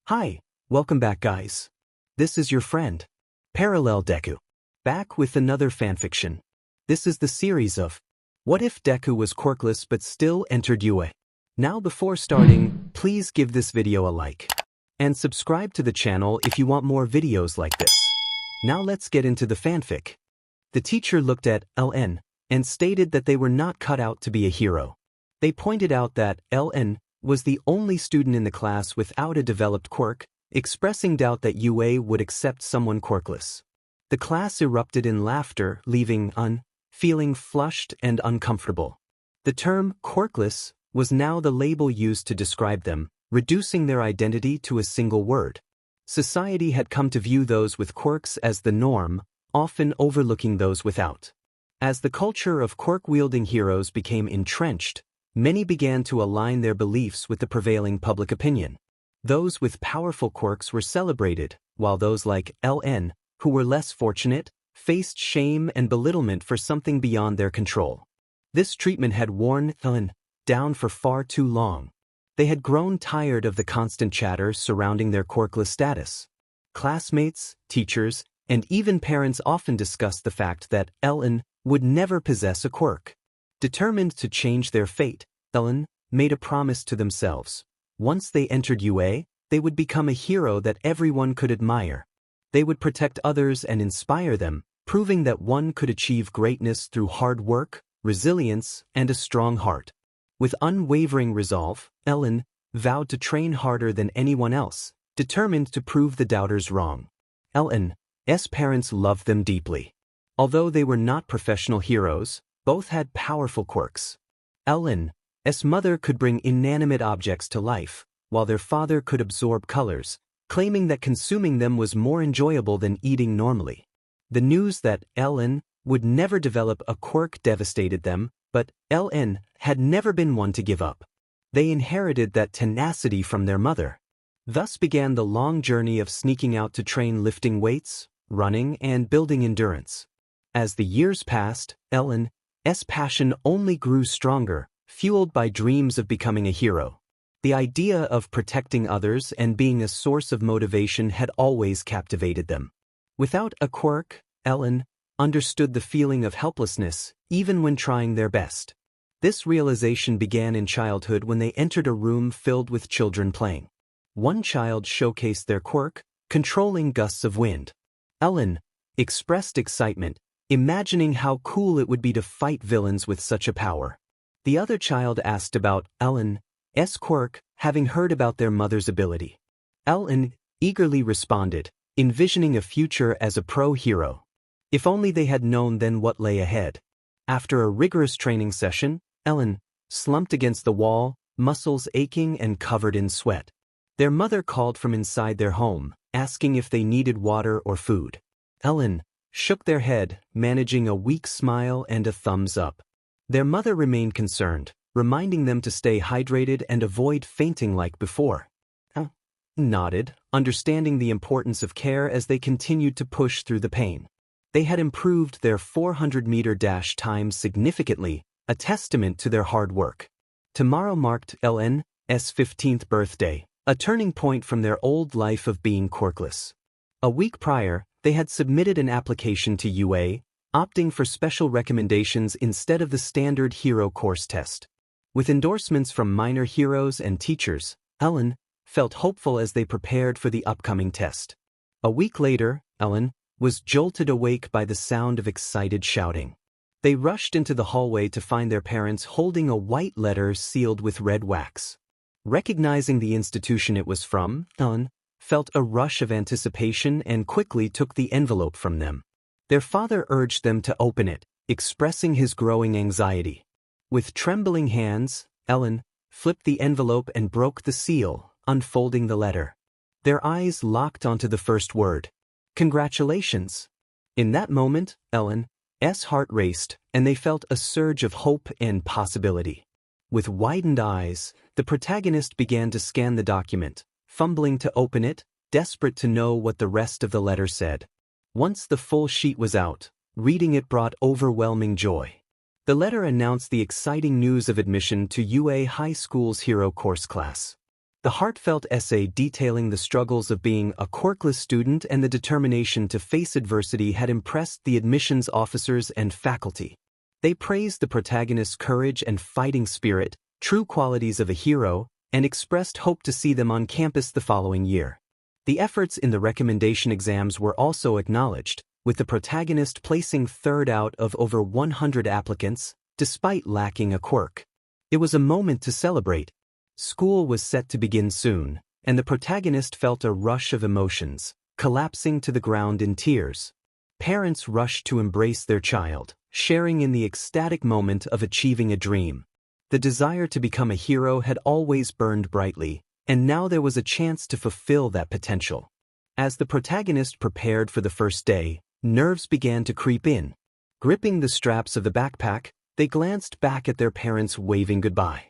Hi, welcome back guys. This is your friend, Parallel Deku. Back with another fanfiction. This is the series of What if Deku was quirkless but still entered UA? Now before starting, please give this video a like. And subscribe to the channel if you want more videos like this. Now let's get into the fanfic. The teacher looked at LN and stated that they were not cut out to be a hero. They pointed out that LN was the only student in the class without a developed quirk, expressing doubt that UA would accept someone quirkless. The class erupted in laughter, leaving Un feeling flushed and uncomfortable. The term quirkless was now the label used to describe them, reducing their identity to a single word. Society had come to view those with quirks as the norm, often overlooking those without. As the culture of quirk-wielding heroes became entrenched, many began to align their beliefs with the prevailing public opinion. Those with powerful quirks were celebrated, while those like LN, who were less fortunate, faced shame and belittlement for something beyond their control. This treatment had worn LN down for far too long. They had grown tired of the constant chatter surrounding their quirkless status. Classmates, teachers, and even parents often discussed the fact that LN would never possess a quirk. Determined to change their fate, LN made a promise to themselves. Once they entered UA, they would become a hero that everyone could admire. They would protect others and inspire them, proving that one could achieve greatness through hard work, resilience, and a strong heart. With unwavering resolve, LN vowed to train harder than anyone else, determined to prove the doubters wrong. LN's parents loved them deeply. Although they were not professional heroes, both had powerful quirks. LN's mother could bring inanimate objects to life, while their father could absorb colors, claiming that consuming them was more enjoyable than eating normally. The news that LN would never develop a quirk devastated them, but LN had never been one to give up. They inherited that tenacity from their mother. Thus began the long journey of sneaking out to train lifting weights, running, and building endurance. As the years passed, LN's passion only grew stronger, fueled by dreams of becoming a hero. The idea of protecting others and being a source of motivation had always captivated them. Without a quirk, LN understood the feeling of helplessness, even when trying their best. This realization began in childhood when they entered a room filled with children playing. One child showcased their quirk, controlling gusts of wind. LN expressed excitement, imagining how cool it would be to fight villains with such a power. The other child asked about LN's quirk, having heard about their mother's ability. LN eagerly responded, envisioning a future as a pro-hero. If only they had known then what lay ahead. After a rigorous training session, LN slumped against the wall, muscles aching and covered in sweat. Their mother called from inside their home, asking if they needed water or food. LN shook their head, managing a weak smile and a thumbs up. Their mother remained concerned, reminding them to stay hydrated and avoid fainting like before. Nodded, understanding the importance of care as they continued to push through the pain. They had improved their 400-meter dash time significantly, a testament to their hard work. Tomorrow marked LN's 15th birthday, a turning point from their old life of being quirkless. A week prior, they had submitted an application to UA, opting for special recommendations instead of the standard hero course test. With endorsements from minor heroes and teachers, LN felt hopeful as they prepared for the upcoming test. A week later, LN was jolted awake by the sound of excited shouting. They rushed into the hallway to find their parents holding a white letter sealed with red wax. Recognizing the institution it was from, LN felt a rush of anticipation and quickly took the envelope from them. Their father urged them to open it, expressing his growing anxiety. With trembling hands, LN flipped the envelope and broke the seal, unfolding the letter. Their eyes locked onto the first word. Congratulations! In that moment, LN's heart raced, and they felt a surge of hope and possibility. With widened eyes, the protagonist began to scan the document, fumbling to open it, desperate to know what the rest of the letter said. Once the full sheet was out, reading it brought overwhelming joy. The letter announced the exciting news of admission to UA High School's Hero Course class. The heartfelt essay detailing the struggles of being a quirkless student and the determination to face adversity had impressed the admissions officers and faculty. They praised the protagonist's courage and fighting spirit, true qualities of a hero, and expressed hope to see them on campus the following year. The efforts in the recommendation exams were also acknowledged, with the protagonist placing third out of over 100 applicants, despite lacking a quirk. It was a moment to celebrate. School was set to begin soon, and the protagonist felt a rush of emotions, collapsing to the ground in tears. Parents rushed to embrace their child, sharing in the ecstatic moment of achieving a dream. The desire to become a hero had always burned brightly, and now there was a chance to fulfill that potential. As the protagonist prepared for the first day, nerves began to creep in. Gripping the straps of the backpack, they glanced back at their parents waving goodbye.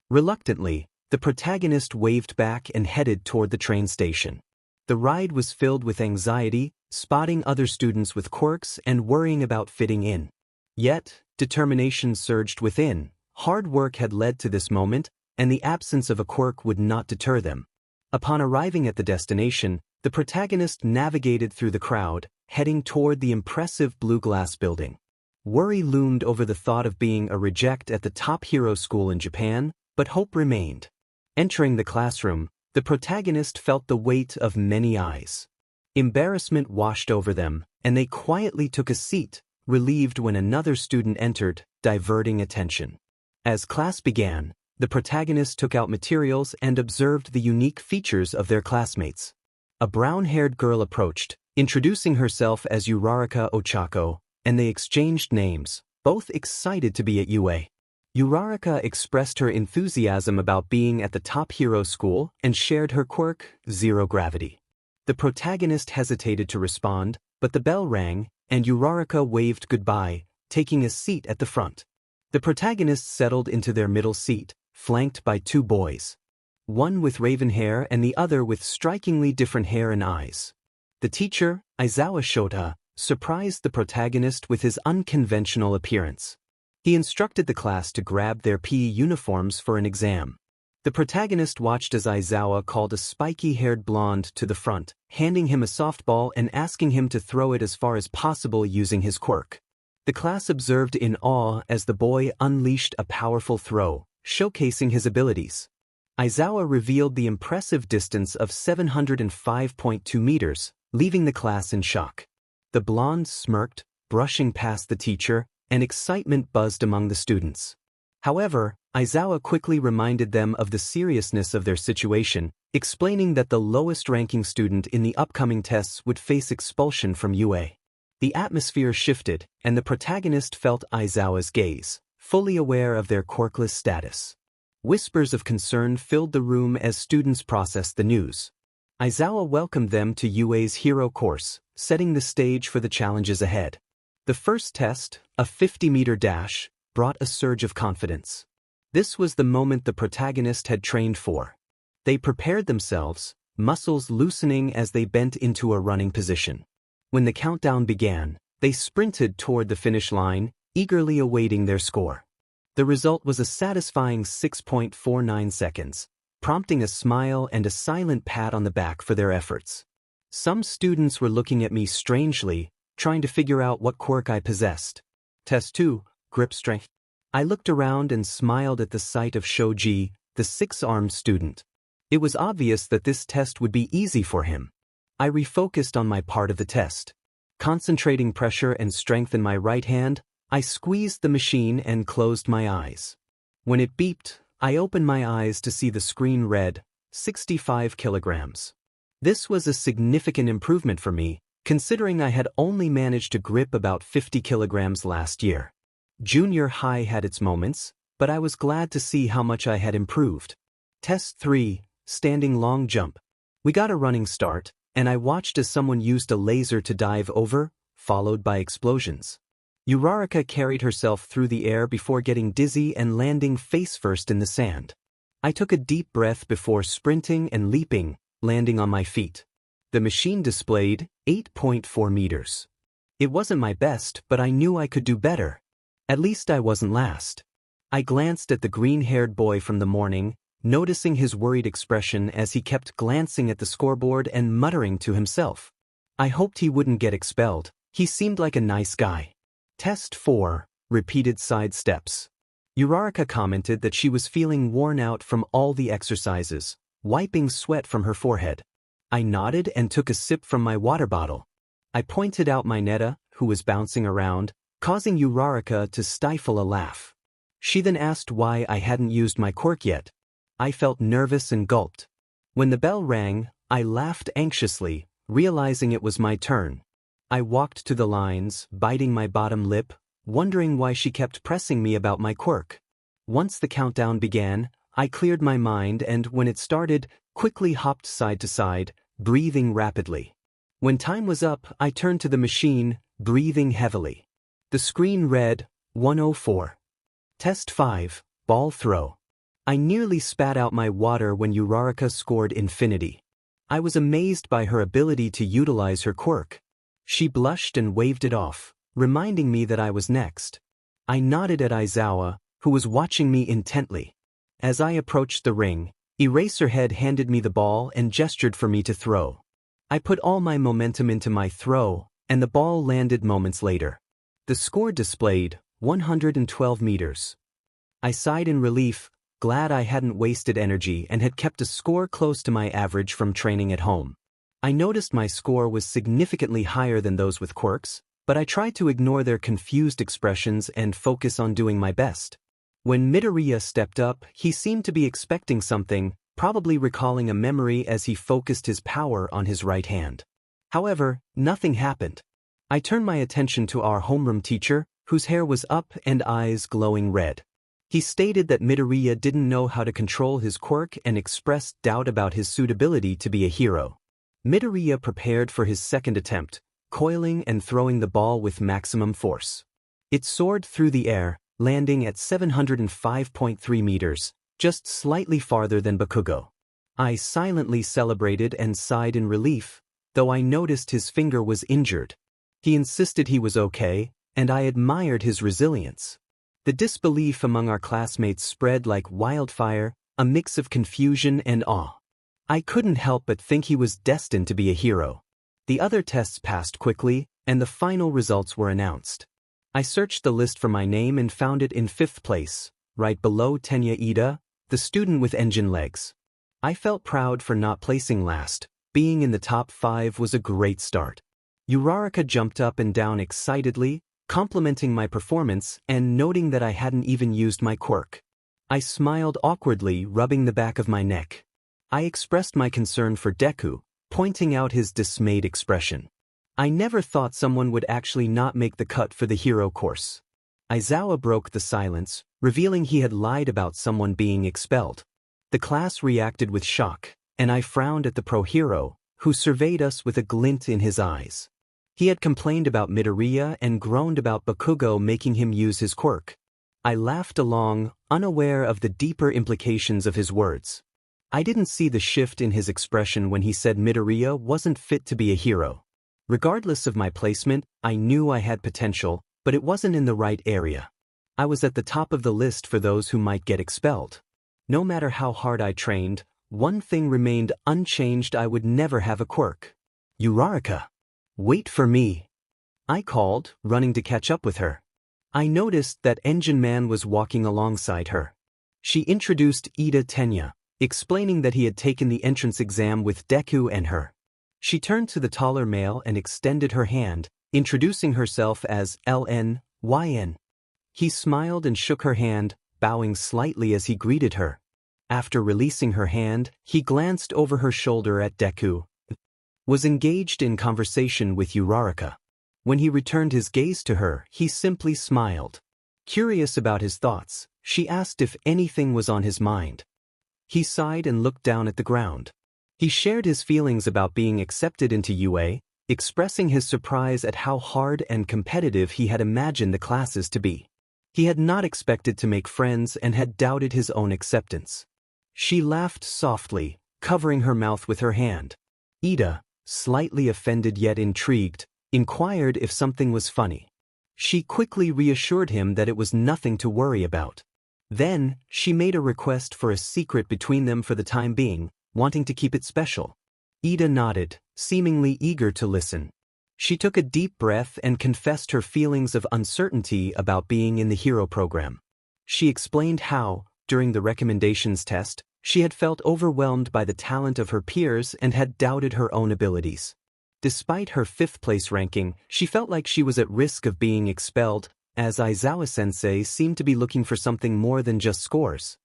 Reluctantly, the protagonist waved back and headed toward the train station. The ride was filled with anxiety, spotting other students with quirks and worrying about fitting in. Yet, determination surged within. Hard work had led to this moment, and the absence of a quirk would not deter them. Upon arriving at the destination, the protagonist navigated through the crowd, heading toward the impressive blue glass building. Worry loomed over the thought of being a reject at the top hero school in Japan, but hope remained. Entering the classroom, the protagonist felt the weight of many eyes. Embarrassment washed over them, and they quietly took a seat, relieved when another student entered, diverting attention. As class began, the protagonist took out materials and observed the unique features of their classmates. A brown-haired girl approached, introducing herself as Uraraka Ochako, and they exchanged names, both excited to be at UA. Uraraka expressed her enthusiasm about being at the top hero school and shared her quirk, zero gravity. The protagonist hesitated to respond, but the bell rang, and Uraraka waved goodbye, taking a seat at the front. The protagonist settled into their middle seat, flanked by two boys. One with raven hair and the other with strikingly different hair and eyes. The teacher, Aizawa Shota, surprised the protagonist with his unconventional appearance. He instructed the class to grab their PE uniforms for an exam. The protagonist watched as Aizawa called a spiky-haired blonde to the front, handing him a softball and asking him to throw it as far as possible using his quirk. The class observed in awe as the boy unleashed a powerful throw, showcasing his abilities. Aizawa revealed the impressive distance of 705.2 meters, leaving the class in shock. The blonde smirked, brushing past the teacher, and excitement buzzed among the students. However, Aizawa quickly reminded them of the seriousness of their situation, explaining that the lowest-ranking student in the upcoming tests would face expulsion from UA. The atmosphere shifted, and the protagonist felt Aizawa's gaze, fully aware of their quirkless status. Whispers of concern filled the room as students processed the news. Aizawa welcomed them to UA's hero course, setting the stage for the challenges ahead. The first test, a 50-meter dash, brought a surge of confidence. This was the moment the protagonist had trained for. They prepared themselves, muscles loosening as they bent into a running position. When the countdown began, they sprinted toward the finish line, eagerly awaiting their score. The result was a satisfying 6.49 seconds, prompting a smile and a silent pat on the back for their efforts. Some students were looking at me strangely, trying to figure out what quirk I possessed. Test 2, grip strength. I looked around and smiled at the sight of Shoji, the six-armed student. It was obvious that this test would be easy for him. I refocused on my part of the test. Concentrating pressure and strength in my right hand, I squeezed the machine and closed my eyes. When it beeped, I opened my eyes to see the screen read, 65 kilograms. This was a significant improvement for me, considering I had only managed to grip about 50 kilograms last year. Junior high had its moments, but I was glad to see how much I had improved. Test 3, standing long jump. We got a running start, and I watched as someone used a laser to dive over, followed by explosions. Uraraka carried herself through the air before getting dizzy and landing face-first in the sand. I took a deep breath before sprinting and leaping, landing on my feet. The machine displayed 8.4 meters. It wasn't my best, but I knew I could do better. At least I wasn't last. I glanced at the green-haired boy from the morning, noticing his worried expression as he kept glancing at the scoreboard and muttering to himself. I hoped he wouldn't get expelled. He seemed like a nice guy. Test 4. Repeated side steps. Uraraka commented that she was feeling worn out from all the exercises, wiping sweat from her forehead. I nodded and took a sip from my water bottle. I pointed out my Netta, who was bouncing around, causing Uraraka to stifle a laugh. She then asked why I hadn't used my quirk yet. I felt nervous and gulped. When the bell rang, I laughed anxiously, realizing it was my turn. I walked to the lines, biting my bottom lip, wondering why she kept pressing me about my quirk. Once the countdown began, I cleared my mind and, when it started, quickly hopped side to side, breathing rapidly. When time was up, I turned to the machine, breathing heavily. The screen read, 104. Test 5, ball throw. I nearly spat out my water when Uraraka scored infinity. I was amazed by her ability to utilize her quirk. She blushed and waved it off, reminding me that I was next. I nodded at Aizawa, who was watching me intently. As I approached the ring, Eraserhead handed me the ball and gestured for me to throw. I put all my momentum into my throw, and the ball landed moments later. The score displayed 112 meters. I sighed in relief, glad I hadn't wasted energy and had kept a score close to my average from training at home. I noticed my score was significantly higher than those with quirks, but I tried to ignore their confused expressions and focus on doing my best. When Midoriya stepped up, he seemed to be expecting something, probably recalling a memory as he focused his power on his right hand. However, nothing happened. I turned my attention to our homeroom teacher, whose hair was up and eyes glowing red. He stated that Midoriya didn't know how to control his quirk and expressed doubt about his suitability to be a hero. Midoriya prepared for his second attempt, coiling and throwing the ball with maximum force. It soared through the air, landing at 705.3 meters, just slightly farther than Bakugo. I silently celebrated and sighed in relief, though I noticed his finger was injured. He insisted he was okay, and I admired his resilience. The disbelief among our classmates spread like wildfire, a mix of confusion and awe. I couldn't help but think he was destined to be a hero. The other tests passed quickly, and the final results were announced. I searched the list for my name and found it in 5th place, right below Tenya Ida, the student with engine legs. I felt proud for not placing last. Being in the top 5 was a great start. Uraraka jumped up and down excitedly, complimenting my performance and noting that I hadn't even used my quirk. I smiled awkwardly, rubbing the back of my neck. I expressed my concern for Deku, pointing out his dismayed expression. I never thought someone would actually not make the cut for the hero course. Aizawa broke the silence, revealing he had lied about someone being expelled. The class reacted with shock, and I frowned at the pro hero, who surveyed us with a glint in his eyes. He had complained about Midoriya and groaned about Bakugo making him use his quirk. I laughed along, unaware of the deeper implications of his words. I didn't see the shift in his expression when he said Midoriya wasn't fit to be a hero. Regardless of my placement, I knew I had potential, but it wasn't in the right area. I was at the top of the list for those who might get expelled. No matter how hard I trained, one thing remained unchanged: I would never have a quirk. Uraraka, wait for me, I called, running to catch up with her. I noticed that Engine Man was walking alongside her. She introduced Ida Tenya, explaining that he had taken the entrance exam with Deku and her. She turned to the taller male and extended her hand, introducing herself as LN-YN. He smiled and shook her hand, bowing slightly as he greeted her. After releasing her hand, he glanced over her shoulder at Deku, was engaged in conversation with Uraraka. When he returned his gaze to her, he simply smiled. Curious about his thoughts, she asked if anything was on his mind. He sighed and looked down at the ground. He shared his feelings about being accepted into UA, expressing his surprise at how hard and competitive he had imagined the classes to be. He had not expected to make friends and had doubted his own acceptance. She laughed softly, covering her mouth with her hand. Ida, slightly offended yet intrigued, inquired if something was funny. She quickly reassured him that it was nothing to worry about. Then, she made a request for a secret between them for the time being, wanting to keep it special. Ida nodded, seemingly eager to listen. She took a deep breath and confessed her feelings of uncertainty about being in the hero program. She explained how, during the recommendations test, she had felt overwhelmed by the talent of her peers and had doubted her own abilities. Despite her 5th-place ranking, she felt like she was at risk of being expelled, as Aizawa-sensei seemed to be looking for something more than just scores.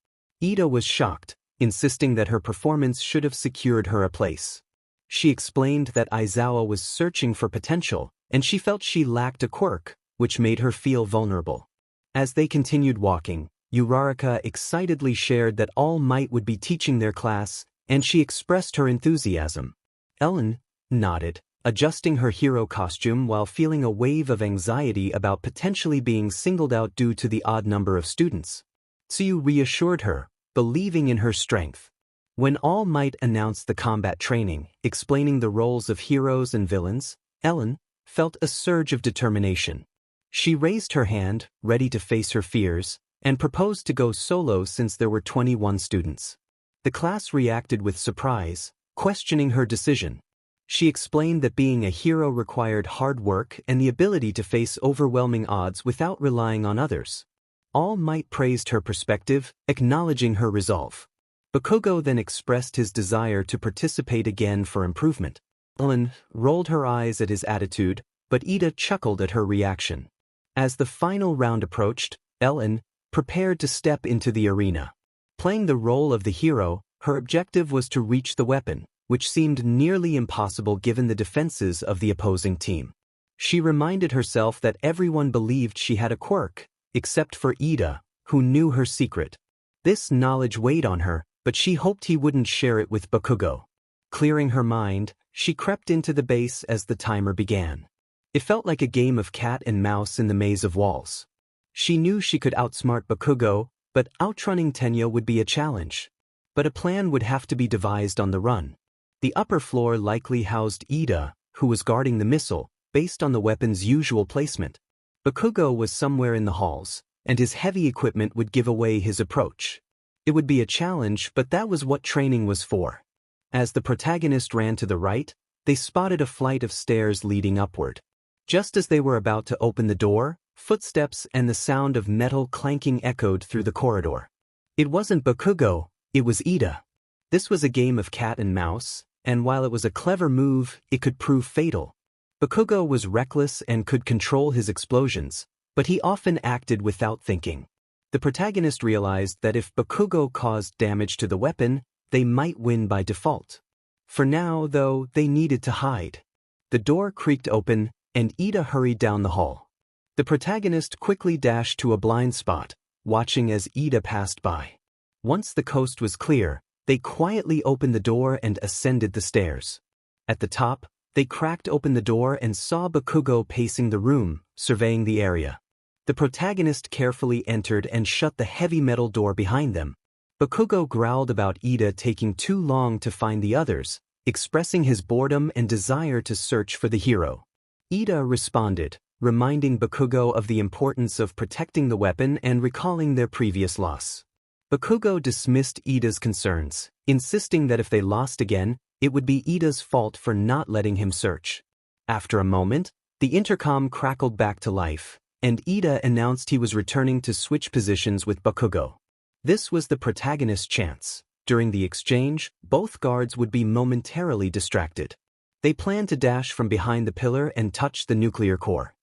Ida was shocked, insisting that her performance should have secured her a place. She explained that Aizawa was searching for potential, and she felt she lacked a quirk, which made her feel vulnerable. As they continued walking, Uraraka excitedly shared that All Might would be teaching their class, and she expressed her enthusiasm. Ellen nodded, adjusting her hero costume while feeling a wave of anxiety about potentially being singled out due to the odd number of students. Tsuyu reassured her, believing in her strength. When All Might announced the combat training, explaining the roles of heroes and villains, Ellen felt a surge of determination. She raised her hand, ready to face her fears, and proposed to go solo since there were 21 students. The class reacted with surprise, questioning her decision. She explained that being a hero required hard work and the ability to face overwhelming odds without relying on others. All Might praised her perspective, acknowledging her resolve. Bakugo then expressed his desire to participate again for improvement. Ellen rolled her eyes at his attitude, but Ida chuckled at her reaction. As the final round approached, Ellen prepared to step into the arena. Playing the role of the hero, her objective was to reach the weapon, which seemed nearly impossible given the defenses of the opposing team. She reminded herself that everyone believed she had a quirk, except for Ida, who knew her secret. This knowledge weighed on her, but she hoped he wouldn't share it with Bakugo. Clearing her mind, she crept into the base as the timer began. It felt like a game of cat and mouse in the maze of walls. She knew she could outsmart Bakugo, but outrunning Tenya would be a challenge. But a plan would have to be devised on the run. The upper floor likely housed Ida, who was guarding the missile, based on the weapon's usual placement. Bakugo was somewhere in the halls, and his heavy equipment would give away his approach. It would be a challenge, but that was what training was for. As the protagonist ran to the right, they spotted a flight of stairs leading upward. Just as they were about to open the door, footsteps and the sound of metal clanking echoed through the corridor. It wasn't Bakugo, it was Ida. This was a game of cat and mouse, and while it was a clever move, it could prove fatal. Bakugo was reckless and could control his explosions, but he often acted without thinking. The protagonist realized that if Bakugo caused damage to the weapon, they might win by default. For now, though, they needed to hide. The door creaked open, and Ida hurried down the hall. The protagonist quickly dashed to a blind spot, watching as Ida passed by. Once the coast was clear, they quietly opened the door and ascended the stairs. At the top, they cracked open the door and saw Bakugo pacing the room, surveying the area. The protagonist carefully entered and shut the heavy metal door behind them. Bakugo growled about Ida taking too long to find the others, expressing his boredom and desire to search for the hero. Ida responded, reminding Bakugo of the importance of protecting the weapon and recalling their previous loss. Bakugo dismissed Ida's concerns, insisting that if they lost again, it would be Ida's fault for not letting him search. After a moment, the intercom crackled back to life, and Ida announced he was returning to switch positions with Bakugo. This was the protagonist's chance. During the exchange, both guards would be momentarily distracted. They planned to dash from behind the pillar and touch the nuclear core.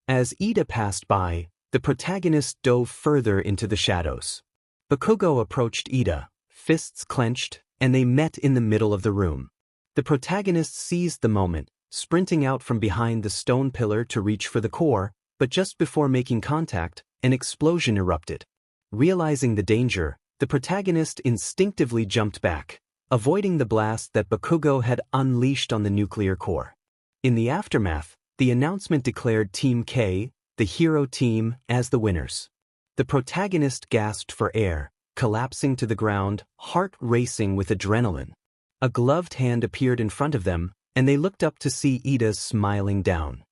As Ida passed by, the protagonist dove further into the shadows. Bakugo approached Ida, fists clenched, and they met in the middle of the room. The protagonist seized the moment, sprinting out from behind the stone pillar to reach for the core, but just before making contact, an explosion erupted. Realizing the danger, the protagonist instinctively jumped back, avoiding the blast that Bakugo had unleashed on the nuclear core. In the aftermath, the announcement declared Team K, the hero team, as the winners. The protagonist gasped for air, collapsing to the ground, heart racing with adrenaline. A gloved hand appeared in front of them, and they looked up to see Ida smiling down.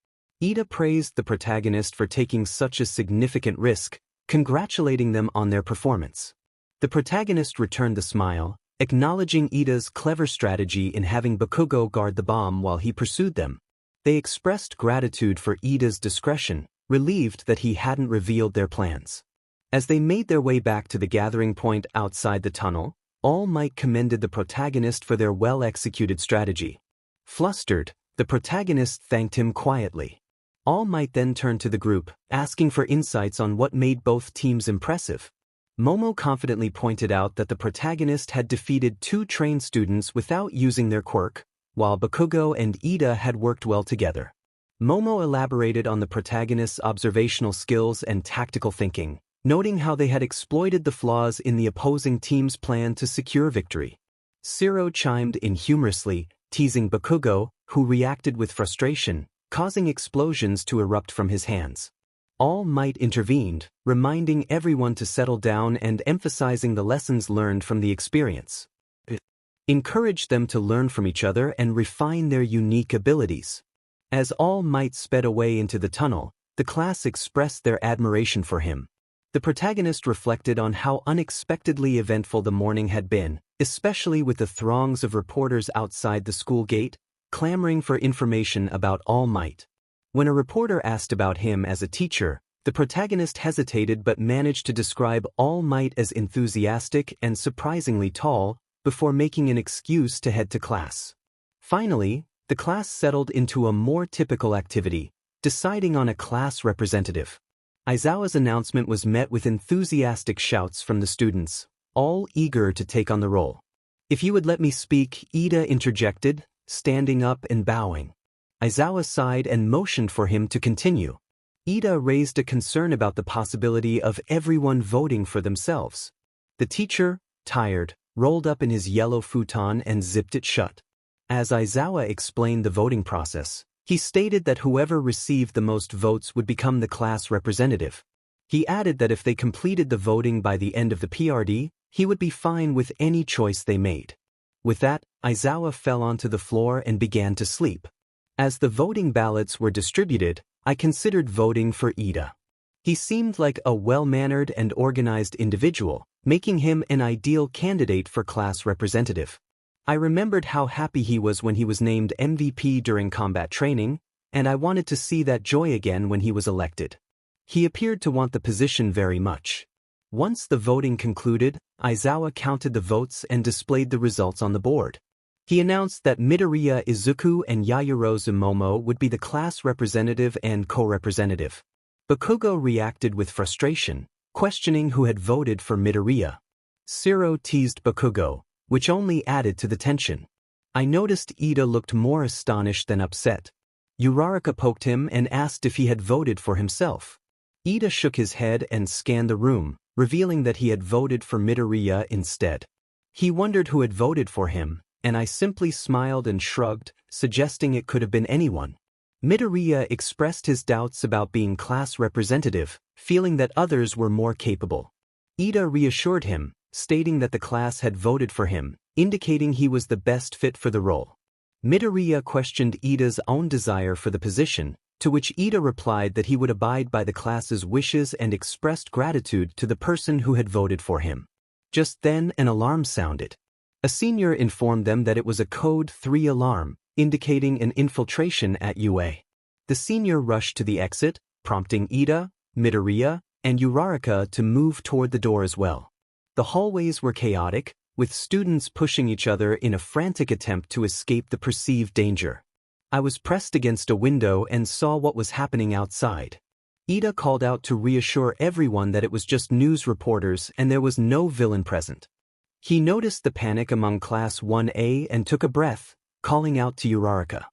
Ida praised the protagonist for taking such a significant risk, congratulating them on their performance. The protagonist returned the smile, acknowledging Ida's clever strategy in having Bakugo guard the bomb while he pursued them. They expressed gratitude for Ida's discretion, relieved that he hadn't revealed their plans. As they made their way back to the gathering point outside the tunnel, All Might commended the protagonist for their well-executed strategy. Flustered, the protagonist thanked him quietly. All Might then turned to the group, asking for insights on what made both teams impressive. Momo confidently pointed out that the protagonist had defeated 2 trained students without using their quirk, while Bakugo and Ida had worked well together. Momo elaborated on the protagonist's observational skills and tactical thinking, noting how they had exploited the flaws in the opposing team's plan to secure victory. Zero chimed in humorously, teasing Bakugo, who reacted with frustration, causing explosions to erupt from his hands. All Might intervened, reminding everyone to settle down and emphasizing the lessons learned from the experience. It encouraged them to learn from each other and refine their unique abilities. As All Might sped away into the tunnel, the class expressed their admiration for him. The protagonist reflected on how unexpectedly eventful the morning had been, especially with the throngs of reporters outside the school gate, clamoring for information about All Might. When a reporter asked about him as a teacher, the protagonist hesitated but managed to describe All Might as enthusiastic and surprisingly tall, before making an excuse to head to class. Finally, the class settled into a more typical activity, deciding on a class representative. Aizawa's announcement was met with enthusiastic shouts from the students, all eager to take on the role. "If you would let me speak," Ida interjected, standing up and bowing. Aizawa sighed and motioned for him to continue. Ida raised a concern about the possibility of everyone voting for themselves. The teacher, tired, rolled up in his yellow futon and zipped it shut. As Aizawa explained the voting process, he stated that whoever received the most votes would become the class representative. He added that if they completed the voting by the end of the PRD, he would be fine with any choice they made. With that, Aizawa fell onto the floor and began to sleep. As the voting ballots were distributed, I considered voting for Ida. He seemed like a well-mannered and organized individual, making him an ideal candidate for class representative. I remembered how happy he was when he was named MVP during combat training, and I wanted to see that joy again when he was elected. He appeared to want the position very much. Once the voting concluded, Aizawa counted the votes and displayed the results on the board. He announced that Midoriya Izuku and Yayorozu Momo would be the class representative and co-representative. Bakugo reacted with frustration, questioning who had voted for Midoriya. Zero teased Bakugo, which only added to the tension. I noticed Ida looked more astonished than upset. Uraraka poked him and asked if he had voted for himself. Ida shook his head and scanned the room, revealing that he had voted for Midoriya instead. He wondered who had voted for him, and I simply smiled and shrugged, suggesting it could have been anyone. Midoriya expressed his doubts about being class representative, feeling that others were more capable. Ida reassured him, stating that the class had voted for him, indicating he was the best fit for the role. Midoriya questioned Ida's own desire for the position, to which Ida replied that he would abide by the class's wishes and expressed gratitude to the person who had voted for him. Just then an alarm sounded. A senior informed them that it was a Code 3 alarm, indicating an infiltration at UA. The senior rushed to the exit, prompting Ida, Midoriya, and Uraraka to move toward the door as well. The hallways were chaotic, with students pushing each other in a frantic attempt to escape the perceived danger. I was pressed against a window and saw what was happening outside. Ida called out to reassure everyone that it was just news reporters and there was no villain present. He noticed the panic among Class 1A and took a breath, calling out to Uraraka.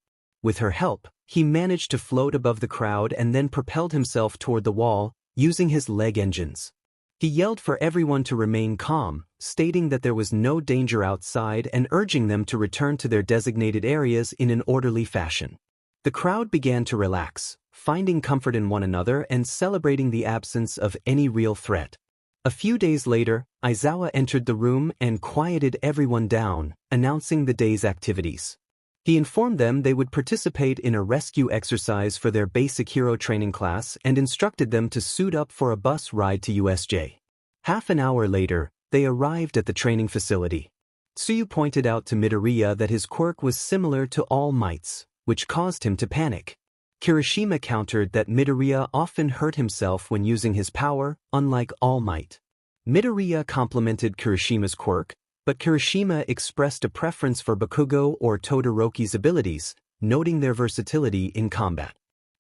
With her help, he managed to float above the crowd and then propelled himself toward the wall, using his leg engines. He yelled for everyone to remain calm, stating that there was no danger outside and urging them to return to their designated areas in an orderly fashion. The crowd began to relax, finding comfort in one another and celebrating the absence of any real threat. A few days later, Aizawa entered the room and quieted everyone down, announcing the day's activities. He informed them they would participate in a rescue exercise for their basic hero training class and instructed them to suit up for a bus ride to USJ. Half an hour later, they arrived at the training facility. Tsuyu pointed out to Midoriya that his quirk was similar to All Might's, which caused him to panic. Kirishima countered that Midoriya often hurt himself when using his power, unlike All Might. Midoriya complimented Kirishima's quirk, but Kirishima expressed a preference for Bakugo or Todoroki's abilities, noting their versatility in combat.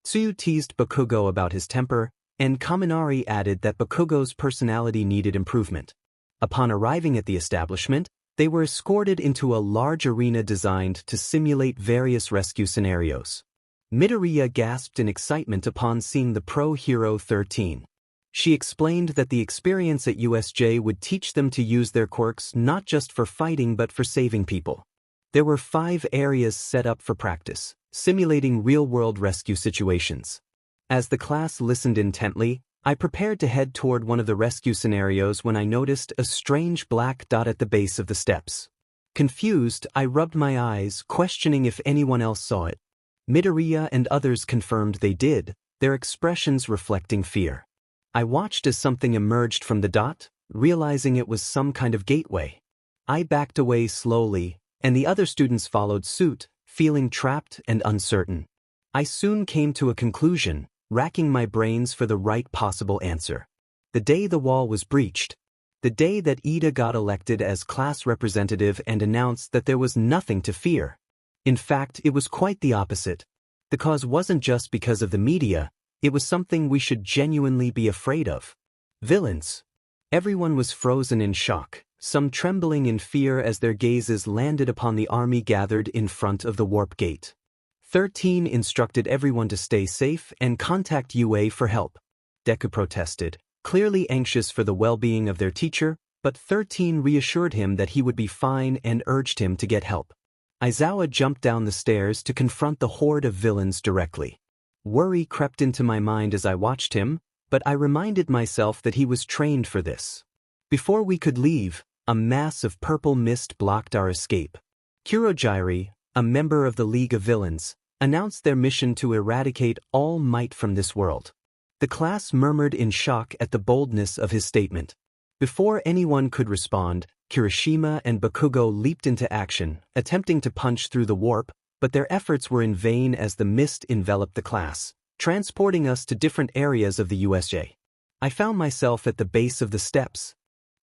Tsuyu teased Bakugo about his temper, and Kaminari added that Bakugo's personality needed improvement. Upon arriving at the establishment, they were escorted into a large arena designed to simulate various rescue scenarios. Midoriya gasped in excitement upon seeing the Pro Hero 13. She explained that the experience at USJ would teach them to use their quirks not just for fighting but for saving people. There were 5 areas set up for practice, simulating real-world rescue situations. As the class listened intently, I prepared to head toward one of the rescue scenarios when I noticed a strange black dot at the base of the steps. Confused, I rubbed my eyes, questioning if anyone else saw it. Midoriya and others confirmed they did, their expressions reflecting fear. I watched as something emerged from the dot, realizing it was some kind of gateway. I backed away slowly, and the other students followed suit, feeling trapped and uncertain. I soon came to a conclusion, racking my brains for the right possible answer. The day the wall was breached. The day that Ida got elected as class representative and announced that there was nothing to fear. In fact, it was quite the opposite. The cause wasn't just because of the media, it was something we should genuinely be afraid of. Villains. Everyone was frozen in shock, some trembling in fear as their gazes landed upon the army gathered in front of the warp gate. 13 instructed everyone to stay safe and contact UA for help. Deku protested, clearly anxious for the well-being of their teacher, but 13 reassured him that he would be fine and urged him to get help. Aizawa jumped down the stairs to confront the horde of villains directly. Worry crept into my mind as I watched him, but I reminded myself that he was trained for this. Before we could leave, a mass of purple mist blocked our escape. Kurogiri, a member of the League of Villains, announced their mission to eradicate All Might from this world. The class murmured in shock at the boldness of his statement. Before anyone could respond, Kirishima and Bakugo leaped into action, attempting to punch through the warp, but their efforts were in vain as the mist enveloped the class, transporting us to different areas of the USJ. I found myself at the base of the steps,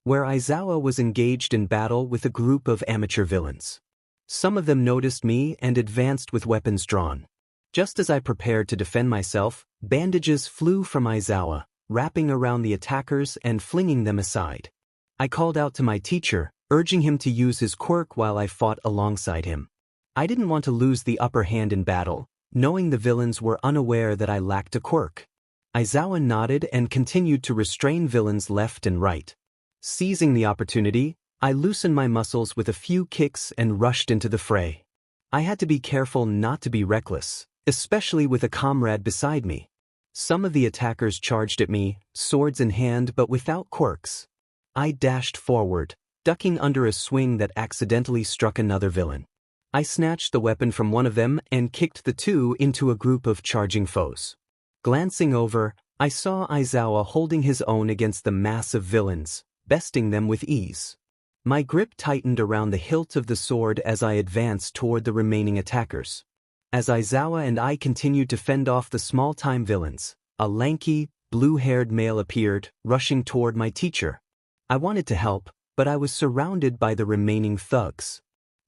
where Aizawa was engaged in battle with a group of amateur villains. Some of them noticed me and advanced with weapons drawn. Just as I prepared to defend myself, bandages flew from Aizawa, wrapping around the attackers and flinging them aside. I called out to my teacher, urging him to use his quirk while I fought alongside him. I didn't want to lose the upper hand in battle, knowing the villains were unaware that I lacked a quirk. Aizawa nodded and continued to restrain villains left and right. Seizing the opportunity, I loosened my muscles with a few kicks and rushed into the fray. I had to be careful not to be reckless, especially with a comrade beside me. Some of the attackers charged at me, swords in hand but without quirks. I dashed forward, ducking under a swing that accidentally struck another villain. I snatched the weapon from one of them and kicked the two into a group of charging foes. Glancing over, I saw Aizawa holding his own against the mass of villains, besting them with ease. My grip tightened around the hilt of the sword as I advanced toward the remaining attackers. As Aizawa and I continued to fend off the small-time villains, a lanky, blue-haired male appeared, rushing toward my teacher. I wanted to help, but I was surrounded by the remaining thugs.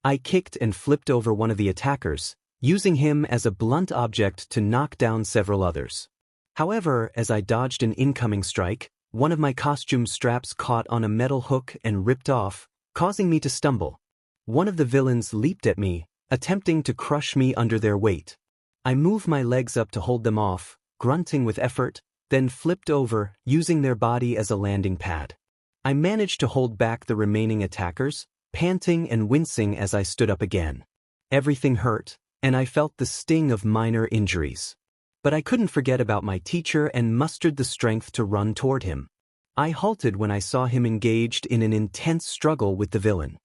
I kicked and flipped over one of the attackers, using him as a blunt object to knock down several others. However, as I dodged an incoming strike, one of my costume straps caught on a metal hook and ripped off, causing me to stumble. One of the villains leaped at me, attempting to crush me under their weight. I moved my legs up to hold them off, grunting with effort, then flipped over, using their body as a landing pad. I managed to hold back the remaining attackers, panting and wincing as I stood up again. Everything hurt, and I felt the sting of minor injuries. But I couldn't forget about my teacher and mustered the strength to run toward him. I halted when I saw him engaged in an intense struggle with the villain.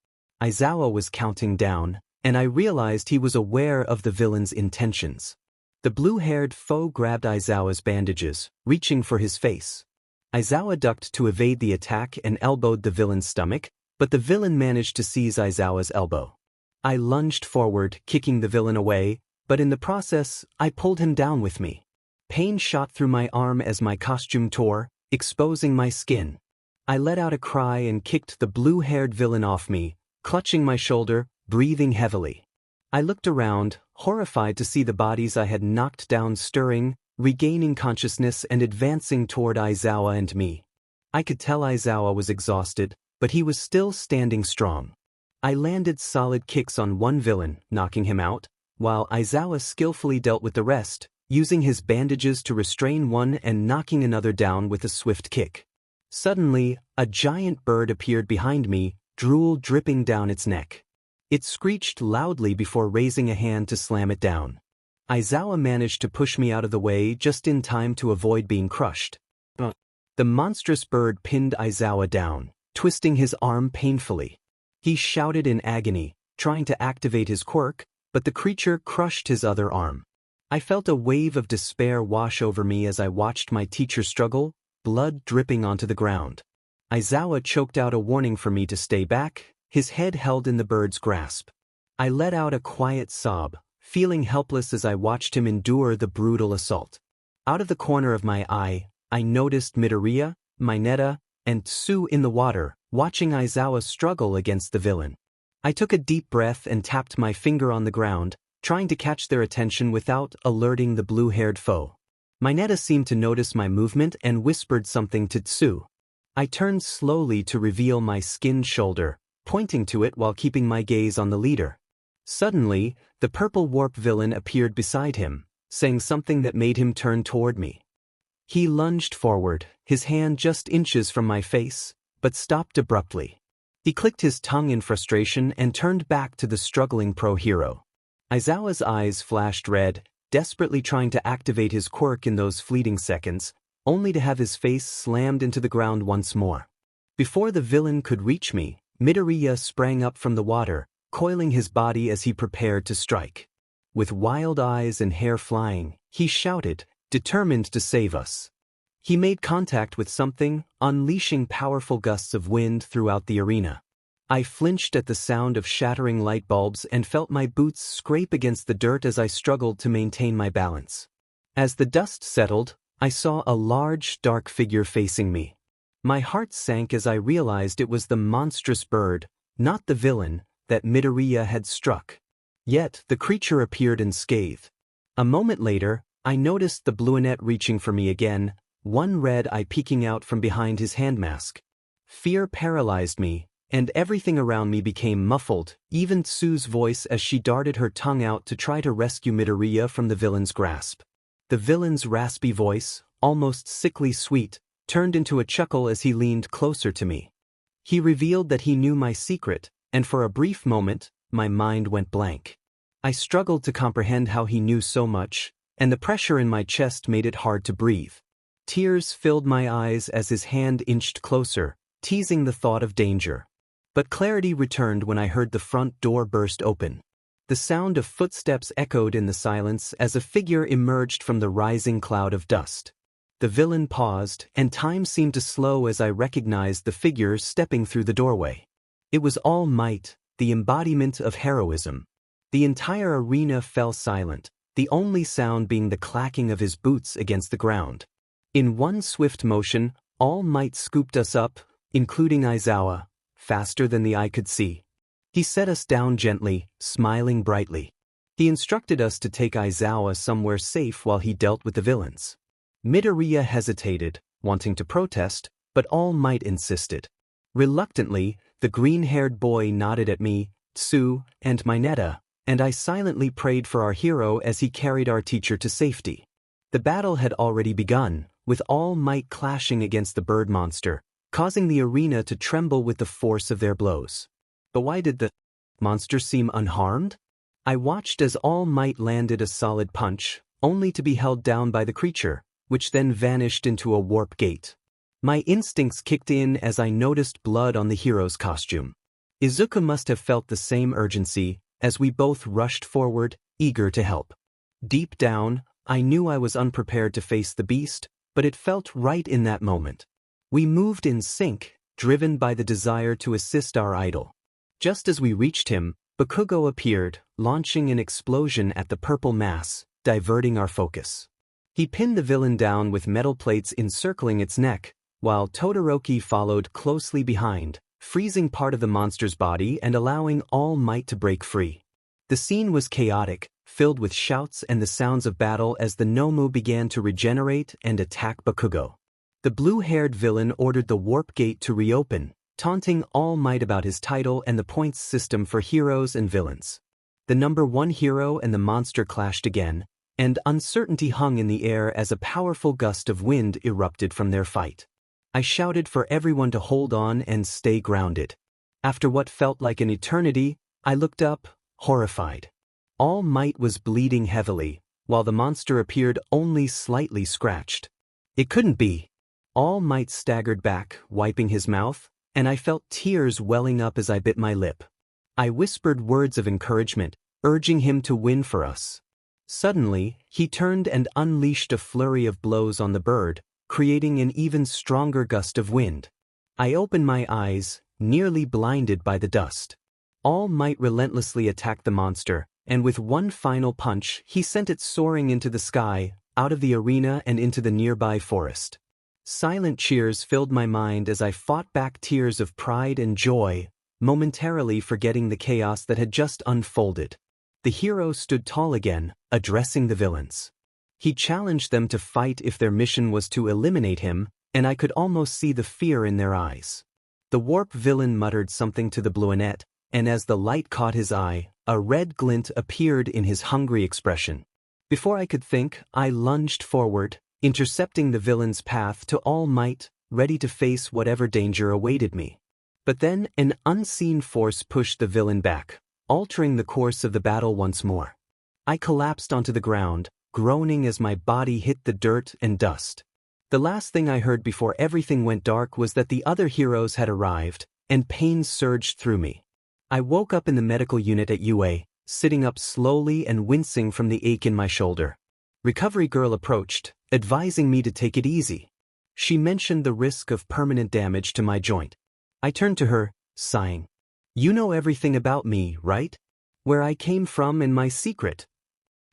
Aizawa was counting down, and I realized he was aware of the villain's intentions. The blue-haired foe grabbed Aizawa's bandages, reaching for his face. Aizawa ducked to evade the attack and elbowed the villain's stomach, but the villain managed to seize Aizawa's elbow. I lunged forward, kicking the villain away, but in the process, I pulled him down with me. Pain shot through my arm as my costume tore, exposing my skin. I let out a cry and kicked the blue-haired villain off me, clutching my shoulder, breathing heavily. I looked around, horrified to see the bodies I had knocked down stirring, regaining consciousness and advancing toward Aizawa and me. I could tell Aizawa was exhausted, but he was still standing strong. I landed solid kicks on one villain, knocking him out, while Aizawa skillfully dealt with the rest, using his bandages to restrain one and knocking another down with a swift kick. Suddenly, a giant bird appeared behind me, drool dripping down its neck. It screeched loudly before raising a hand to slam it down. Aizawa managed to push me out of the way just in time to avoid being crushed. The monstrous bird pinned Aizawa down, twisting his arm painfully. He shouted in agony, trying to activate his quirk, but the creature crushed his other arm. I felt a wave of despair wash over me as I watched my teacher struggle, blood dripping onto the ground. Aizawa choked out a warning for me to stay back, his head held in the bird's grasp. I let out a quiet sob, feeling helpless as I watched him endure the brutal assault. Out of the corner of my eye, I noticed Midoriya, Mineta, and Tsu in the water, watching Aizawa struggle against the villain. I took a deep breath and tapped my finger on the ground, trying to catch their attention without alerting the blue-haired foe. Mineta seemed to notice my movement and whispered something to Tsu. I turned slowly to reveal my skinned shoulder, pointing to it while keeping my gaze on the leader. Suddenly, the purple warp villain appeared beside him, saying something that made him turn toward me. He lunged forward, his hand just inches from my face, but stopped abruptly. He clicked his tongue in frustration and turned back to the struggling pro-hero. Aizawa's eyes flashed red, desperately trying to activate his quirk in those fleeting seconds, only to have his face slammed into the ground once more. Before the villain could reach me, Midoriya sprang up from the water, coiling his body as he prepared to strike. With wild eyes and hair flying, he shouted, determined to save us. He made contact with something, unleashing powerful gusts of wind throughout the arena. I flinched at the sound of shattering light bulbs and felt my boots scrape against the dirt as I struggled to maintain my balance. As the dust settled, I saw a large, dark figure facing me. My heart sank as I realized it was the monstrous bird, not the villain, that Midoriya had struck. Yet, the creature appeared unscathed. A moment later, I noticed the bluenet reaching for me again, one red eye peeking out from behind his hand mask. Fear paralyzed me, and everything around me became muffled, even Tsu's voice as she darted her tongue out to try to rescue Midoriya from the villain's grasp. The villain's raspy voice, almost sickly sweet, turned into a chuckle as he leaned closer to me. He revealed that he knew my secret, and for a brief moment, my mind went blank. I struggled to comprehend how he knew so much, and the pressure in my chest made it hard to breathe. Tears filled my eyes as his hand inched closer, teasing the thought of danger. But clarity returned when I heard the front door burst open. The sound of footsteps echoed in the silence as a figure emerged from the rising cloud of dust. The villain paused, and time seemed to slow as I recognized the figure stepping through the doorway. It was All Might, the embodiment of heroism. The entire arena fell silent, the only sound being the clacking of his boots against the ground. In one swift motion, All Might scooped us up, including Aizawa, faster than the eye could see. He set us down gently, smiling brightly. He instructed us to take Aizawa somewhere safe while he dealt with the villains. Midoriya hesitated, wanting to protest, but All Might insisted. Reluctantly, the green-haired boy nodded at me, Tsu, and Mineta, and I silently prayed for our hero as he carried our teacher to safety. The battle had already begun, with All Might clashing against the bird monster, causing the arena to tremble with the force of their blows. But why did the monster seem unharmed? I watched as All Might landed a solid punch, only to be held down by the creature, which then vanished into a warp gate. My instincts kicked in as I noticed blood on the hero's costume. Izuku must have felt the same urgency, as we both rushed forward, eager to help. Deep down, I knew I was unprepared to face the beast, but it felt right in that moment. We moved in sync, driven by the desire to assist our idol. Just as we reached him, Bakugo appeared, launching an explosion at the purple mass, diverting our focus. He pinned the villain down with metal plates encircling its neck, while Todoroki followed closely behind, freezing part of the monster's body and allowing All Might to break free. The scene was chaotic, filled with shouts and the sounds of battle as the Nomu began to regenerate and attack Bakugo. The blue-haired villain ordered the warp gate to reopen, taunting All Might about his title and the points system for heroes and villains. The number 1 hero and the monster clashed again, and uncertainty hung in the air as a powerful gust of wind erupted from their fight. I shouted for everyone to hold on and stay grounded. After what felt like an eternity, I looked up, horrified. All Might was bleeding heavily, while the monster appeared only slightly scratched. It couldn't be. All Might staggered back, wiping his mouth, and I felt tears welling up as I bit my lip. I whispered words of encouragement, urging him to win for us. Suddenly, he turned and unleashed a flurry of blows on the bird, creating an even stronger gust of wind. I opened my eyes, nearly blinded by the dust. All Might relentlessly attacked the monster, and with one final punch, he sent it soaring into the sky, out of the arena and into the nearby forest. Silent cheers filled my mind as I fought back tears of pride and joy, momentarily forgetting the chaos that had just unfolded. The hero stood tall again, addressing the villains. He challenged them to fight if their mission was to eliminate him, and I could almost see the fear in their eyes. The warp villain muttered something to the Bluenet, and as the light caught his eye, a red glint appeared in his hungry expression. Before I could think, I lunged forward, intercepting the villain's path to All Might, ready to face whatever danger awaited me. But then an unseen force pushed the villain back, altering the course of the battle once more. I collapsed onto the ground, groaning as my body hit the dirt and dust. The last thing I heard before everything went dark was that the other heroes had arrived, and pain surged through me. I woke up in the medical unit at UA, sitting up slowly and wincing from the ache in my shoulder. Recovery girl approached, advising me to take it easy. She mentioned the risk of permanent damage to my joint. I turned to her, sighing. "You know everything about me, right? Where I came from and my secret."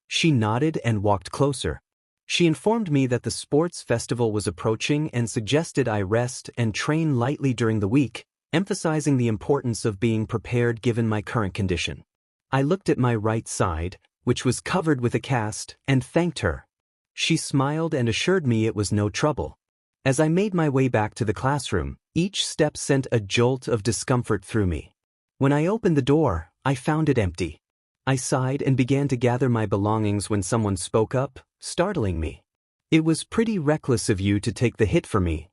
She nodded and walked closer. She informed me that the sports festival was approaching and suggested I rest and train lightly during the week, emphasizing the importance of being prepared given my current condition. I looked at my right side, which was covered with a cast, and thanked her. She smiled and assured me it was no trouble. As I made my way back to the classroom, each step sent a jolt of discomfort through me. When I opened the door, I found it empty. I sighed and began to gather my belongings when someone spoke up, startling me. "It was pretty reckless of you to take the hit for me."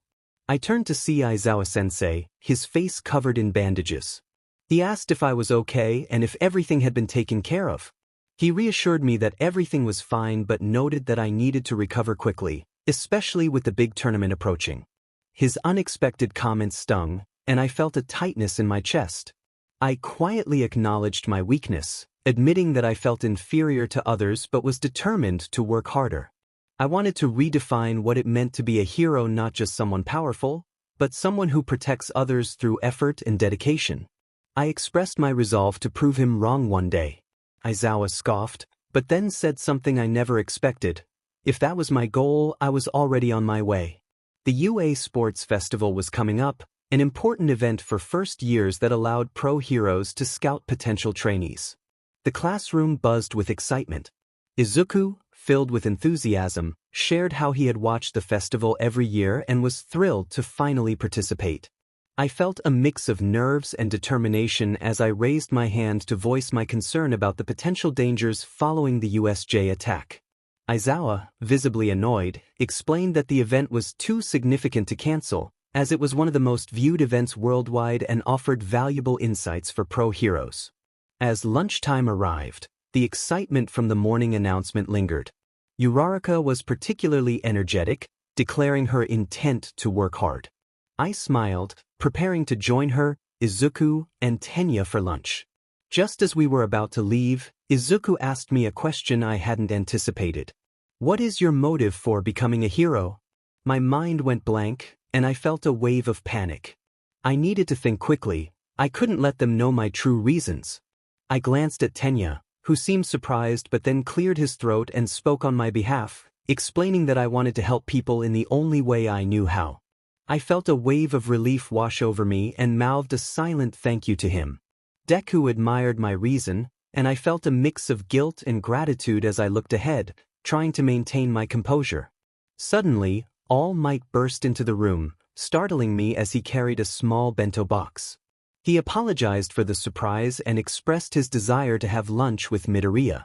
I turned to see Aizawa-sensei, his face covered in bandages. He asked if I was okay and if everything had been taken care of. He reassured me that everything was fine but noted that I needed to recover quickly, especially with the big tournament approaching. His unexpected comments stung, and I felt a tightness in my chest. I quietly acknowledged my weakness, admitting that I felt inferior to others but was determined to work harder. I wanted to redefine what it meant to be a hero, not just someone powerful, but someone who protects others through effort and dedication. I expressed my resolve to prove him wrong one day. Aizawa scoffed, but then said something I never expected. If that was my goal, I was already on my way. The UA Sports Festival was coming up, an important event for first years that allowed pro heroes to scout potential trainees. The classroom buzzed with excitement. Izuku, filled with enthusiasm, shared how he had watched the festival every year and was thrilled to finally participate. I felt a mix of nerves and determination as I raised my hand to voice my concern about the potential dangers following the USJ attack. Aizawa, visibly annoyed, explained that the event was too significant to cancel, as it was one of the most viewed events worldwide and offered valuable insights for pro heroes. As lunchtime arrived, the excitement from the morning announcement lingered. Uraraka was particularly energetic, declaring her intent to work hard. I smiled, preparing to join her, Izuku, and Tenya for lunch. Just as we were about to leave, Izuku asked me a question I hadn't anticipated. What is your motive for becoming a hero? My mind went blank, and I felt a wave of panic. I needed to think quickly. I couldn't let them know my true reasons. I glanced at Tenya, who seemed surprised but then cleared his throat and spoke on my behalf, explaining that I wanted to help people in the only way I knew how. I felt a wave of relief wash over me and mouthed a silent thank you to him. Deku admired my reason, and I felt a mix of guilt and gratitude as I looked ahead, trying to maintain my composure. Suddenly, All Might burst into the room, startling me as he carried a small bento box. He apologized for the surprise and expressed his desire to have lunch with Midoriya.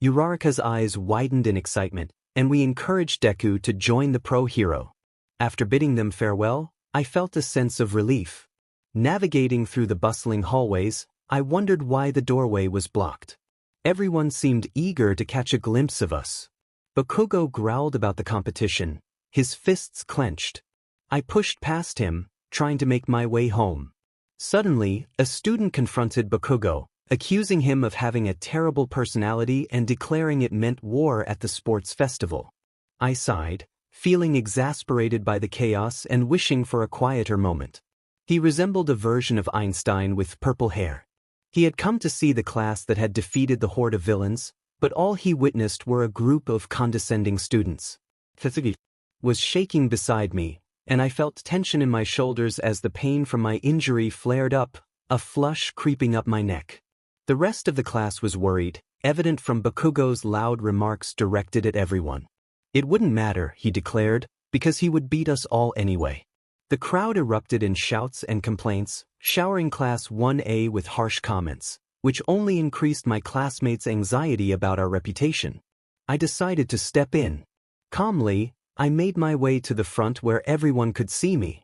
Uraraka's eyes widened in excitement, and we encouraged Deku to join the pro-hero. After bidding them farewell, I felt a sense of relief. Navigating through the bustling hallways, I wondered why the doorway was blocked. Everyone seemed eager to catch a glimpse of us. Bakugo growled about the competition, his fists clenched. I pushed past him, trying to make my way home. Suddenly, a student confronted Bakugo, accusing him of having a terrible personality and declaring it meant war at the sports festival. I sighed, feeling exasperated by the chaos and wishing for a quieter moment. He resembled a version of Einstein with purple hair. He had come to see the class that had defeated the horde of villains, but all he witnessed were a group of condescending students. Tetsugi was shaking beside me, and I felt tension in my shoulders as the pain from my injury flared up, a flush creeping up my neck. The rest of the class was worried, evident from Bakugo's loud remarks directed at everyone. It wouldn't matter, he declared, because he would beat us all anyway. The crowd erupted in shouts and complaints, showering Class 1A with harsh comments, which only increased my classmates' anxiety about our reputation. I decided to step in. Calmly, I made my way to the front where everyone could see me.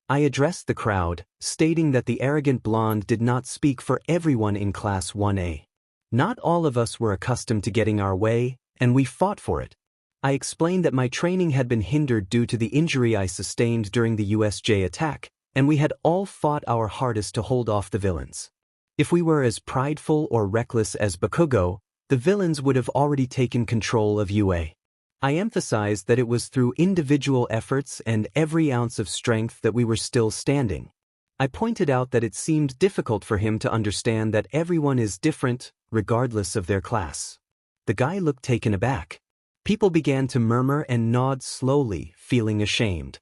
I addressed the crowd, stating that the arrogant blonde did not speak for everyone in Class 1A. Not all of us were accustomed to getting our way, and we fought for it. I explained that my training had been hindered due to the injury I sustained during the USJ attack, and we had all fought our hardest to hold off the villains. If we were as prideful or reckless as Bakugo, the villains would have already taken control of UA. I emphasized that it was through individual efforts and every ounce of strength that we were still standing. I pointed out that it seemed difficult for him to understand that everyone is different, regardless of their class. The guy looked taken aback. People began to murmur and nod slowly, feeling ashamed.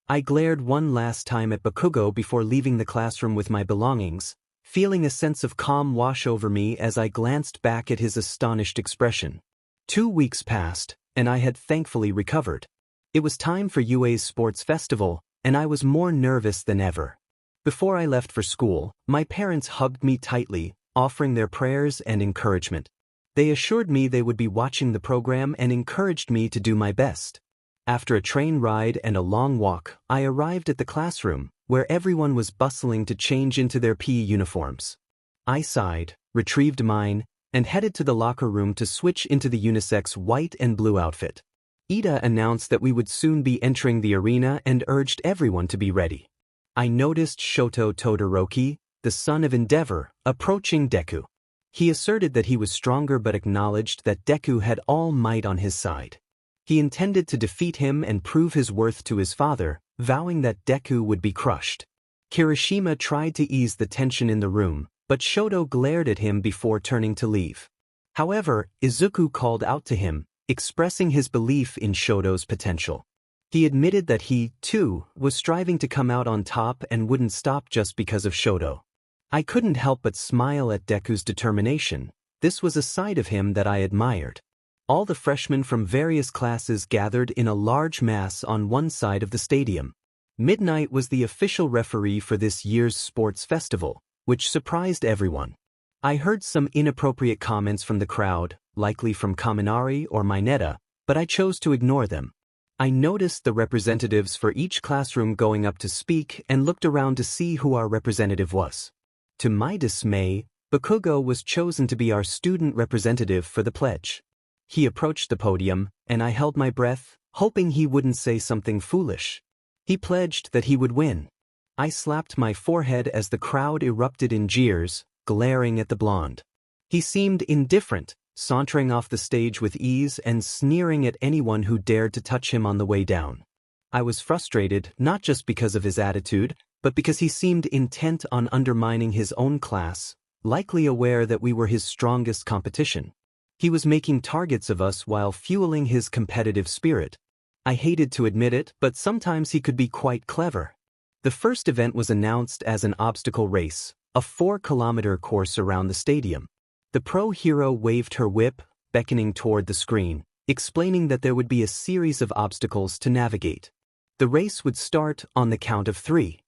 I glared one last time at Bakugo before leaving the classroom with my belongings, feeling a sense of calm wash over me as I glanced back at his astonished expression. 2 weeks passed, and I had thankfully recovered. It was time for UA's sports festival, and I was more nervous than ever. Before I left for school, my parents hugged me tightly, offering their prayers and encouragement. They assured me they would be watching the program and encouraged me to do my best. After a train ride and a long walk, I arrived at the classroom, where everyone was bustling to change into their PE uniforms. I sighed, retrieved mine, and headed to the locker room to switch into the unisex white and blue outfit. Ida announced that we would soon be entering the arena and urged everyone to be ready. I noticed Shoto Todoroki, the son of Endeavor, approaching Deku. He asserted that he was stronger but acknowledged that Deku had all might on his side. He intended to defeat him and prove his worth to his father, vowing that Deku would be crushed. Kirishima tried to ease the tension in the room, but Shoto glared at him before turning to leave. However, Izuku called out to him, expressing his belief in Shoto's potential. He admitted that he, too, was striving to come out on top and wouldn't stop just because of Shoto. I couldn't help but smile at Deku's determination. This was a side of him that I admired. All the freshmen from various classes gathered in a large mass on one side of the stadium. Midnight was the official referee for this year's sports festival, which surprised everyone. I heard some inappropriate comments from the crowd, likely from Kaminari or Mineta, but I chose to ignore them. I noticed the representatives for each classroom going up to speak and looked around to see who our representative was. To my dismay, Bakugo was chosen to be our student representative for the pledge. He approached the podium, and I held my breath, hoping he wouldn't say something foolish. He pledged that he would win. I slapped my forehead as the crowd erupted in jeers, glaring at the blonde. He seemed indifferent, sauntering off the stage with ease and sneering at anyone who dared to touch him on the way down. I was frustrated, not just because of his attitude, but because he seemed intent on undermining his own class, likely aware that we were his strongest competition. He was making targets of us while fueling his competitive spirit. I hated to admit it, but sometimes he could be quite clever. The first event was announced as an obstacle race, a 4-kilometer course around the stadium. The pro hero waved her whip, beckoning toward the screen, explaining that there would be a series of obstacles to navigate. The race would start on the count of 3.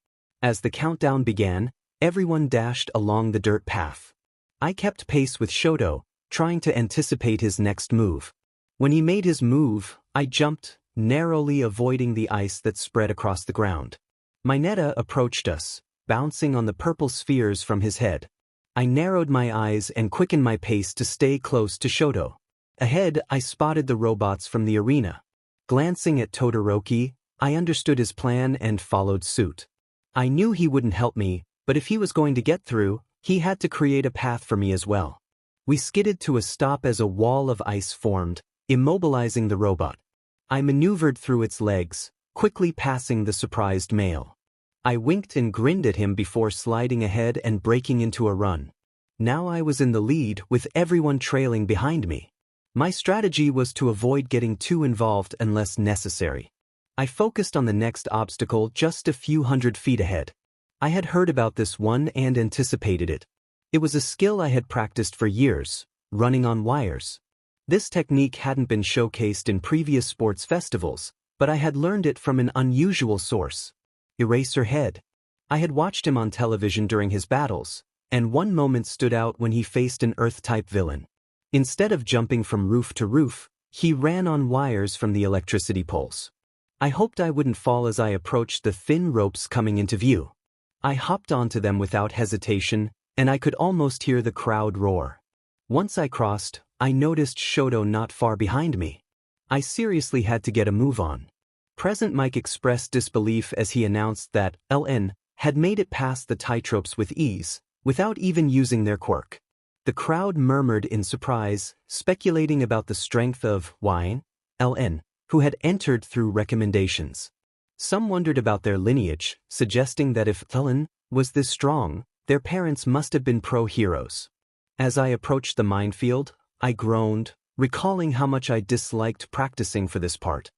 As the countdown began, everyone dashed along the dirt path. I kept pace with Shoto, trying to anticipate his next move. When he made his move, I jumped, narrowly avoiding the ice that spread across the ground. Mineta approached us, bouncing on the purple spheres from his head. I narrowed my eyes and quickened my pace to stay close to Shoto. Ahead, I spotted the robots from the arena. Glancing at Todoroki, I understood his plan and followed suit. I knew he wouldn't help me, but if he was going to get through, he had to create a path for me as well. We skidded to a stop as a wall of ice formed, immobilizing the robot. I maneuvered through its legs, quickly passing the surprised male. I winked and grinned at him before sliding ahead and breaking into a run. Now I was in the lead, with everyone trailing behind me. My strategy was to avoid getting too involved unless necessary. I focused on the next obstacle just a few hundred feet ahead. I had heard about this one and anticipated it. It was a skill I had practiced for years, running on wires. This technique hadn't been showcased in previous sports festivals, but I had learned it from an unusual source. Eraserhead. I had watched him on television during his battles, and one moment stood out when he faced an Earth-type villain. Instead of jumping from roof to roof, he ran on wires from the electricity poles. I hoped I wouldn't fall as I approached the thin ropes coming into view. I hopped onto them without hesitation, and I could almost hear the crowd roar. Once I crossed, I noticed Shoto not far behind me. I seriously had to get a move on. Present Mike expressed disbelief as he announced that LN had made it past the tightropes with ease, without even using their quirk. The crowd murmured in surprise, speculating about the strength of LN, who had entered through recommendations. Some wondered about their lineage, suggesting that if LN was this strong, their parents must have been pro-heroes. As I approached the minefield, I groaned, recalling how much I disliked practicing for this part.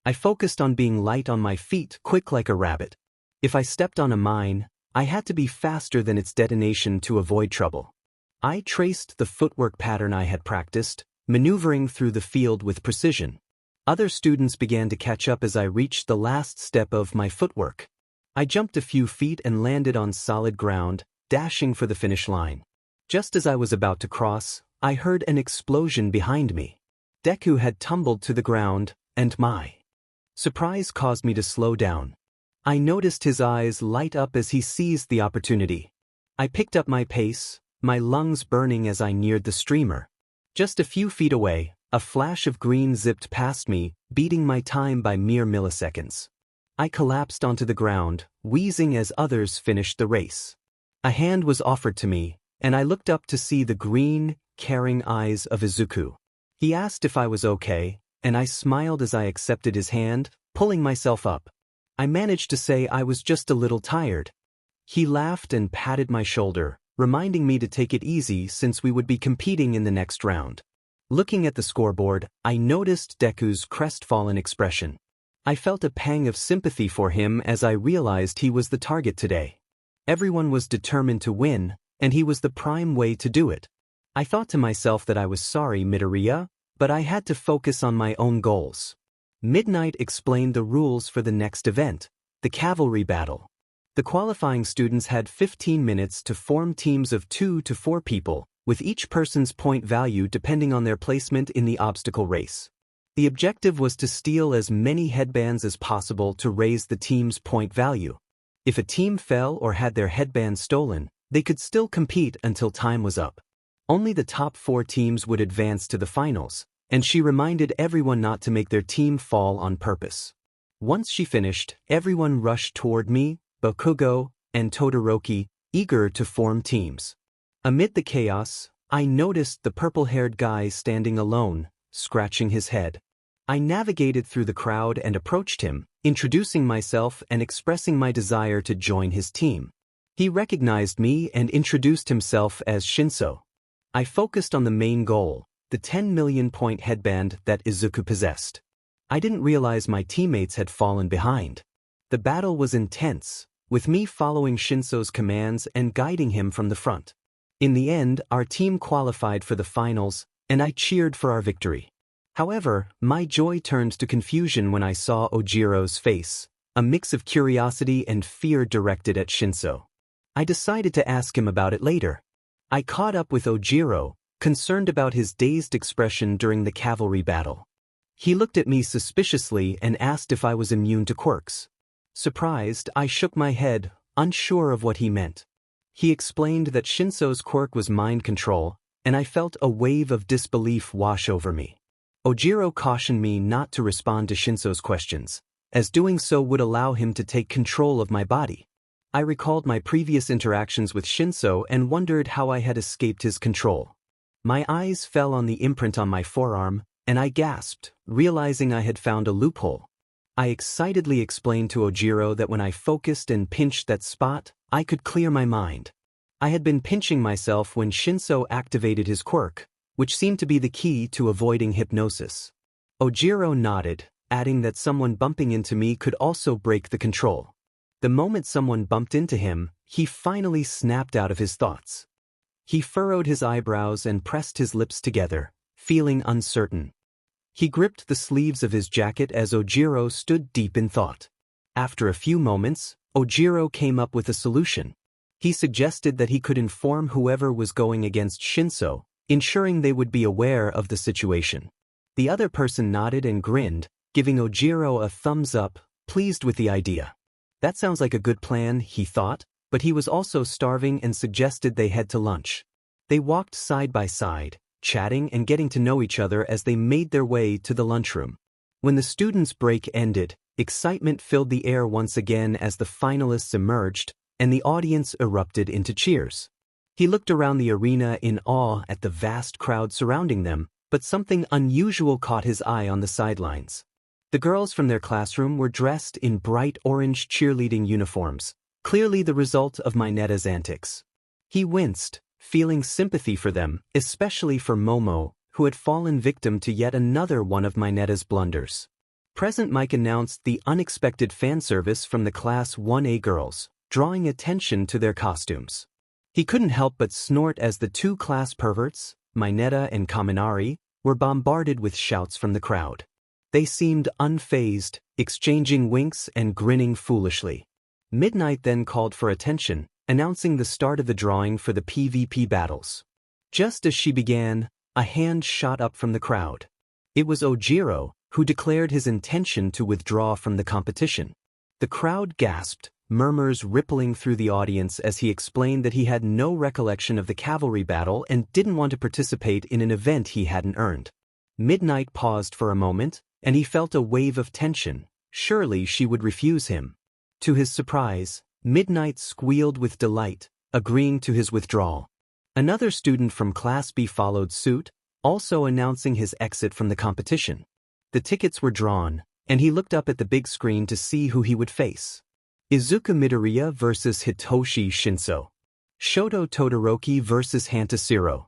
I focused on being light on my feet, quick like a rabbit. If I stepped on a mine, I had to be faster than its detonation to avoid trouble. I traced the footwork pattern I had practiced, maneuvering through the field with precision. Other students began to catch up as I reached the last step of my footwork. I jumped a few feet and landed on solid ground, dashing for the finish line. Just as I was about to cross, I heard an explosion behind me. Deku had tumbled to the ground, and my surprise caused me to slow down. I noticed his eyes light up as he seized the opportunity. I picked up my pace, my lungs burning as I neared the streamer. Just a few feet away, a flash of green zipped past me, beating my time by mere milliseconds. I collapsed onto the ground, wheezing as others finished the race. A hand was offered to me, and I looked up to see the green, caring eyes of Izuku. He asked if I was okay, and I smiled as I accepted his hand, pulling myself up. I managed to say I was just a little tired. He laughed and patted my shoulder, reminding me to take it easy since we would be competing in the next round. Looking at the scoreboard, I noticed Deku's crestfallen expression. I felt a pang of sympathy for him as I realized he was the target today. Everyone was determined to win, and he was the prime way to do it. I thought to myself that I was sorry, Midoriya, but I had to focus on my own goals. Midnight explained the rules for the next event, the cavalry battle. The qualifying students had 15 minutes to form teams of 2 to 4 people, with each person's point value depending on their placement in the obstacle race. The objective was to steal as many headbands as possible to raise the team's point value. If a team fell or had their headband stolen, they could still compete until time was up. Only the top 4 teams would advance to the finals, and she reminded everyone not to make their team fall on purpose. Once she finished, everyone rushed toward me, Bokugo, and Todoroki, eager to form teams. Amid the chaos, I noticed the purple-haired guy standing alone, scratching his head. I navigated through the crowd and approached him, introducing myself and expressing my desire to join his team. He recognized me and introduced himself as Shinso. I focused on the main goal, the 10 million point headband that Izuku possessed. I didn't realize my teammates had fallen behind. The battle was intense, with me following Shinso's commands and guiding him from the front. In the end, our team qualified for the finals, and I cheered for our victory. However, my joy turned to confusion when I saw Ojiro's face, a mix of curiosity and fear directed at Shinso. I decided to ask him about it later. I caught up with Ojiro, concerned about his dazed expression during the cavalry battle. He looked at me suspiciously and asked if I was immune to quirks. Surprised, I shook my head, unsure of what he meant. He explained that Shinso's quirk was mind control, and I felt a wave of disbelief wash over me. Ojiro cautioned me not to respond to Shinso's questions, as doing so would allow him to take control of my body. I recalled my previous interactions with Shinso and wondered how I had escaped his control. My eyes fell on the imprint on my forearm, and I gasped, realizing I had found a loophole. I excitedly explained to Ojiro that when I focused and pinched that spot, I could clear my mind. I had been pinching myself when Shinso activated his quirk, which seemed to be the key to avoiding hypnosis. Ojiro nodded, adding that someone bumping into me could also break the control. The moment someone bumped into him, he finally snapped out of his thoughts. He furrowed his eyebrows and pressed his lips together, feeling uncertain. He gripped the sleeves of his jacket as Ojiro stood deep in thought. After a few moments, Ojiro came up with a solution. He suggested that he could inform whoever was going against Shinso, ensuring they would be aware of the situation. The other person nodded and grinned, giving Ojiro a thumbs up, pleased with the idea. That sounds like a good plan, he thought, but he was also starving and suggested they head to lunch. They walked side by side, chatting and getting to know each other as they made their way to the lunchroom. When the students' break ended, excitement filled the air once again as the finalists emerged, and the audience erupted into cheers. He looked around the arena in awe at the vast crowd surrounding them, but something unusual caught his eye on the sidelines. The girls from their classroom were dressed in bright orange cheerleading uniforms, clearly the result of Mineta's antics. He winced, feeling sympathy for them, especially for Momo, who had fallen victim to yet another one of Mineta's blunders. Present Mike announced the unexpected fan service from the Class 1A girls, drawing attention to their costumes. He couldn't help but snort as the two class perverts, Mineta and Kaminari, were bombarded with shouts from the crowd. They seemed unfazed, exchanging winks and grinning foolishly. Midnight then called for attention, announcing the start of the drawing for the PvP battles. Just as she began, a hand shot up from the crowd. It was Ojiro, who declared his intention to withdraw from the competition. The crowd gasped, murmurs rippling through the audience as he explained that he had no recollection of the cavalry battle and didn't want to participate in an event he hadn't earned. Midnight paused for a moment, and he felt a wave of tension. Surely she would refuse him. To his surprise, Midnight squealed with delight, agreeing to his withdrawal. Another student from Class B followed suit, also announcing his exit from the competition. The tickets were drawn, and he looked up at the big screen to see who he would face. Izuku Midoriya versus Hitoshi Shinso. Shoto Todoroki versus Hantashiro.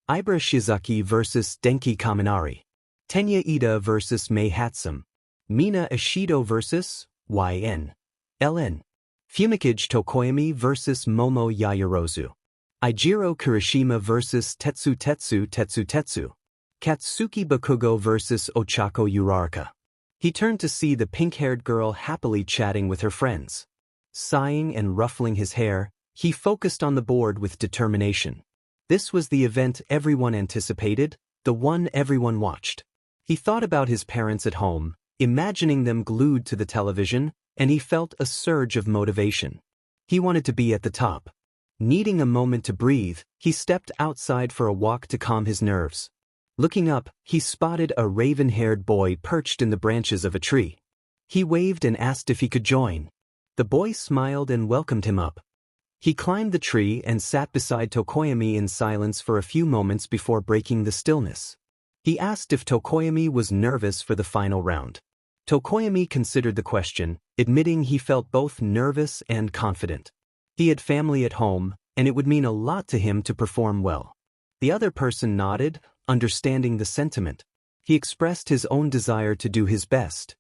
Ibara Shizaki versus Denki Kaminari. Tenya Ida versus Mei Hatsum. Mina Ishido versus YN. LN. Fumikage Tokoyami versus Momo Yaoyorozu. Eijiro Kirishima versus Tetsu Tetsu. Katsuki Bakugo versus Ochako Uraraka. He turned to see the pink-haired girl happily chatting with her friends. Sighing and ruffling his hair, he focused on the board with determination. This was the event everyone anticipated, the one everyone watched. He thought about his parents at home, imagining them glued to the television, and he felt a surge of motivation. He wanted to be at the top. Needing a moment to breathe, he stepped outside for a walk to calm his nerves. Looking up, he spotted a raven-haired boy perched in the branches of a tree. He waved and asked if he could join. The boy smiled and welcomed him up. He climbed the tree and sat beside Tokoyami in silence for a few moments before breaking the stillness. He asked if Tokoyami was nervous for the final round. Tokoyami considered the question, admitting he felt both nervous and confident. He had family at home, and it would mean a lot to him to perform well. The other person nodded, understanding the sentiment. He expressed his own desire to do his best.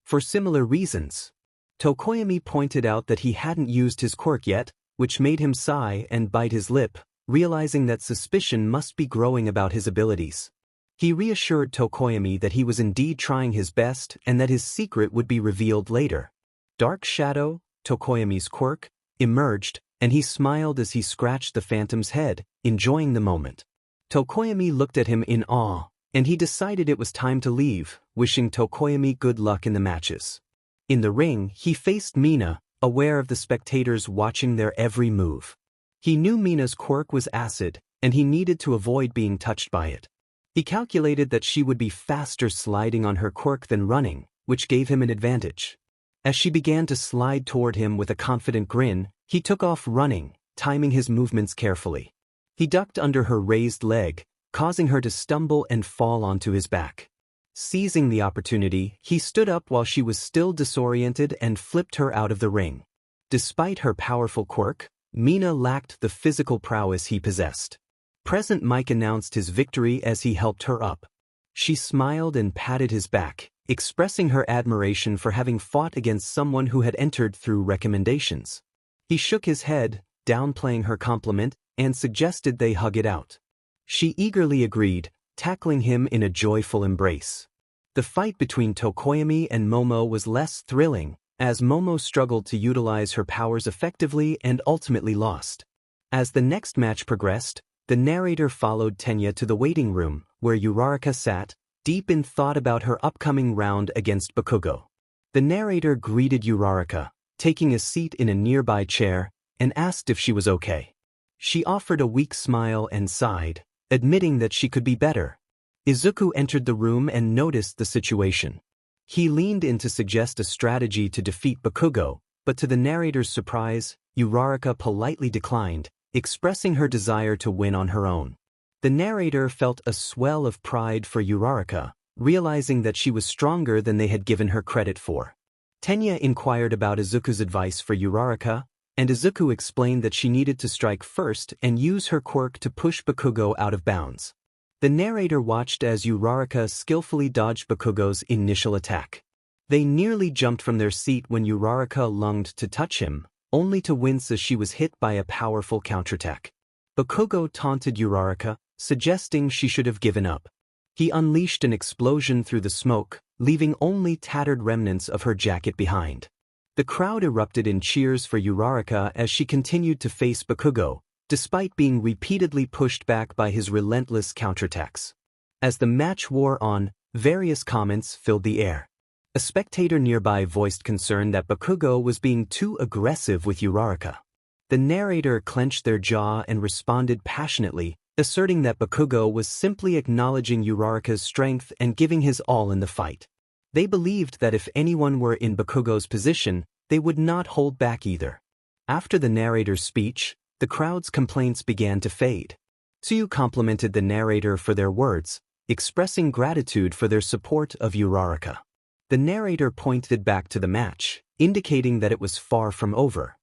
For similar reasons. Tokoyami pointed out that he hadn't used his quirk yet, which made him sigh and bite his lip, realizing that suspicion must be growing about his abilities. He reassured Tokoyami that he was indeed trying his best and that his secret would be revealed later. Dark Shadow, Tokoyami's quirk, emerged, and he smiled as he scratched the phantom's head, enjoying the moment. Tokoyami looked at him in awe, and he decided it was time to leave, wishing Tokoyami good luck in the matches. In the ring, he faced Mina, aware of the spectators watching their every move. He knew Mina's quirk was acid, and he needed to avoid being touched by it. He calculated that she would be faster sliding on her quirk than running, which gave him an advantage. As she began to slide toward him with a confident grin, he took off running, timing his movements carefully. He ducked under her raised leg, causing her to stumble and fall onto his back. Seizing the opportunity, he stood up while she was still disoriented and flipped her out of the ring. Despite her powerful quirk, Mina lacked the physical prowess he possessed. Present Mike announced his victory as he helped her up. She smiled and patted his back, expressing her admiration for having fought against someone who had entered through recommendations. He shook his head, downplaying her compliment, and suggested they hug it out. She eagerly agreed, tackling him in a joyful embrace. The fight between Tokoyami and Momo was less thrilling, as Momo struggled to utilize her powers effectively and ultimately lost. As the next match progressed, the narrator followed Tenya to the waiting room, where Uraraka sat, deep in thought about her upcoming round against Bakugo. The narrator greeted Uraraka, taking a seat in a nearby chair, and asked if she was okay. She offered a weak smile and sighed, admitting that she could be better. Izuku entered the room and noticed the situation. He leaned in to suggest a strategy to defeat Bakugo, but to the narrator's surprise, Uraraka politely declined, expressing her desire to win on her own. The narrator felt a swell of pride for Uraraka, realizing that she was stronger than they had given her credit for. Tenya inquired about Izuku's advice for Uraraka, and Izuku explained that she needed to strike first and use her quirk to push Bakugo out of bounds. The narrator watched as Uraraka skillfully dodged Bakugo's initial attack. They nearly jumped from their seat when Uraraka lunged to touch him, only to wince as she was hit by a powerful counterattack. Bakugo taunted Uraraka, suggesting she should have given up. He unleashed an explosion through the smoke, leaving only tattered remnants of her jacket behind. The crowd erupted in cheers for Uraraka as she continued to face Bakugo, despite being repeatedly pushed back by his relentless counterattacks. As the match wore on, various comments filled the air. A spectator nearby voiced concern that Bakugo was being too aggressive with Uraraka. The narrator clenched their jaw and responded passionately, asserting that Bakugo was simply acknowledging Uraraka's strength and giving his all in the fight. They believed that if anyone were in Bakugo's position, they would not hold back either. After the narrator's speech, the crowd's complaints began to fade. Tsuyu complimented the narrator for their words, expressing gratitude for their support of Uraraka. The narrator pointed back to the match, indicating that it was far from over.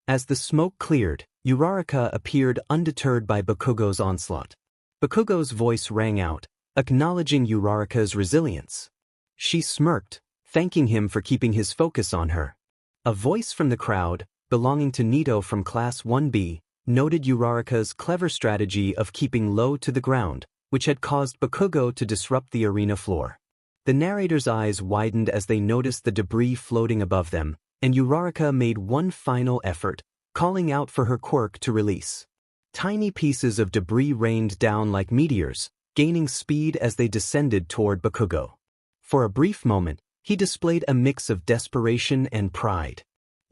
As the smoke cleared, Uraraka appeared undeterred by Bakugo's onslaught. Bakugo's voice rang out, acknowledging Uraraka's resilience. She smirked, thanking him for keeping his focus on her. A voice from the crowd, belonging to Nito from Class 1B, noted Uraraka's clever strategy of keeping low to the ground, which had caused Bakugo to disrupt the arena floor. The narrator's eyes widened as they noticed the debris floating above them, and Uraraka made one final effort, calling out for her quirk to release. Tiny pieces of debris rained down like meteors, gaining speed as they descended toward Bakugo. For a brief moment, he displayed a mix of desperation and pride.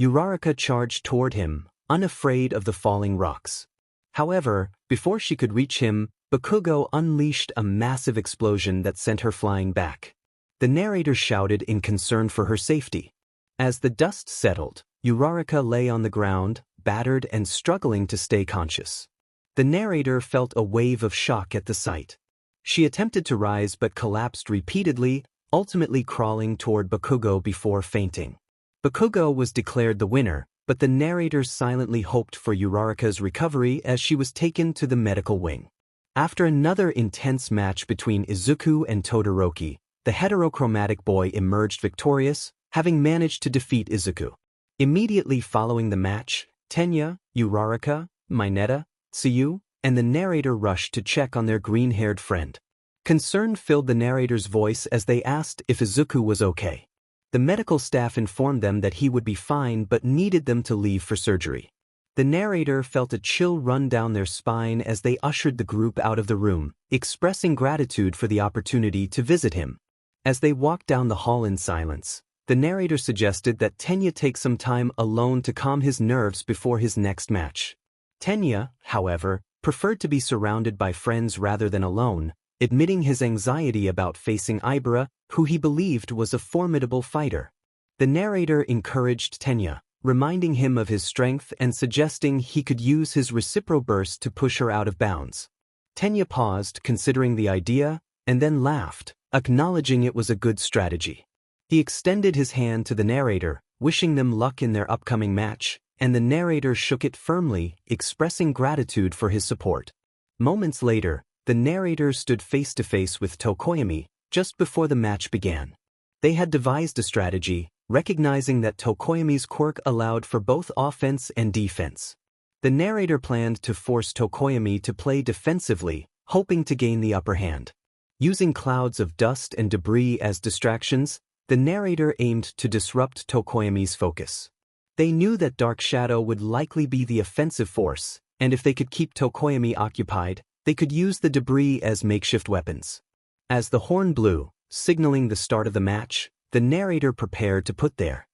Uraraka charged toward him, unafraid of the falling rocks. However, before she could reach him, Bakugo unleashed a massive explosion that sent her flying back. The narrator shouted in concern for her safety. As the dust settled, Uraraka lay on the ground, battered and struggling to stay conscious. The narrator felt a wave of shock at the sight. She attempted to rise but collapsed repeatedly, ultimately crawling toward Bakugo before fainting. Bakugo was declared the winner, but the narrator silently hoped for Uraraka's recovery as she was taken to the medical wing. After another intense match between Izuku and Todoroki, the heterochromatic boy emerged victorious, having managed to defeat Izuku. Immediately following the match, Tenya, Uraraka, Mineta, Tsuyu, and the narrator rushed to check on their green-haired friend. Concern filled the narrator's voice as they asked if Izuku was okay. The medical staff informed them that he would be fine but needed them to leave for surgery. The narrator felt a chill run down their spine as they ushered the group out of the room, expressing gratitude for the opportunity to visit him. As they walked down the hall in silence, the narrator suggested that Tenya take some time alone to calm his nerves before his next match. Tenya, however, preferred to be surrounded by friends rather than alone, admitting his anxiety about facing Ibara, who he believed was a formidable fighter. The narrator encouraged Tenya, reminding him of his strength and suggesting he could use his reciproburst to push her out of bounds. Tenya paused, considering the idea, and then laughed, acknowledging it was a good strategy. He extended his hand to the narrator, wishing them luck in their upcoming match, and the narrator shook it firmly, expressing gratitude for his support. Moments later, the narrator stood face-to-face with Tokoyami, just before the match began. They had devised a strategy, recognizing that Tokoyami's quirk allowed for both offense and defense. The narrator planned to force Tokoyami to play defensively, hoping to gain the upper hand. Using clouds of dust and debris as distractions, the narrator aimed to disrupt Tokoyami's focus. They knew that Dark Shadow would likely be the offensive force, and if they could keep Tokoyami occupied, they could use the debris as makeshift weapons. As the horn blew, signaling the start of the match, the narrator prepared to put their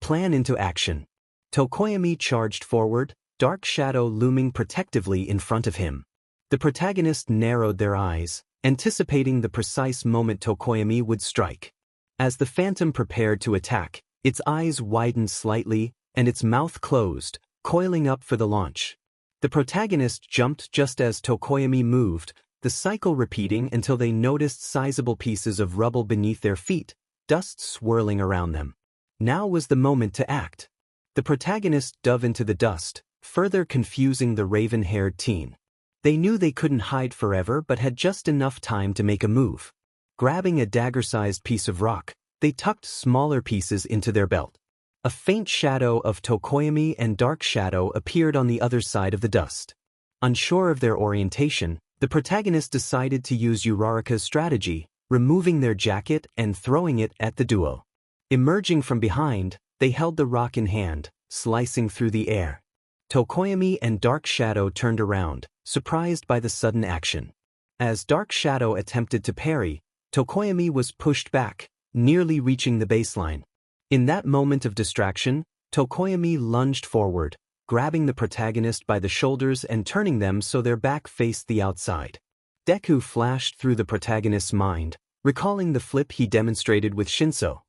plan into action. Tokoyami charged forward, Dark Shadow looming protectively in front of him. The protagonists narrowed their eyes, anticipating the precise moment Tokoyami would strike. As the phantom prepared to attack, its eyes widened slightly, and its mouth closed, coiling up for the launch. The protagonist jumped just as Tokoyami moved, the cycle repeating until they noticed sizable pieces of rubble beneath their feet, dust swirling around them. Now was the moment to act. The protagonist dove into the dust, further confusing the raven-haired teen. They knew they couldn't hide forever but had just enough time to make a move. Grabbing a dagger-sized piece of rock, they tucked smaller pieces into their belt. A faint shadow of Tokoyami and Dark Shadow appeared on the other side of the dust. Unsure of their orientation, the protagonist decided to use Uraraka's strategy, removing their jacket and throwing it at the duo. Emerging from behind, they held the rock in hand, slicing through the air. Tokoyami and Dark Shadow turned around, surprised by the sudden action. As Dark Shadow attempted to parry, Tokoyami was pushed back, nearly reaching the baseline. In that moment of distraction, Tokoyami lunged forward, grabbing the protagonist by the shoulders and turning them so their back faced the outside. Deku flashed through the protagonist's mind, recalling the flip he demonstrated with Shinso.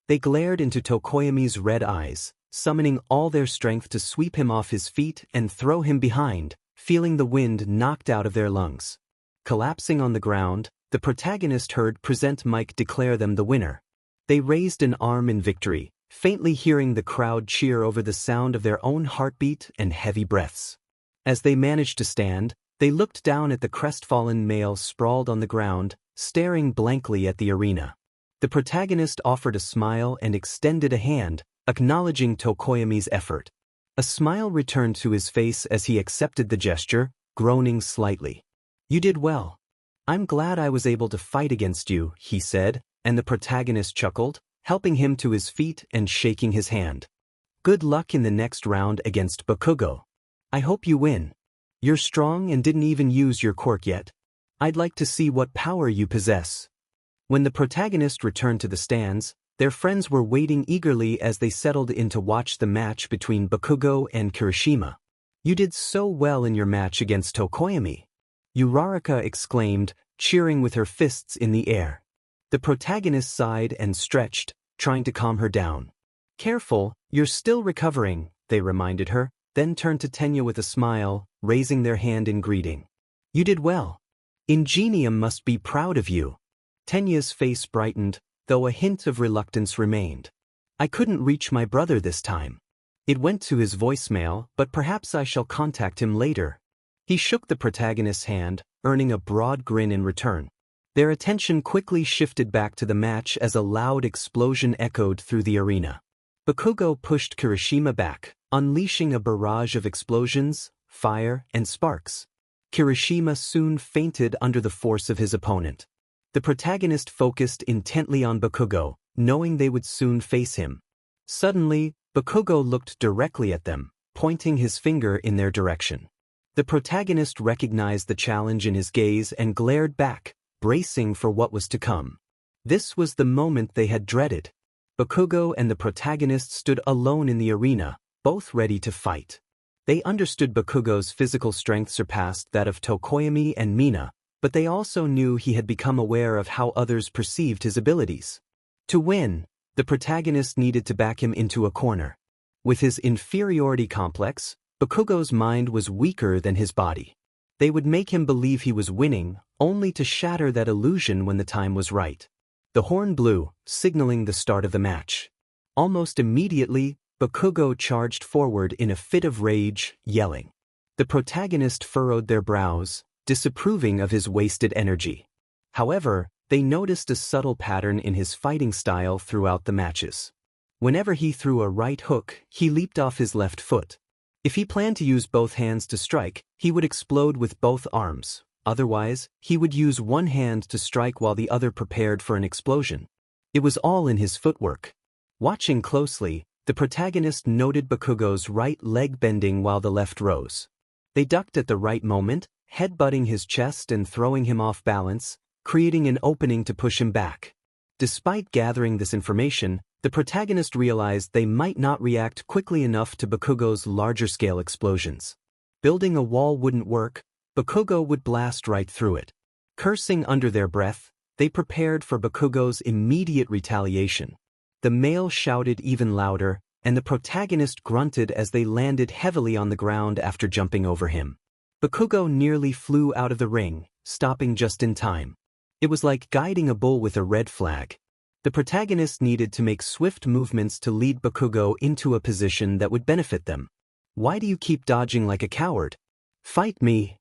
They glared into Tokoyami's red eyes, summoning all their strength to sweep him off his feet and throw him behind, feeling the wind knocked out of their lungs. Collapsing on the ground, the protagonist heard Present Mic declare them the winner. They raised an arm in victory, faintly hearing the crowd cheer over the sound of their own heartbeat and heavy breaths. As they managed to stand, they looked down at the crestfallen male sprawled on the ground, staring blankly at the arena. The protagonist offered a smile and extended a hand, acknowledging Tokoyami's effort. A smile returned to his face as he accepted the gesture, groaning slightly. "You did well. I'm glad I was able to fight against you," he said, and the protagonist chuckled, helping him to his feet and shaking his hand. "Good luck in the next round against Bakugo. I hope you win. You're strong and didn't even use your quirk yet. I'd like to see what power you possess." When the protagonist returned to the stands, their friends were waiting eagerly as they settled in to watch the match between Bakugo and Kirishima. "You did so well in your match against Tokoyami," Uraraka exclaimed, cheering with her fists in the air. The protagonist sighed and stretched, trying to calm her down. "Careful, you're still recovering," they reminded her, then turned to Tenya with a smile, raising their hand in greeting. You did well. Ingenium must be proud of you. Tenya's face brightened, though a hint of reluctance remained. I couldn't reach my brother this time. It went to his voicemail, but perhaps I shall contact him later. He shook the protagonist's hand, earning a broad grin in return. Their attention quickly shifted back to the match as a loud explosion echoed through the arena. Bakugo pushed Kirishima back, unleashing a barrage of explosions, fire, and sparks. Kirishima soon fainted under the force of his opponent. The protagonist focused intently on Bakugo, knowing they would soon face him. Suddenly, Bakugo looked directly at them, pointing his finger in their direction. The protagonist recognized the challenge in his gaze and glared back, bracing for what was to come. This was the moment they had dreaded. Bakugo and the protagonist stood alone in the arena, both ready to fight. They understood Bakugo's physical strength surpassed that of Tokoyami and Mina, but they also knew he had become aware of how others perceived his abilities. To win, the protagonist needed to back him into a corner. With his inferiority complex, Bakugo's mind was weaker than his body. They would make him believe he was winning, only to shatter that illusion when the time was right. The horn blew, signaling the start of the match. Almost immediately, Bakugo charged forward in a fit of rage, yelling. The protagonist furrowed their brows, disapproving of his wasted energy. However, they noticed a subtle pattern in his fighting style throughout the matches. Whenever he threw a right hook, he leaped off his left foot. If he planned to use both hands to strike, he would explode with both arms. Otherwise, he would use one hand to strike while the other prepared for an explosion. It was all in his footwork. Watching closely, the protagonist noted Bakugo's right leg bending while the left rose. They ducked at the right moment, headbutting his chest and throwing him off balance, creating an opening to push him back. Despite gathering this information, the protagonist realized they might not react quickly enough to Bakugo's larger-scale explosions. Building a wall wouldn't work, Bakugo would blast right through it. Cursing under their breath, they prepared for Bakugo's immediate retaliation. The male shouted even louder, and the protagonist grunted as they landed heavily on the ground after jumping over him. Bakugo nearly flew out of the ring, stopping just in time. It was like guiding a bull with a red flag. The protagonist needed to make swift movements to lead Bakugo into a position that would benefit them. Why do you keep dodging like a coward? Fight me!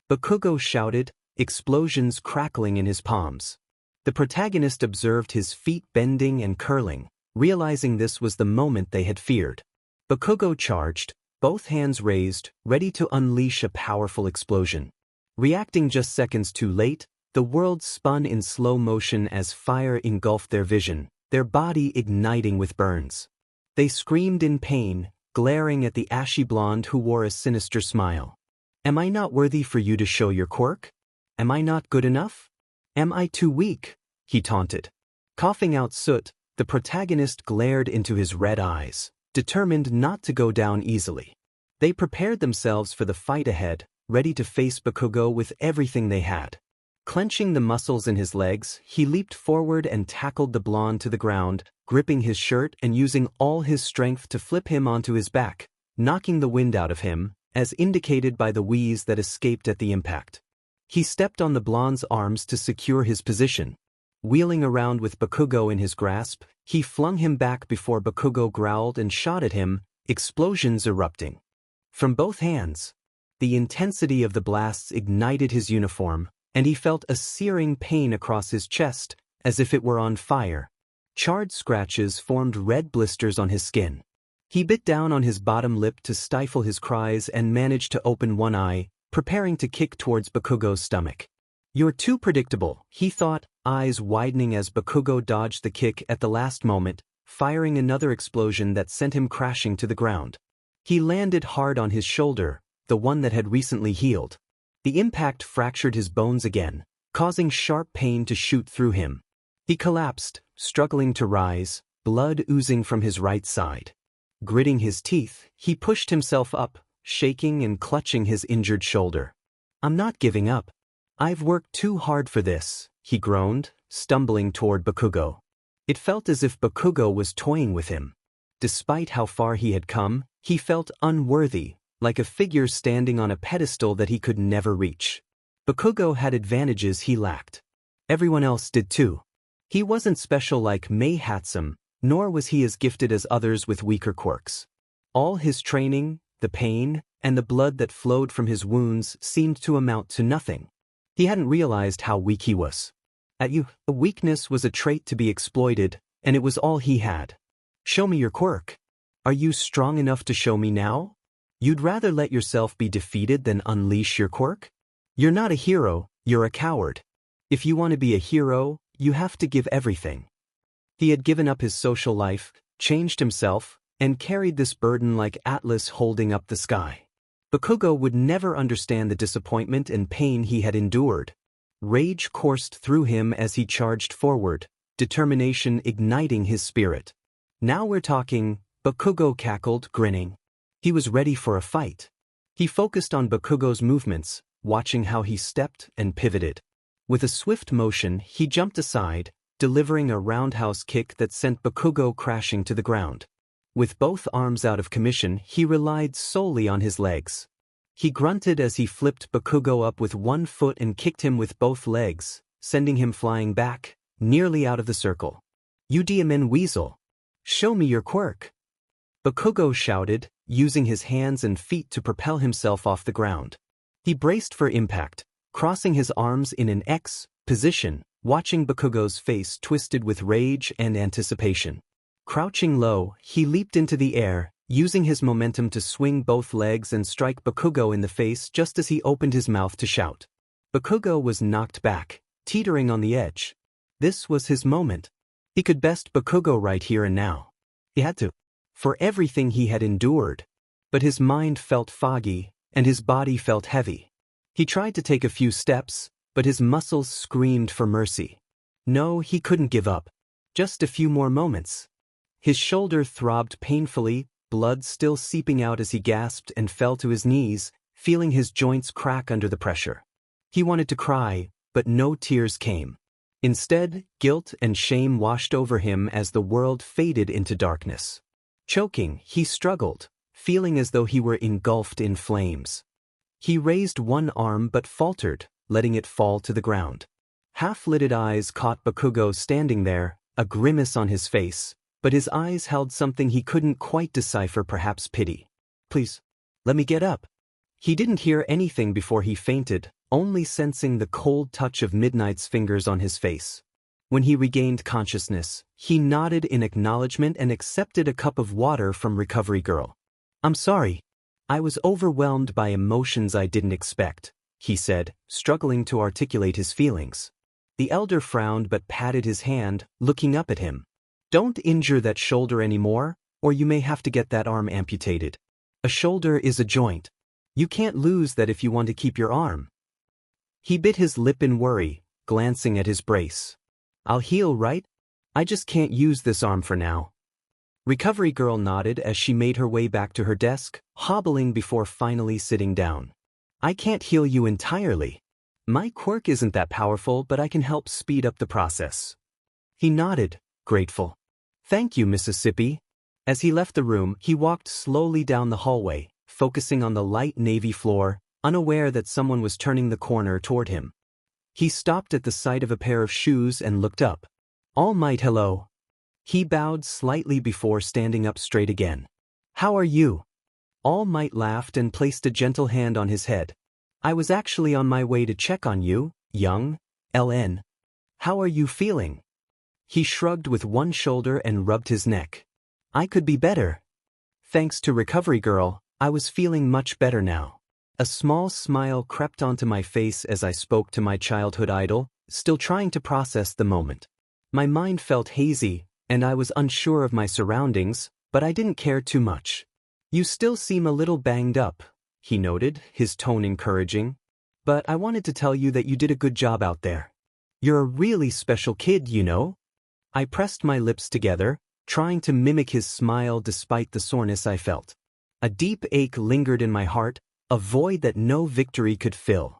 Bakugo shouted, explosions crackling in his palms. The protagonist observed his feet bending and curling, realizing this was the moment they had feared. Bakugo charged, both hands raised, ready to unleash a powerful explosion. Reacting just seconds too late, the world spun in slow motion as fire engulfed their vision, their body igniting with burns. They screamed in pain, glaring at the ashy blonde who wore a sinister smile. Am I not worthy for you to show your quirk? Am I not good enough? Am I too weak? He taunted. Coughing out soot, the protagonist glared into his red eyes, determined not to go down easily. They prepared themselves for the fight ahead, ready to face Bakugo with everything they had. Clenching the muscles in his legs, he leaped forward and tackled the blonde to the ground, gripping his shirt and using all his strength to flip him onto his back, knocking the wind out of him, as indicated by the wheeze that escaped at the impact. He stepped on the blonde's arms to secure his position. Wheeling around with Bakugo in his grasp, he flung him back before Bakugo growled and shot at him, explosions erupting. From both hands, the intensity of the blasts ignited his uniform, and he felt a searing pain across his chest, as if it were on fire. Charred scratches formed red blisters on his skin. He bit down on his bottom lip to stifle his cries and managed to open one eye, preparing to kick towards Bakugo's stomach. You're too predictable, he thought, eyes widening as Bakugo dodged the kick at the last moment, firing another explosion that sent him crashing to the ground. He landed hard on his shoulder, the one that had recently healed. The impact fractured his bones again, causing sharp pain to shoot through him. He collapsed, struggling to rise, blood oozing from his right side. Gritting his teeth, he pushed himself up, shaking and clutching his injured shoulder. I'm not giving up. I've worked too hard for this, he groaned, stumbling toward Bakugo. It felt as if Bakugo was toying with him. Despite how far he had come, He felt unworthy, like a figure standing on a pedestal that he could never reach. Bakugo had advantages he lacked. Everyone else did too. He wasn't special like Mei Hatsum, nor was he as gifted as others with weaker quirks. All his training, the pain, and the blood that flowed from his wounds seemed to amount to nothing. He hadn't realized how weak he was. A weakness was a trait to be exploited, and it was all he had. Show me your quirk. Are you strong enough to show me now? You'd rather let yourself be defeated than unleash your quirk? You're not a hero, you're a coward. If you want to be a hero, you have to give everything. He had given up his social life, changed himself, and carried this burden like Atlas holding up the sky. Bakugo would never understand the disappointment and pain he had endured. Rage coursed through him as he charged forward, determination igniting his spirit. Now we're talking, Bakugo cackled, grinning. He was ready for a fight. He focused on Bakugo's movements, watching how he stepped and pivoted. With a swift motion, he jumped aside, delivering a roundhouse kick that sent Bakugo crashing to the ground. With both arms out of commission, he relied solely on his legs. He grunted as he flipped Bakugo up with one foot and kicked him with both legs, sending him flying back, nearly out of the circle. "You demon weasel! Show me your quirk!" Bakugo shouted, using his hands and feet to propel himself off the ground. He braced for impact, crossing his arms in an X position, watching Bakugo's face twisted with rage and anticipation. Crouching low, he leaped into the air, using his momentum to swing both legs and strike Bakugo in the face just as he opened his mouth to shout. Bakugo was knocked back, teetering on the edge. This was his moment. He could best Bakugo right here and now. He had to. For everything he had endured. But his mind felt foggy, and his body felt heavy. He tried to take a few steps, but his muscles screamed for mercy. No, he couldn't give up. Just a few more moments. His shoulder throbbed painfully, blood still seeping out as he gasped and fell to his knees, feeling his joints crack under the pressure. He wanted to cry, but no tears came. Instead, guilt and shame washed over him as the world faded into darkness. Choking, he struggled, feeling as though he were engulfed in flames. He raised one arm but faltered, letting it fall to the ground. Half-lidded eyes caught Bakugo standing there, a grimace on his face, but his eyes held something he couldn't quite decipher, perhaps pity. "Please, let me get up." He didn't hear anything before he fainted, only sensing the cold touch of Midnight's fingers on his face. When he regained consciousness, he nodded in acknowledgement and accepted a cup of water from Recovery Girl. "I'm sorry. I was overwhelmed by emotions I didn't expect," he said, struggling to articulate his feelings. The elder frowned but patted his hand, looking up at him. "Don't injure that shoulder anymore, or you may have to get that arm amputated. A shoulder is a joint. You can't lose that if you want to keep your arm." He bit his lip in worry, glancing at his brace. "I'll heal, right? I just can't use this arm for now." Recovery Girl nodded as she made her way back to her desk, hobbling before finally sitting down. "I can't heal you entirely. My quirk isn't that powerful, but I can help speed up the process." He nodded, grateful. "Thank you, Mississippi." As he left the room, he walked slowly down the hallway, focusing on the light navy floor, unaware that someone was turning the corner toward him. He stopped at the sight of a pair of shoes and looked up. "All Might, hello." He bowed slightly before standing up straight again. "How are you?" All Might laughed and placed a gentle hand on his head. "I was actually on my way to check on you, young LN. How are you feeling?" He shrugged with one shoulder and rubbed his neck. "I could be better." Thanks to Recovery Girl, I was feeling much better now. A small smile crept onto my face as I spoke to my childhood idol, still trying to process the moment. My mind felt hazy, and I was unsure of my surroundings, but I didn't care too much. "You still seem a little banged up," he noted, his tone encouraging. "But I wanted to tell you that you did a good job out there. You're a really special kid, you know." I pressed my lips together, trying to mimic his smile despite the soreness I felt. A deep ache lingered in my heart, a void that no victory could fill.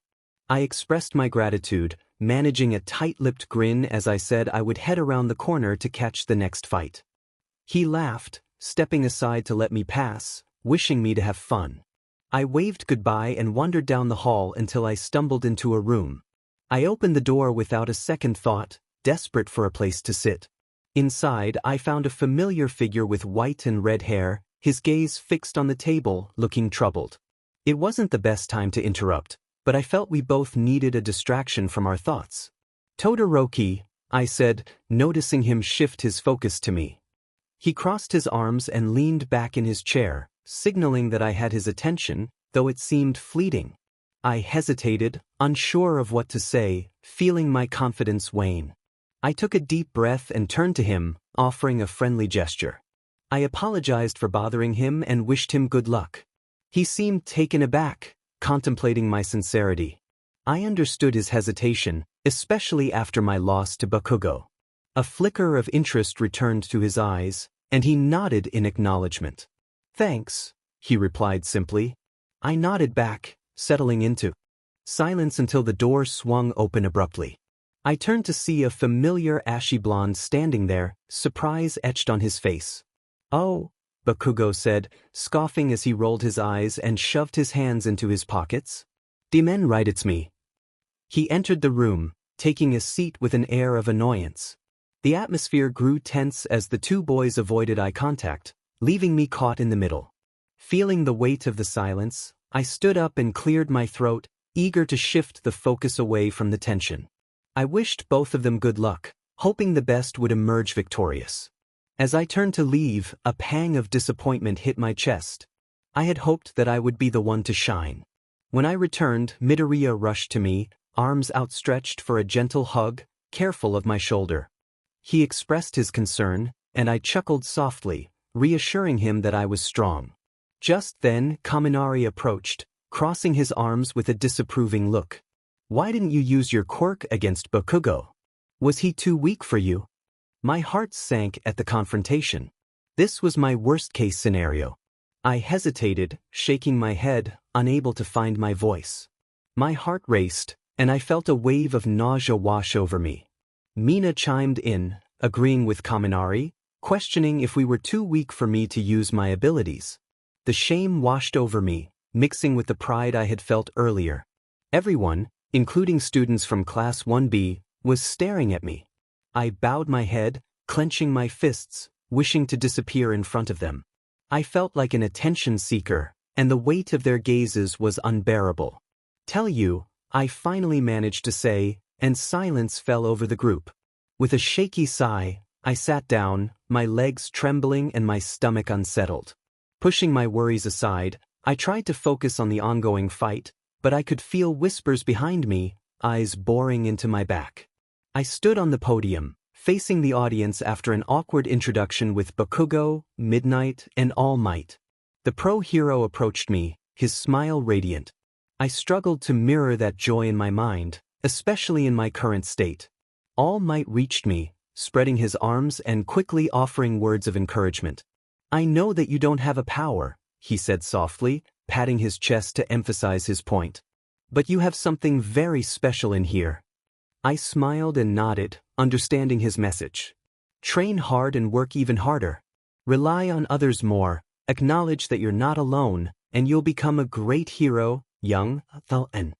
I expressed my gratitude, managing a tight-lipped grin as I said I would head around the corner to catch the next fight. He laughed, stepping aside to let me pass, wishing me to have fun. I waved goodbye and wandered down the hall until I stumbled into a room. I opened the door without a second thought, desperate for a place to sit. Inside, I found a familiar figure with white and red hair, his gaze fixed on the table, looking troubled. It wasn't the best time to interrupt, but I felt we both needed a distraction from our thoughts. "Todoroki," I said, noticing him shift his focus to me. He crossed his arms and leaned back in his chair, signaling that I had his attention, though it seemed fleeting. I hesitated, unsure of what to say, feeling my confidence wane. I took a deep breath and turned to him, offering a friendly gesture. I apologized for bothering him and wished him good luck. He seemed taken aback, contemplating my sincerity. I understood his hesitation, especially after my loss to Bakugo. A flicker of interest returned to his eyes, and he nodded in acknowledgement. "Thanks," he replied simply. I nodded back, settling into silence until the door swung open abruptly. I turned to see a familiar ashy blonde standing there, surprise etched on his face. "Oh," Bakugo said, scoffing as he rolled his eyes and shoved his hands into his pockets. "Demen right, it's me." He entered the room, taking a seat with an air of annoyance. The atmosphere grew tense as the two boys avoided eye contact, leaving me caught in the middle. Feeling the weight of the silence, I stood up and cleared my throat, eager to shift the focus away from the tension. I wished both of them good luck, hoping the best would emerge victorious. As I turned to leave, a pang of disappointment hit my chest. I had hoped that I would be the one to shine. When I returned, Midoriya rushed to me, arms outstretched for a gentle hug, careful of my shoulder. He expressed his concern, and I chuckled softly, reassuring him that I was strong. Just then, Kaminari approached, crossing his arms with a disapproving look. "Why didn't you use your quirk against Bakugo? Was he too weak for you?" My heart sank at the confrontation. This was my worst-case scenario. I hesitated, shaking my head, unable to find my voice. My heart raced, and I felt a wave of nausea wash over me. Mina chimed in, agreeing with Kaminari, questioning if we were too weak for me to use my abilities. The shame washed over me, mixing with the pride I had felt earlier. Everyone, including students from Class 1B, was staring at me. I bowed my head, clenching my fists, wishing to disappear in front of them. I felt like an attention seeker, and the weight of their gazes was unbearable. "Tell you," I finally managed to say, and silence fell over the group. With a shaky sigh, I sat down, my legs trembling and my stomach unsettled. Pushing my worries aside, I tried to focus on the ongoing fight, but I could feel whispers behind me, eyes boring into my back. I stood on the podium, facing the audience after an awkward introduction with Bakugo, Midnight, and All Might. The pro-hero approached me, his smile radiant. I struggled to mirror that joy in my mind, especially in my current state. All Might reached me, spreading his arms and quickly offering words of encouragement. "I know that you don't have a power," he said softly, patting his chest to emphasize his point. "But you have something very special in here." I smiled and nodded, understanding his message. Train hard and work even harder. Rely on others more, acknowledge that you're not alone, and you'll become a great hero, young Thal-en.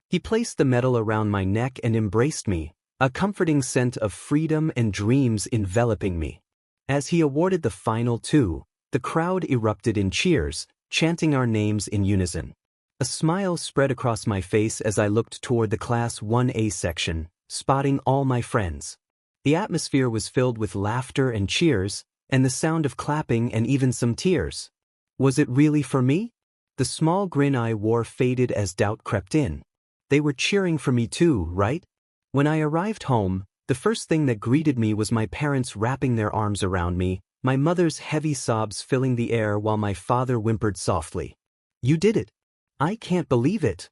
He placed the medal around my neck and embraced me, a comforting scent of freedom and dreams enveloping me. As he awarded the final two, the crowd erupted in cheers, chanting our names in unison. A smile spread across my face as I looked toward the Class 1A section, spotting all my friends. The atmosphere was filled with laughter and cheers, and the sound of clapping and even some tears. Was it really for me? The small grin I wore faded as doubt crept in. They were cheering for me too, right? When I arrived home, the first thing that greeted me was my parents wrapping their arms around me, my mother's heavy sobs filling the air while my father whimpered softly. "You did it. I can't believe it."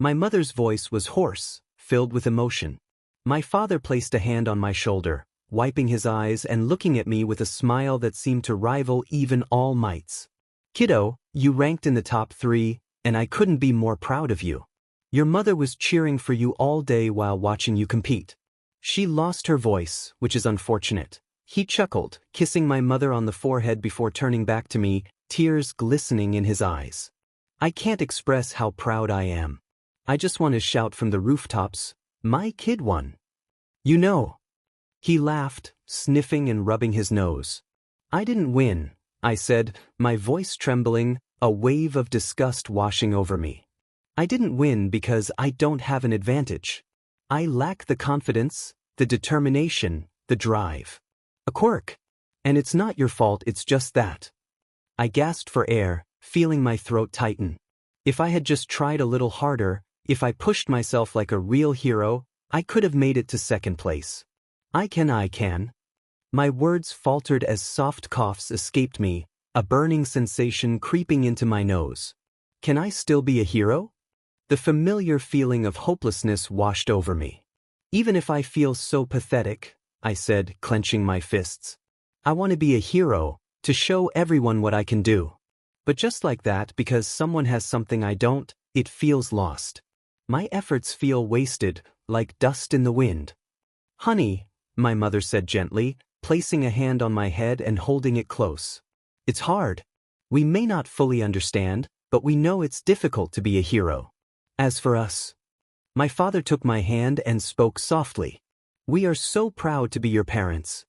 My mother's voice was hoarse, filled with emotion. My father placed a hand on my shoulder, wiping his eyes and looking at me with a smile that seemed to rival even All Might's. "Kiddo, you ranked in the top 3, and I couldn't be more proud of you. Your mother was cheering for you all day while watching you compete." She lost her voice, which is unfortunate. He chuckled, kissing my mother on the forehead before turning back to me, tears glistening in his eyes. I can't express how proud I am. I just want to shout from the rooftops, "My kid won." You know. He laughed, sniffing and rubbing his nose. "I didn't win," I said, my voice trembling, a wave of disgust washing over me. "I didn't win because I don't have an advantage. I lack the confidence, the determination, the drive. A quirk. And it's not your fault, it's just that." I gasped for air, feeling my throat tighten. If I had just tried a little harder, if I pushed myself like a real hero, I could have made it to second place. I can. My words faltered as soft coughs escaped me, a burning sensation creeping into my nose. Can I still be a hero? The familiar feeling of hopelessness washed over me. "Even if I feel so pathetic," I said, clenching my fists. "I want to be a hero, to show everyone what I can do." But just like that, because someone has something I don't, it feels lost. My efforts feel wasted, like dust in the wind. "Honey," my mother said gently, placing a hand on my head and holding it close. "It's hard. We may not fully understand, but we know it's difficult to be a hero. As for us..." My father took my hand and spoke softly. "We are so proud to be your parents."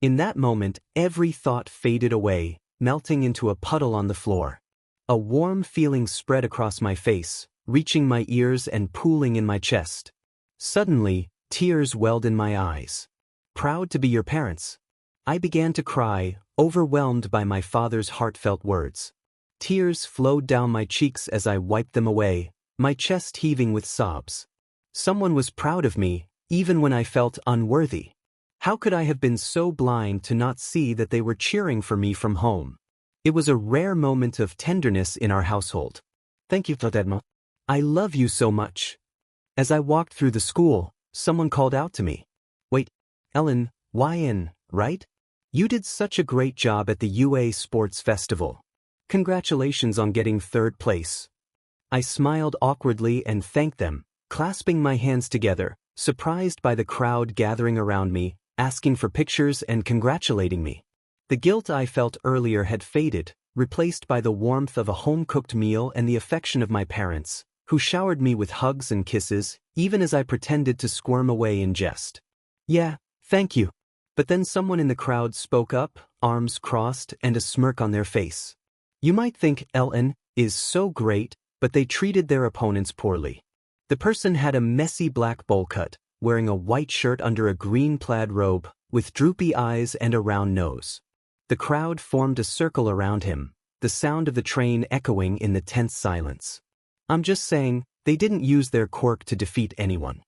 In that moment, every thought faded away, melting into a puddle on the floor. A warm feeling spread across my face, reaching my ears and pooling in my chest. Suddenly, tears welled in my eyes. Proud to be your parents. I began to cry, overwhelmed by my father's heartfelt words. Tears flowed down my cheeks as I wiped them away, my chest heaving with sobs. Someone was proud of me, even when I felt unworthy. How could I have been so blind to not see that they were cheering for me from home? It was a rare moment of tenderness in our household. "Thank you, Tadma. I love you so much." As I walked through the school, someone called out to me. "Wait, Ellen, YN, right? You did such a great job at the UA Sports Festival. Congratulations on getting third place." I smiled awkwardly and thanked them, clasping my hands together, surprised by the crowd gathering around me, asking for pictures and congratulating me. The guilt I felt earlier had faded, replaced by the warmth of a home-cooked meal and the affection of my parents, who showered me with hugs and kisses, even as I pretended to squirm away in jest. "Yeah, thank you." But then someone in the crowd spoke up, arms crossed and a smirk on their face. "You might think Ellen is so great, but they treated their opponents poorly." The person had a messy black bowl cut, wearing a white shirt under a green plaid robe, with droopy eyes and a round nose. The crowd formed a circle around him, the sound of the train echoing in the tense silence. I'm just saying, they didn't use their quirk to defeat anyone.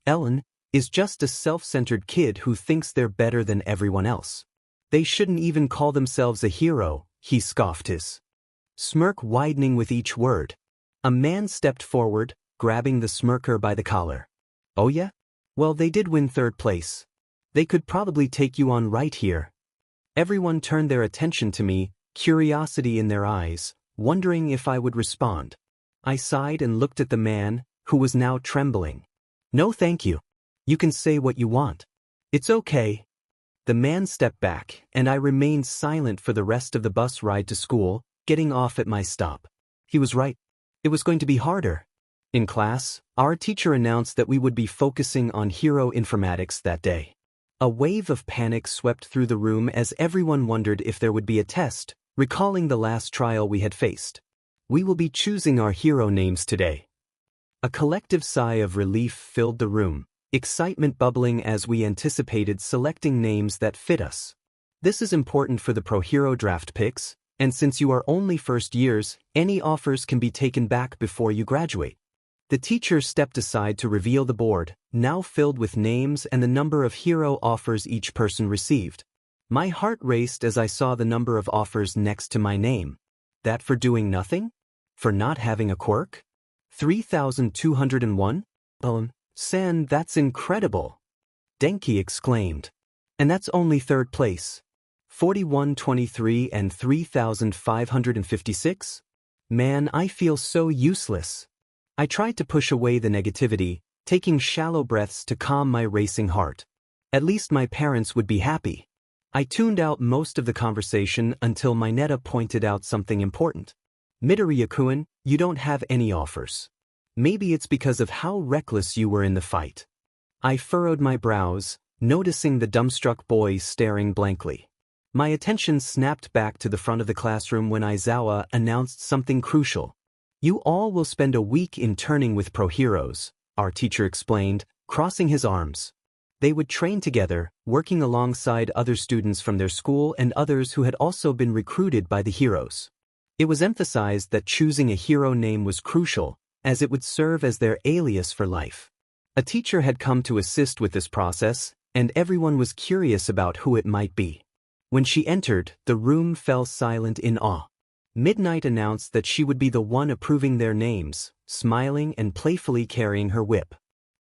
Ellen is just a self-centered kid who thinks they're better than everyone else. They shouldn't even call themselves a hero, he scoffed, his smirk widening with each word. A man stepped forward, grabbing the smirker by the collar. "Oh yeah? Well, they did win third place. They could probably take you on right here." Everyone turned their attention to me, curiosity in their eyes, wondering if I would respond. I sighed and looked at the man, who was now trembling. "No thank you. You can say what you want." "It's okay." The man stepped back, and I remained silent for the rest of the bus ride to school, getting off at my stop. He was right. It was going to be harder. In class, our teacher announced that we would be focusing on hero informatics that day. A wave of panic swept through the room as everyone wondered if there would be a test, recalling the last trial we had faced. "We will be choosing our hero names today." A collective sigh of relief filled the room, excitement bubbling as we anticipated selecting names that fit us. This is important for the Pro Hero draft picks, and since you are only first years, any offers can be taken back before you graduate. The teacher stepped aside to reveal the board, now filled with names and the number of hero offers each person received. My heart raced as I saw the number of offers next to my name. That for doing nothing? For not having a quirk? 3,201? San, that's incredible. Denki exclaimed. And that's only third place. 4123 and 3,556? Man, I feel so useless. I tried to push away the negativity, taking shallow breaths to calm my racing heart. At least my parents would be happy. I tuned out most of the conversation until Mineta pointed out something important. Midoriya-kun, you don't have any offers. Maybe it's because of how reckless you were in the fight. I furrowed my brows, noticing the dumbstruck boys staring blankly. My attention snapped back to the front of the classroom when Aizawa announced something crucial. You all will spend a week interning with pro heroes, our teacher explained, crossing his arms. They would train together, working alongside other students from their school and others who had also been recruited by the heroes. It was emphasized that choosing a hero name was crucial, as it would serve as their alias for life. A teacher had come to assist with this process, and everyone was curious about who it might be. When she entered, the room fell silent in awe. Midnight announced that she would be the one approving their names, smiling and playfully carrying her whip.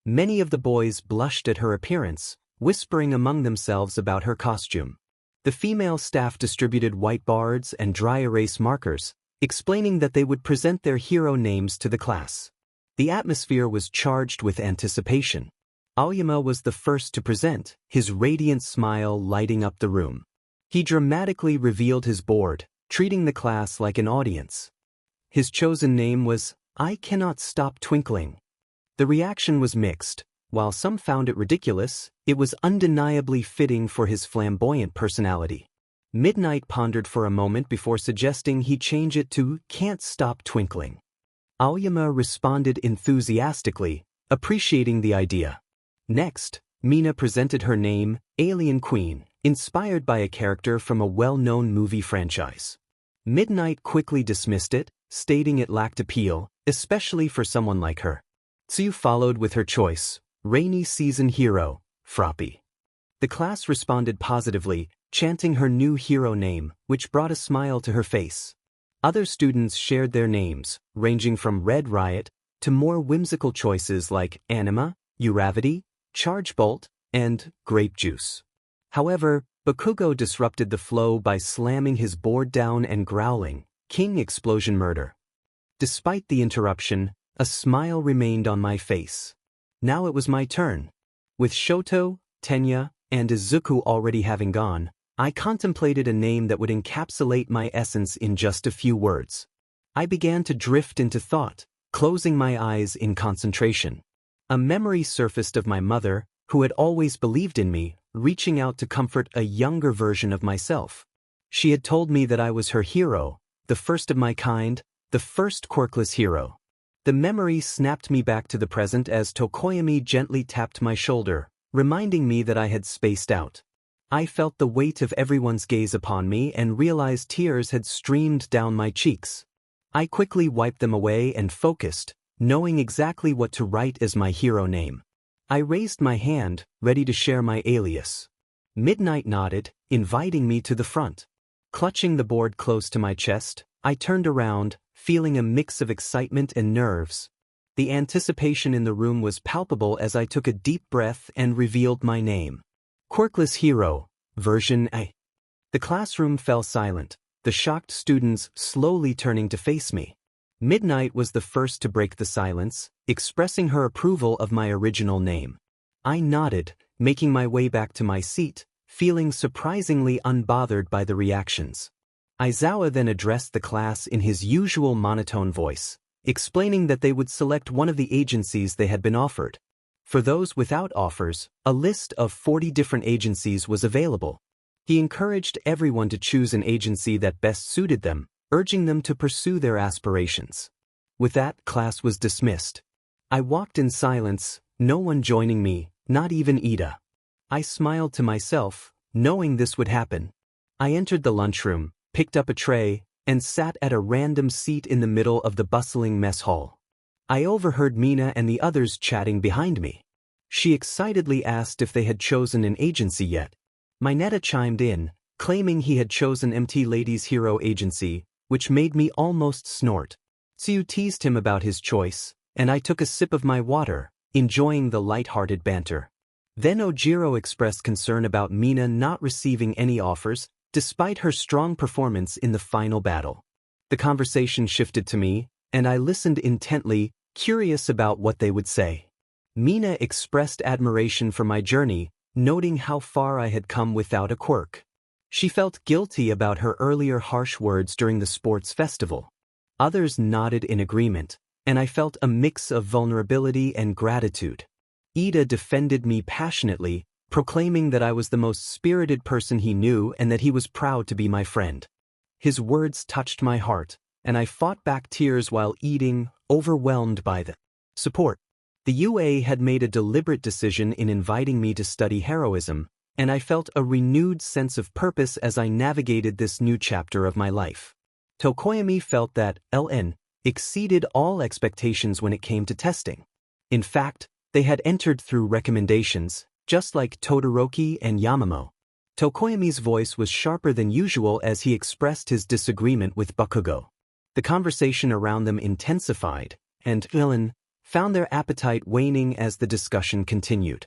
Many of the boys blushed at her appearance, whispering among themselves about her costume. The female staff distributed whiteboards and dry erase markers, explaining that they would present their hero names to the class. The atmosphere was charged with anticipation. Aoyama was the first to present, his radiant smile lighting up the room. He dramatically revealed his board, treating the class like an audience. His chosen name was, I Cannot Stop Twinkling. The reaction was mixed. While some found it ridiculous, it was undeniably fitting for his flamboyant personality. Midnight pondered for a moment before suggesting he change it to Can't Stop Twinkling. Aoyama responded enthusiastically, appreciating the idea. Next, Mina presented her name, Alien Queen, inspired by a character from a well-known movie franchise. Midnight quickly dismissed it, stating it lacked appeal, especially for someone like her. Tsuyu followed with her choice, Rainy Season Hero, Froppy. The class responded positively, chanting her new hero name, which brought a smile to her face. Other students shared their names, ranging from Red Riot to more whimsical choices like Anima, Uravity, Charge Bolt, and Grape Juice. However, Bakugo disrupted the flow by slamming his board down and growling, King Explosion Murder. Despite the interruption, a smile remained on my face. Now it was my turn. With Shoto, Tenya, and Izuku already having gone, I contemplated a name that would encapsulate my essence in just a few words. I began to drift into thought, closing my eyes in concentration. A memory surfaced of my mother, who had always believed in me, reaching out to comfort a younger version of myself. She had told me that I was her hero, the first of my kind, the first Quirkless hero. The memory snapped me back to the present as Tokoyami gently tapped my shoulder, reminding me that I had spaced out. I felt the weight of everyone's gaze upon me and realized tears had streamed down my cheeks. I quickly wiped them away and focused, knowing exactly what to write as my hero name. I raised my hand, ready to share my alias. Midnight nodded, inviting me to the front. Clutching the board close to my chest, I turned around, feeling a mix of excitement and nerves. The anticipation in the room was palpable as I took a deep breath and revealed my name. Quirkless Hero, version A. The classroom fell silent, the shocked students slowly turning to face me. Midnight was the first to break the silence, expressing her approval of my original name. I nodded, making my way back to my seat, feeling surprisingly unbothered by the reactions. Aizawa then addressed the class in his usual monotone voice, explaining that they would select one of the agencies they had been offered. For those without offers, a list of 40 different agencies was available. He encouraged everyone to choose an agency that best suited them, urging them to pursue their aspirations. With that, class was dismissed. I walked in silence, no one joining me, not even Ida. I smiled to myself, knowing this would happen. I entered the lunchroom, picked up a tray, and sat at a random seat in the middle of the bustling mess hall. I overheard Mina and the others chatting behind me. She excitedly asked if they had chosen an agency yet. Mineta chimed in, claiming he had chosen MT Ladies Hero Agency, which made me almost snort. Tsuyu teased him about his choice, and I took a sip of my water, enjoying the light-hearted banter. Then Ojiro expressed concern about Mina not receiving any offers, despite her strong performance in the final battle. The conversation shifted to me, and I listened intently, curious about what they would say. Mina expressed admiration for my journey, noting how far I had come without a quirk. She felt guilty about her earlier harsh words during the sports festival. Others nodded in agreement, and I felt a mix of vulnerability and gratitude. Ida defended me passionately, proclaiming that I was the most spirited person he knew and that he was proud to be my friend. His words touched my heart, and I fought back tears while eating, overwhelmed by the support. The UA had made a deliberate decision in inviting me to study heroism, and I felt a renewed sense of purpose as I navigated this new chapter of my life. Tokoyami felt that LN exceeded all expectations when it came to testing. In fact, they had entered through recommendations, just like Todoroki and Yamamo. Tokoyami's voice was sharper than usual as he expressed his disagreement with Bakugo. The conversation around them intensified, and LN found their appetite waning as the discussion continued.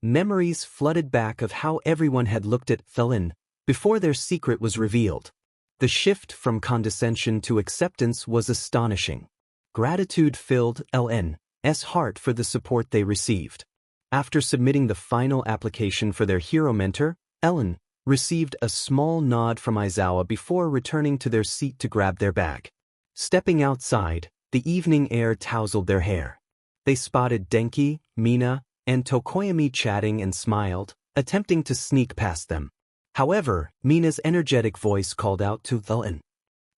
Memories flooded back of how everyone had looked at LN before their secret was revealed. The shift from condescension to acceptance was astonishing. Gratitude filled LN's heart for the support they received. After submitting the final application for their hero mentor, LN received a small nod from Aizawa before returning to their seat to grab their bag. Stepping outside, the evening air tousled their hair. They spotted Denki, Mina, and Tokoyami chatting and smiled, attempting to sneak past them. However, Mina's energetic voice called out to LN.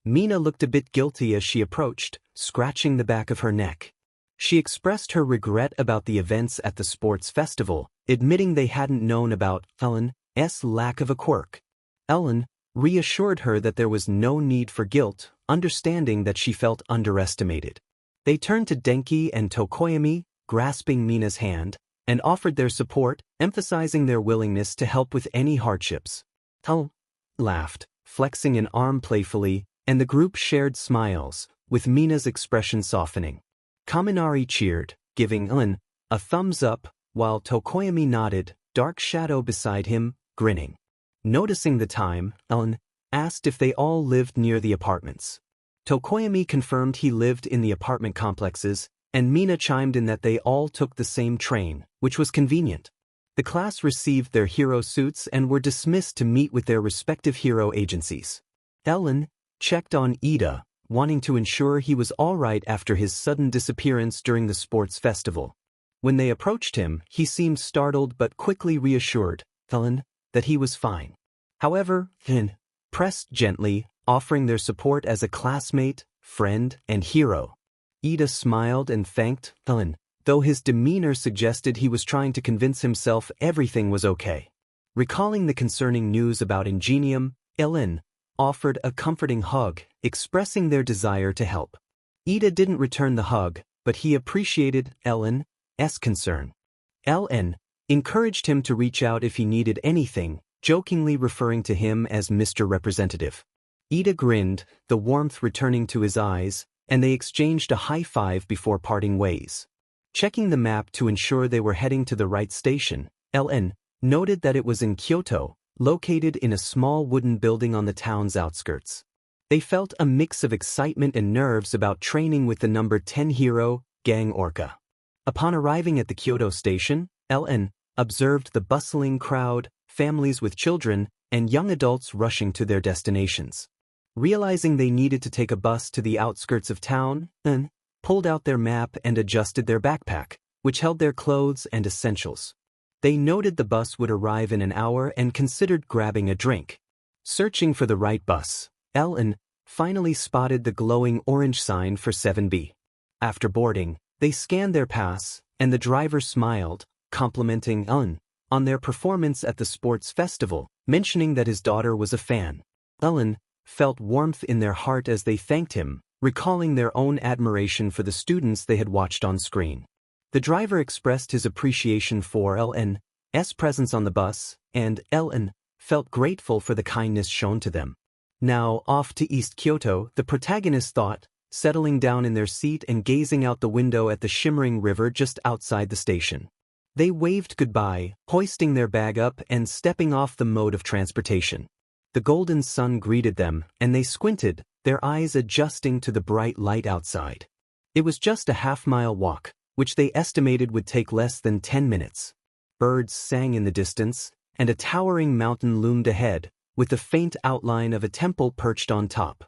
Mina looked a bit guilty as she approached, scratching the back of her neck. She expressed her regret about the events at the sports festival, admitting they hadn't known about LN's lack of a quirk. LN reassured her that there was no need for guilt, understanding that she felt underestimated. They turned to Denki and Tokoyami, grasping Mina's hand, and offered their support, emphasizing their willingness to help with any hardships. LN laughed, flexing an arm playfully, and the group shared smiles, with Mina's expression softening. Kaminari cheered, giving LN a thumbs up, while Tokoyami nodded, dark shadow beside him, grinning. Noticing the time, LN asked if they all lived near the apartments. Tokoyami confirmed he lived in the apartment complexes, and Mina chimed in that they all took the same train, which was convenient. The class received their hero suits and were dismissed to meet with their respective hero agencies. LN checked on Ida, wanting to ensure he was all right after his sudden disappearance during the sports festival. When they approached him, he seemed startled but quickly reassured LN that he was fine. However, LN pressed gently, offering their support as a classmate, friend, and hero. Ida smiled and thanked LN, though his demeanor suggested he was trying to convince himself everything was okay. Recalling the concerning news about Ingenium, LN offered a comforting hug, expressing their desire to help. Ida didn't return the hug, but he appreciated LN's concern. LN encouraged him to reach out if he needed anything, jokingly referring to him as Mr. Representative. Ida grinned, the warmth returning to his eyes, and they exchanged a high five before parting ways. Checking the map to ensure they were heading to the right station, LN noted that it was in Kyoto, located in a small wooden building on the town's outskirts. They felt a mix of excitement and nerves about training with the number 10 hero, Gang Orca. Upon arriving at the Kyoto station, LN observed the bustling crowd, families with children, and young adults rushing to their destinations. Realizing they needed to take a bus to the outskirts of town, LN pulled out their map and adjusted their backpack, which held their clothes and essentials. They noted the bus would arrive in an hour and considered grabbing a drink. Searching for the right bus, LN finally spotted the glowing orange sign for 7B. After boarding, they scanned their pass, and the driver smiled, complimenting LN on their performance at the sports festival, mentioning that his daughter was a fan. LN felt warmth in their heart as they thanked him, recalling their own admiration for the students they had watched on screen. The driver expressed his appreciation for LN's presence on the bus, and LN felt grateful for the kindness shown to them. Now off to East Kyoto, the protagonist thought, settling down in their seat and gazing out the window at the shimmering river just outside the station. They waved goodbye, hoisting their bag up and stepping off the mode of transportation. The golden sun greeted them, and they squinted, their eyes adjusting to the bright light outside. It was just a half-mile walk, which they estimated would take less than 10 minutes. Birds sang in the distance, and a towering mountain loomed ahead, with the faint outline of a temple perched on top.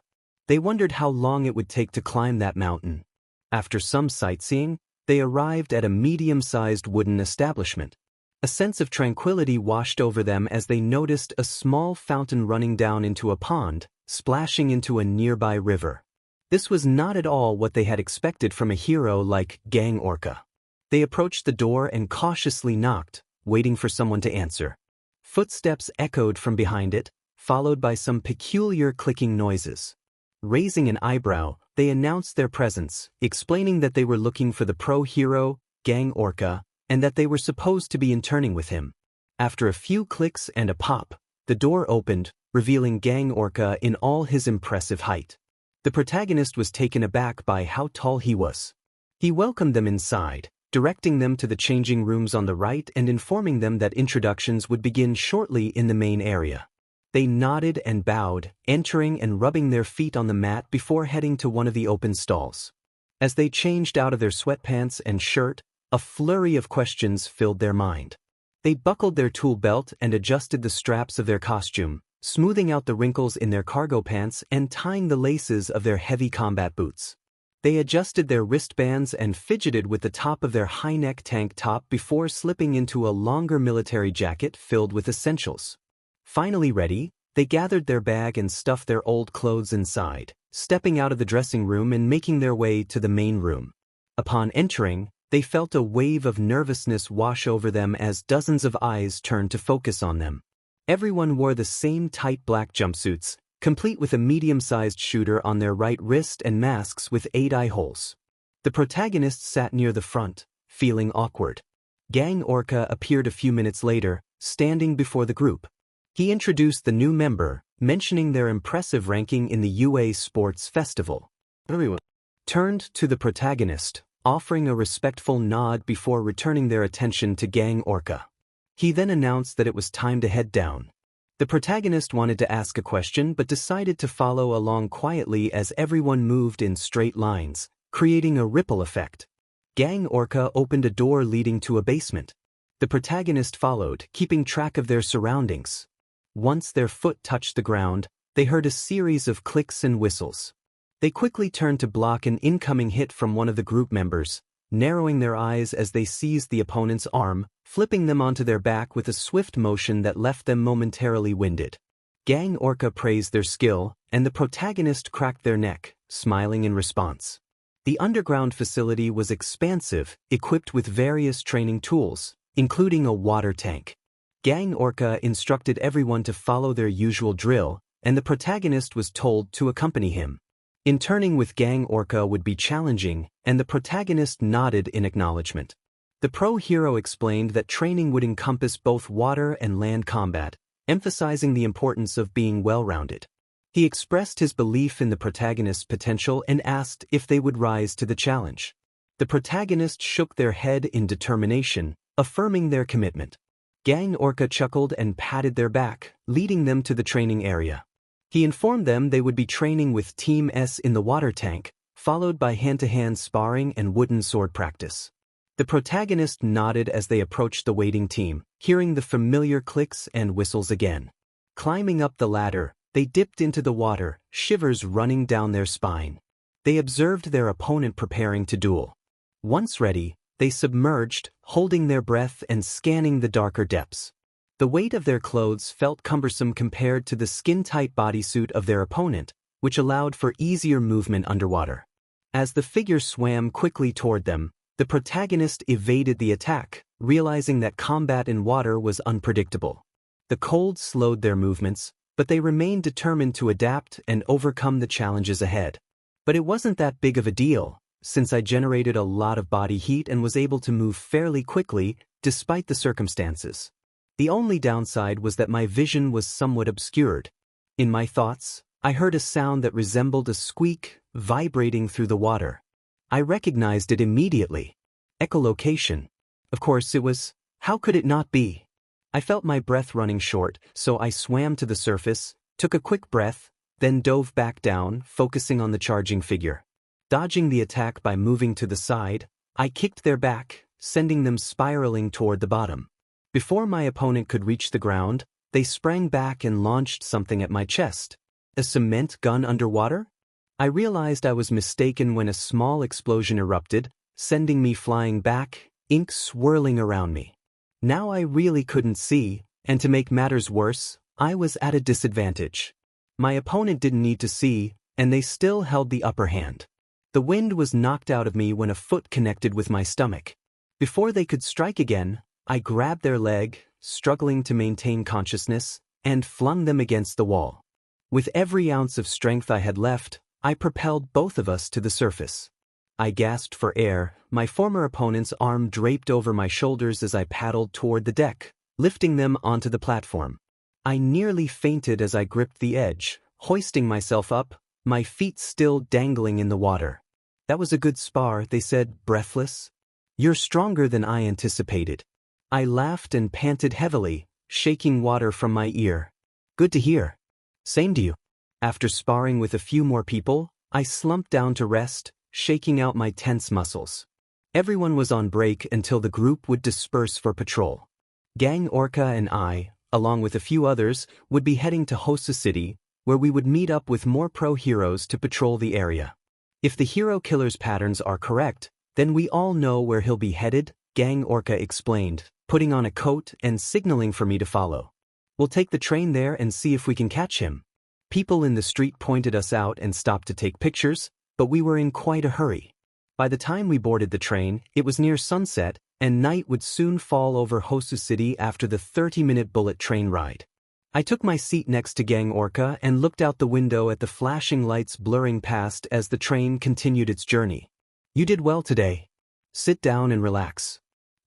They wondered how long it would take to climb that mountain. After some sightseeing, they arrived at a medium-sized wooden establishment. A sense of tranquility washed over them as they noticed a small fountain running down into a pond, splashing into a nearby river. This was not at all what they had expected from a hero like Gang Orca. They approached the door and cautiously knocked, waiting for someone to answer. Footsteps echoed from behind it, followed by some peculiar clicking noises. Raising an eyebrow, they announced their presence, explaining that they were looking for the pro hero, Gang Orca, and that they were supposed to be interning with him. After a few clicks and a pop, the door opened, revealing Gang Orca in all his impressive height. The protagonist was taken aback by how tall he was. He welcomed them inside, directing them to the changing rooms on the right and informing them that introductions would begin shortly in the main area. They nodded and bowed, entering and rubbing their feet on the mat before heading to one of the open stalls. As they changed out of their sweatpants and shirt, a flurry of questions filled their mind. They buckled their tool belt and adjusted the straps of their costume, smoothing out the wrinkles in their cargo pants and tying the laces of their heavy combat boots. They adjusted their wristbands and fidgeted with the top of their high-neck tank top before slipping into a longer military jacket filled with essentials. Finally ready, they gathered their bag and stuffed their old clothes inside, stepping out of the dressing room and making their way to the main room. Upon entering, they felt a wave of nervousness wash over them as dozens of eyes turned to focus on them. Everyone wore the same tight black jumpsuits, complete with a medium-sized shooter on their right wrist and masks with 8 eye holes. The protagonist sat near the front, feeling awkward. Gang Orca appeared a few minutes later, standing before the group. He introduced the new member, mentioning their impressive ranking in the UA Sports Festival. Everyone turned to the protagonist, offering a respectful nod before returning their attention to Gang Orca. He then announced that it was time to head down. The protagonist wanted to ask a question but decided to follow along quietly as everyone moved in straight lines, creating a ripple effect. Gang Orca opened a door leading to a basement. The protagonist followed, keeping track of their surroundings. Once their foot touched the ground, they heard a series of clicks and whistles. They quickly turned to block an incoming hit from one of the group members, narrowing their eyes as they seized the opponent's arm, flipping them onto their back with a swift motion that left them momentarily winded. Gang Orca praised their skill, and the protagonist cracked their neck, smiling in response. The underground facility was expansive, equipped with various training tools, including a water tank. Gang Orca instructed everyone to follow their usual drill, and the protagonist was told to accompany him. Interning with Gang Orca would be challenging, and the protagonist nodded in acknowledgement. The pro hero explained that training would encompass both water and land combat, emphasizing the importance of being well-rounded. He expressed his belief in the protagonist's potential and asked if they would rise to the challenge. The protagonist shook their head in determination, affirming their commitment. Gang Orca chuckled and patted their back, leading them to the training area. He informed them they would be training with Team S in the water tank, followed by hand-to-hand sparring and wooden sword practice. The protagonist nodded as they approached the waiting team, hearing the familiar clicks and whistles again. Climbing up the ladder, they dipped into the water, shivers running down their spine. They observed their opponent preparing to duel. Once ready, they submerged, holding their breath and scanning the darker depths. The weight of their clothes felt cumbersome compared to the skin-tight bodysuit of their opponent, which allowed for easier movement underwater. As the figure swam quickly toward them, the protagonist evaded the attack, realizing that combat in water was unpredictable. The cold slowed their movements, but they remained determined to adapt and overcome the challenges ahead. But it wasn't that big of a deal, since I generated a lot of body heat and was able to move fairly quickly, despite the circumstances. The only downside was that my vision was somewhat obscured. In my thoughts, I heard a sound that resembled a squeak, vibrating through the water. I recognized it immediately. Echolocation. Of course it was. How could it not be? I felt my breath running short, so I swam to the surface, took a quick breath, then dove back down, focusing on the charging figure. Dodging the attack by moving to the side, I kicked their back, sending them spiraling toward the bottom. Before my opponent could reach the ground, They sprang back and launched something at my chest. A cement gun underwater? I realized I was mistaken when a small explosion erupted, sending me flying back, ink swirling around me. Now I really couldn't see, and to make matters worse, I was at a disadvantage. My opponent didn't need to see, and they still held the upper hand. The wind was knocked out of me when a foot connected with my stomach. Before they could strike again, I grabbed their leg, struggling to maintain consciousness, and flung them against the wall. With every ounce of strength I had left, I propelled both of us to the surface. I gasped for air, my former opponent's arm draped over my shoulders as I paddled toward the deck, lifting them onto the platform. I nearly fainted as I gripped the edge, hoisting myself up, my feet still dangling in the water. That was a good spar, they said, breathless. You're stronger than I anticipated. I laughed and panted heavily, shaking water from my ear. Good to hear. Same to you. After sparring with a few more people, I slumped down to rest, shaking out my tense muscles. Everyone was on break until the group would disperse for patrol. Gang Orca and I, along with a few others, would be heading to Hosu City, where we would meet up with more pro-heroes to patrol the area. If the hero killer's patterns are correct, then we all know where he'll be headed, Gang Orca explained, putting on a coat and signaling for me to follow. We'll take the train there and see if we can catch him. People in the street pointed us out and stopped to take pictures, but we were in quite a hurry. By the time we boarded the train, it was near sunset, and night would soon fall over Hosu City after the 30-minute bullet train ride. I took my seat next to Gang Orca and looked out the window at the flashing lights blurring past as the train continued its journey. You did well today. Sit down and relax.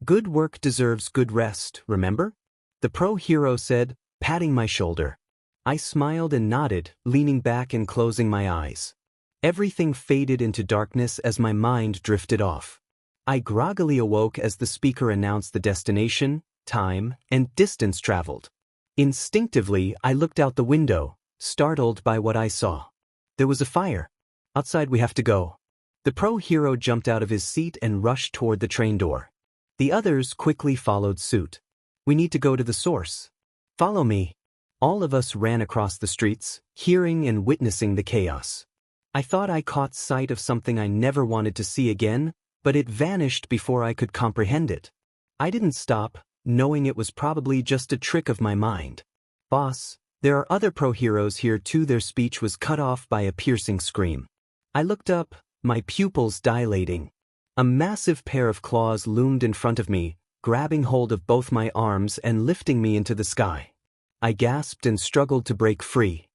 Good work deserves good rest, remember? The pro-hero said, patting my shoulder. I smiled and nodded, leaning back and closing my eyes. Everything faded into darkness as my mind drifted off. I groggily awoke as the speaker announced the destination, time, and distance traveled. Instinctively, I looked out the window, startled by what I saw. There was a fire. Outside we have to go. The pro-hero jumped out of his seat and rushed toward the train door. The others quickly followed suit. We need to go to the source. Follow me. All of us ran across the streets, hearing and witnessing the chaos. I thought I caught sight of something I never wanted to see again, but it vanished before I could comprehend it. I didn't stop, knowing it was probably just a trick of my mind. Boss, there are other pro-heroes here too. Their speech was cut off by a piercing scream. I looked up, my pupils dilating. A massive pair of claws loomed in front of me, grabbing hold of both my arms and lifting me into the sky. I gasped and struggled to break free.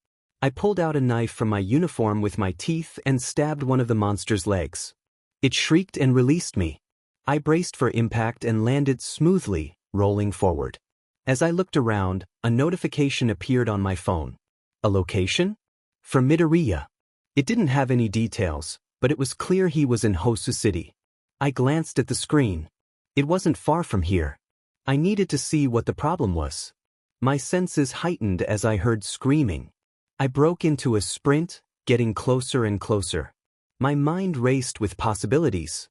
I pulled out a knife from my uniform with my teeth and stabbed one of the monster's legs. It shrieked and released me. I braced for impact and landed smoothly, rolling forward. As I looked around, a notification appeared on my phone. A location? From Midoriya. It didn't have any details, but it was clear he was in Hosu City. I glanced at the screen. It wasn't far from here. I needed to see what the problem was. My senses heightened as I heard screaming. I broke into a sprint, getting closer and closer. My mind raced with possibilities.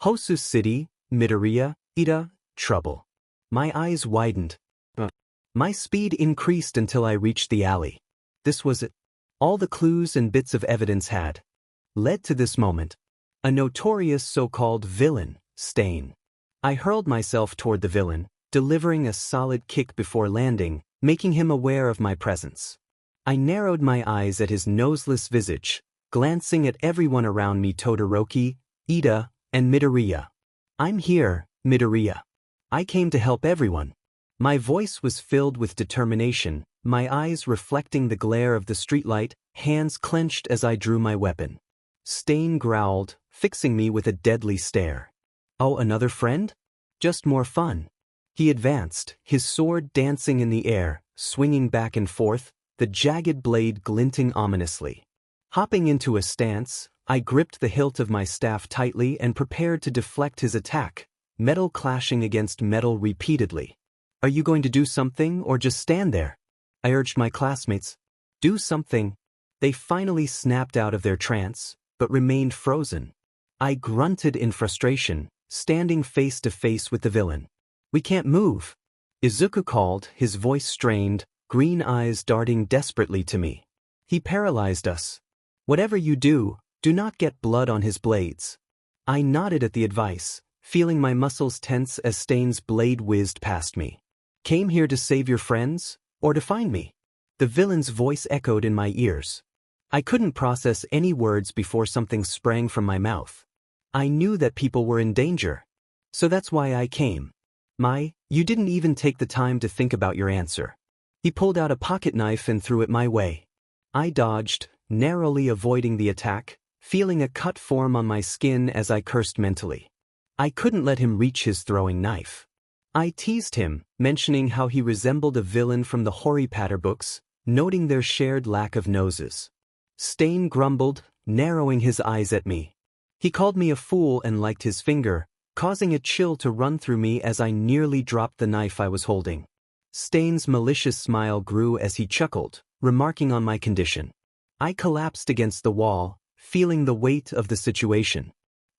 Hosu City, Midoriya, Ida, trouble. My eyes widened. My speed increased until I reached the alley. This was it. All the clues and bits of evidence had led to this moment. A notorious so-called villain, Stain. I hurled myself toward the villain, delivering a solid kick before landing, making him aware of my presence. I narrowed my eyes at his noseless visage, glancing at everyone around me: Todoroki, Ida, and Midoriya. I'm here, Midoriya. I came to help everyone. My voice was filled with determination, my eyes reflecting the glare of the streetlight, hands clenched as I drew my weapon. Stain growled, fixing me with a deadly stare. Oh, another friend? Just more fun. He advanced, his sword dancing in the air, swinging back and forth, the jagged blade glinting ominously. Hopping into a stance, I gripped the hilt of my staff tightly and prepared to deflect his attack, metal clashing against metal repeatedly. Are you going to do something or just stand there? I urged my classmates. Do something. They finally snapped out of their trance, but remained frozen. I grunted in frustration, standing face to face with the villain. We can't move. Izuku called, his voice strained, green eyes darting desperately to me. He paralyzed us. Whatever you do, do not get blood on his blades. I nodded at the advice, feeling my muscles tense as Stain's blade whizzed past me. Came here to save your friends, or to find me? The villain's voice echoed in my ears. I couldn't process any words before something sprang from my mouth. I knew that people were in danger. So that's why I came. You didn't even take the time to think about your answer. He pulled out a pocket knife and threw it my way. I dodged, narrowly avoiding the attack, feeling a cut form on my skin as I cursed mentally. I couldn't let him reach his throwing knife. I teased him, mentioning how he resembled a villain from the Harry Potter books, noting their shared lack of noses. Stain grumbled, narrowing his eyes at me. He called me a fool and licked his finger, causing a chill to run through me as I nearly dropped the knife I was holding. Stain's malicious smile grew as he chuckled, remarking on my condition. I collapsed against the wall, feeling the weight of the situation.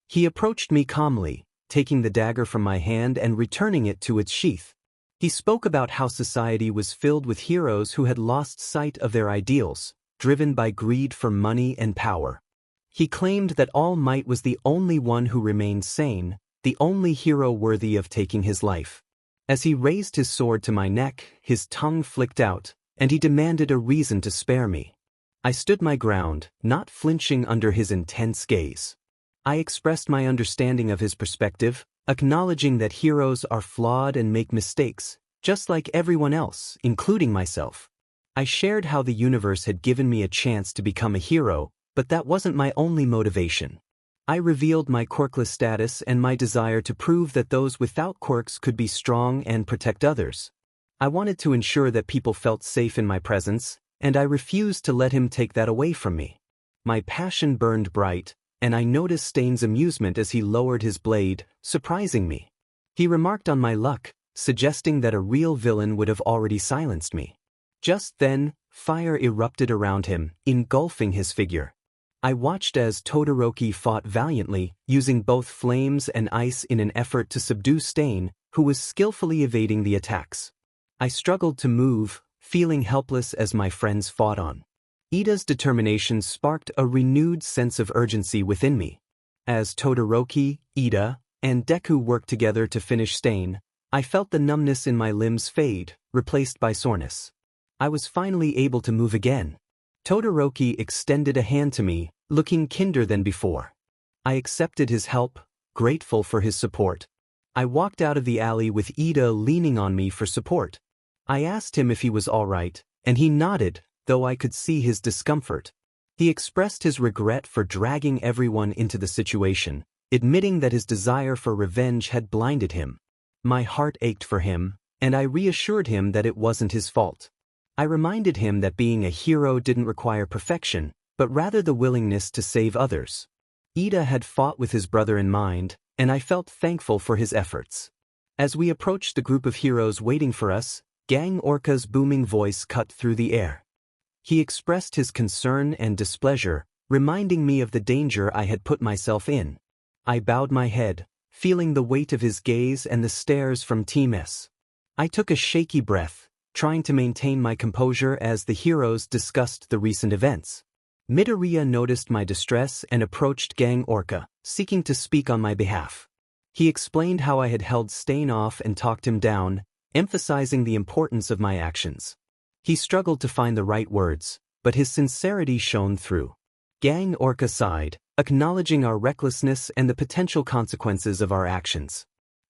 He approached me calmly, taking the dagger from my hand and returning it to its sheath. He spoke about how society was filled with heroes who had lost sight of their ideals, driven by greed for money and power. He claimed that All Might was the only one who remained sane, the only hero worthy of taking his life. As he raised his sword to my neck, his tongue flicked out, and he demanded a reason to spare me. I stood my ground, not flinching under his intense gaze. I expressed my understanding of his perspective, acknowledging that heroes are flawed and make mistakes, just like everyone else, including myself. I shared how the universe had given me a chance to become a hero, but that wasn't my only motivation. I revealed my quirkless status and my desire to prove that those without quirks could be strong and protect others. I wanted to ensure that people felt safe in my presence, and I refused to let him take that away from me. My passion burned bright, and I noticed Stain's amusement as he lowered his blade, surprising me. He remarked on my luck, suggesting that a real villain would have already silenced me. Just then, fire erupted around him, engulfing his figure. I watched as Todoroki fought valiantly, using both flames and ice in an effort to subdue Stain, who was skillfully evading the attacks. I struggled to move, feeling helpless as my friends fought on. Ida's determination sparked a renewed sense of urgency within me. As Todoroki, Ida, and Deku worked together to finish Stain, I felt the numbness in my limbs fade, replaced by soreness. I was finally able to move again. Todoroki extended a hand to me, looking kinder than before. I accepted his help, grateful for his support. I walked out of the alley with Ida leaning on me for support. I asked him if he was all right, and he nodded, though I could see his discomfort. He expressed his regret for dragging everyone into the situation, admitting that his desire for revenge had blinded him. My heart ached for him, and I reassured him that it wasn't his fault. I reminded him that being a hero didn't require perfection, but rather the willingness to save others. Ida had fought with his brother in mind, and I felt thankful for his efforts. As we approached the group of heroes waiting for us, Gang Orca's booming voice cut through the air. He expressed his concern and displeasure, reminding me of the danger I had put myself in. I bowed my head, feeling the weight of his gaze and the stares from Team S. I took a shaky breath, trying to maintain my composure as the heroes discussed the recent events. Midoriya noticed my distress and approached Gang Orca, seeking to speak on my behalf. He explained how I had held Stain off and talked him down, emphasizing the importance of my actions. He struggled to find the right words, but his sincerity shone through. Gang Orca sighed, acknowledging our recklessness and the potential consequences of our actions.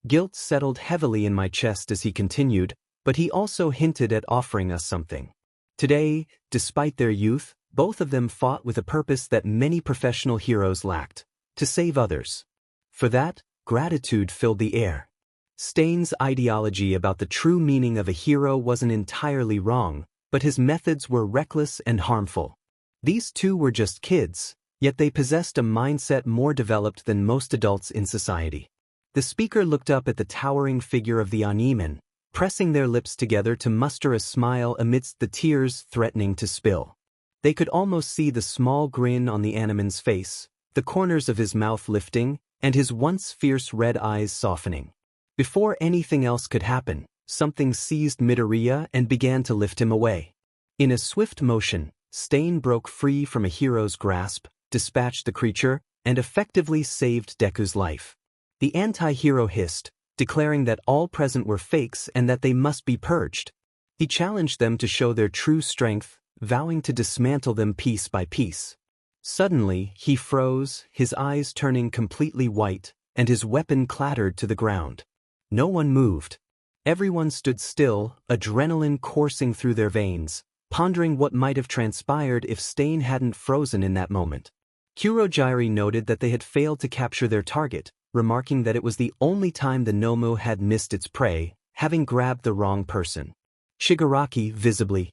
Guilt settled heavily in my chest as he continued, but he also hinted at offering us something. Today, despite their youth, both of them fought with a purpose that many professional heroes lacked: to save others. For that, gratitude filled the air. Stain's ideology about the true meaning of a hero wasn't entirely wrong, but his methods were reckless and harmful. These two were just kids, yet they possessed a mindset more developed than most adults in society. The speaker looked up at the towering figure of the aidemint, pressing their lips together to muster a smile amidst the tears threatening to spill. They could almost see the small grin on the aidemint's face, the corners of his mouth lifting, and his once fierce red eyes softening. Before anything else could happen, something seized Midoriya and began to lift him away. In a swift motion, Stain broke free from a hero's grasp, dispatched the creature, and effectively saved Deku's life. The anti-hero hissed, declaring that all present were fakes and that they must be purged. He challenged them to show their true strength, vowing to dismantle them piece by piece. Suddenly, he froze, his eyes turning completely white, and his weapon clattered to the ground. No one moved. Everyone stood still, adrenaline coursing through their veins, pondering what might have transpired if Stain hadn't frozen in that moment. Kurogyari noted that they had failed to capture their target, remarking that it was the only time the Nomu had missed its prey, having grabbed the wrong person. Shigaraki, visibly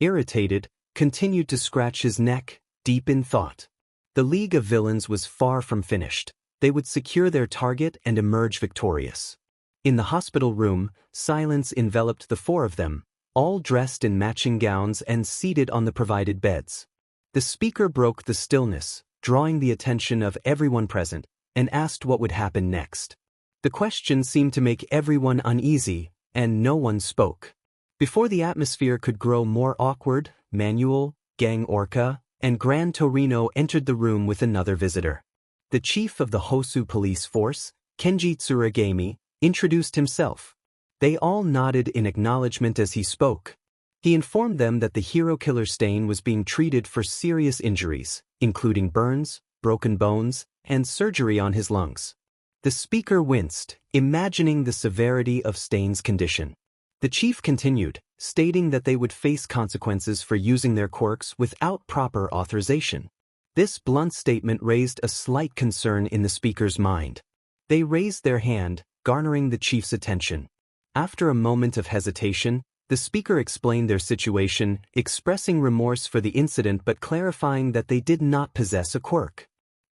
irritated, continued to scratch his neck, deep in thought. The League of Villains was far from finished. They would secure their target and emerge victorious. In the hospital room, silence enveloped the four of them, all dressed in matching gowns and seated on the provided beds. The speaker broke the stillness, drawing the attention of everyone present, and asked what would happen next. The question seemed to make everyone uneasy, and no one spoke. Before the atmosphere could grow more awkward, Manuel, Gang Orca, and Gran Torino entered the room with another visitor. The chief of the Hosu police force, Kenji Tsuragami, introduced himself. They all nodded in acknowledgement as he spoke. He informed them that the hero killer Stain was being treated for serious injuries, including burns, broken bones, and surgery on his lungs. The speaker winced, imagining the severity of Stain's condition. The chief continued, stating that they would face consequences for using their quirks without proper authorization. This blunt statement raised a slight concern in the speaker's mind. They raised their hand, garnering the chief's attention. After a moment of hesitation, the speaker explained their situation, expressing remorse for the incident but clarifying that they did not possess a quirk.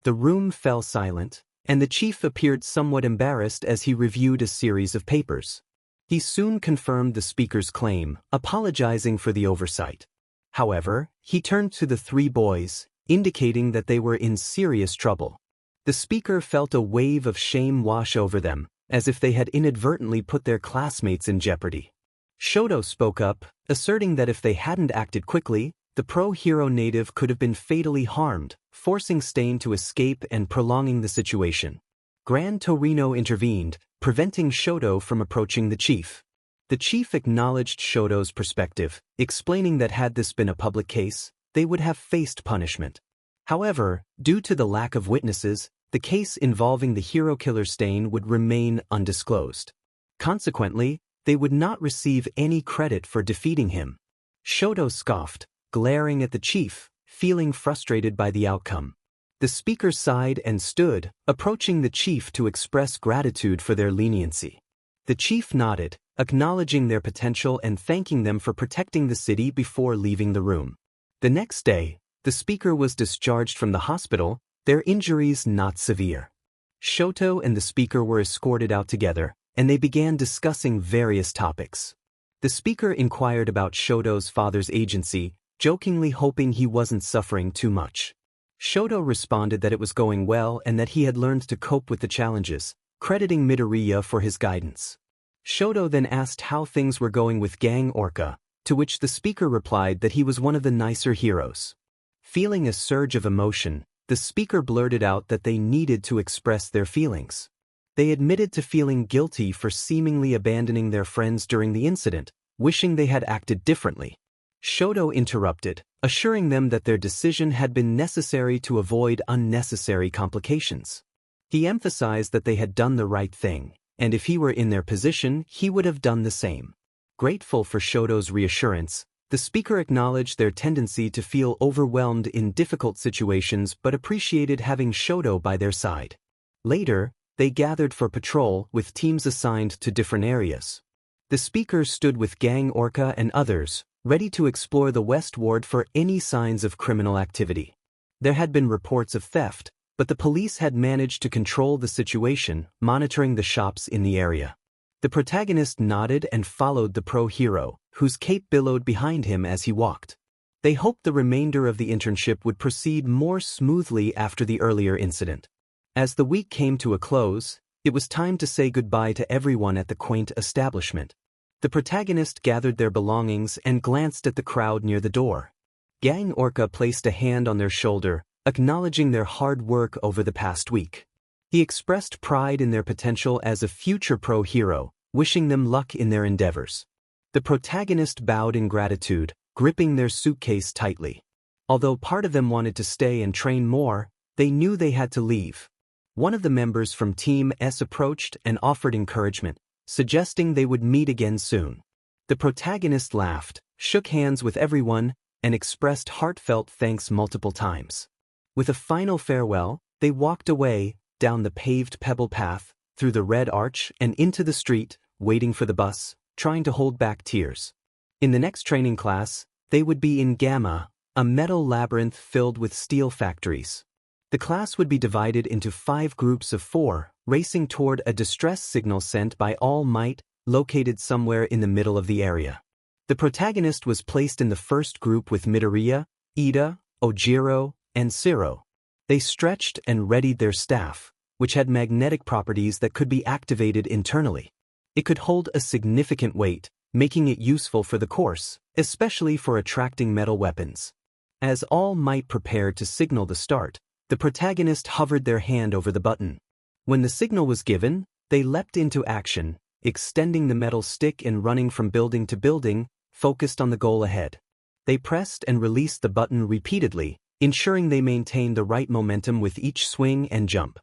The room fell silent, and the chief appeared somewhat embarrassed as he reviewed a series of papers. He soon confirmed the speaker's claim, apologizing for the oversight. However, he turned to the three boys, indicating that they were in serious trouble. The speaker felt a wave of shame wash over them, as if they had inadvertently put their classmates in jeopardy. Shoto spoke up, asserting that if they hadn't acted quickly, the pro-hero native could have been fatally harmed, forcing Stain to escape and prolonging the situation. Gran Torino intervened, preventing Shoto from approaching the chief. The chief acknowledged Shoto's perspective, explaining that had this been a public case, they would have faced punishment. However, due to the lack of witnesses, the case involving the hero killer Stain would remain undisclosed. Consequently, they would not receive any credit for defeating him. Shoto scoffed, glaring at the chief, feeling frustrated by the outcome. The speaker sighed and stood, approaching the chief to express gratitude for their leniency. The chief nodded, acknowledging their potential and thanking them for protecting the city before leaving the room. The next day, the speaker was discharged from the hospital, their injuries not severe. Shoto and the speaker were escorted out together, and they began discussing various topics. The speaker inquired about Shoto's father's agency, jokingly hoping he wasn't suffering too much. Shoto responded that it was going well and that he had learned to cope with the challenges, crediting Midoriya for his guidance. Shoto then asked how things were going with Gang Orca, to which the speaker replied that he was one of the nicer heroes. Feeling a surge of emotion, the speaker blurted out that they needed to express their feelings. They admitted to feeling guilty for seemingly abandoning their friends during the incident, wishing they had acted differently. Shoto interrupted, assuring them that their decision had been necessary to avoid unnecessary complications. He emphasized that they had done the right thing, and if he were in their position, he would have done the same. Grateful for Shoto's reassurance, the speaker acknowledged their tendency to feel overwhelmed in difficult situations but appreciated having Shoto by their side. Later, they gathered for patrol with teams assigned to different areas. The speaker stood with Gang Orca and others, ready to explore the West Ward for any signs of criminal activity. There had been reports of theft, but the police had managed to control the situation, monitoring the shops in the area. The protagonist nodded and followed the pro-hero, whose cape billowed behind him as he walked. They hoped the remainder of the internship would proceed more smoothly after the earlier incident. As the week came to a close, it was time to say goodbye to everyone at the quaint establishment. The protagonist gathered their belongings and glanced at the crowd near the door. Gang Orca placed a hand on their shoulder, acknowledging their hard work over the past week. He expressed pride in their potential as a future pro hero, wishing them luck in their endeavors. The protagonist bowed in gratitude, gripping their suitcase tightly. Although part of them wanted to stay and train more, they knew they had to leave. One of the members from Team S approached and offered encouragement, suggesting they would meet again soon. The protagonist laughed, shook hands with everyone, and expressed heartfelt thanks multiple times. With a final farewell, they walked away, down the paved pebble path, through the red arch and into the street, waiting for the bus, trying to hold back tears. In the next training class, they would be in Gamma, a metal labyrinth filled with steel factories. The class would be divided into 5 groups of 4, racing toward a distress signal sent by All Might, located somewhere in the middle of the area. The protagonist was placed in the first group with Midoriya, Ida, Ojiro, and Siro. They stretched and readied their staff, which had magnetic properties that could be activated internally. It could hold a significant weight, making it useful for the course, especially for attracting metal weapons. As All Might prepared to signal the start, the protagonist hovered their hand over the button. When the signal was given, they leapt into action, extending the metal stick and running from building to building, focused on the goal ahead. They pressed and released the button repeatedly, ensuring they maintained the right momentum with each swing and jump.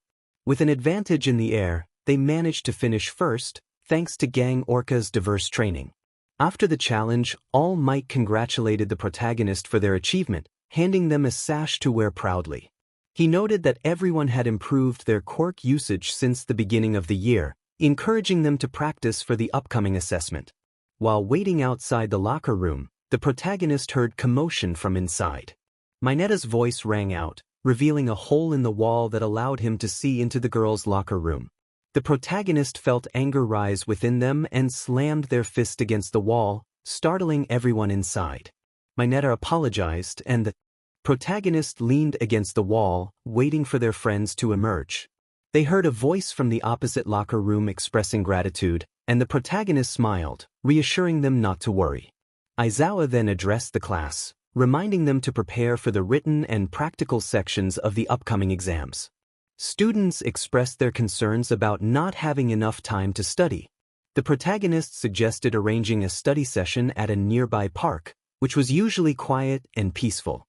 With an advantage in the air, they managed to finish first, thanks to Gang Orca's diverse training. After the challenge, All Might congratulated the protagonist for their achievement, handing them a sash to wear proudly. He noted that everyone had improved their quirk usage since the beginning of the year, encouraging them to practice for the upcoming assessment. While waiting outside the locker room, the protagonist heard commotion from inside. Mineta's voice rang out, revealing a hole in the wall that allowed him to see into the girls' locker room. The protagonist felt anger rise within them and slammed their fist against the wall, startling everyone inside. Mineta apologized and the protagonist leaned against the wall, waiting for their friends to emerge. They heard a voice from the opposite locker room expressing gratitude, and the protagonist smiled, reassuring them not to worry. Aizawa then addressed the class, reminding them to prepare for the written and practical sections of the upcoming exams. Students expressed their concerns about not having enough time to study. The protagonist suggested arranging a study session at a nearby park, which was usually quiet and peaceful.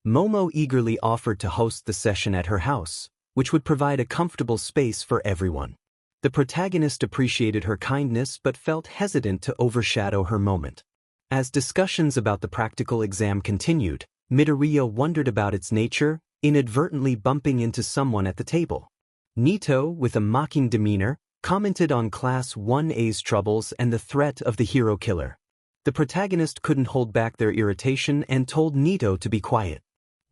Momo eagerly offered to host the session at her house, which would provide a comfortable space for everyone. The protagonist appreciated her kindness but felt hesitant to overshadow her moment. As discussions about the practical exam continued, Midoriya wondered about its nature, inadvertently bumping into someone at the table. Nito, with a mocking demeanor, commented on Class 1A's troubles and the threat of the hero killer. The protagonist couldn't hold back their irritation and told Nito to be quiet.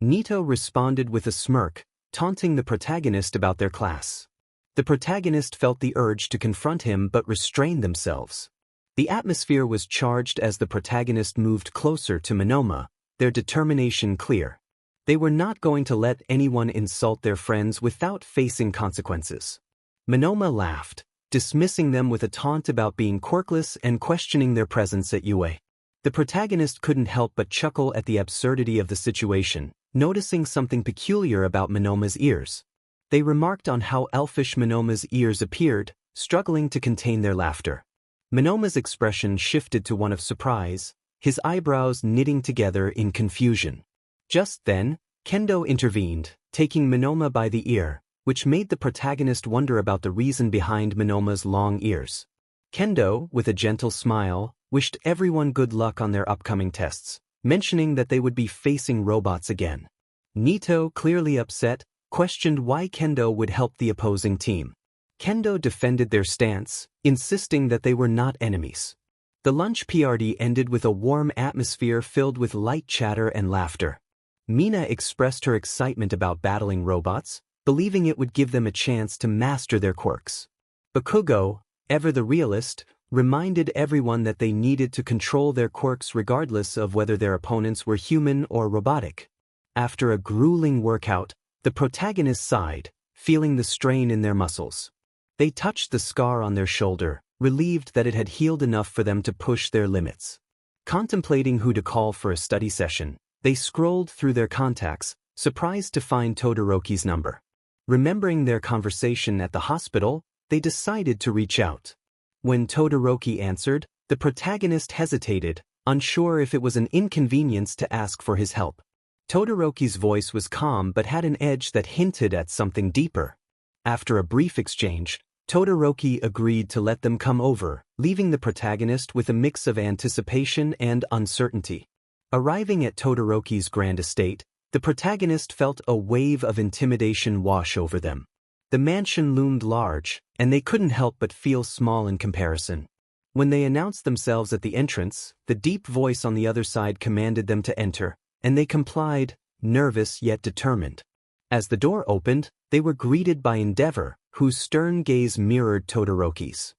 Nito responded with a smirk, taunting the protagonist about their class. The protagonist felt the urge to confront him but restrained themselves. The atmosphere was charged as the protagonist moved closer to Monoma, their determination clear. They were not going to let anyone insult their friends without facing consequences. Monoma laughed, dismissing them with a taunt about being quirkless and questioning their presence at UA. The protagonist couldn't help but chuckle at the absurdity of the situation, noticing something peculiar about Monoma's ears. They remarked on how elfish Monoma's ears appeared, struggling to contain their laughter. Monoma's expression shifted to one of surprise, his eyebrows knitting together in confusion. Just then, Kendo intervened, taking Monoma by the ear, which made the protagonist wonder about the reason behind Monoma's long ears. Kendo, with a gentle smile, wished everyone good luck on their upcoming tests, mentioning that they would be facing robots again. Nito, clearly upset, questioned why Kendo would help the opposing team. Kendo defended their stance, insisting that they were not enemies. The lunch PRD ended with a warm atmosphere filled with light chatter and laughter. Mina expressed her excitement about battling robots, believing it would give them a chance to master their quirks. Bakugo, ever the realist, reminded everyone that they needed to control their quirks regardless of whether their opponents were human or robotic. After a grueling workout, the protagonist sighed, feeling the strain in their muscles. They touched the scar on their shoulder, relieved that it had healed enough for them to push their limits. Contemplating who to call for a study session, they scrolled through their contacts, surprised to find Todoroki's number. Remembering their conversation at the hospital, they decided to reach out. When Todoroki answered, the protagonist hesitated, unsure if it was an inconvenience to ask for his help. Todoroki's voice was calm but had an edge that hinted at something deeper. After a brief exchange, Todoroki agreed to let them come over, leaving the protagonist with a mix of anticipation and uncertainty. Arriving at Todoroki's grand estate, the protagonist felt a wave of intimidation wash over them. The mansion loomed large, and they couldn't help but feel small in comparison. When they announced themselves at the entrance, the deep voice on the other side commanded them to enter, and they complied, nervous yet determined. As the door opened, they were greeted by Endeavor, whose stern gaze mirrored Todoroki's.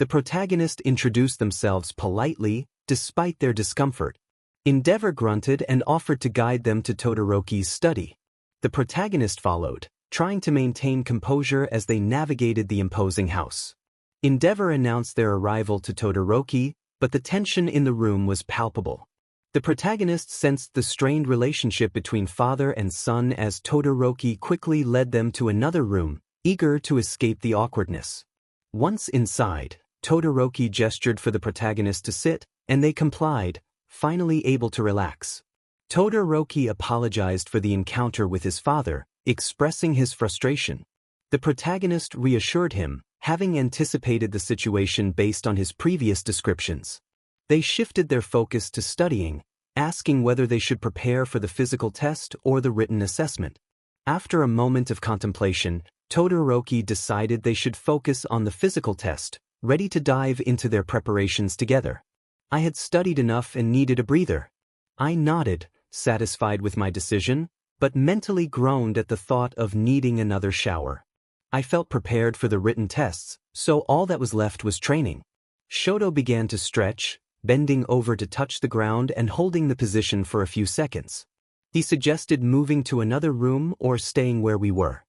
The protagonist introduced themselves politely, despite their discomfort. Endeavor grunted and offered to guide them to Todoroki's study. The protagonist followed, trying to maintain composure as they navigated the imposing house. Endeavor announced their arrival to Todoroki, but the tension in the room was palpable. The protagonist sensed the strained relationship between father and son as Todoroki quickly led them to another room, eager to escape the awkwardness. Once inside, Todoroki gestured for the protagonist to sit, and they complied, finally able to relax. Todoroki apologized for the encounter with his father, expressing his frustration. The protagonist reassured him, having anticipated the situation based on his previous descriptions. They shifted their focus to studying, asking whether they should prepare for the physical test or the written assessment. After a moment of contemplation, Todoroki decided they should focus on the physical test, ready to dive into their preparations together. I had studied enough and needed a breather. I nodded, satisfied with my decision, but mentally groaned at the thought of needing another shower. I felt prepared for the written tests, so all that was left was training. Shoto began to stretch, bending over to touch the ground and holding the position for a few seconds. He suggested moving to another room or staying where we were.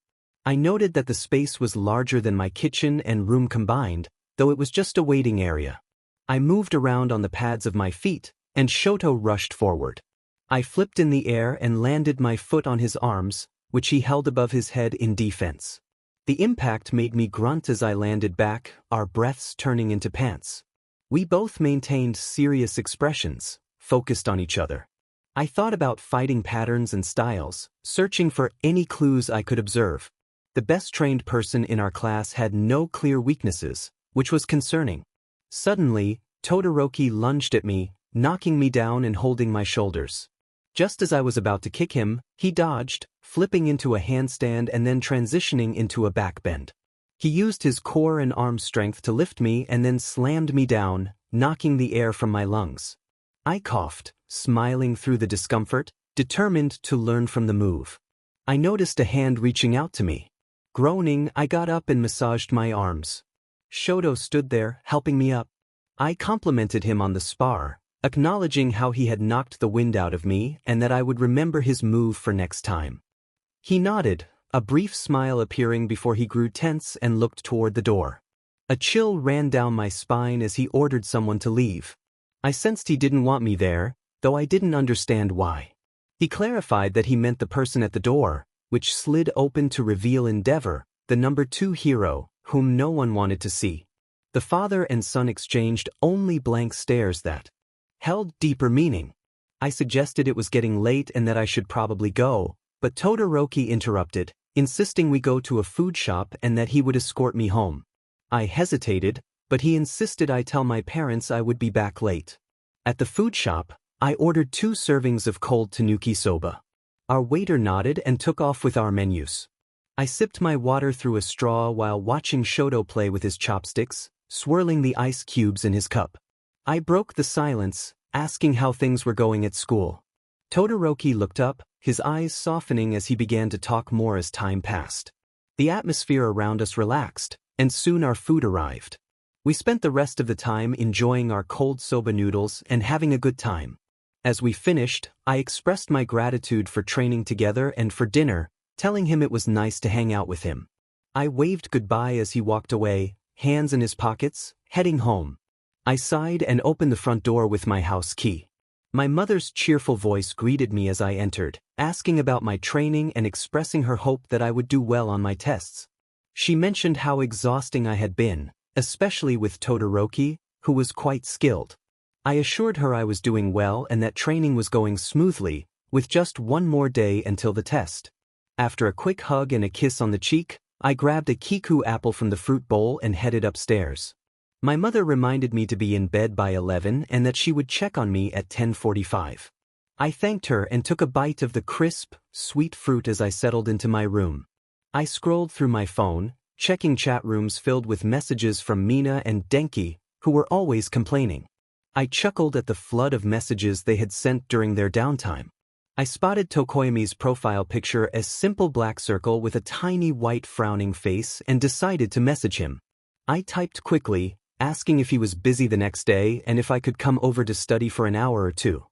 I noted that the space was larger than my kitchen and room combined, though it was just a waiting area. I moved around on the pads of my feet, and Shoto rushed forward. I flipped in the air and landed my foot on his arms, which he held above his head in defense. The impact made me grunt as I landed back, our breaths turning into pants. We both maintained serious expressions, focused on each other. I thought about fighting patterns and styles, searching for any clues I could observe. The best-trained person in our class had no clear weaknesses, which was concerning. Suddenly, Todoroki lunged at me, knocking me down and holding my shoulders. Just as I was about to kick him, he dodged, flipping into a handstand and then transitioning into a backbend. He used his core and arm strength to lift me and then slammed me down, knocking the air from my lungs. I coughed, smiling through the discomfort, determined to learn from the move. I noticed a hand reaching out to me. Groaning, I got up and massaged my arms. Shoto stood there, helping me up. I complimented him on the spar, acknowledging how he had knocked the wind out of me and that I would remember his move for next time. He nodded, a brief smile appearing before he grew tense and looked toward the door. A chill ran down my spine as he ordered someone to leave. I sensed he didn't want me there, though I didn't understand why. He clarified that he meant the person at the door, which slid open to reveal Endeavor, the number 2 hero, whom no one wanted to see. The father and son exchanged only blank stares that held deeper meaning. I suggested it was getting late and that I should probably go, but Todoroki interrupted, insisting we go to a food shop and that he would escort me home. I hesitated, but he insisted I tell my parents I would be back late. At the food shop, I ordered 2 servings of cold tanuki soba. Our waiter nodded and took off with our menus. I sipped my water through a straw while watching Shoto play with his chopsticks, swirling the ice cubes in his cup. I broke the silence, asking how things were going at school. Todoroki looked up, his eyes softening as he began to talk more as time passed. The atmosphere around us relaxed, and soon our food arrived. We spent the rest of the time enjoying our cold soba noodles and having a good time. As we finished, I expressed my gratitude for training together and for dinner, telling him it was nice to hang out with him. I waved goodbye as he walked away, hands in his pockets, heading home. I sighed and opened the front door with my house key. My mother's cheerful voice greeted me as I entered, asking about my training and expressing her hope that I would do well on my tests. She mentioned how exhausting I had been, especially with Todoroki, who was quite skilled. I assured her I was doing well and that training was going smoothly, with just one more day until the test. After a quick hug and a kiss on the cheek, I grabbed a Kiku apple from the fruit bowl and headed upstairs. My mother reminded me to be in bed by 11 and that she would check on me at 10:45. I thanked her and took a bite of the crisp, sweet fruit as I settled into my room. I scrolled through my phone, checking chat rooms filled with messages from Mina and Denki, who were always complaining. I chuckled at the flood of messages they had sent during their downtime. I spotted Tokoyami's profile picture as simple black circle with a tiny white frowning face and decided to message him. I typed quickly, asking if he was busy the next day and if I could come over to study for an hour or two.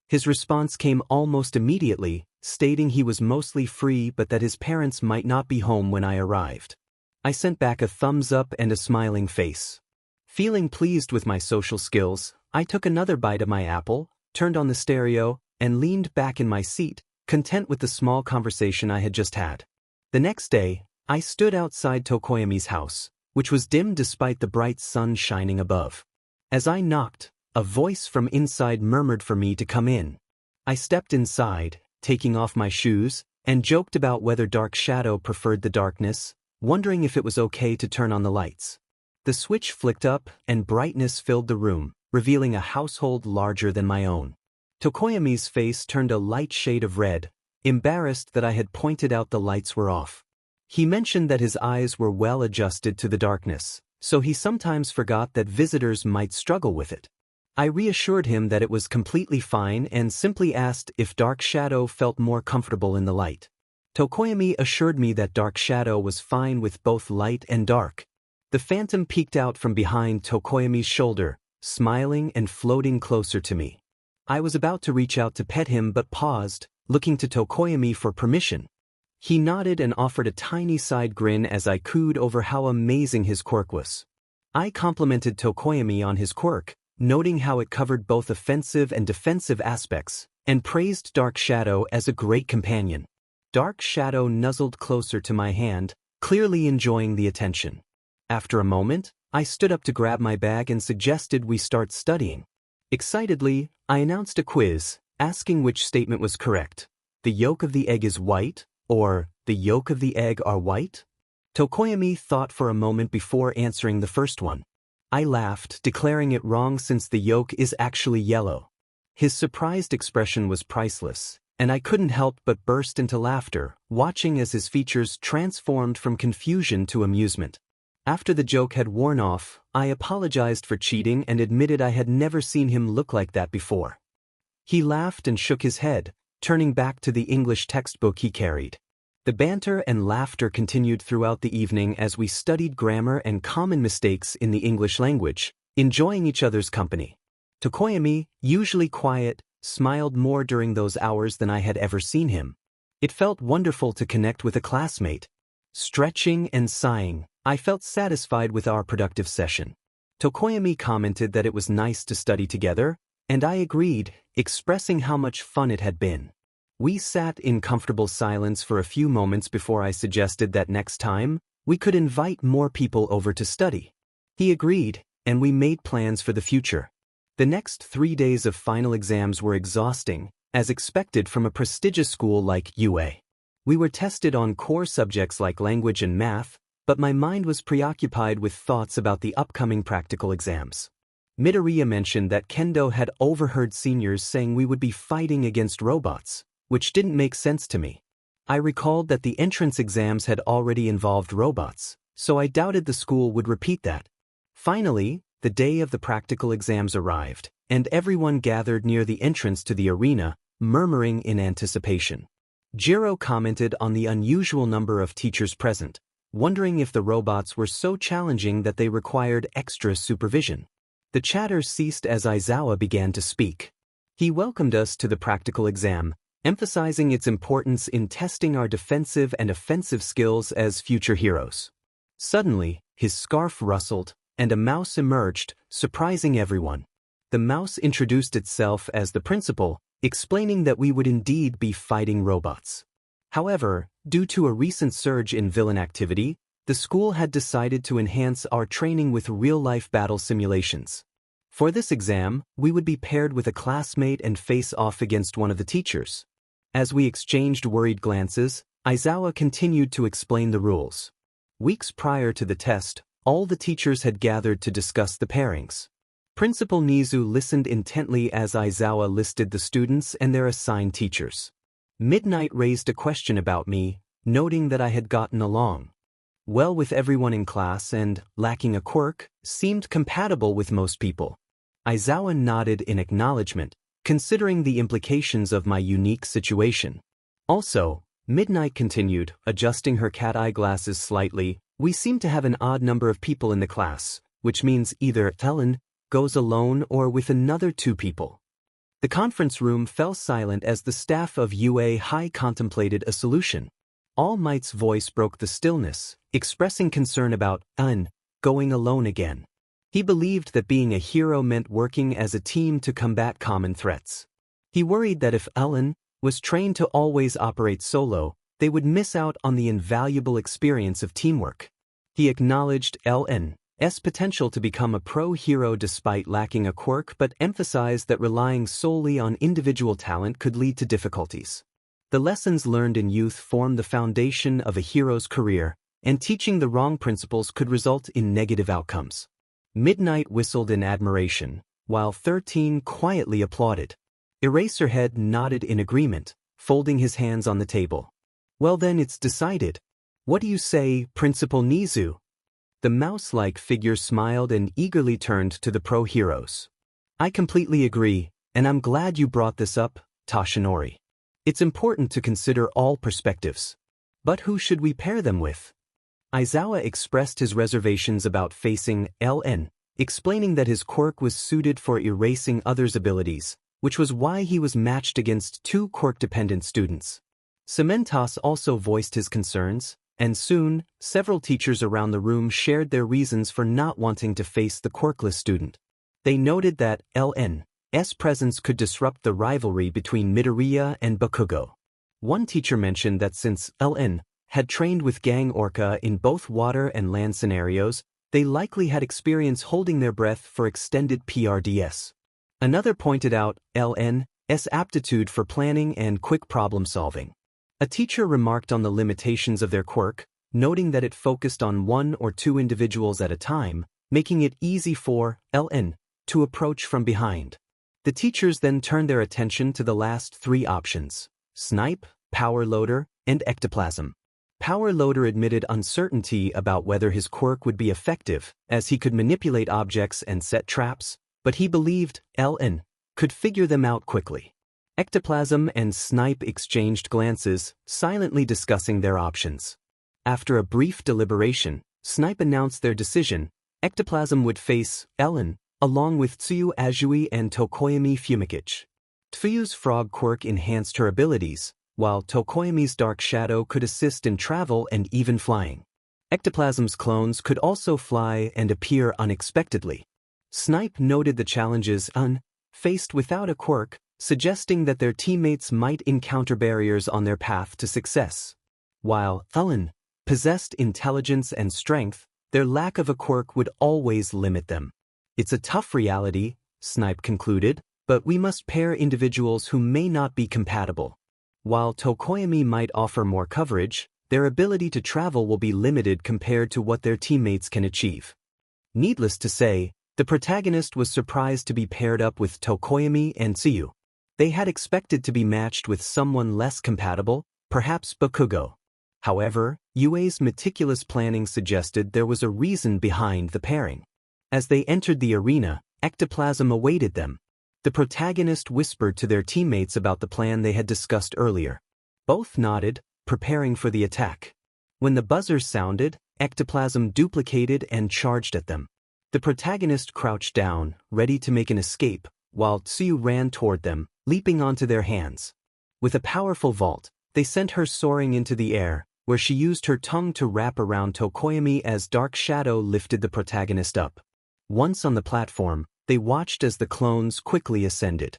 His response came almost immediately, stating he was mostly free but that his parents might not be home when I arrived. I sent back a thumbs up and a smiling face. Feeling pleased with my social skills, I took another bite of my apple, turned on the stereo, and leaned back in my seat, content with the small conversation I had just had. The next day, I stood outside Tokoyami's house, which was dim despite the bright sun shining above. As I knocked, a voice from inside murmured for me to come in. I stepped inside, taking off my shoes, and joked about whether Dark Shadow preferred the darkness, wondering if it was okay to turn on the lights. The switch flicked up, and brightness filled the room, revealing a household larger than my own. Tokoyami's face turned a light shade of red, embarrassed that I had pointed out the lights were off. He mentioned that his eyes were well adjusted to the darkness, so he sometimes forgot that visitors might struggle with it. I reassured him that it was completely fine and simply asked if Dark Shadow felt more comfortable in the light. Tokoyami assured me that Dark Shadow was fine with both light and dark. The phantom peeked out from behind Tokoyami's shoulder, smiling and floating closer to me. I was about to reach out to pet him but paused, looking to Tokoyami for permission. He nodded and offered a tiny side grin as I cooed over how amazing his quirk was. I complimented Tokoyami on his quirk, noting how it covered both offensive and defensive aspects, and praised Dark Shadow as a great companion. Dark Shadow nuzzled closer to my hand, clearly enjoying the attention. After a moment, I stood up to grab my bag and suggested we start studying. Excitedly, I announced a quiz, asking which statement was correct. The yolk of the egg is white, or the yolk of the egg are white? Tokoyami thought for a moment before answering the first one. I laughed, declaring it wrong since the yolk is actually yellow. His surprised expression was priceless, and I couldn't help but burst into laughter, watching as his features transformed from confusion to amusement. After the joke had worn off, I apologized for cheating and admitted I had never seen him look like that before. He laughed and shook his head, turning back to the English textbook he carried. The banter and laughter continued throughout the evening as we studied grammar and common mistakes in the English language, enjoying each other's company. Tokoyami, usually quiet, smiled more during those hours than I had ever seen him. It felt wonderful to connect with a classmate. Stretching and sighing, I felt satisfied with our productive session. Tokoyami commented that it was nice to study together, and I agreed, expressing how much fun it had been. We sat in comfortable silence for a few moments before I suggested that next time, we could invite more people over to study. He agreed, and we made plans for the future. The next 3 days of final exams were exhausting, as expected from a prestigious school like UA. We were tested on core subjects like language and math, but my mind was preoccupied with thoughts about the upcoming practical exams. Midoriya mentioned that Kendo had overheard seniors saying we would be fighting against robots, which didn't make sense to me. I recalled that the entrance exams had already involved robots, so I doubted the school would repeat that. Finally, the day of the practical exams arrived, and everyone gathered near the entrance to the arena, murmuring in anticipation. Jiro commented on the unusual number of teachers present, wondering if the robots were so challenging that they required extra supervision. The chatter ceased as Aizawa began to speak. He welcomed us to the practical exam, emphasizing its importance in testing our defensive and offensive skills as future heroes. Suddenly, his scarf rustled, and a mouse emerged, surprising everyone. The mouse introduced itself as the principal, explaining that we would indeed be fighting robots. However, due to a recent surge in villain activity, the school had decided to enhance our training with real-life battle simulations. For this exam, we would be paired with a classmate and face off against one of the teachers. As we exchanged worried glances, Aizawa continued to explain the rules. Weeks prior to the test, all the teachers had gathered to discuss the pairings. Principal Nizu listened intently as Aizawa listed the students and their assigned teachers. Midnight raised a question about me, noting that I had gotten along well with everyone in class and, lacking a quirk, seemed compatible with most people. Aizawa nodded in acknowledgement, considering the implications of my unique situation. Also, Midnight continued, adjusting her cat eye glasses slightly, we seem to have an odd number of people in the class, which means either Ellen goes alone or with another 2 people. The conference room fell silent as the staff of UA High contemplated a solution. All Might's voice broke the stillness, expressing concern about going alone again. He believed that being a hero meant working as a team to combat common threats. He worried that if Ellen was trained to always operate solo, they would miss out on the invaluable experience of teamwork. He acknowledged Ellen's potential to become a pro-hero despite lacking a quirk, but emphasized that relying solely on individual talent could lead to difficulties. The lessons learned in youth form the foundation of a hero's career, and teaching the wrong principles could result in negative outcomes. Midnight whistled in admiration, while 13 quietly applauded. Eraserhead nodded in agreement, folding his hands on the table. Well then, it's decided. What do you say, Principal Nizu? The mouse-like figure smiled and eagerly turned to the pro-heroes. I completely agree, and I'm glad you brought this up, Toshinori. It's important to consider all perspectives. But who should we pair them with? Aizawa expressed his reservations about facing Ellen, explaining that his quirk was suited for erasing others' abilities, which was why he was matched against 2 quirk-dependent students. Cementos also voiced his concerns, and soon, several teachers around the room shared their reasons for not wanting to face the quirkless student. They noted that Ellen's presence could disrupt the rivalry between Midoriya and Bakugo. One teacher mentioned that since Ellen had trained with Gang Orca in both water and land scenarios, they likely had experience holding their breath for extended PRDS. Another pointed out Ellen's aptitude for planning and quick problem-solving. A teacher remarked on the limitations of their quirk, noting that it focused on 1 or 2 individuals at a time, making it easy for Ellen to approach from behind. The teachers then turned their attention to the last 3 options: Snipe, Power Loader, and Ectoplasm. Power Loader admitted uncertainty about whether his quirk would be effective, as he could manipulate objects and set traps, but he believed Ellen could figure them out quickly. Ectoplasm and Snipe exchanged glances, silently discussing their options. After a brief deliberation, Snipe announced their decision: Ectoplasm would face Ellen, along with Tsuyu Azui and Tokoyami Fumikage. Tsuyu's frog quirk enhanced her abilities, while Tokoyami's dark shadow could assist in travel and even flying. Ectoplasm's clones could also fly and appear unexpectedly. Snipe noted the challenges faced without a quirk, suggesting that their teammates might encounter barriers on their path to success. While Ellen possessed intelligence and strength, their lack of a quirk would always limit them. It's a tough reality, Snipe concluded, but we must pair individuals who may not be compatible. While Tokoyami might offer more coverage, their ability to travel will be limited compared to what their teammates can achieve. Needless to say, the protagonist was surprised to be paired up with Tokoyami and Tsuyu. They had expected to be matched with someone less compatible, perhaps Bakugo. However, UA's meticulous planning suggested there was a reason behind the pairing. As they entered the arena, Ectoplasm awaited them. The protagonist whispered to their teammates about the plan they had discussed earlier. Both nodded, preparing for the attack. When the buzzer sounded, Ectoplasm duplicated and charged at them. The protagonist crouched down, ready to make an escape, while Tsuyu ran toward them, leaping onto their hands. With a powerful vault, they sent her soaring into the air, where she used her tongue to wrap around Tokoyami as Dark Shadow lifted the protagonist up. Once on the platform, they watched as the clones quickly ascended.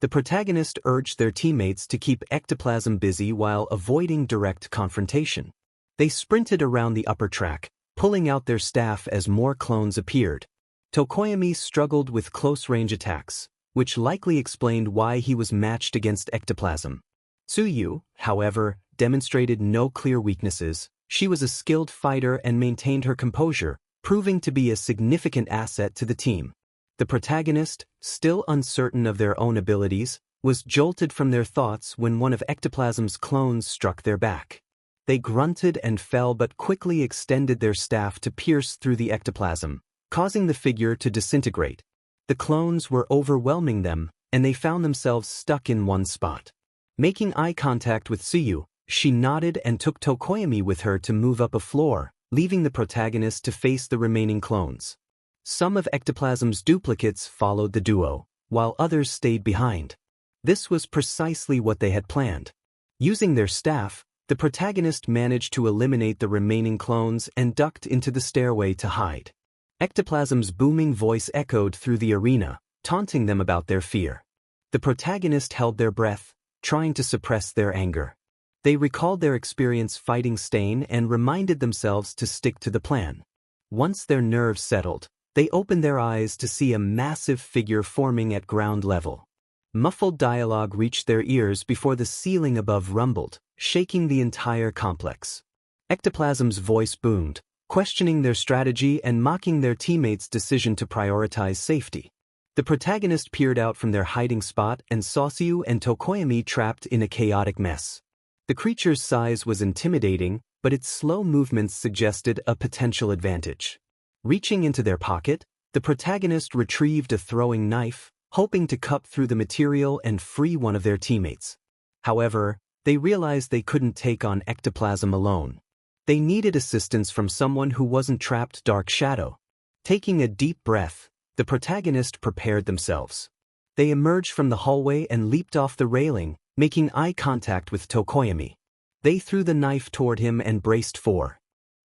The protagonist urged their teammates to keep ectoplasm busy while avoiding direct confrontation. They sprinted around the upper track, pulling out their staff as more clones appeared. Tokoyami struggled with close-range attacks, which likely explained why he was matched against ectoplasm. Tsuyu, however, demonstrated no clear weaknesses. She was a skilled fighter and maintained her composure, proving to be a significant asset to the team. The protagonist, still uncertain of their own abilities, was jolted from their thoughts when one of ectoplasm's clones struck their back. They grunted and fell but quickly extended their staff to pierce through the ectoplasm, causing the figure to disintegrate. The clones were overwhelming them, and they found themselves stuck in one spot. Making eye contact with Tsuyu, she nodded and took Tokoyami with her to move up a floor, leaving the protagonist to face the remaining clones. Some of ectoplasm's duplicates followed the duo, while others stayed behind. This was precisely what they had planned. Using their staff, the protagonist managed to eliminate the remaining clones and ducked into the stairway to hide. Ectoplasm's booming voice echoed through the arena, taunting them about their fear. The protagonist held their breath, trying to suppress their anger. They recalled their experience fighting Stain and reminded themselves to stick to the plan. Once their nerves settled, they opened their eyes to see a massive figure forming at ground level. Muffled dialogue reached their ears before the ceiling above rumbled, shaking the entire complex. Ectoplasm's voice boomed, questioning their strategy and mocking their teammates' decision to prioritize safety. The protagonist peered out from their hiding spot and saw Tsuyu and Tokoyami trapped in a chaotic mess. The creature's size was intimidating, but its slow movements suggested a potential advantage. Reaching into their pocket, the protagonist retrieved a throwing knife, hoping to cut through the material and free one of their teammates. However, they realized they couldn't take on ectoplasm alone. They needed assistance from someone who wasn't trapped Dark Shadow. Taking a deep breath, the protagonist prepared themselves. They emerged from the hallway and leaped off the railing, making eye contact with Tokoyami. They threw the knife toward him and braced for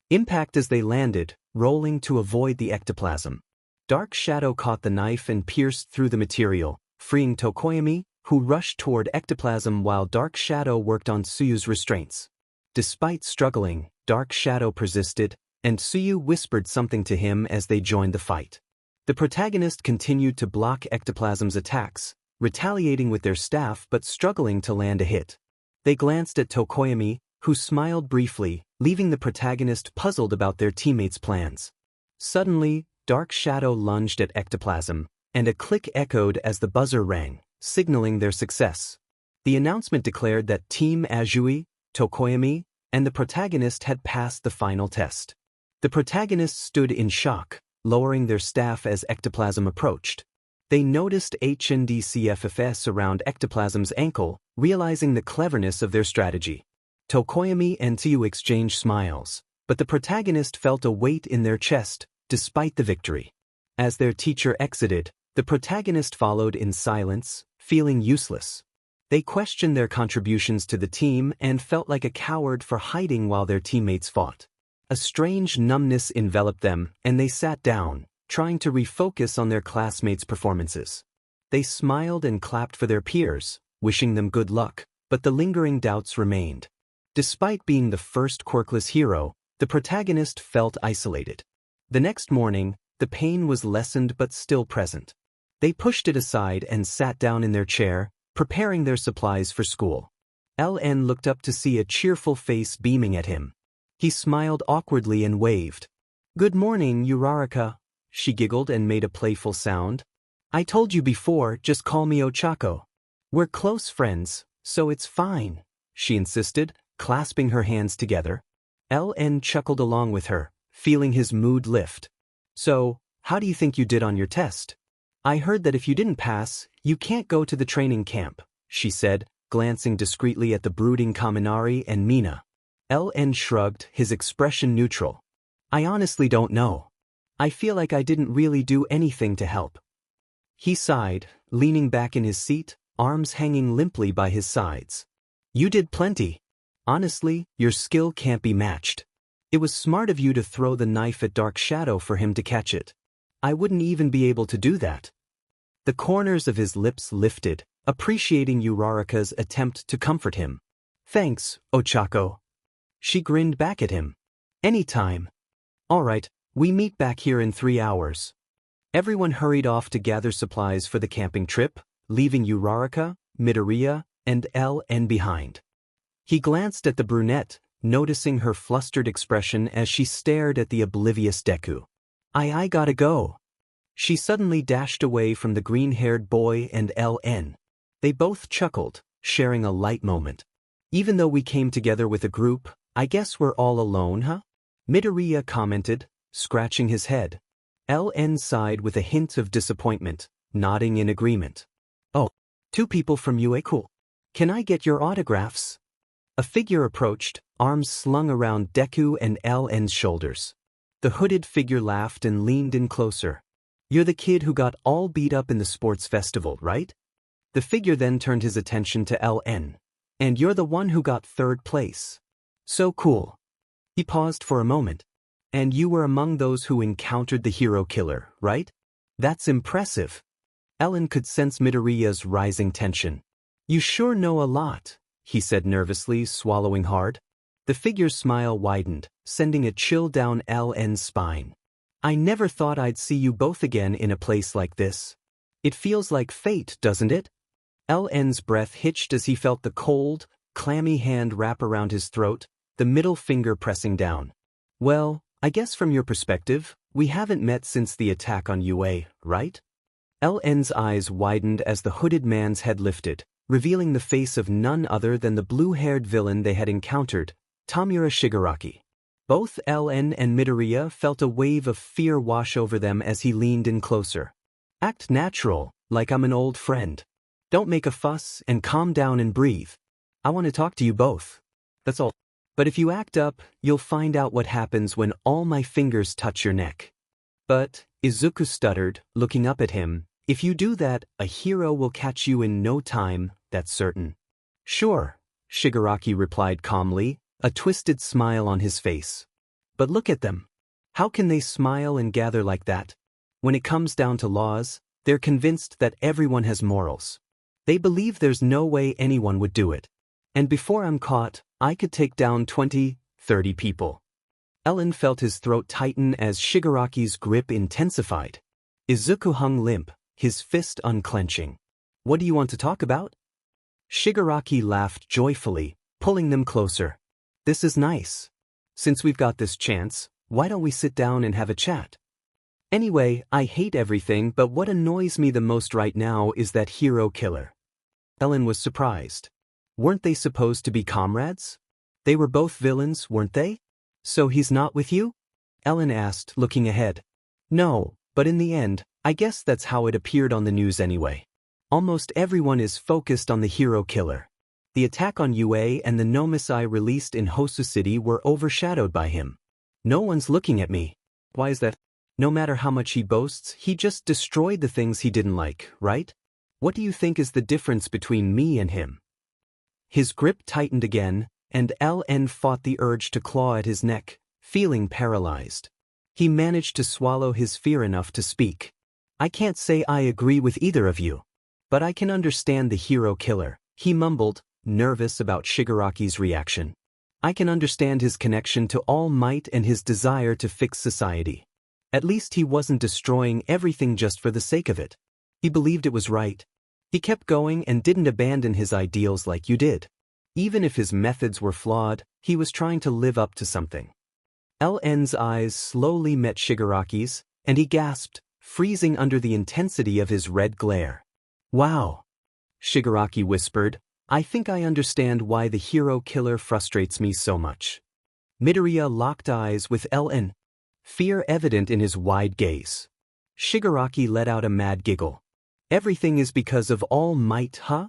impact as they landed, rolling to avoid the ectoplasm. Dark Shadow caught the knife and pierced through the material, freeing Tokoyami, who rushed toward ectoplasm while Dark Shadow worked on Tsuyu's restraints. Despite struggling, Dark Shadow persisted, and Tsuyu whispered something to him as they joined the fight. The protagonist continued to block ectoplasm's attacks, retaliating with their staff but struggling to land a hit. They glanced at Tokoyami, who smiled briefly, leaving the protagonist puzzled about their teammates' plans. Suddenly, Dark Shadow lunged at ectoplasm, and a click echoed as the buzzer rang, signaling their success. The announcement declared that Team Azui, Tokoyami, and the protagonist had passed the final test. The protagonists stood in shock, lowering their staff as ectoplasm approached. They noticed HNDCFFS around ectoplasm's ankle, realizing the cleverness of their strategy. Tokoyami and Tsuyu exchanged smiles, but the protagonist felt a weight in their chest, despite the victory. As their teacher exited, the protagonist followed in silence, feeling useless. They questioned their contributions to the team and felt like a coward for hiding while their teammates fought. A strange numbness enveloped them, and they sat down, trying to refocus on their classmates' performances. They smiled and clapped for their peers, wishing them good luck, but the lingering doubts remained. Despite being the first Quirkless hero, the protagonist felt isolated. The next morning, the pain was lessened but still present. They pushed it aside and sat down in their chair, preparing their supplies for school. LN looked up to see a cheerful face beaming at him. He smiled awkwardly and waved. "Good morning, Uraraka," she giggled and made a playful sound. "I told you before, just call me Ochako. We're close friends, so it's fine," she insisted, clasping her hands together. LN chuckled along with her, feeling his mood lift. "So, how do you think you did on your test? I heard that if you didn't pass, you can't go to the training camp," she said, glancing discreetly at the brooding Kaminari and Mina. LN shrugged, his expression neutral. "I honestly don't know. I feel like I didn't really do anything to help." He sighed, leaning back in his seat, arms hanging limply by his sides. "You did plenty. Honestly, your skill can't be matched. It was smart of you to throw the knife at Dark Shadow for him to catch it. I wouldn't even be able to do that. The corners of his lips lifted, appreciating Uraraka's attempt to comfort him. Thanks, Ochako. She grinned back at him. Anytime. Alright, we meet back here in 3 hours. Everyone hurried off to gather supplies for the camping trip, leaving Uraraka, Midoriya, and LN behind. He glanced at the brunette, noticing her flustered expression as she stared at the oblivious Deku. I gotta go. She suddenly dashed away from the green-haired boy and LN. They both chuckled, sharing a light moment. Even though we came together with a group, I guess we're all alone, huh? Midoriya commented, scratching his head. LN sighed with a hint of disappointment, nodding in agreement. Oh, 2 people from UA, cool. Can I get your autographs? A figure approached, arms slung around Deku and LN's shoulders. The hooded figure laughed and leaned in closer. You're the kid who got all beat up in the sports festival, right? The figure then turned his attention to LN. And you're the one who got 3rd place. So cool. He paused for a moment. And you were among those who encountered the hero killer, right? That's impressive. LN could sense Midoriya's rising tension. You sure know a lot, he said nervously, swallowing hard. The figure's smile widened, sending a chill down LN's spine. I never thought I'd see you both again in a place like this. It feels like fate, doesn't it? LN's breath hitched as he felt the cold, clammy hand wrap around his throat, the middle finger pressing down. Well, I guess from your perspective, we haven't met since the attack on UA, right? LN's eyes widened as the hooded man's head lifted, revealing the face of none other than the blue-haired villain they had encountered, Tamura Shigaraki. Both LN and Midoriya felt a wave of fear wash over them as he leaned in closer. Act natural, like I'm an old friend. Don't make a fuss and calm down and breathe. I want to talk to you both. That's all. But if you act up, you'll find out what happens when all my fingers touch your neck. But, Izuku stuttered, looking up at him, if you do that, a hero will catch you in no time, that's certain. Sure, Shigaraki replied calmly, a twisted smile on his face. But look at them. How can they smile and gather like that? When it comes down to laws, they're convinced that everyone has morals. They believe there's no way anyone would do it. And before I'm caught, I could take down 20, 30 people. LN felt his throat tighten as Shigaraki's grip intensified. Izuku hung limp, his fist unclenching. What do you want to talk about? Shigaraki laughed joyfully, pulling them closer. This is nice. Since we've got this chance, why don't we sit down and have a chat? Anyway, I hate everything, but what annoys me the most right now is that hero killer. LN was surprised. Weren't they supposed to be comrades? They were both villains, weren't they? So he's not with you? LN asked, looking ahead. No, but in the end, I guess that's how it appeared on the news anyway. Almost everyone is focused on the hero killer. The attack on UA and the Nomisai released in Hosu City were overshadowed by him. No one's looking at me. Why is that? No matter how much he boasts, he just destroyed the things he didn't like, right? What do you think is the difference between me and him? His grip tightened again, and LN fought the urge to claw at his neck, feeling paralyzed. He managed to swallow his fear enough to speak. I can't say I agree with either of you. But I can understand the hero killer, he mumbled, nervous about Shigaraki's reaction. I can understand his connection to All Might and his desire to fix society. At least he wasn't destroying everything just for the sake of it. He believed it was right. He kept going and didn't abandon his ideals like you did. Even if his methods were flawed, he was trying to live up to something. LN's eyes slowly met Shigaraki's, and he gasped, freezing under the intensity of his red glare. Wow! Shigaraki whispered, I think I understand why the hero killer frustrates me so much. Midoriya locked eyes with LN, fear evident in his wide gaze. Shigaraki let out a mad giggle. Everything is because of All Might, huh?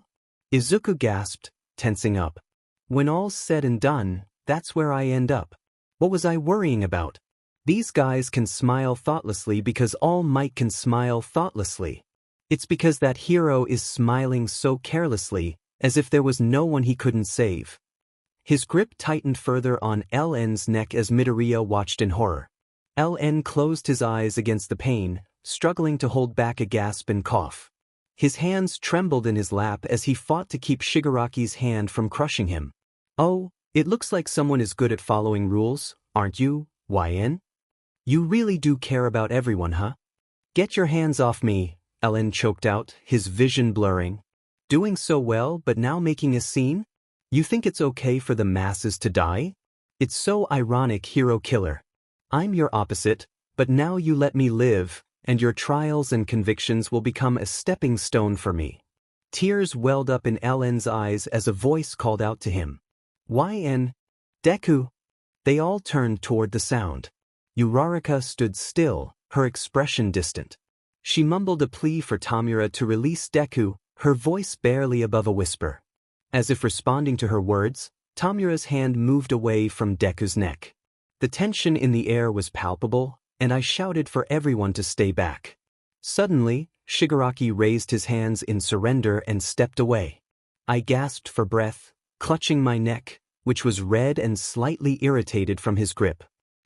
Izuku gasped, tensing up. When all's said and done, that's where I end up. What was I worrying about? These guys can smile thoughtlessly because All Might can smile thoughtlessly. It's because that hero is smiling so carelessly, as if there was no one he couldn't save. His grip tightened further on LN's neck as Midoriya watched in horror. LN closed his eyes against the pain, struggling to hold back a gasp and cough. His hands trembled in his lap as he fought to keep Shigaraki's hand from crushing him. "Oh, it looks like someone is good at following rules, aren't you, YN? You really do care about everyone, huh? Get your hands off me," LN choked out, his vision blurring. "Doing so well but now making a scene? You think it's okay for the masses to die? It's so ironic, hero killer. I'm your opposite, but now you let me live, and your trials and convictions will become a stepping stone for me." Tears welled up in LN's eyes as a voice called out to him. "YN? Deku?" They all turned toward the sound. Uraraka stood still, her expression distant. She mumbled a plea for Tamura to release Deku, her voice barely above a whisper. As if responding to her words, Tamura's hand moved away from Deku's neck. The tension in the air was palpable, and I shouted for everyone to stay back. Suddenly, Shigaraki raised his hands in surrender and stepped away. I gasped for breath, clutching my neck, which was red and slightly irritated from his grip.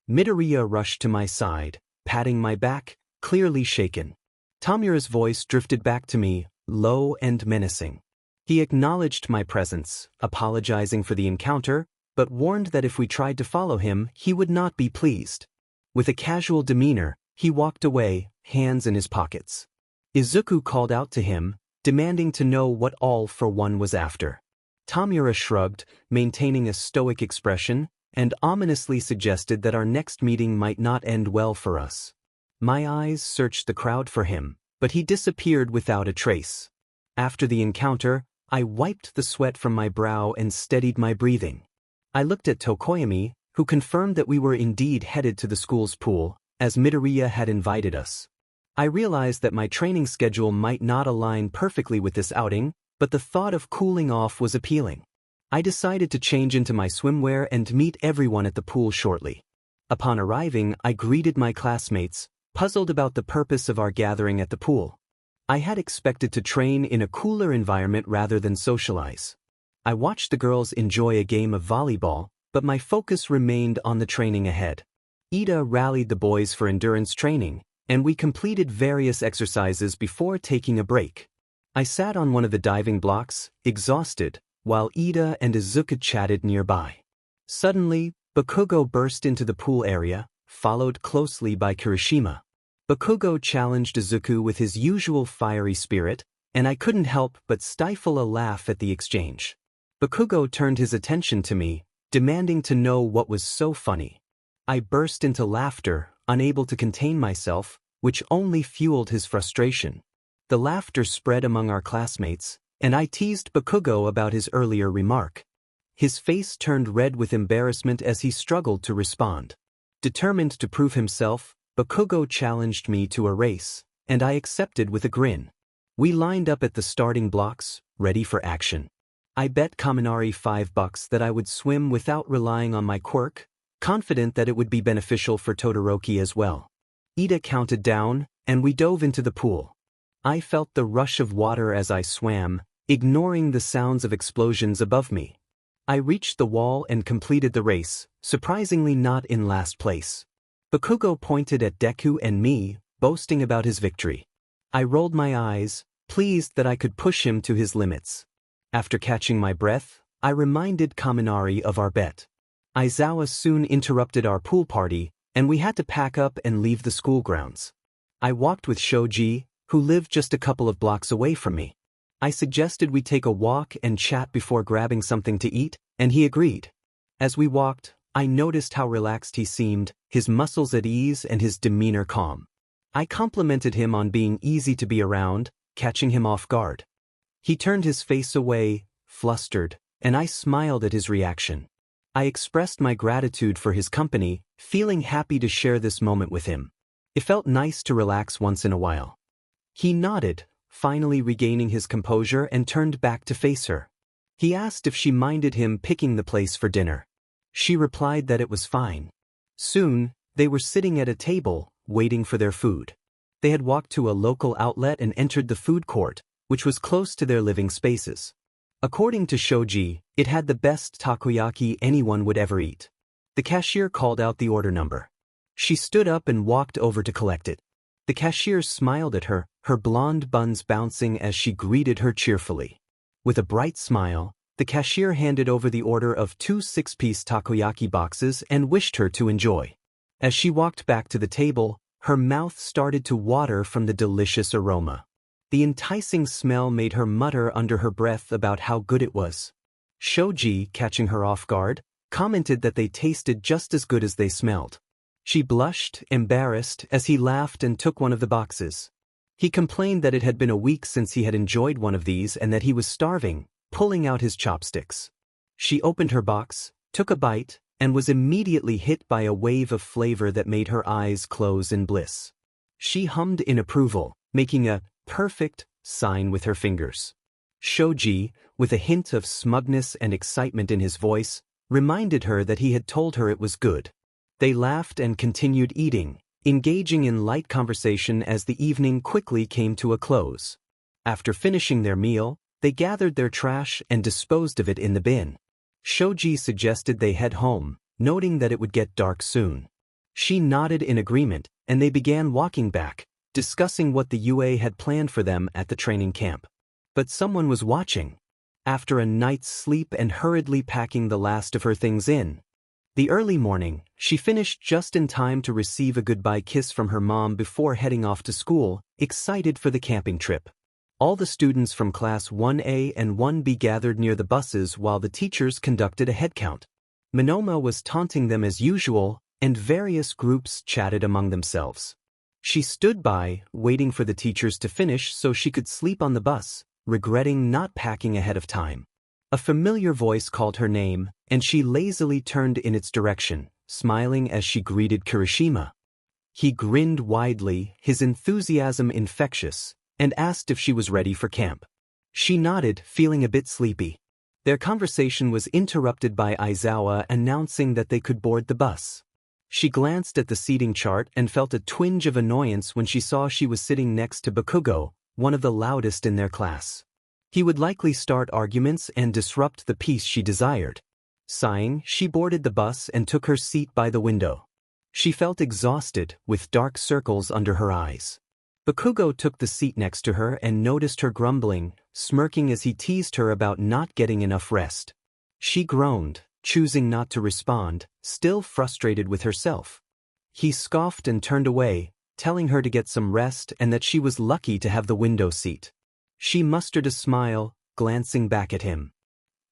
Midoriya rushed to my side, patting my back, clearly shaken. Tamura's voice drifted back to me, low and menacing. He acknowledged my presence, apologizing for the encounter, but warned that if we tried to follow him, he would not be pleased. With a casual demeanor, he walked away, hands in his pockets. Izuku called out to him, demanding to know what All for One was after. Tamura shrugged, maintaining a stoic expression, and ominously suggested that our next meeting might not end well for us. My eyes searched the crowd for him, but he disappeared without a trace. After the encounter, I wiped the sweat from my brow and steadied my breathing. I looked at Tokoyami, who confirmed that we were indeed headed to the school's pool, as Midoriya had invited us. I realized that my training schedule might not align perfectly with this outing, but the thought of cooling off was appealing. I decided to change into my swimwear and meet everyone at the pool shortly. Upon arriving, I greeted my classmates, puzzled about the purpose of our gathering at the pool. I had expected to train in a cooler environment rather than socialize. I watched the girls enjoy a game of volleyball, but my focus remained on the training ahead. Ida rallied the boys for endurance training, and we completed various exercises before taking a break. I sat on one of the diving blocks, exhausted, while Ida and Izuku chatted nearby. Suddenly, Bakugo burst into the pool area, followed closely by Kirishima. Bakugo challenged Izuku with his usual fiery spirit, and I couldn't help but stifle a laugh at the exchange. Bakugo turned his attention to me, demanding to know what was so funny. I burst into laughter, unable to contain myself, which only fueled his frustration. The laughter spread among our classmates, and I teased Bakugo about his earlier remark. His face turned red with embarrassment as he struggled to respond. Determined to prove himself, Bakugo challenged me to a race, and I accepted with a grin. We lined up at the starting blocks, ready for action. I bet Kaminari $5 that I would swim without relying on my quirk, confident that it would be beneficial for Todoroki as well. Ida counted down, and we dove into the pool. I felt the rush of water as I swam, ignoring the sounds of explosions above me. I reached the wall and completed the race, surprisingly not in last place. Bakugo pointed at Deku and me, boasting about his victory. I rolled my eyes, pleased that I could push him to his limits. After catching my breath, I reminded Kaminari of our bet. Aizawa soon interrupted our pool party, and we had to pack up and leave the school grounds. I walked with Shoji, who lived just a couple of blocks away from me. I suggested we take a walk and chat before grabbing something to eat, and he agreed. As we walked, I noticed how relaxed he seemed, his muscles at ease and his demeanor calm. I complimented him on being easy to be around, catching him off guard. He turned his face away, flustered, and I smiled at his reaction. I expressed my gratitude for his company, feeling happy to share this moment with him. It felt nice to relax once in a while. He nodded, finally regaining his composure, and turned back to face her. He asked if she minded him picking the place for dinner. She replied that it was fine. Soon, they were sitting at a table, waiting for their food. They had walked to a local outlet and entered the food court, which was close to their living spaces. According to Shoji, it had the best takoyaki anyone would ever eat. The cashier called out the order number. She stood up and walked over to collect it. The cashier smiled at her, her blonde buns bouncing as she greeted her cheerfully. With a bright smile, the cashier handed over the order of 2 6-piece takoyaki boxes and wished her to enjoy. As she walked back to the table, her mouth started to water from the delicious aroma. The enticing smell made her mutter under her breath about how good it was. Shoji, catching her off guard, commented that they tasted just as good as they smelled. She blushed, embarrassed, as he laughed and took one of the boxes. He complained that it had been a week since he had enjoyed one of these and that he was starving, pulling out his chopsticks. She opened her box, took a bite, and was immediately hit by a wave of flavor that made her eyes close in bliss. She hummed in approval, making a perfect sign with her fingers. Shoji, with a hint of smugness and excitement in his voice, reminded her that he had told her it was good. They laughed and continued eating, engaging in light conversation as the evening quickly came to a close. After finishing their meal, they gathered their trash and disposed of it in the bin. Shoji suggested they head home, noting that it would get dark soon. She nodded in agreement, and they began walking back, discussing what the UA had planned for them at the training camp. But someone was watching. After a night's sleep and hurriedly packing the last of her things in the early morning, she finished just in time to receive a goodbye kiss from her mom before heading off to school, excited for the camping trip. All the students from Class 1A and 1B gathered near the buses while the teachers conducted a headcount. Minoma was taunting them as usual, and various groups chatted among themselves. She stood by, waiting for the teachers to finish so she could sleep on the bus, regretting not packing ahead of time. A familiar voice called her name, and she lazily turned in its direction, smiling as she greeted Kirishima. He grinned widely, his enthusiasm infectious, and asked if she was ready for camp. She nodded, feeling a bit sleepy. Their conversation was interrupted by Aizawa announcing that they could board the bus. She glanced at the seating chart and felt a twinge of annoyance when she saw she was sitting next to Bakugo, one of the loudest in their class. He would likely start arguments and disrupt the peace she desired. Sighing, she boarded the bus and took her seat by the window. She felt exhausted, with dark circles under her eyes. Bakugo took the seat next to her and noticed her grumbling, smirking as he teased her about not getting enough rest. She groaned, choosing not to respond, still frustrated with herself. He scoffed and turned away, telling her to get some rest and that she was lucky to have the window seat. She mustered a smile, glancing back at him.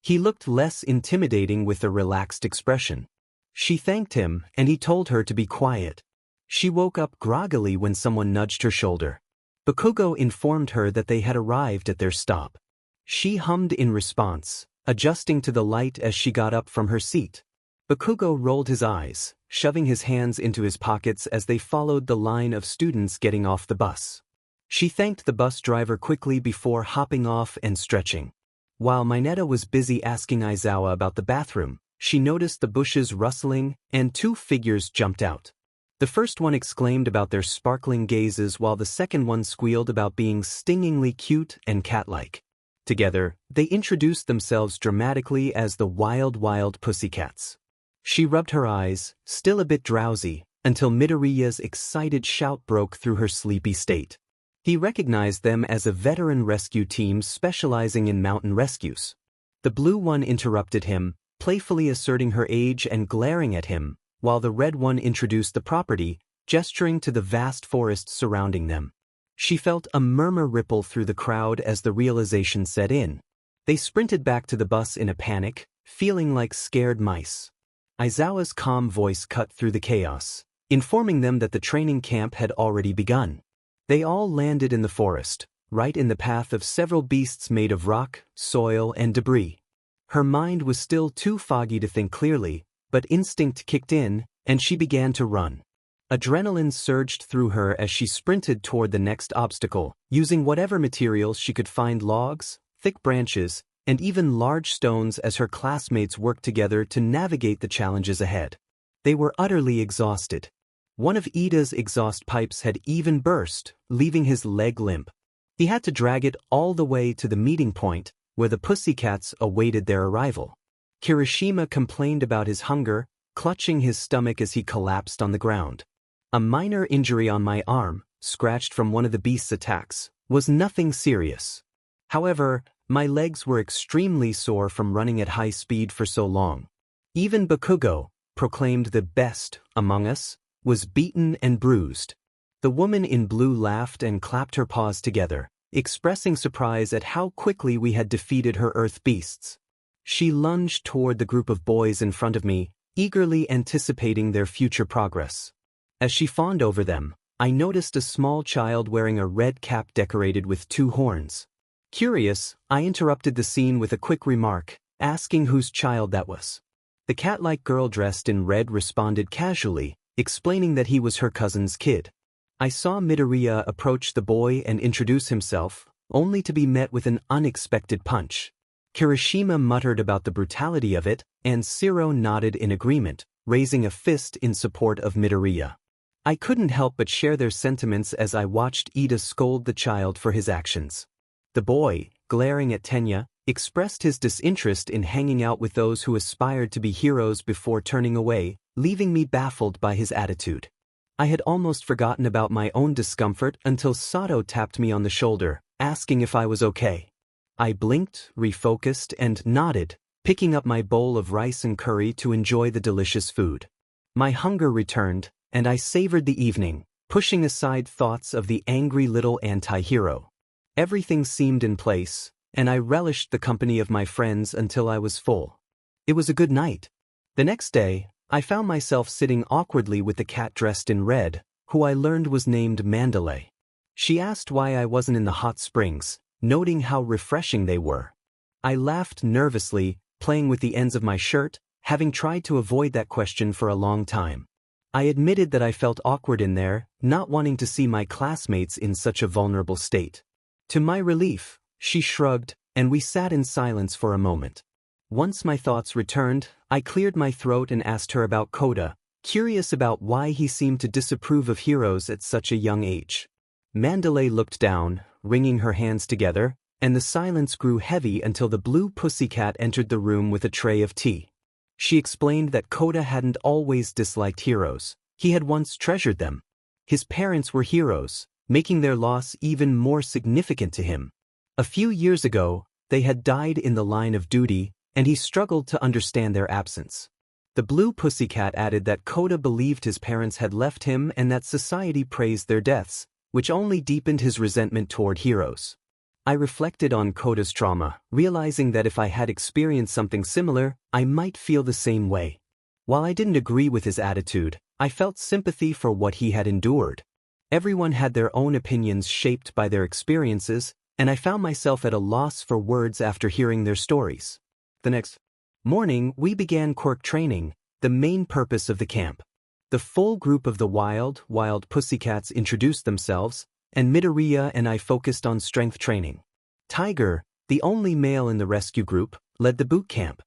He looked less intimidating with a relaxed expression. She thanked him, and he told her to be quiet. She woke up groggily when someone nudged her shoulder. Bakugo informed her that they had arrived at their stop. She hummed in response, adjusting to the light as she got up from her seat. Bakugo rolled his eyes, shoving his hands into his pockets as they followed the line of students getting off the bus. She thanked the bus driver quickly before hopping off and stretching. While Mineta was busy asking Aizawa about the bathroom, she noticed the bushes rustling, and 2 figures jumped out. The first one exclaimed about their sparkling gazes while the second one squealed about being stingingly cute and cat-like. Together, they introduced themselves dramatically as the Wild Wild Pussycats. She rubbed her eyes, still a bit drowsy, until Midoriya's excited shout broke through her sleepy state. He recognized them as a veteran rescue team specializing in mountain rescues. The blue one interrupted him, playfully asserting her age and glaring at him, while the red one introduced the property, gesturing to the vast forest surrounding them. She felt a murmur ripple through the crowd as the realization set in. They sprinted back to the bus in a panic, feeling like scared mice. Aizawa's calm voice cut through the chaos, informing them that the training camp had already begun. They all landed in the forest, right in the path of several beasts made of rock, soil, and debris. Her mind was still too foggy to think clearly, but instinct kicked in, and she began to run. Adrenaline surged through her as she sprinted toward the next obstacle, using whatever materials she could find: logs, thick branches, and even large stones as her classmates worked together to navigate the challenges ahead. They were utterly exhausted. One of Ida's exhaust pipes had even burst, leaving his leg limp. He had to drag it all the way to the meeting point, where the pussycats awaited their arrival. Kirishima complained about his hunger, clutching his stomach as he collapsed on the ground. A minor injury on my arm, scratched from one of the beast's attacks, was nothing serious. However, my legs were extremely sore from running at high speed for so long. Even Bakugo, proclaimed the best among us, was beaten and bruised. The woman in blue laughed and clapped her paws together, expressing surprise at how quickly we had defeated her earth beasts. She lunged toward the group of boys in front of me, eagerly anticipating their future progress. As she fawned over them, I noticed a small child wearing a red cap decorated with 2 horns. Curious, I interrupted the scene with a quick remark, asking whose child that was. The cat-like girl dressed in red responded casually, explaining that he was her cousin's kid. I saw Midoriya approach the boy and introduce himself, only to be met with an unexpected punch. Kirishima muttered about the brutality of it, and Zero nodded in agreement, raising a fist in support of Midoriya. I couldn't help but share their sentiments as I watched Ida scold the child for his actions. The boy, glaring at Tenya, expressed his disinterest in hanging out with those who aspired to be heroes before turning away, leaving me baffled by his attitude. I had almost forgotten about my own discomfort until Sato tapped me on the shoulder, asking if I was okay. I blinked, refocused, and nodded, picking up my bowl of rice and curry to enjoy the delicious food. My hunger returned, and I savored the evening, pushing aside thoughts of the angry little anti-hero. Everything seemed in place, and I relished the company of my friends until I was full. It was a good night. The next day, I found myself sitting awkwardly with the cat dressed in red, who I learned was named Mandalay. She asked why I wasn't in the hot springs, noting how refreshing they were. I laughed nervously, playing with the ends of my shirt, having tried to avoid that question for a long time. I admitted that I felt awkward in there, not wanting to see my classmates in such a vulnerable state. To my relief, she shrugged, and we sat in silence for a moment. Once my thoughts returned, I cleared my throat and asked her about Koda, curious about why he seemed to disapprove of heroes at such a young age. Mandalay looked down, wringing her hands together, and the silence grew heavy until the blue pussycat entered the room with a tray of tea. She explained that Koda hadn't always disliked heroes, he had once treasured them. His parents were heroes, making their loss even more significant to him. A few years ago, they had died in the line of duty, and he struggled to understand their absence. The blue pussycat added that Koda believed his parents had left him and that society praised their deaths, which only deepened his resentment toward heroes. I reflected on Koda's trauma, realizing that if I had experienced something similar, I might feel the same way. While I didn't agree with his attitude, I felt sympathy for what he had endured. Everyone had their own opinions shaped by their experiences, and I found myself at a loss for words after hearing their stories. The next morning, we began quirk training, the main purpose of the camp. The full group of the wild pussycats introduced themselves, and Midoriya and I focused on strength training. Tiger, the only male in the rescue group, led the boot camp.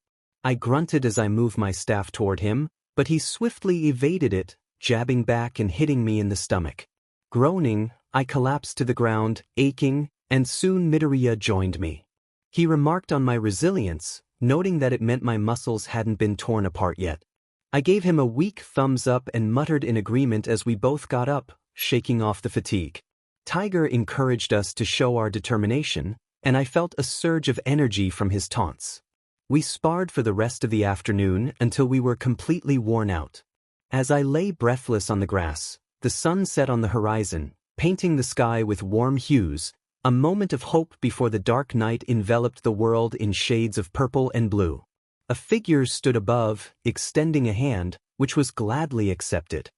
I grunted as I moved my staff toward him, but he swiftly evaded it, jabbing back and hitting me in the stomach. Groaning, I collapsed to the ground, aching, and soon Midoriya joined me. He remarked on my resilience, noting that it meant my muscles hadn't been torn apart yet. I gave him a weak thumbs up and muttered in agreement as we both got up, shaking off the fatigue. Tiger encouraged us to show our determination, and I felt a surge of energy from his taunts. We sparred for the rest of the afternoon until we were completely worn out. As I lay breathless on the grass, the sun set on the horizon, painting the sky with warm hues, a moment of hope before the dark night enveloped the world in shades of purple and blue. A figure stood above, extending a hand, which was gladly accepted.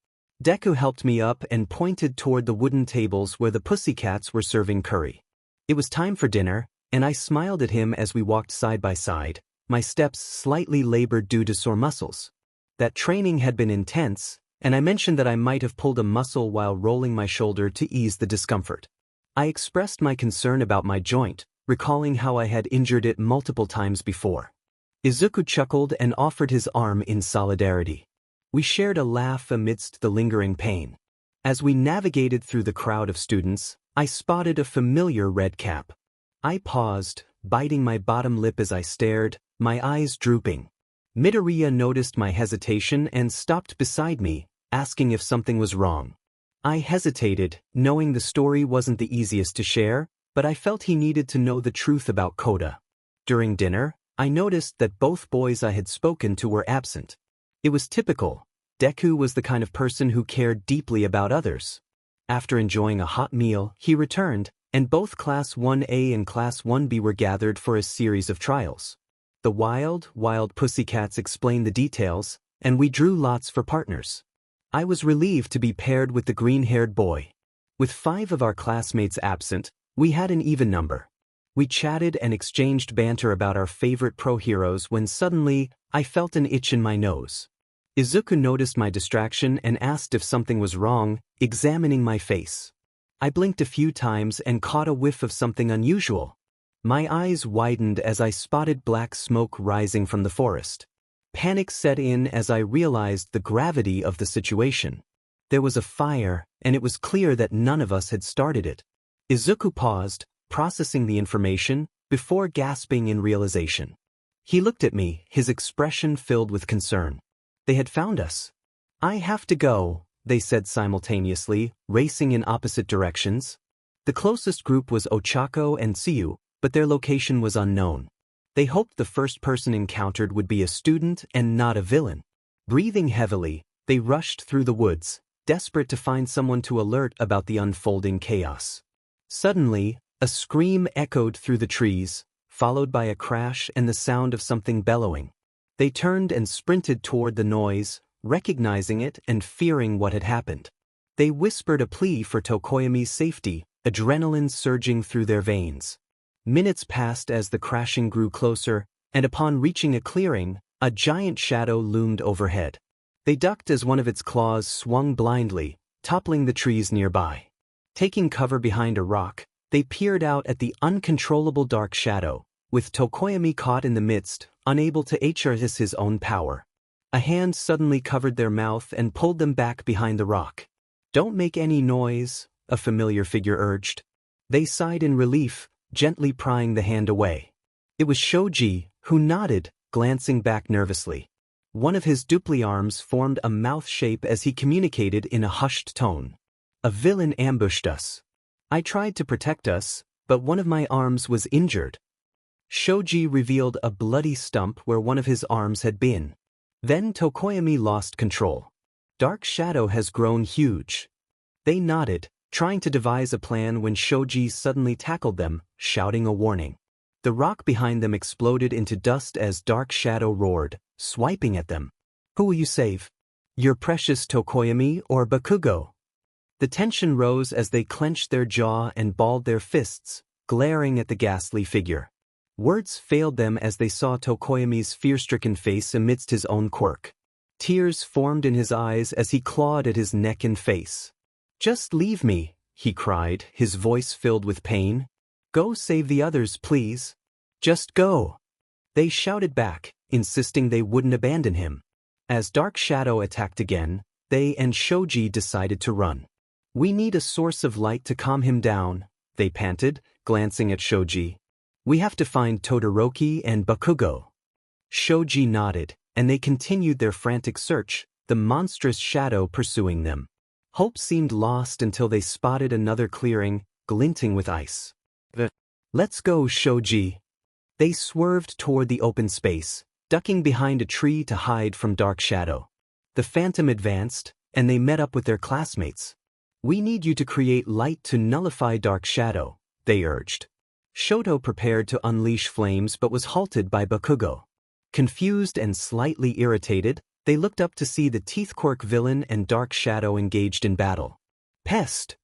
Deku helped me up and pointed toward the wooden tables where the pussycats were serving curry. It was time for dinner, and I smiled at him as we walked side by side, my steps slightly labored due to sore muscles. That training had been intense, and I mentioned that I might have pulled a muscle while rolling my shoulder to ease the discomfort. I expressed my concern about my joint, recalling how I had injured it multiple times before. Izuku chuckled and offered his arm in solidarity. We shared a laugh amidst the lingering pain. As we navigated through the crowd of students, I spotted a familiar red cap. I paused, biting my bottom lip as I stared, my eyes drooping. Midoriya noticed my hesitation and stopped beside me, asking if something was wrong. I hesitated, knowing the story wasn't the easiest to share, but I felt he needed to know the truth about Koda. During dinner, I noticed that both boys I had spoken to were absent. It was typical. Deku was the kind of person who cared deeply about others. After enjoying a hot meal, he returned, and both Class 1A and Class 1B were gathered for a series of trials. The wild pussycats explained the details, and we drew lots for partners. I was relieved to be paired with the green-haired boy. With 5 of our classmates absent, we had an even number. We chatted and exchanged banter about our favorite pro heroes when suddenly, I felt an itch in my nose. Izuku noticed my distraction and asked if something was wrong, examining my face. I blinked a few times and caught a whiff of something unusual. My eyes widened as I spotted black smoke rising from the forest. Panic set in as I realized the gravity of the situation. There was a fire, and it was clear that none of us had started it. Izuku paused, processing the information, before gasping in realization. He looked at me, his expression filled with concern. They had found us. I have to go, they said simultaneously, racing in opposite directions. The closest group was Ochako and Tsuyu, but their location was unknown. They hoped the first person encountered would be a student and not a villain. Breathing heavily, they rushed through the woods, desperate to find someone to alert about the unfolding chaos. Suddenly, a scream echoed through the trees, followed by a crash and the sound of something bellowing. They turned and sprinted toward the noise, recognizing it and fearing what had happened. They whispered a plea for Tokoyami's safety, adrenaline surging through their veins. Minutes passed as the crashing grew closer, and upon reaching a clearing, a giant shadow loomed overhead. They ducked as one of its claws swung blindly, toppling the trees nearby. Taking cover behind a rock, they peered out at the uncontrollable dark shadow, with Tokoyami caught in the midst, unable to harness his own power. A hand suddenly covered their mouth and pulled them back behind the rock. "Don't make any noise," a familiar figure urged. They sighed in relief, gently prying the hand away. It was Shoji, who nodded, glancing back nervously. One of his dupli arms formed a mouth shape as he communicated in a hushed tone. "A villain ambushed us. I tried to protect us, but one of my arms was injured." Shoji revealed a bloody stump where one of his arms had been. Then Tokoyami lost control. "Dark Shadow has grown huge." They nodded, trying to devise a plan when Shoji suddenly tackled them, shouting a warning. The rock behind them exploded into dust as Dark Shadow roared, swiping at them. "Who will you save? Your precious Tokoyami or Bakugo?" The tension rose as they clenched their jaw and balled their fists, glaring at the ghastly figure. Words failed them as they saw Tokoyami's fear-stricken face amidst his own quirk. Tears formed in his eyes as he clawed at his neck and face. "Just leave me," he cried, his voice filled with pain. "Go save the others, please. Just go." They shouted back, insisting they wouldn't abandon him. As Dark Shadow attacked again, they and Shoji decided to run. "We need a source of light to calm him down," they panted, glancing at Shoji. "We have to find Todoroki and Bakugo." Shoji nodded, and they continued their frantic search, the monstrous shadow pursuing them. Hope seemed lost until they spotted another clearing, glinting with ice. "Let's go, Shoji." They swerved toward the open space, ducking behind a tree to hide from Dark Shadow. The phantom advanced, and they met up with their classmates. "We need you to create light to nullify Dark Shadow," they urged. Shoto prepared to unleash flames but was halted by Bakugo. Confused and slightly irritated, they looked up to see the Teeth-Quirk villain and Dark Shadow engaged in battle. "Pest!"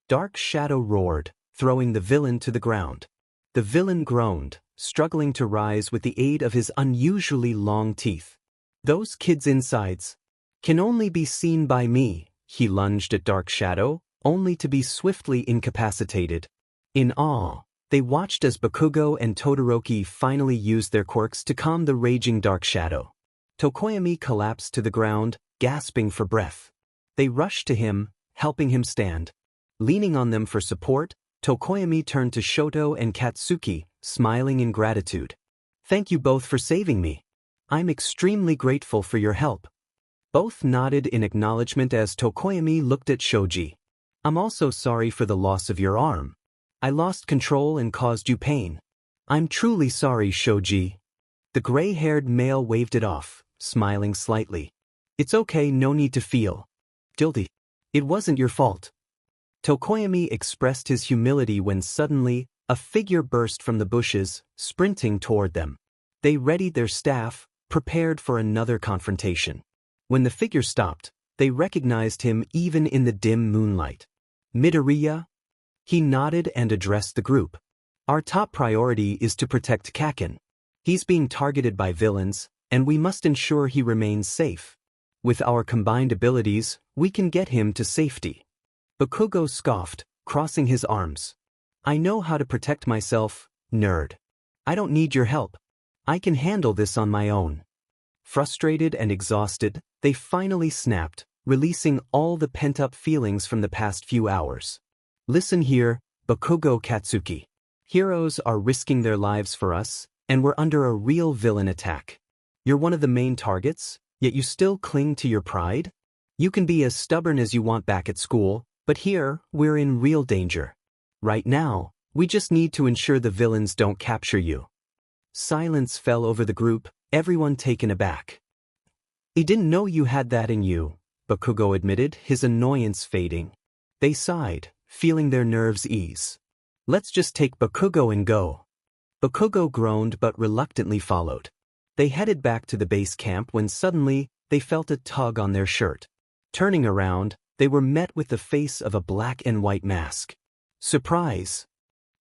Dark Shadow roared, throwing the villain to the ground. The villain groaned, struggling to rise with the aid of his unusually long teeth. "Those kids' insides can only be seen by me," he lunged at Dark Shadow, only to be swiftly incapacitated. In awe, they watched as Bakugo and Todoroki finally used their quirks to calm the raging Dark Shadow. Tokoyami collapsed to the ground, gasping for breath. They rushed to him, helping him stand. Leaning on them for support, Tokoyami turned to Shoto and Katsuki, smiling in gratitude. Thank you both for saving me. I'm extremely grateful for your help. Both nodded in acknowledgement as Tokoyami looked at Shoji. I'm also sorry for the loss of your arm. I lost control and caused you pain. I'm truly sorry, Shoji. The gray-haired male waved it off, smiling slightly. It's okay, no need to feel guilty. It wasn't your fault. Tokoyami expressed his humility when suddenly, a figure burst from the bushes, sprinting toward them. They readied their staff, prepared for another confrontation. When the figure stopped, they recognized him even in the dim moonlight. Midoriya? He nodded and addressed the group. Our top priority is to protect Kaken. He's being targeted by villains, and we must ensure he remains safe. With our combined abilities, we can get him to safety. Bakugo scoffed, crossing his arms. I know how to protect myself, nerd. I don't need your help. I can handle this on my own. Frustrated and exhausted, they finally snapped, releasing all the pent-up feelings from the past few hours. Listen here, Bakugo Katsuki. Heroes are risking their lives for us, and we're under a real villain attack. You're one of the main targets, yet you still cling to your pride? You can be as stubborn as you want back at school, but here, we're in real danger. Right now, we just need to ensure the villains don't capture you. Silence fell over the group, everyone taken aback. I didn't know you had that in you, Bakugo admitted, his annoyance fading. They sighed, feeling their nerves ease. Let's just take Bakugo and go. Bakugo groaned but reluctantly followed. They headed back to the base camp when suddenly, they felt a tug on their shirt. Turning around, they were met with the face of a black and white mask. Surprise!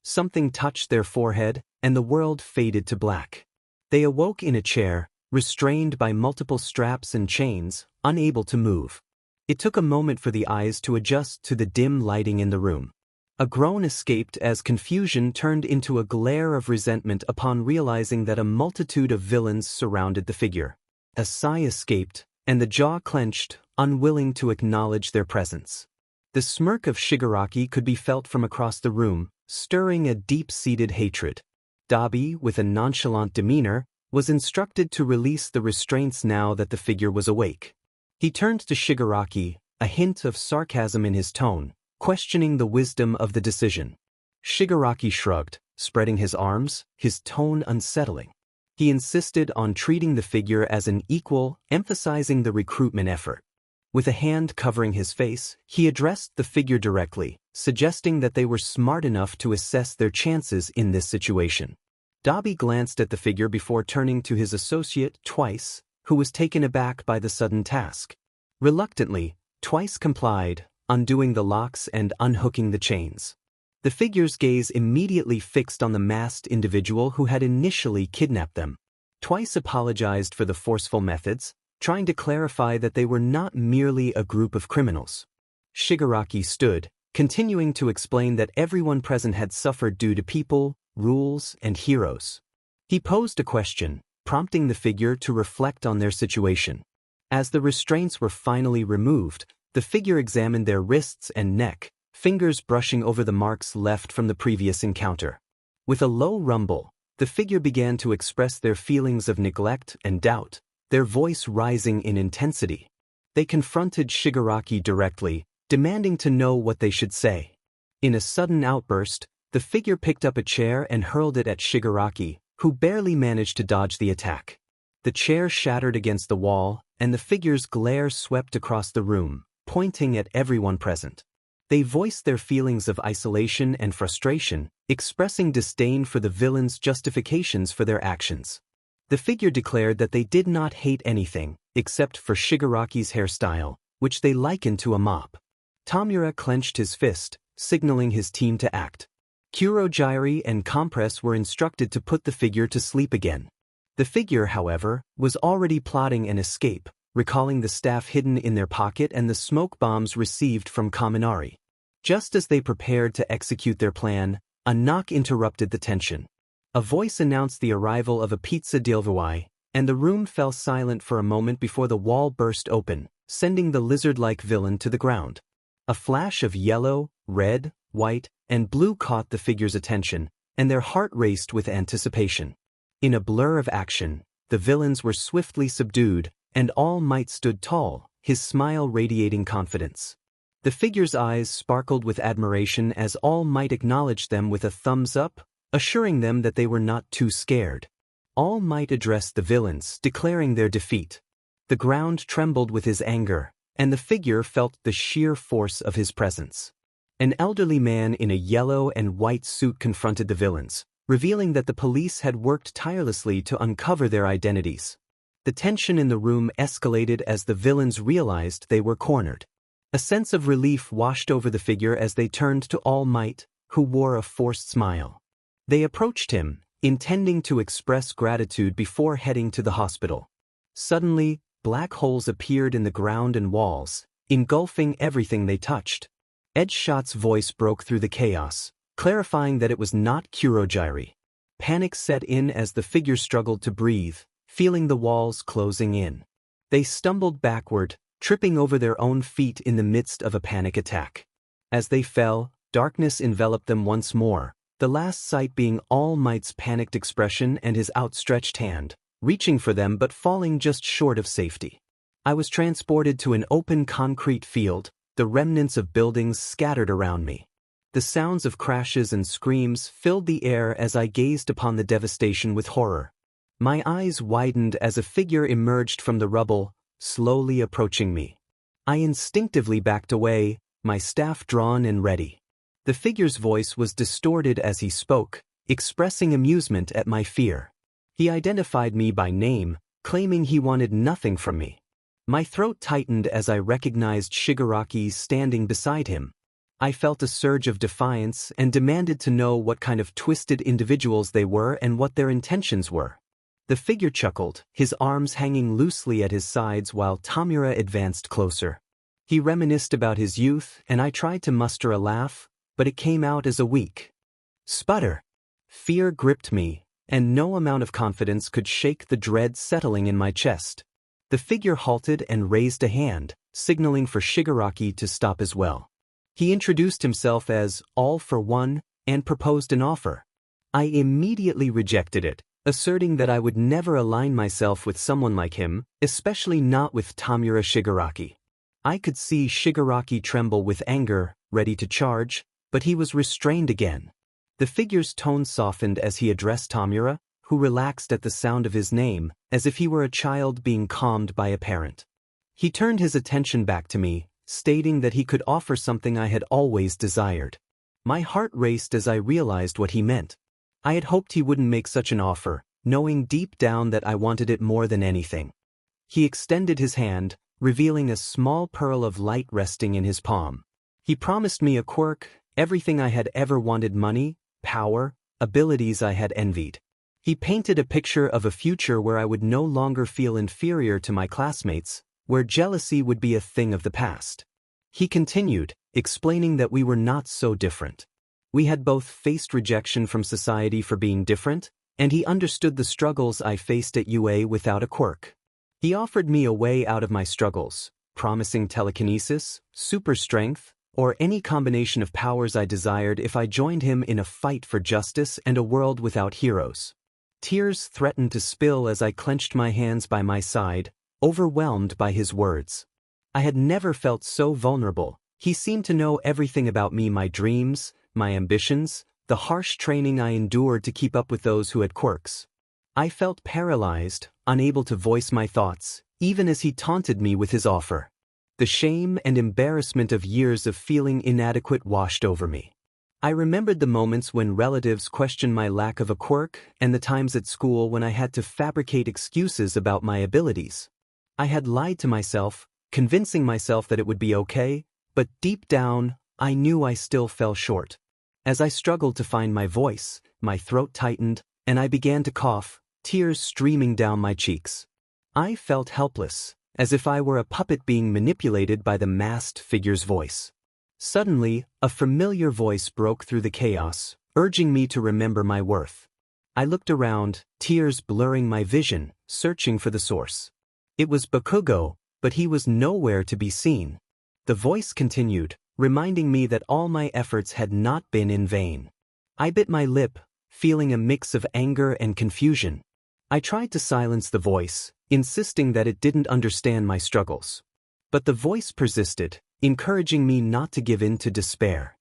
Something touched their forehead, and the world faded to black. They awoke in a chair, restrained by multiple straps and chains, unable to move. It took a moment for the eyes to adjust to the dim lighting in the room. A groan escaped as confusion turned into a glare of resentment upon realizing that a multitude of villains surrounded the figure. A sigh escaped, and the jaw clenched, unwilling to acknowledge their presence. The smirk of Shigaraki could be felt from across the room, stirring a deep-seated hatred. Dabi, with a nonchalant demeanor, was instructed to release the restraints now that the figure was awake. He turned to Shigaraki, a hint of sarcasm in his tone, questioning the wisdom of the decision. Shigaraki shrugged, spreading his arms, his tone unsettling. He insisted on treating the figure as an equal, emphasizing the recruitment effort. With a hand covering his face, he addressed the figure directly, suggesting that they were smart enough to assess their chances in this situation. Dabi glanced at the figure before turning to his associate, Twice, who was taken aback by the sudden task. Reluctantly, Twice complied, undoing the locks and unhooking the chains. The figure's gaze immediately fixed on the masked individual who had initially kidnapped them. Twice apologized for the forceful methods, trying to clarify that they were not merely a group of criminals. Shigaraki stood, continuing to explain that everyone present had suffered due to people, rules, and heroes. He posed a question, prompting the figure to reflect on their situation. As the restraints were finally removed, the figure examined their wrists and neck, fingers brushing over the marks left from the previous encounter. With a low rumble, the figure began to express their feelings of neglect and doubt, their voice rising in intensity. They confronted Shigaraki directly, demanding to know what they should say. In a sudden outburst, the figure picked up a chair and hurled it at Shigaraki, who barely managed to dodge the attack. The chair shattered against the wall, and the figure's glare swept across the room, pointing at everyone present. They voiced their feelings of isolation and frustration, expressing disdain for the villain's justifications for their actions. The figure declared that they did not hate anything, except for Shigaraki's hairstyle, which they likened to a mop. Tamura clenched his fist, signaling his team to act. Kurogyri and Compress were instructed to put the figure to sleep again. The figure, however, was already plotting an escape, recalling the staff hidden in their pocket and the smoke bombs received from Kaminari. Just as they prepared to execute their plan, a knock interrupted the tension. A voice announced the arrival of a pizza delivery, and the room fell silent for a moment before the wall burst open, sending the lizard-like villain to the ground. A flash of yellow, red, white, and blue caught the figure's attention, and their heart raced with anticipation. In a blur of action, the villains were swiftly subdued, and All Might stood tall, his smile radiating confidence. The figure's eyes sparkled with admiration as All Might acknowledged them with a thumbs up, assuring them that they were not too scared. All Might addressed the villains, declaring their defeat. The ground trembled with his anger, and the figure felt the sheer force of his presence. An elderly man in a yellow and white suit confronted the villains, revealing that the police had worked tirelessly to uncover their identities. The tension in the room escalated as the villains realized they were cornered. A sense of relief washed over the figure as they turned to All Might, who wore a forced smile. They approached him, intending to express gratitude before heading to the hospital. Suddenly, black holes appeared in the ground and walls, engulfing everything they touched. Edgeshot's voice broke through the chaos, clarifying that it was not Kurogiri. Panic set in as the figure struggled to breathe, feeling the walls closing in. They stumbled backward, tripping over their own feet in the midst of a panic attack. As they fell, darkness enveloped them once more, the last sight being All Might's panicked expression and his outstretched hand, reaching for them but falling just short of safety. I was transported to an open concrete field, the remnants of buildings scattered around me. The sounds of crashes and screams filled the air as I gazed upon the devastation with horror. My eyes widened as a figure emerged from the rubble, slowly approaching me. I instinctively backed away, my staff drawn and ready. The figure's voice was distorted as he spoke, expressing amusement at my fear. He identified me by name, claiming he wanted nothing from me. My throat tightened as I recognized Shigaraki standing beside him. I felt a surge of defiance and demanded to know what kind of twisted individuals they were and what their intentions were. The figure chuckled, his arms hanging loosely at his sides while Tamura advanced closer. He reminisced about his youth, and I tried to muster a laugh, but it came out as a weak sputter. Fear gripped me, and no amount of confidence could shake the dread settling in my chest. The figure halted and raised a hand, signaling for Shigaraki to stop as well. He introduced himself as All for One and proposed an offer. I immediately rejected it, asserting that I would never align myself with someone like him, especially not with Tamura Shigaraki. I could see Shigaraki tremble with anger, ready to charge, but he was restrained again. The figure's tone softened as he addressed Tamura, who relaxed at the sound of his name, as if he were a child being calmed by a parent. He turned his attention back to me, stating that he could offer something I had always desired. My heart raced as I realized what he meant. I had hoped he wouldn't make such an offer, knowing deep down that I wanted it more than anything. He extended his hand, revealing a small pearl of light resting in his palm. He promised me a quirk, everything I had ever wanted: money, power, abilities I had envied. He painted a picture of a future where I would no longer feel inferior to my classmates, where jealousy would be a thing of the past. He continued, explaining that we were not so different. We had both faced rejection from society for being different, and he understood the struggles I faced at UA without a quirk. He offered me a way out of my struggles, promising telekinesis, super strength, or any combination of powers I desired if I joined him in a fight for justice and a world without heroes. Tears threatened to spill as I clenched my hands by my side, overwhelmed by his words. I had never felt so vulnerable. He seemed to know everything about me: my dreams, my ambitions, the harsh training I endured to keep up with those who had quirks. I felt paralyzed, unable to voice my thoughts, even as he taunted me with his offer. The shame and embarrassment of years of feeling inadequate washed over me. I remembered the moments when relatives questioned my lack of a quirk and the times at school when I had to fabricate excuses about my abilities. I had lied to myself, convincing myself that it would be okay, but deep down, I knew I still fell short. As I struggled to find my voice, my throat tightened, and I began to cough, tears streaming down my cheeks. I felt helpless, as if I were a puppet being manipulated by the masked figure's voice. Suddenly, a familiar voice broke through the chaos, urging me to remember my worth. I looked around, tears blurring my vision, searching for the source. It was Bakugo, but he was nowhere to be seen. The voice continued, reminding me that all my efforts had not been in vain. I bit my lip, feeling a mix of anger and confusion. I tried to silence the voice, insisting that it didn't understand my struggles. But the voice persisted, encouraging me not to give in to despair.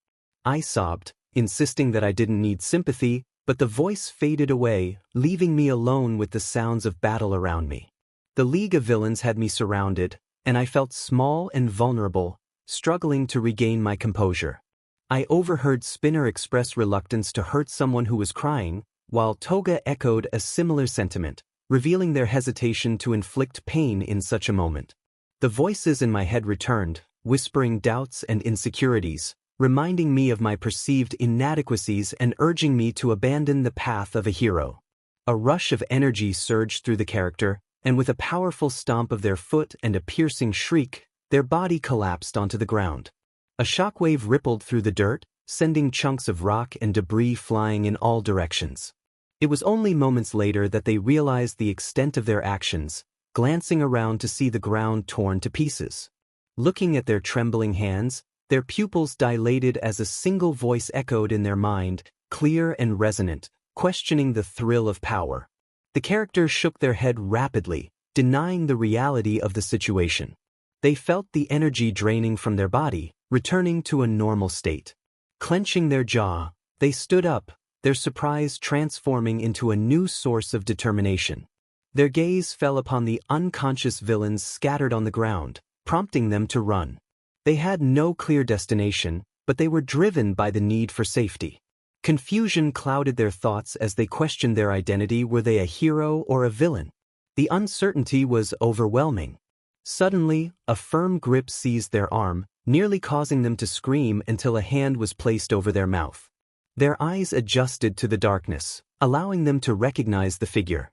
I sobbed, insisting that I didn't need sympathy, but the voice faded away, leaving me alone with the sounds of battle around me. The League of Villains had me surrounded, and I felt small and vulnerable, struggling to regain my composure. I overheard Spinner express reluctance to hurt someone who was crying, while Toga echoed a similar sentiment, revealing their hesitation to inflict pain in such a moment. The voices in my head returned, whispering doubts and insecurities, reminding me of my perceived inadequacies and urging me to abandon the path of a hero. A rush of energy surged through the character, and with a powerful stomp of their foot and a piercing shriek, their body collapsed onto the ground. A shockwave rippled through the dirt, sending chunks of rock and debris flying in all directions. It was only moments later that they realized the extent of their actions, glancing around to see the ground torn to pieces. Looking at their trembling hands, their pupils dilated as a single voice echoed in their mind, clear and resonant, questioning the thrill of power. The characters shook their head rapidly, denying the reality of the situation. They felt the energy draining from their body, returning to a normal state. Clenching their jaw, they stood up, their surprise transforming into a new source of determination. Their gaze fell upon the unconscious villains scattered on the ground, prompting them to run. They had no clear destination, but they were driven by the need for safety. Confusion clouded their thoughts as they questioned their identity. Were they a hero or a villain? The uncertainty was overwhelming. Suddenly, a firm grip seized their arm, nearly causing them to scream until a hand was placed over their mouth. Their eyes adjusted to the darkness, allowing them to recognize the figure.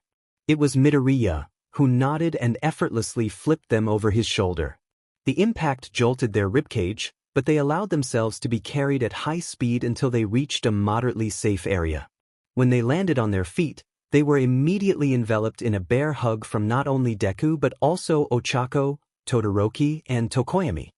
It was Midoriya, who nodded and effortlessly flipped them over his shoulder. The impact jolted their ribcage, but they allowed themselves to be carried at high speed until they reached a moderately safe area. When they landed on their feet, they were immediately enveloped in a bear hug from not only Deku but also Ochako, Todoroki, and Tokoyami.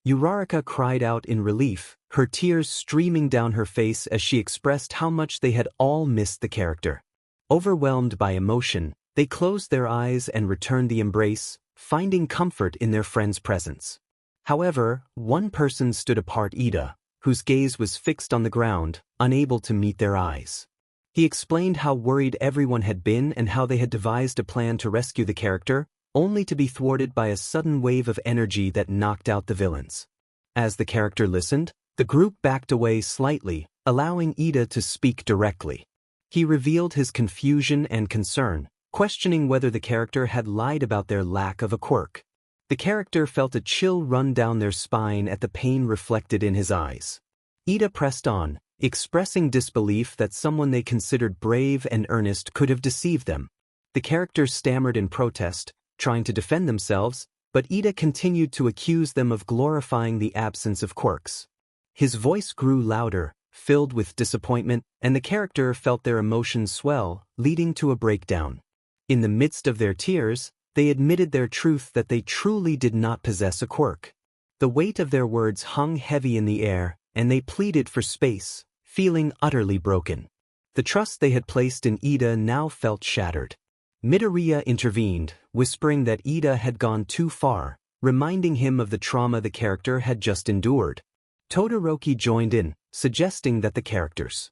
Uraraka cried out in relief, her tears streaming down her face as she expressed how much they had all missed the character. Overwhelmed by emotion, they closed their eyes and returned the embrace, finding comfort in their friend's presence. However, one person stood apart: Ida, whose gaze was fixed on the ground, unable to meet their eyes. He explained how worried everyone had been and how they had devised a plan to rescue the character, only to be thwarted by a sudden wave of energy that knocked out the villains. As the character listened, the group backed away slightly, allowing Ida to speak directly. He revealed his confusion and concern, questioning whether the character had lied about their lack of a quirk. The character felt a chill run down their spine at the pain reflected in his eyes. Ida pressed on, expressing disbelief that someone they considered brave and earnest could have deceived them. The character stammered in protest, trying to defend themselves, but Ida continued to accuse them of glorifying the absence of quirks. His voice grew louder, filled with disappointment, and the character felt their emotions swell, leading to a breakdown. In the midst of their tears, they admitted their truth that they truly did not possess a quirk. The weight of their words hung heavy in the air, and they pleaded for space, feeling utterly broken. The trust they had placed in Ida now felt shattered. Midoriya intervened, whispering that Ida had gone too far, reminding him of the trauma the character had just endured. Todoroki joined in, suggesting that the character's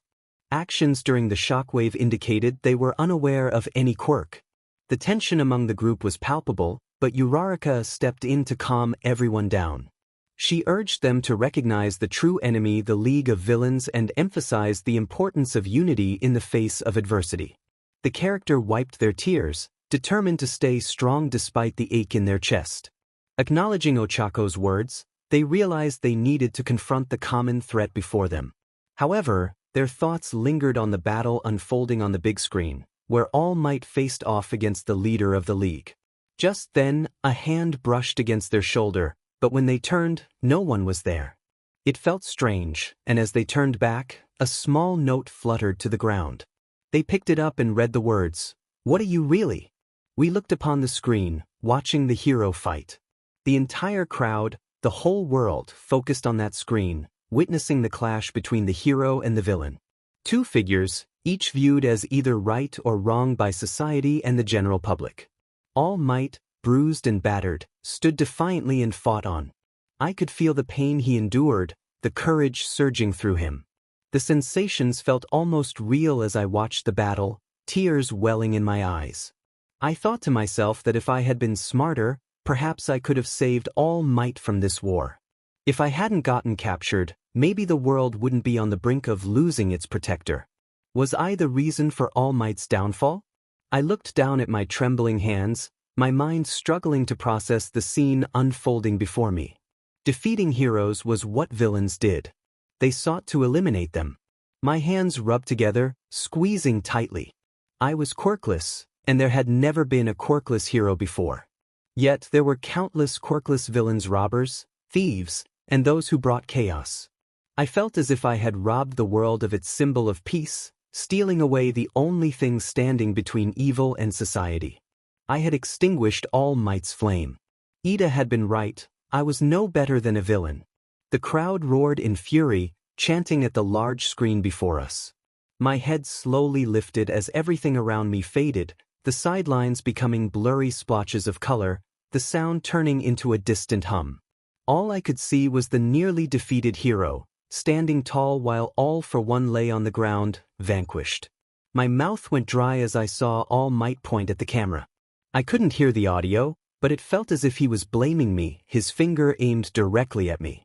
actions during the shockwave indicated they were unaware of any quirk. The tension among the group was palpable, but Uraraka stepped in to calm everyone down. She urged them to recognize the true enemy, the League of Villains, and emphasized the importance of unity in the face of adversity. The character wiped their tears, determined to stay strong despite the ache in their chest. Acknowledging Ochako's words, they realized they needed to confront the common threat before them. However, their thoughts lingered on the battle unfolding on the big screen, where All Might faced off against the leader of the League. Just then, a hand brushed against their shoulder, but when they turned, no one was there. It felt strange, and as they turned back, a small note fluttered to the ground. They picked it up and read the words, "What are you really?" We looked upon the screen, watching the hero fight. The entire crowd, The whole world focused on that screen, witnessing the clash between the hero and the villain. Two figures, each viewed as either right or wrong by society and the general public. All Might, bruised and battered, stood defiantly and fought on. I could feel the pain he endured, the courage surging through him. The sensations felt almost real as I watched the battle, tears welling in my eyes. I thought to myself that if I had been smarter, perhaps I could have saved All Might from this war. If I hadn't gotten captured, maybe the world wouldn't be on the brink of losing its protector. Was I the reason for All Might's downfall? I looked down at my trembling hands, my mind struggling to process the scene unfolding before me. Defeating heroes was what villains did. They sought to eliminate them. My hands rubbed together, squeezing tightly. I was quirkless, and there had never been a quirkless hero before. Yet there were countless quirkless villains, robbers, thieves, and those who brought chaos. I felt as if I had robbed the world of its symbol of peace, stealing away the only thing standing between evil and society. I had extinguished All Might's flame. Ida had been right, I was no better than a villain. The crowd roared in fury, chanting at the large screen before us. My head slowly lifted as everything around me faded, the sidelines becoming blurry splotches of color, the sound turning into a distant hum. All I could see was the nearly defeated hero, standing tall while All for One lay on the ground, vanquished. My mouth went dry as I saw All Might point at the camera. I couldn't hear the audio, but it felt as if he was blaming me, his finger aimed directly at me.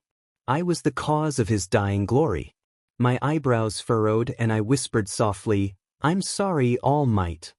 I was the cause of his dying glory. My eyebrows furrowed and I whispered softly, "I'm sorry, All Might."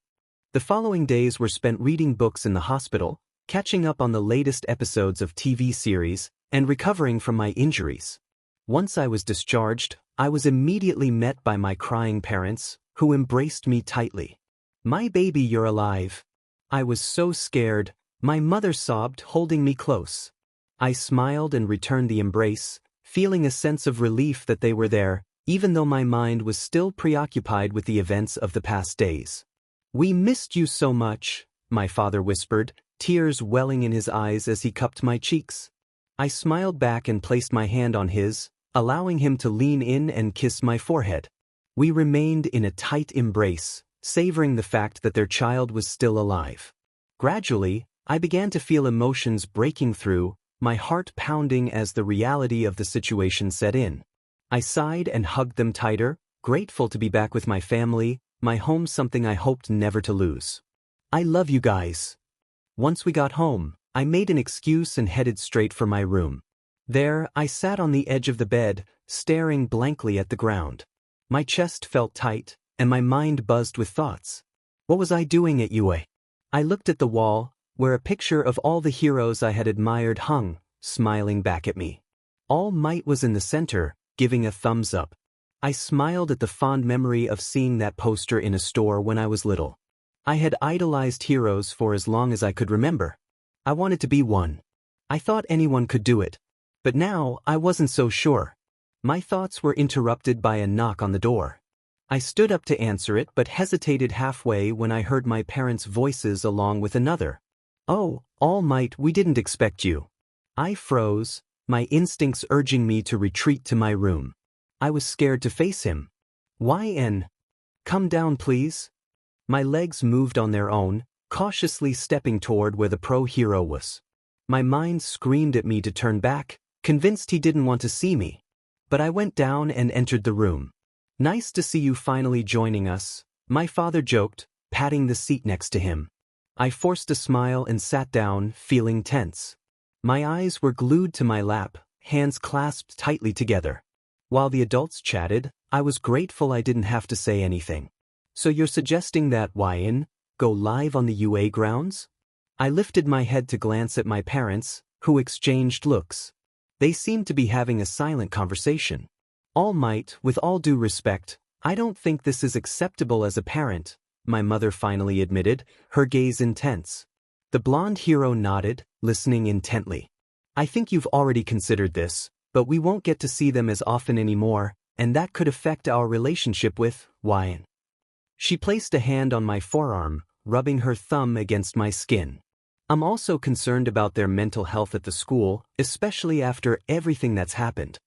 The following days were spent reading books in the hospital, catching up on the latest episodes of TV series, and recovering from my injuries. Once I was discharged, I was immediately met by my crying parents, who embraced me tightly. "My baby, you're alive." I was so scared, my mother sobbed, holding me close. I smiled and returned the embrace, feeling a sense of relief that they were there, even though my mind was still preoccupied with the events of the past days. "We missed you so much," my father whispered, tears welling in his eyes as he cupped my cheeks. I smiled back and placed my hand on his, allowing him to lean in and kiss my forehead. We remained in a tight embrace, savoring the fact that their child was still alive. Gradually, I began to feel emotions breaking through, my heart pounding as the reality of the situation set in. I sighed and hugged them tighter, grateful to be back with my family, my home, something I hoped never to lose. "I love you guys." Once we got home, I made an excuse and headed straight for my room. There, I sat on the edge of the bed, staring blankly at the ground. My chest felt tight, and my mind buzzed with thoughts. What was I doing at UA? I looked at the wall, where a picture of all the heroes I had admired hung, smiling back at me. All Might was in the center, giving a thumbs up. I smiled at the fond memory of seeing that poster in a store when I was little. I had idolized heroes for as long as I could remember. I wanted to be one. I thought anyone could do it. But now, I wasn't so sure. My thoughts were interrupted by a knock on the door. I stood up to answer it but hesitated halfway when I heard my parents' voices along with another. "Oh, All Might, we didn't expect you." I froze, my instincts urging me to retreat to my room. I was scared to face him. "YN? Come down, please." My legs moved on their own, cautiously stepping toward where the pro-hero was. My mind screamed at me to turn back, convinced he didn't want to see me. But I went down and entered the room. "Nice to see you finally joining us," my father joked, patting the seat next to him. I forced a smile and sat down, feeling tense. My eyes were glued to my lap, hands clasped tightly together. While the adults chatted, I was grateful I didn't have to say anything. "So you're suggesting that YN go live on the UA grounds?" I lifted my head to glance at my parents, who exchanged looks. They seemed to be having a silent conversation. "All Might, with all due respect, I don't think this is acceptable as a parent," my mother finally admitted, her gaze intense. The blonde hero nodded, listening intently. "I think you've already considered this, but we won't get to see them as often anymore, and that could affect our relationship with YN." She placed a hand on my forearm, rubbing her thumb against my skin. I'm also concerned about their mental health at the school, especially after everything that's happened.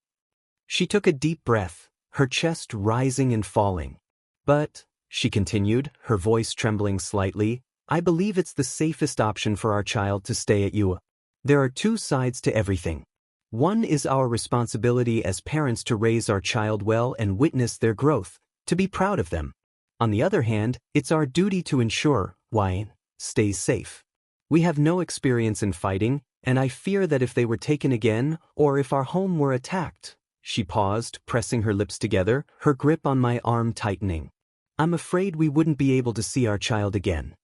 She took a deep breath, her chest rising and falling. But, she continued, her voice trembling slightly, I believe it's the safest option for our child to stay at UA. There are two sides to everything. One is our responsibility as parents to raise our child well and witness their growth, to be proud of them. On the other hand, it's our duty to ensure Wayne stays safe. We have no experience in fighting, and I fear that if they were taken again, or if our home were attacked. She paused, pressing her lips together, her grip on my arm tightening. I'm afraid we wouldn't be able to see our child again.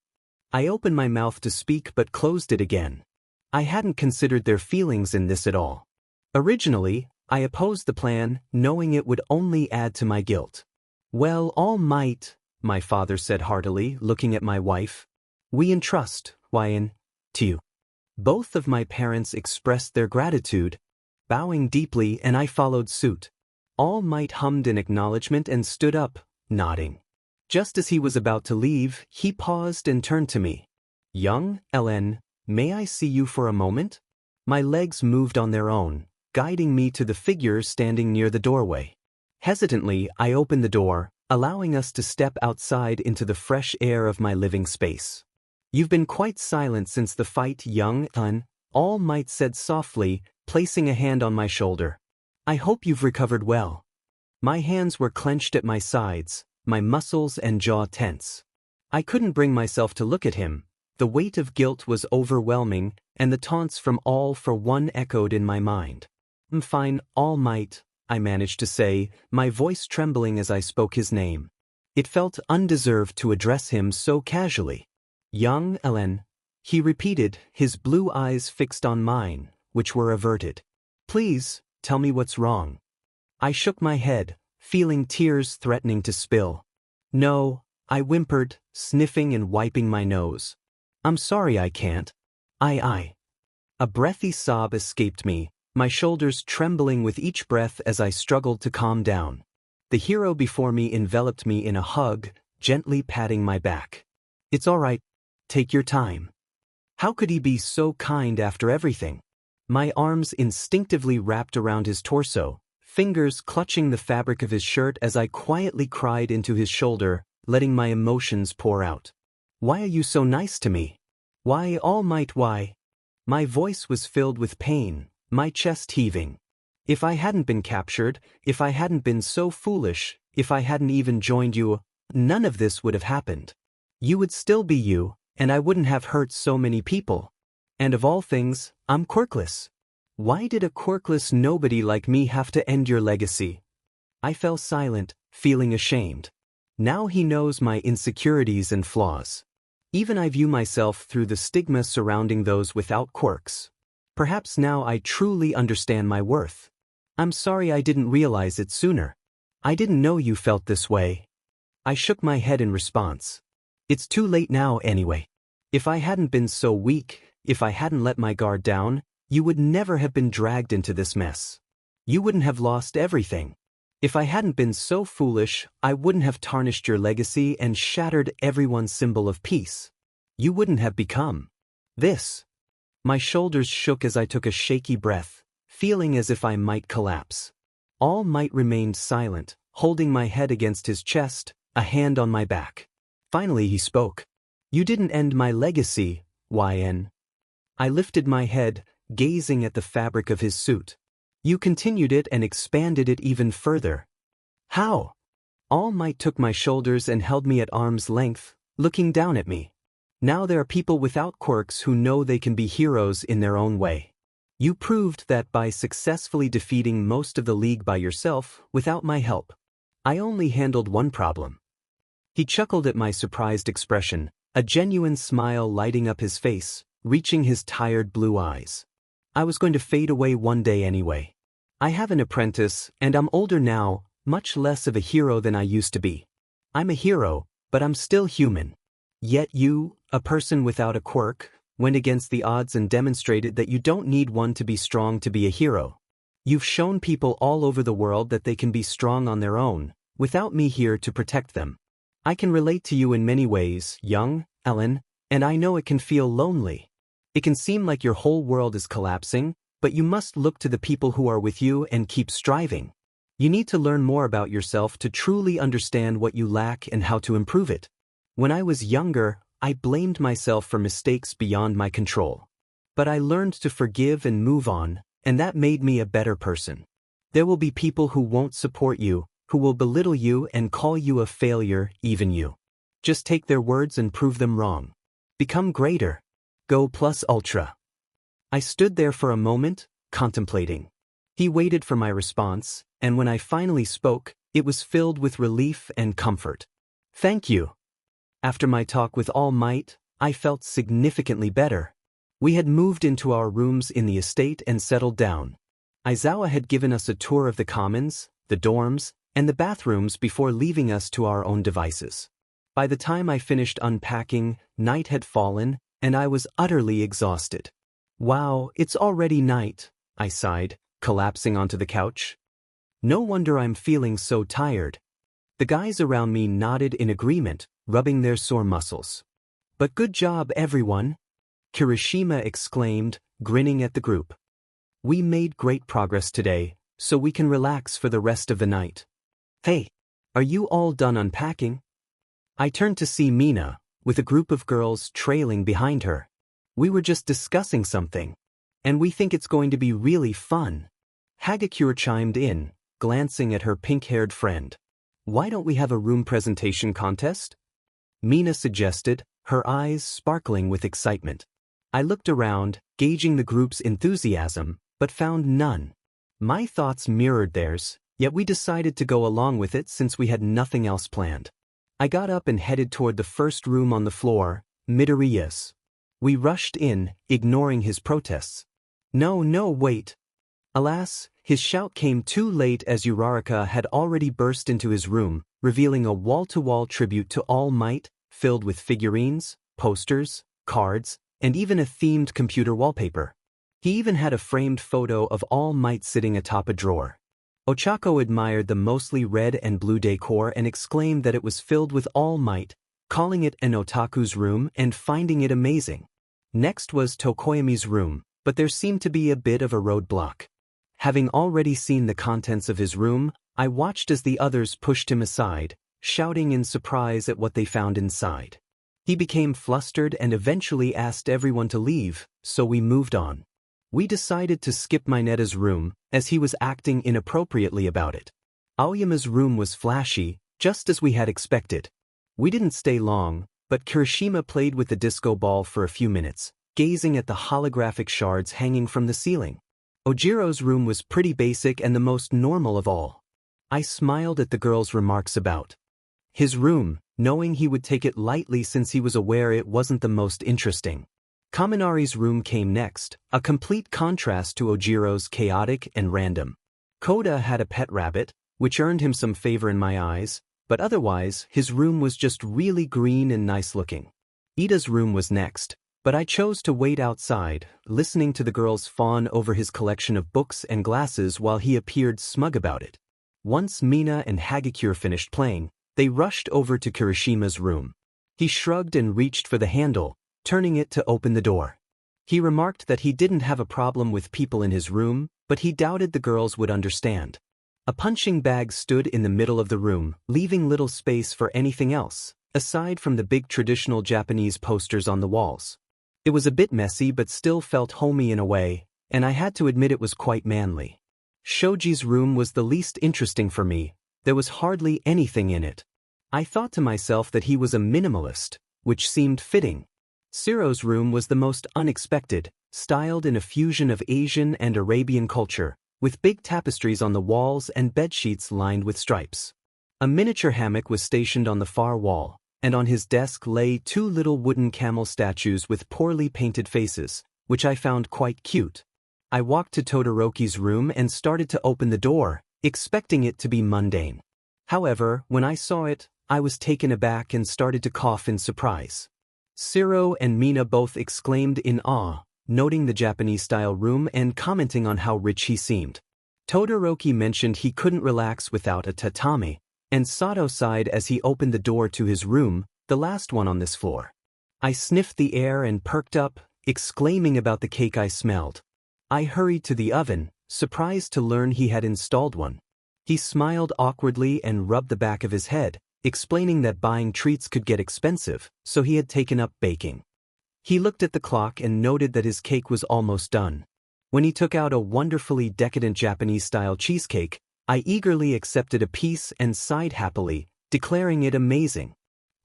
I opened my mouth to speak but closed it again. I hadn't considered their feelings in this at all. Originally, I opposed the plan, knowing it would only add to my guilt. Well, all might, my father said heartily, looking at my wife. We entrust, Wayne, to you. Both of my parents expressed their gratitude, bowing deeply, and I followed suit. All Might hummed in acknowledgement and stood up, nodding. Just as he was about to leave, he paused and turned to me. Young Ellen, may I see you for a moment? My legs moved on their own, guiding me to the figure standing near the doorway. Hesitantly, I opened the door, allowing us to step outside into the fresh air of my living space. You've been quite silent since the fight, young Ellen, All Might said softly, placing a hand on my shoulder. I hope you've recovered well. My hands were clenched at my sides, my muscles and jaw tense. I couldn't bring myself to look at him. The weight of guilt was overwhelming, and the taunts from All for One echoed in my mind. I'm fine, All Might, I managed to say, my voice trembling as I spoke his name. It felt undeserved to address him so casually. Young Ellen, he repeated, his blue eyes fixed on mine, which were averted. Please, tell me what's wrong. I shook my head, feeling tears threatening to spill. No, I whimpered, sniffing and wiping my nose. I'm sorry I can't. I. A breathy sob escaped me, my shoulders trembling with each breath as I struggled to calm down. The hero before me enveloped me in a hug, gently patting my back. It's all right. Take your time. How could he be so kind after everything? My arms instinctively wrapped around his torso, fingers clutching the fabric of his shirt as I quietly cried into his shoulder, letting my emotions pour out. Why are you so nice to me? Why, All Might, why? My voice was filled with pain, my chest heaving. If I hadn't been captured, if I hadn't been so foolish, if I hadn't even joined you, none of this would have happened. You would still be you, and I wouldn't have hurt so many people. And of all things, I'm quirkless. Why did a quirkless nobody like me have to end your legacy? I fell silent, feeling ashamed. Now he knows my insecurities and flaws. Even I view myself through the stigma surrounding those without quirks. Perhaps now I truly understand my worth. I'm sorry I didn't realize it sooner. I didn't know you felt this way. I shook my head in response. It's too late now anyway. If I hadn't been so weak, if I hadn't let my guard down, you would never have been dragged into this mess. You wouldn't have lost everything. If I hadn't been so foolish, I wouldn't have tarnished your legacy and shattered everyone's symbol of peace. You wouldn't have become this. My shoulders shook as I took a shaky breath, feeling as if I might collapse. All Might remained silent, holding my head against his chest, a hand on my back. Finally he spoke. You didn't end my legacy, YN. I lifted my head, gazing at the fabric of his suit. You continued it and expanded it even further. How? All Might took my shoulders and held me at arm's length, looking down at me. Now there are people without quirks who know they can be heroes in their own way. You proved that by successfully defeating most of the league by yourself, without my help. I only handled one problem. He chuckled at my surprised expression, a genuine smile lighting up his face, reaching his tired blue eyes. I was going to fade away one day anyway. I have an apprentice, and I'm older now, much less of a hero than I used to be. I'm a hero, but I'm still human. Yet you, a person without a quirk, went against the odds and demonstrated that you don't need one to be strong to be a hero. You've shown people all over the world that they can be strong on their own, without me here to protect them. I can relate to you in many ways, young Ellen, and I know it can feel lonely. It can seem like your whole world is collapsing, but you must look to the people who are with you and keep striving. You need to learn more about yourself to truly understand what you lack and how to improve it. When I was younger, I blamed myself for mistakes beyond my control. But I learned to forgive and move on, and that made me a better person. There will be people who won't support you, who will belittle you and call you a failure, even you. Just take their words and prove them wrong. Become greater. Go plus ultra. I stood there for a moment, contemplating. He waited for my response, and when I finally spoke, it was filled with relief and comfort. Thank you. After my talk with All Might, I felt significantly better. We had moved into our rooms in the estate and settled down. Aizawa had given us a tour of the commons, the dorms, and the bathrooms before leaving us to our own devices. By the time I finished unpacking, night had fallen, and I was utterly exhausted. Wow, it's already night, I sighed, collapsing onto the couch. No wonder I'm feeling so tired. The guys around me nodded in agreement, rubbing their sore muscles. But good job, everyone, Kirishima exclaimed, grinning at the group. We made great progress today, so we can relax for the rest of the night. Hey, are you all done unpacking? I turned to see Mina, with a group of girls trailing behind her. We were just discussing something, and we think it's going to be really fun. Hagakure chimed in, glancing at her pink-haired friend. Why don't we have a room presentation contest? Mina suggested, her eyes sparkling with excitement. I looked around, gauging the group's enthusiasm, but found none. My thoughts mirrored theirs, yet we decided to go along with it since we had nothing else planned. I got up and headed toward the first room on the floor, Midoriya's. We rushed in, ignoring his protests. No, wait. Alas, his shout came too late as Uraraka had already burst into his room, revealing a wall-to-wall tribute to All Might, filled with figurines, posters, cards, and even a themed computer wallpaper. He even had a framed photo of All Might sitting atop a drawer. Ochako admired the mostly red and blue decor and exclaimed that it was filled with All Might, calling it an otaku's room and finding it amazing. Next was Tokoyami's room, but there seemed to be a bit of a roadblock. Having already seen the contents of his room, I watched as the others pushed him aside, shouting in surprise at what they found inside. He became flustered and eventually asked everyone to leave, so we moved on. We decided to skip Mineta's room, as he was acting inappropriately about it. Aoyama's room was flashy, just as we had expected. We didn't stay long, but Kirishima played with the disco ball for a few minutes, gazing at the holographic shards hanging from the ceiling. Ojiro's room was pretty basic and the most normal of all. I smiled at the girl's remarks about his room, knowing he would take it lightly since he was aware it wasn't the most interesting. Kaminari's room came next, a complete contrast to Ojiro's chaotic and random. Koda had a pet rabbit, which earned him some favor in my eyes, but otherwise his room was just really green and nice looking. Ida's room was next, but I chose to wait outside, listening to the girls fawn over his collection of books and glasses while he appeared smug about it. Once Mina and Hagakure finished playing, they rushed over to Kirishima's room. He shrugged and reached for the handle, turning it to open the door. He remarked that he didn't have a problem with people in his room, but he doubted the girls would understand. A punching bag stood in the middle of the room, leaving little space for anything else, aside from the big traditional Japanese posters on the walls. It was a bit messy but still felt homey in a way, and I had to admit it was quite manly. Shoji's room was the least interesting for me. There was hardly anything in it. I thought to myself that he was a minimalist, which seemed fitting. Siro's room was the most unexpected, styled in a fusion of Asian and Arabian culture, with big tapestries on the walls and bedsheets lined with stripes. A miniature hammock was stationed on the far wall, and on his desk lay two little wooden camel statues with poorly painted faces, which I found quite cute. I walked to Todoroki's room and started to open the door, expecting it to be mundane. However, when I saw it, I was taken aback and started to cough in surprise. Siro and Mina both exclaimed in awe, noting the Japanese-style room and commenting on how rich he seemed. Todoroki mentioned he couldn't relax without a tatami, and Sato sighed as he opened the door to his room, the last one on this floor. I sniffed the air and perked up, exclaiming about the cake I smelled. I hurried to the oven, surprised to learn he had installed one. He smiled awkwardly and rubbed the back of his head, explaining that buying treats could get expensive, so he had taken up baking. He looked at the clock and noted that his cake was almost done. When he took out a wonderfully decadent Japanese-style cheesecake, I eagerly accepted a piece and sighed happily, declaring it amazing.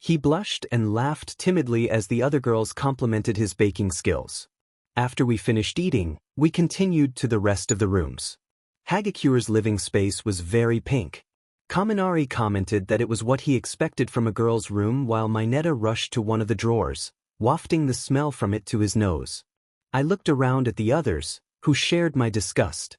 He blushed and laughed timidly as the other girls complimented his baking skills. After we finished eating, we continued to the rest of the rooms. Hagakure's living space was very pink. Kaminari commented that it was what he expected from a girl's room, while Mineta rushed to one of the drawers, wafting the smell from it to his nose. I looked around at the others, who shared my disgust.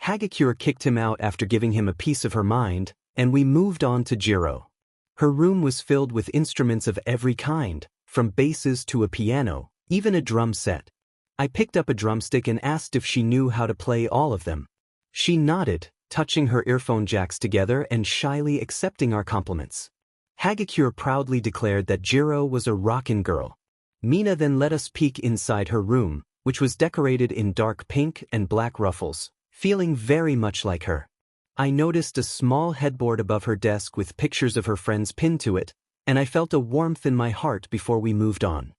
Hagakure kicked him out after giving him a piece of her mind, and we moved on to Jiro. Her room was filled with instruments of every kind, from basses to a piano, even a drum set. I picked up a drumstick and asked if she knew how to play all of them. She nodded, touching her earphone jacks together and shyly accepting our compliments. Hagakure proudly declared that Jiro was a rockin' girl. Mina then let us peek inside her room, which was decorated in dark pink and black ruffles, feeling very much like her. I noticed a small headboard above her desk with pictures of her friends pinned to it, and I felt a warmth in my heart before we moved on.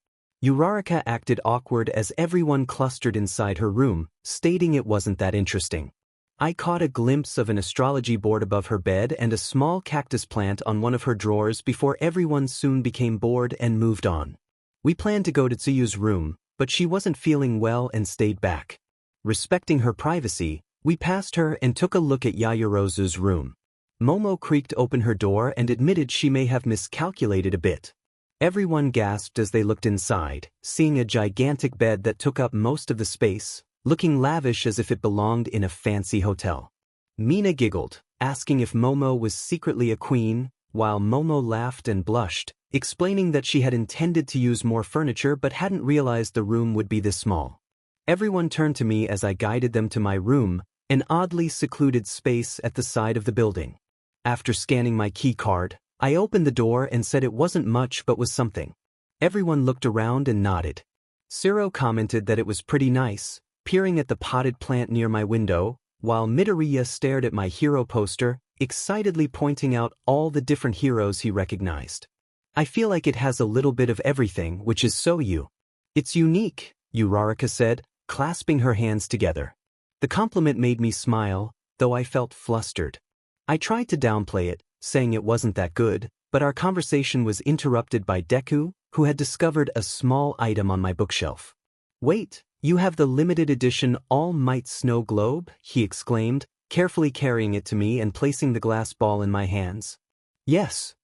Uraraka acted awkward as everyone clustered inside her room, stating it wasn't that interesting. I caught a glimpse of an astrology board above her bed and a small cactus plant on one of her drawers before everyone soon became bored and moved on. We planned to go to Tsuyu's room, but she wasn't feeling well and stayed back. Respecting her privacy, we passed her and took a look at Yaoyorozu's room. Momo creaked open her door and admitted she may have miscalculated a bit. Everyone gasped as they looked inside, seeing a gigantic bed that took up most of the space, looking lavish as if it belonged in a fancy hotel. Mina giggled, asking if Momo was secretly a queen, while Momo laughed and blushed, explaining that she had intended to use more furniture but hadn't realized the room would be this small. Everyone turned to me as I guided them to my room, an oddly secluded space at the side of the building. After scanning my key card, I opened the door and said it wasn't much but was something. Everyone looked around and nodded. Siro commented that it was pretty nice, peering at the potted plant near my window, while Midoriya stared at my hero poster, excitedly pointing out all the different heroes he recognized. I feel like it has a little bit of everything, which is so you. It's unique, Uraraka said, clasping her hands together. The compliment made me smile, though I felt flustered. I tried to downplay it, saying it wasn't that good, but our conversation was interrupted by Deku, who had discovered a small item on my bookshelf. "Wait, you have the limited edition All Might snow globe?" he exclaimed, carefully carrying it to me and placing the glass ball in my hands. "Yes,"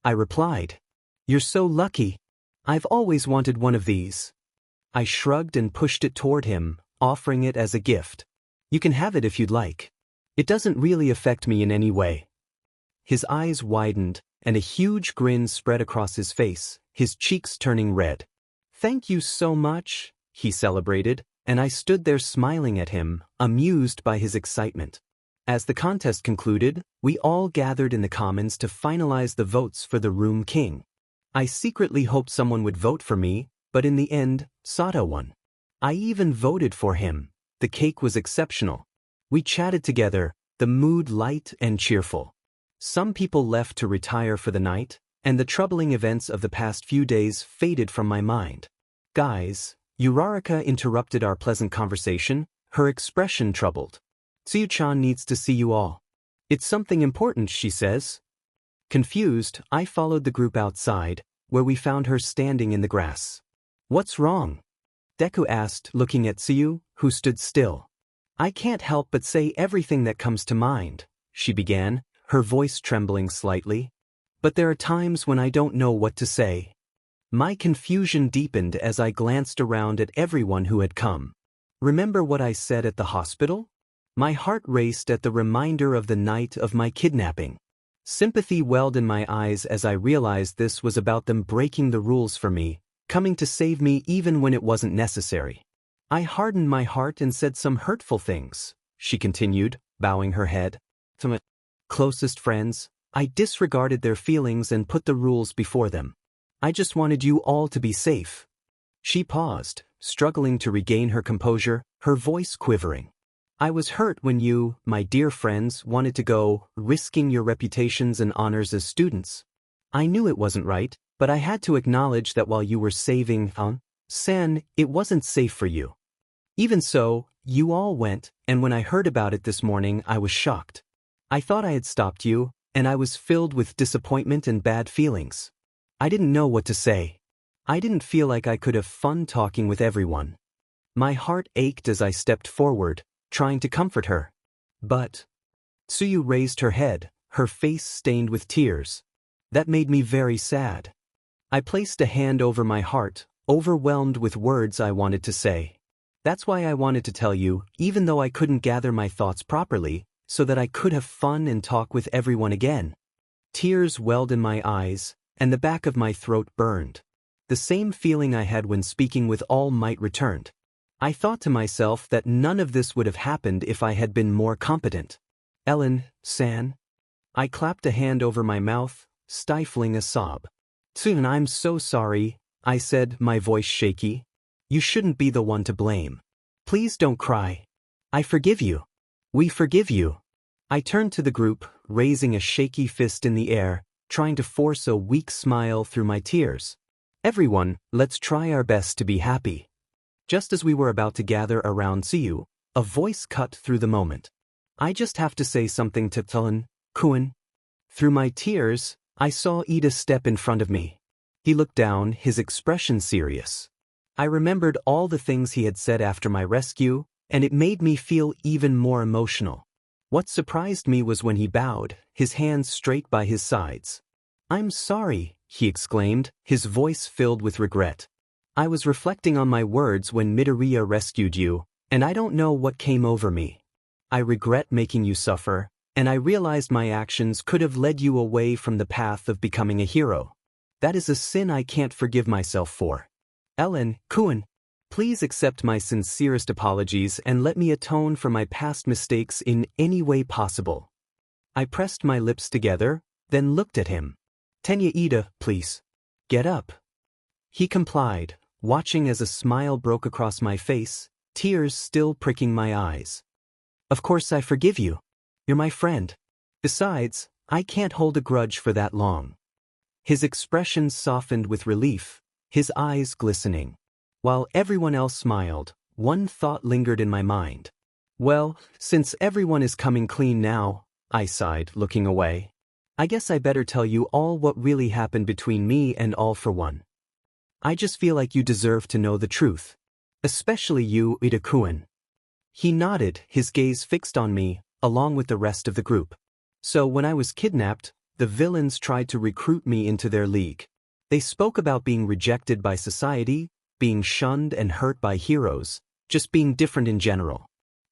I replied. "You're so lucky. I've always wanted one of these." I shrugged and pushed it toward him, offering it as a gift. "You can have it if you'd like. It doesn't really affect me in any way." His eyes widened, and a huge grin spread across his face, his cheeks turning red. "Thank you so much," he celebrated, and I stood there smiling at him, amused by his excitement. As the contest concluded, we all gathered in the commons to finalize the votes for the Room King. I secretly hoped someone would vote for me, but in the end, Sato won. I even voted for him. The cake was exceptional. We chatted together, the mood light and cheerful. Some people left to retire for the night, and the troubling events of the past few days faded from my mind. "Guys," Uraraka interrupted our pleasant conversation, her expression troubled. "Tsuyu-chan needs to see you all. It's something important, she says." Confused, I followed the group outside, where we found her standing in the grass. "What's wrong?" Deku asked, looking at Tsuyu, who stood still. "I can't help but say everything that comes to mind," she began, her voice trembling slightly. "But there are times when I don't know what to say." My confusion deepened as I glanced around at everyone who had come. Remember what I said at the hospital? My heart raced at the reminder of the night of my kidnapping. Sympathy welled in my eyes as I realized this was about them breaking the rules for me, coming to save me even when it wasn't necessary. "I hardened my heart and said some hurtful things," she continued, bowing her head. "To my closest friends, I disregarded their feelings and put the rules before them. I just wanted you all to be safe." She paused, struggling to regain her composure, her voice quivering. I was hurt when you, my dear friends, wanted to go, risking your reputations and honors as students. I knew it wasn't right, but I had to acknowledge that while you were saving Sen, it wasn't safe for you. Even so, you all went, and when I heard about it this morning, I was shocked. I thought I had stopped you, and I was filled with disappointment and bad feelings. I didn't know what to say. I didn't feel like I could have fun talking with everyone. My heart ached as I stepped forward, trying to comfort her. But Tsuyu raised her head, her face stained with tears. That made me very sad. I placed a hand over my heart, overwhelmed with words I wanted to say. That's why I wanted to tell you, even though I couldn't gather my thoughts properly, so that I could have fun and talk with everyone again. Tears welled in my eyes, and the back of my throat burned. The same feeling I had when speaking with All Might returned. I thought to myself that none of this would have happened if I had been more competent. Ellen-san. I clapped a hand over my mouth, stifling a sob. Tsun, I'm so sorry, I said, my voice shaky. You shouldn't be the one to blame. Please don't cry. I forgive you. We forgive you. I turned to the group, raising a shaky fist in the air, trying to force a weak smile through my tears. Everyone, let's try our best to be happy. Just as we were about to gather around Tsuyu, a voice cut through the moment. I just have to say something to Kun. Through my tears, I saw Ida step in front of me. He looked down, his expression serious. I remembered all the things he had said after my rescue, and it made me feel even more emotional. What surprised me was when he bowed, his hands straight by his sides. I'm sorry, he exclaimed, his voice filled with regret. I was reflecting on my words when Midoriya rescued you, and I don't know what came over me. I regret making you suffer, and I realized my actions could have led you away from the path of becoming a hero. That is a sin I can't forgive myself for. Kun, please accept my sincerest apologies and let me atone for my past mistakes in any way possible. I pressed my lips together, then looked at him. Tenya Ida, please. Get up. He complied, watching as a smile broke across my face, tears still pricking my eyes. Of course I forgive you. You're my friend. Besides, I can't hold a grudge for that long. His expression softened with relief, his eyes glistening. While everyone else smiled, one thought lingered in my mind. Well, since everyone is coming clean now, I sighed, looking away. I guess I better tell you all what really happened between me and All for One. I just feel like you deserve to know the truth. Especially you, Ida-kun. He nodded, his gaze fixed on me, along with the rest of the group. So when I was kidnapped, the villains tried to recruit me into their league. They spoke about being rejected by society, being shunned and hurt by heroes, just being different in general.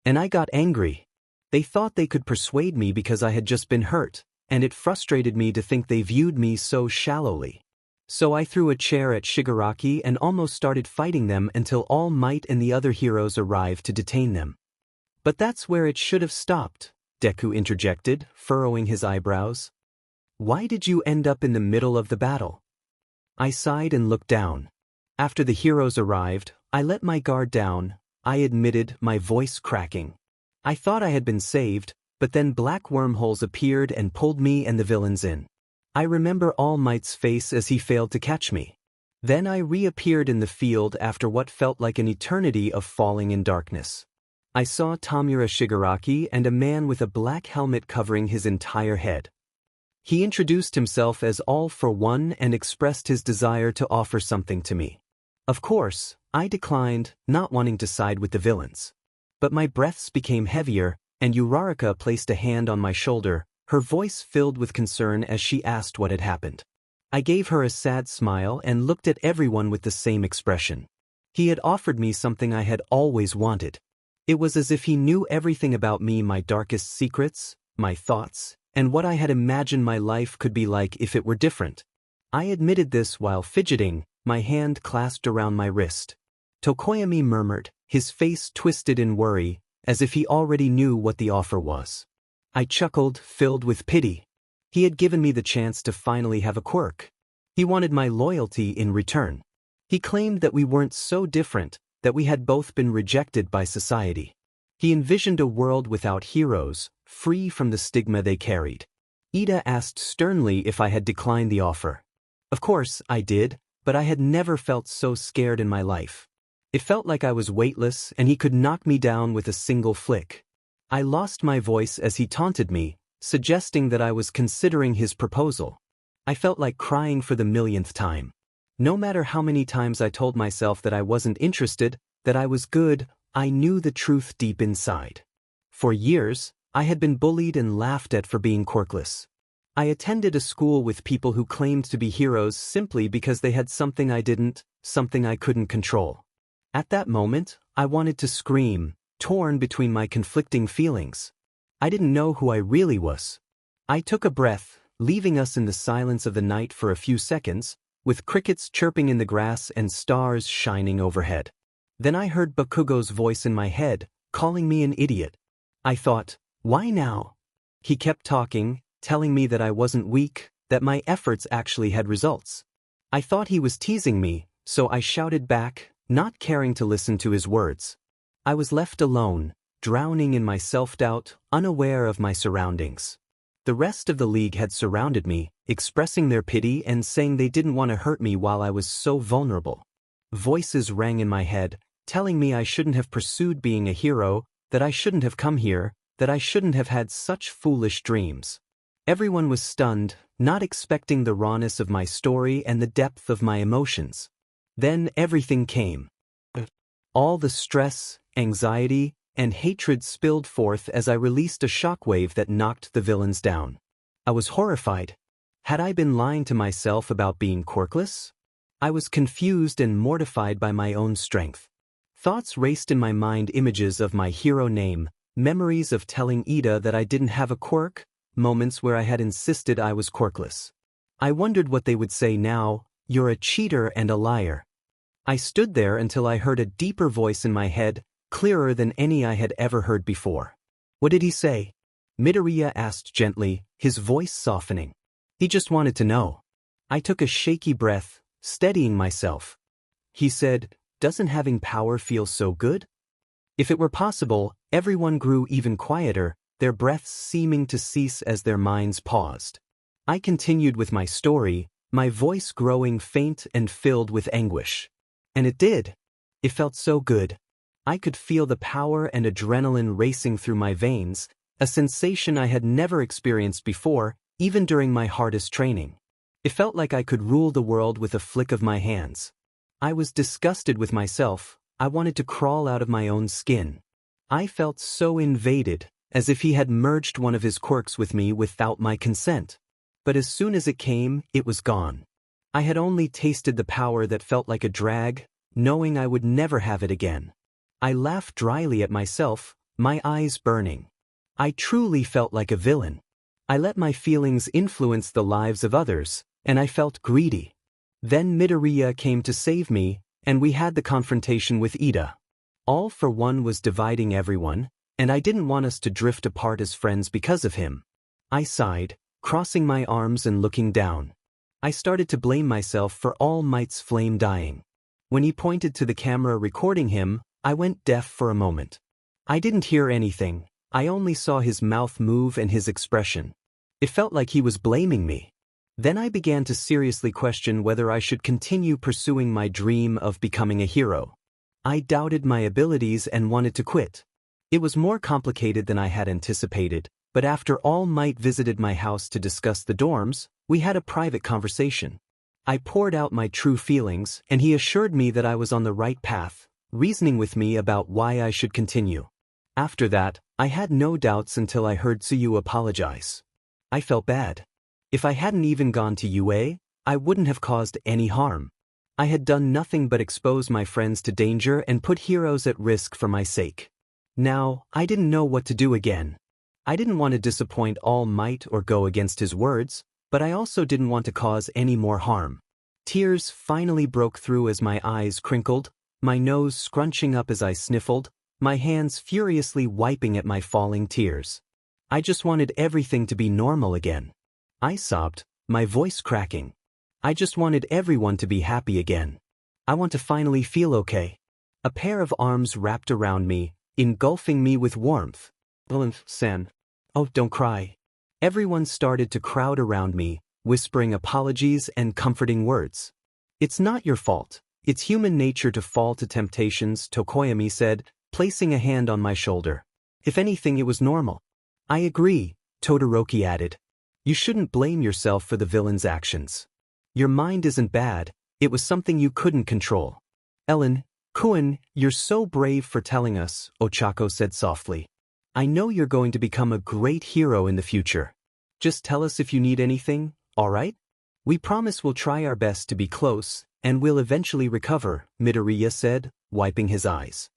And I got angry. They thought they could persuade me because I had just been hurt, and it frustrated me to think they viewed me so shallowly. So I threw a chair at Shigaraki and almost started fighting them until All Might and the other heroes arrived to detain them. But that's where it should have stopped, Deku interjected, furrowing his eyebrows. Why did you end up in the middle of the battle? I sighed and looked down. After the heroes arrived, I let my guard down, I admitted, my voice cracking. I thought I had been saved, but then black wormholes appeared and pulled me and the villains in. I remember All Might's face as he failed to catch me. Then I reappeared in the field after what felt like an eternity of falling in darkness. I saw Tamura Shigaraki and a man with a black helmet covering his entire head. He introduced himself as All for One and expressed his desire to offer something to me. Of course, I declined, not wanting to side with the villains. But my breaths became heavier, and Uraraka placed a hand on my shoulder, her voice filled with concern as she asked what had happened. I gave her a sad smile and looked at everyone with the same expression. He had offered me something I had always wanted. It was as if he knew everything about me, my darkest secrets, my thoughts, and what I had imagined my life could be like if it were different. I admitted this while fidgeting, my hand clasped around my wrist. Tokoyami murmured, his face twisted in worry, as if he already knew what the offer was. I chuckled, filled with pity. He had given me the chance to finally have a quirk. He wanted my loyalty in return. He claimed that we weren't so different, that we had both been rejected by society. He envisioned a world without heroes, free from the stigma they carried. Ida asked sternly if I had declined the offer. Of course, I did, but I had never felt so scared in my life. It felt like I was weightless and he could knock me down with a single flick. I lost my voice as he taunted me, suggesting that I was considering his proposal. I felt like crying for the millionth time. No matter how many times I told myself that I wasn't interested, that I was good, I knew the truth deep inside. For years, I had been bullied and laughed at for being quirkless. I attended a school with people who claimed to be heroes simply because they had something I didn't, something I couldn't control. At that moment, I wanted to scream, torn between my conflicting feelings. I didn't know who I really was. I took a breath, leaving us in the silence of the night for a few seconds, with crickets chirping in the grass and stars shining overhead. Then I heard Bakugo's voice in my head, calling me an idiot. I thought, why now? He kept talking, telling me that I wasn't weak, that my efforts actually had results. I thought he was teasing me, so I shouted back, not caring to listen to his words. I was left alone, drowning in my self-doubt, unaware of my surroundings. The rest of the league had surrounded me, expressing their pity and saying they didn't want to hurt me while I was so vulnerable. Voices rang in my head, telling me I shouldn't have pursued being a hero, that I shouldn't have come here, that I shouldn't have had such foolish dreams. Everyone was stunned, not expecting the rawness of my story and the depth of my emotions. Then everything came. All the stress, anxiety, and hatred spilled forth as I released a shockwave that knocked the villains down. I was horrified. Had I been lying to myself about being quirkless? I was confused and mortified by my own strength. Thoughts raced in my mind, images of my hero name, memories of telling Ida that I didn't have a quirk, moments where I had insisted I was quirkless. I wondered what they would say now. You're a cheater and a liar. I stood there until I heard a deeper voice in my head, clearer than any I had ever heard before. What did he say? Midoriya asked gently, his voice softening. He just wanted to know. I took a shaky breath, steadying myself. He said, doesn't having power feel so good? If it were possible, everyone grew even quieter, their breaths seeming to cease as their minds paused. I continued with my story, my voice growing faint and filled with anguish. And it did. It felt so good. I could feel the power and adrenaline racing through my veins, a sensation I had never experienced before, even during my hardest training. It felt like I could rule the world with a flick of my hands. I was disgusted with myself. I wanted to crawl out of my own skin. I felt so invaded, as if he had merged one of his quirks with me without my consent. But as soon as it came, it was gone. I had only tasted the power that felt like a drag, knowing I would never have it again. I laughed dryly at myself, my eyes burning. I truly felt like a villain. I let my feelings influence the lives of others, and I felt greedy. Then Midoriya came to save me, and we had the confrontation with Ida. All for One was dividing everyone, and I didn't want us to drift apart as friends because of him. I sighed, crossing my arms and looking down. I started to blame myself for All Might's flame dying. When he pointed to the camera recording him, I went deaf for a moment. I didn't hear anything, I only saw his mouth move and his expression. It felt like he was blaming me. Then I began to seriously question whether I should continue pursuing my dream of becoming a hero. I doubted my abilities and wanted to quit. It was more complicated than I had anticipated, but after All Might visited my house to discuss the dorms, we had a private conversation. I poured out my true feelings, and he assured me that I was on the right path, reasoning with me about why I should continue. After that, I had no doubts until I heard Tsuyu apologize. I felt bad. If I hadn't even gone to UA, I wouldn't have caused any harm. I had done nothing but expose my friends to danger and put heroes at risk for my sake. Now, I didn't know what to do again. I didn't want to disappoint All Might or go against his words, but I also didn't want to cause any more harm. Tears finally broke through as my eyes crinkled, my nose scrunching up as I sniffled, my hands furiously wiping at my falling tears. I just wanted everything to be normal again. I sobbed, my voice cracking. I just wanted everyone to be happy again. I want to finally feel okay. A pair of arms wrapped around me, engulfing me with warmth. San. Oh, don't cry. Everyone started to crowd around me, whispering apologies and comforting words. It's not your fault. It's human nature to fall to temptations, Tokoyami said, placing a hand on my shoulder. If anything, it was normal. I agree, Todoroki added. You shouldn't blame yourself for the villain's actions. Your mind isn't bad, it was something you couldn't control. Ellen, Kuin, you're so brave for telling us, Ochako said softly. I know you're going to become a great hero in the future. Just tell us if you need anything, alright? We promise we'll try our best to be close, and we'll eventually recover, Midoriya said, wiping his eyes.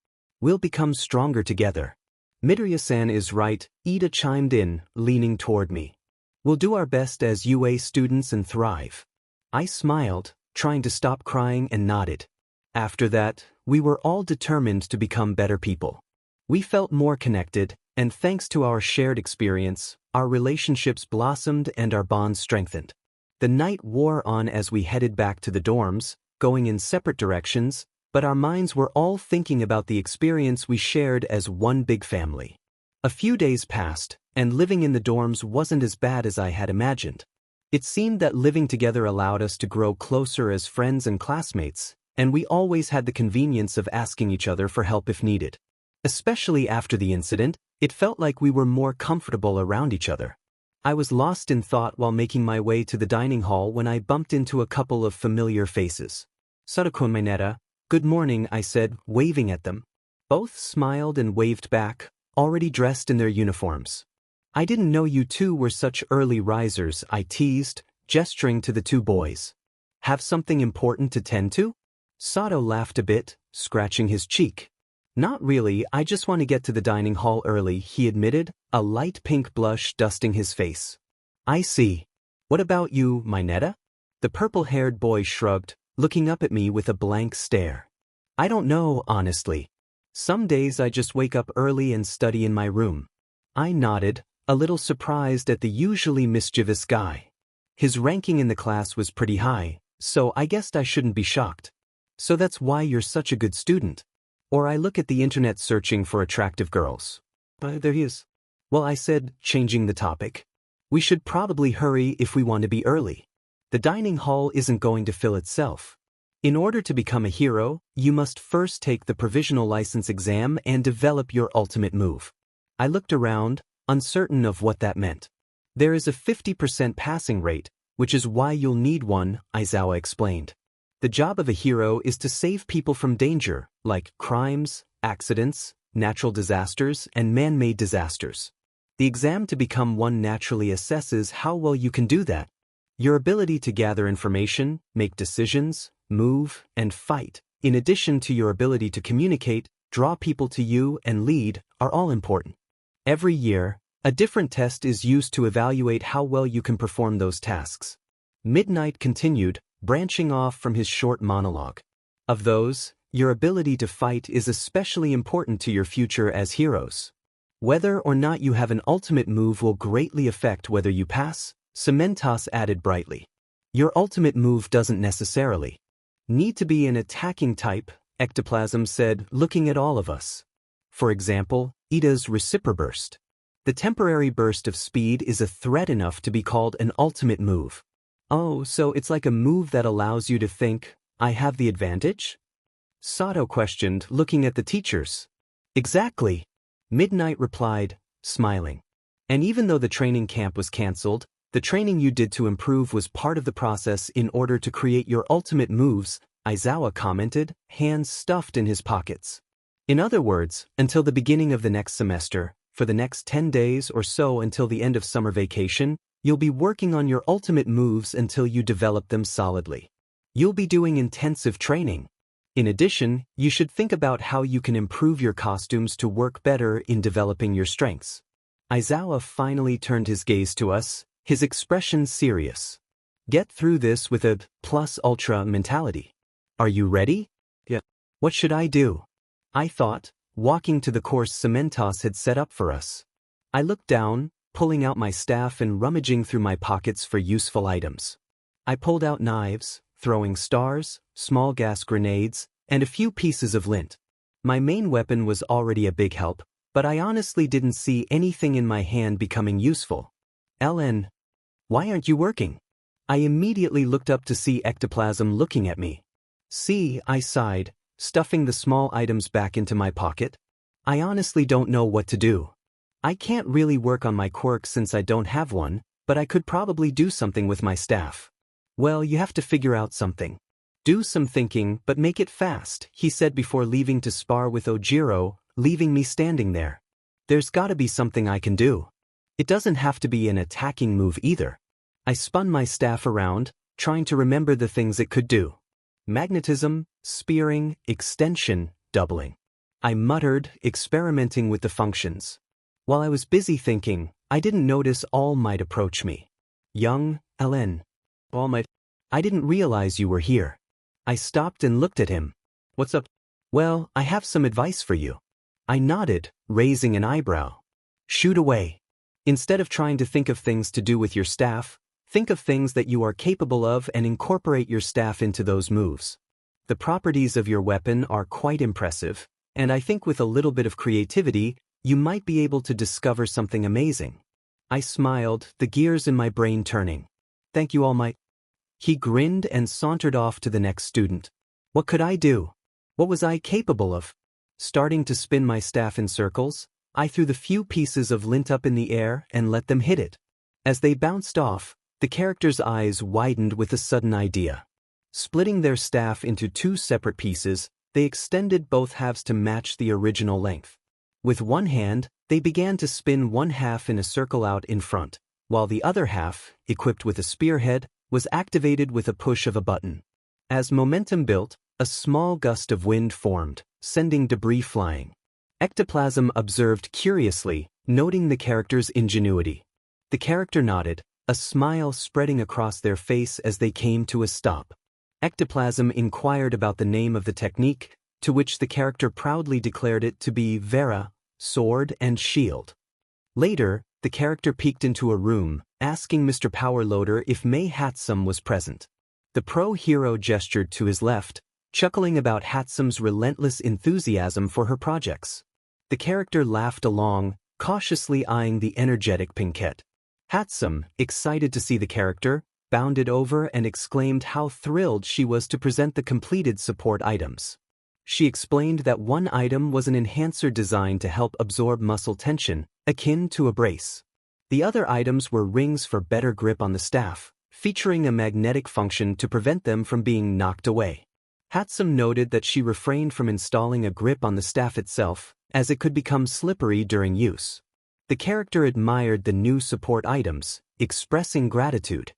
We'll become stronger together. Midoriya-san is right, Ida chimed in, leaning toward me. We'll do our best as UA students and thrive. I smiled, trying to stop crying, and nodded. After that, we were all determined to become better people. We felt more connected, and thanks to our shared experience, our relationships blossomed and our bonds strengthened. The night wore on as we headed back to the dorms, going in separate directions, but our minds were all thinking about the experience we shared as one big family. A few days passed, and living in the dorms wasn't as bad as I had imagined. It seemed that living together allowed us to grow closer as friends and classmates, and we always had the convenience of asking each other for help if needed. Especially after the incident, it felt like we were more comfortable around each other. I was lost in thought while making my way to the dining hall when I bumped into a couple of familiar faces. Sadako and Mineta, good morning, I said, waving at them. Both smiled and waved back, already dressed in their uniforms. I didn't know you two were such early risers, I teased, gesturing to the two boys. Have something important to tend to? Sato laughed a bit, scratching his cheek. Not really, I just want to get to the dining hall early, he admitted, a light pink blush dusting his face. I see. What about you, Mineta? The purple-haired boy shrugged, looking up at me with a blank stare. I don't know, honestly. Some days I just wake up early and study in my room. I nodded, a little surprised at the usually mischievous guy. His ranking in the class was pretty high, so I guessed I shouldn't be shocked. So that's why you're such a good student. Or I look at the internet searching for attractive girls. There he is. Well, I said, changing the topic. We should probably hurry if we want to be early. The dining hall isn't going to fill itself. In order to become a hero, you must first take the provisional license exam and develop your ultimate move. I looked around, uncertain of what that meant. There is a 50% passing rate, which is why you'll need one, Aizawa explained. The job of a hero is to save people from danger, like crimes, accidents, natural disasters, and man-made disasters. The exam to become one naturally assesses how well you can do that. Your ability to gather information, make decisions, move, and fight, in addition to your ability to communicate, draw people to you, and lead, are all important. Every year, a different test is used to evaluate how well you can perform those tasks. Midnight continued, branching off from his short monologue. Of those, your ability to fight is especially important to your future as heroes. Whether or not you have an ultimate move will greatly affect whether you pass, Cementos added brightly. Your ultimate move doesn't necessarily need to be an attacking type, Ectoplasm said, looking at all of us. For example, Ida's Reciproburst. The temporary burst of speed is a threat enough to be called an ultimate move. Oh, so it's like a move that allows you to think, I have the advantage? Sato questioned, looking at the teachers. Exactly. Midnight replied, smiling. And even though the training camp was cancelled, the training you did to improve was part of the process in order to create your ultimate moves, Aizawa commented, hands stuffed in his pockets. In other words, until the beginning of the next semester, for the next 10 days or so until the end of summer vacation, you'll be working on your ultimate moves until you develop them solidly. You'll be doing intensive training. In addition, you should think about how you can improve your costumes to work better in developing your strengths. Aizawa finally turned his gaze to us, his expression serious. Get through this with a plus ultra mentality. Are you ready? Yeah. What should I do? I thought, walking to the course Cementos had set up for us. I looked down, pulling out my staff and rummaging through my pockets for useful items. I pulled out knives, throwing stars, small gas grenades, and a few pieces of lint. My main weapon was already a big help, but I honestly didn't see anything in my hand becoming useful. LN, why aren't you working? I immediately looked up to see ectoplasm looking at me. See, I sighed, stuffing the small items back into my pocket. I honestly don't know what to do. I can't really work on my quirk since I don't have one, but I could probably do something with my staff. Well, you have to figure out something. Do some thinking, but make it fast, he said before leaving to spar with Ojiro, leaving me standing there. There's gotta be something I can do. It doesn't have to be an attacking move either. I spun my staff around, trying to remember the things it could do. Magnetism, spearing, extension, doubling. I muttered, experimenting with the functions. While I was busy thinking, I didn't notice All Might approach me. Young, LN. All Might. I didn't realize you were here. I stopped and looked at him. What's up? Well, I have some advice for you. I nodded, raising an eyebrow. Shoot away. Instead of trying to think of things to do with your staff, think of things that you are capable of and incorporate your staff into those moves. The properties of your weapon are quite impressive, and I think with a little bit of creativity, you might be able to discover something amazing. I smiled, the gears in my brain turning. Thank you, All Might. He grinned and sauntered off to the next student. What could I do? What was I capable of? Starting to spin my staff in circles, I threw the few pieces of lint up in the air and let them hit it. As they bounced off, the character's eyes widened with a sudden idea. Splitting their staff into two separate pieces, they extended both halves to match the original length. With one hand, they began to spin one half in a circle out in front, while the other half, equipped with a spearhead, was activated with a push of a button. As momentum built, a small gust of wind formed, sending debris flying. Ectoplasm observed curiously, noting the character's ingenuity. The character nodded, a smile spreading across their face as they came to a stop. Ectoplasm inquired about the name of the technique, to which the character proudly declared it to be Vera, sword and shield. Later, the character peeked into a room, asking Mr. Powerloader if May Hatsum was present. The pro-hero gestured to his left, chuckling about Hatsum's relentless enthusiasm for her projects. The character laughed along, cautiously eyeing the energetic Pinkette. Hatsum, excited to see the character, bounded over and exclaimed how thrilled she was to present the completed support items. She explained that one item was an enhancer designed to help absorb muscle tension, akin to a brace. The other items were rings for better grip on the staff, featuring a magnetic function to prevent them from being knocked away. Hatsum noted that she refrained from installing a grip on the staff itself, as it could become slippery during use. The character admired the new support items, expressing gratitude.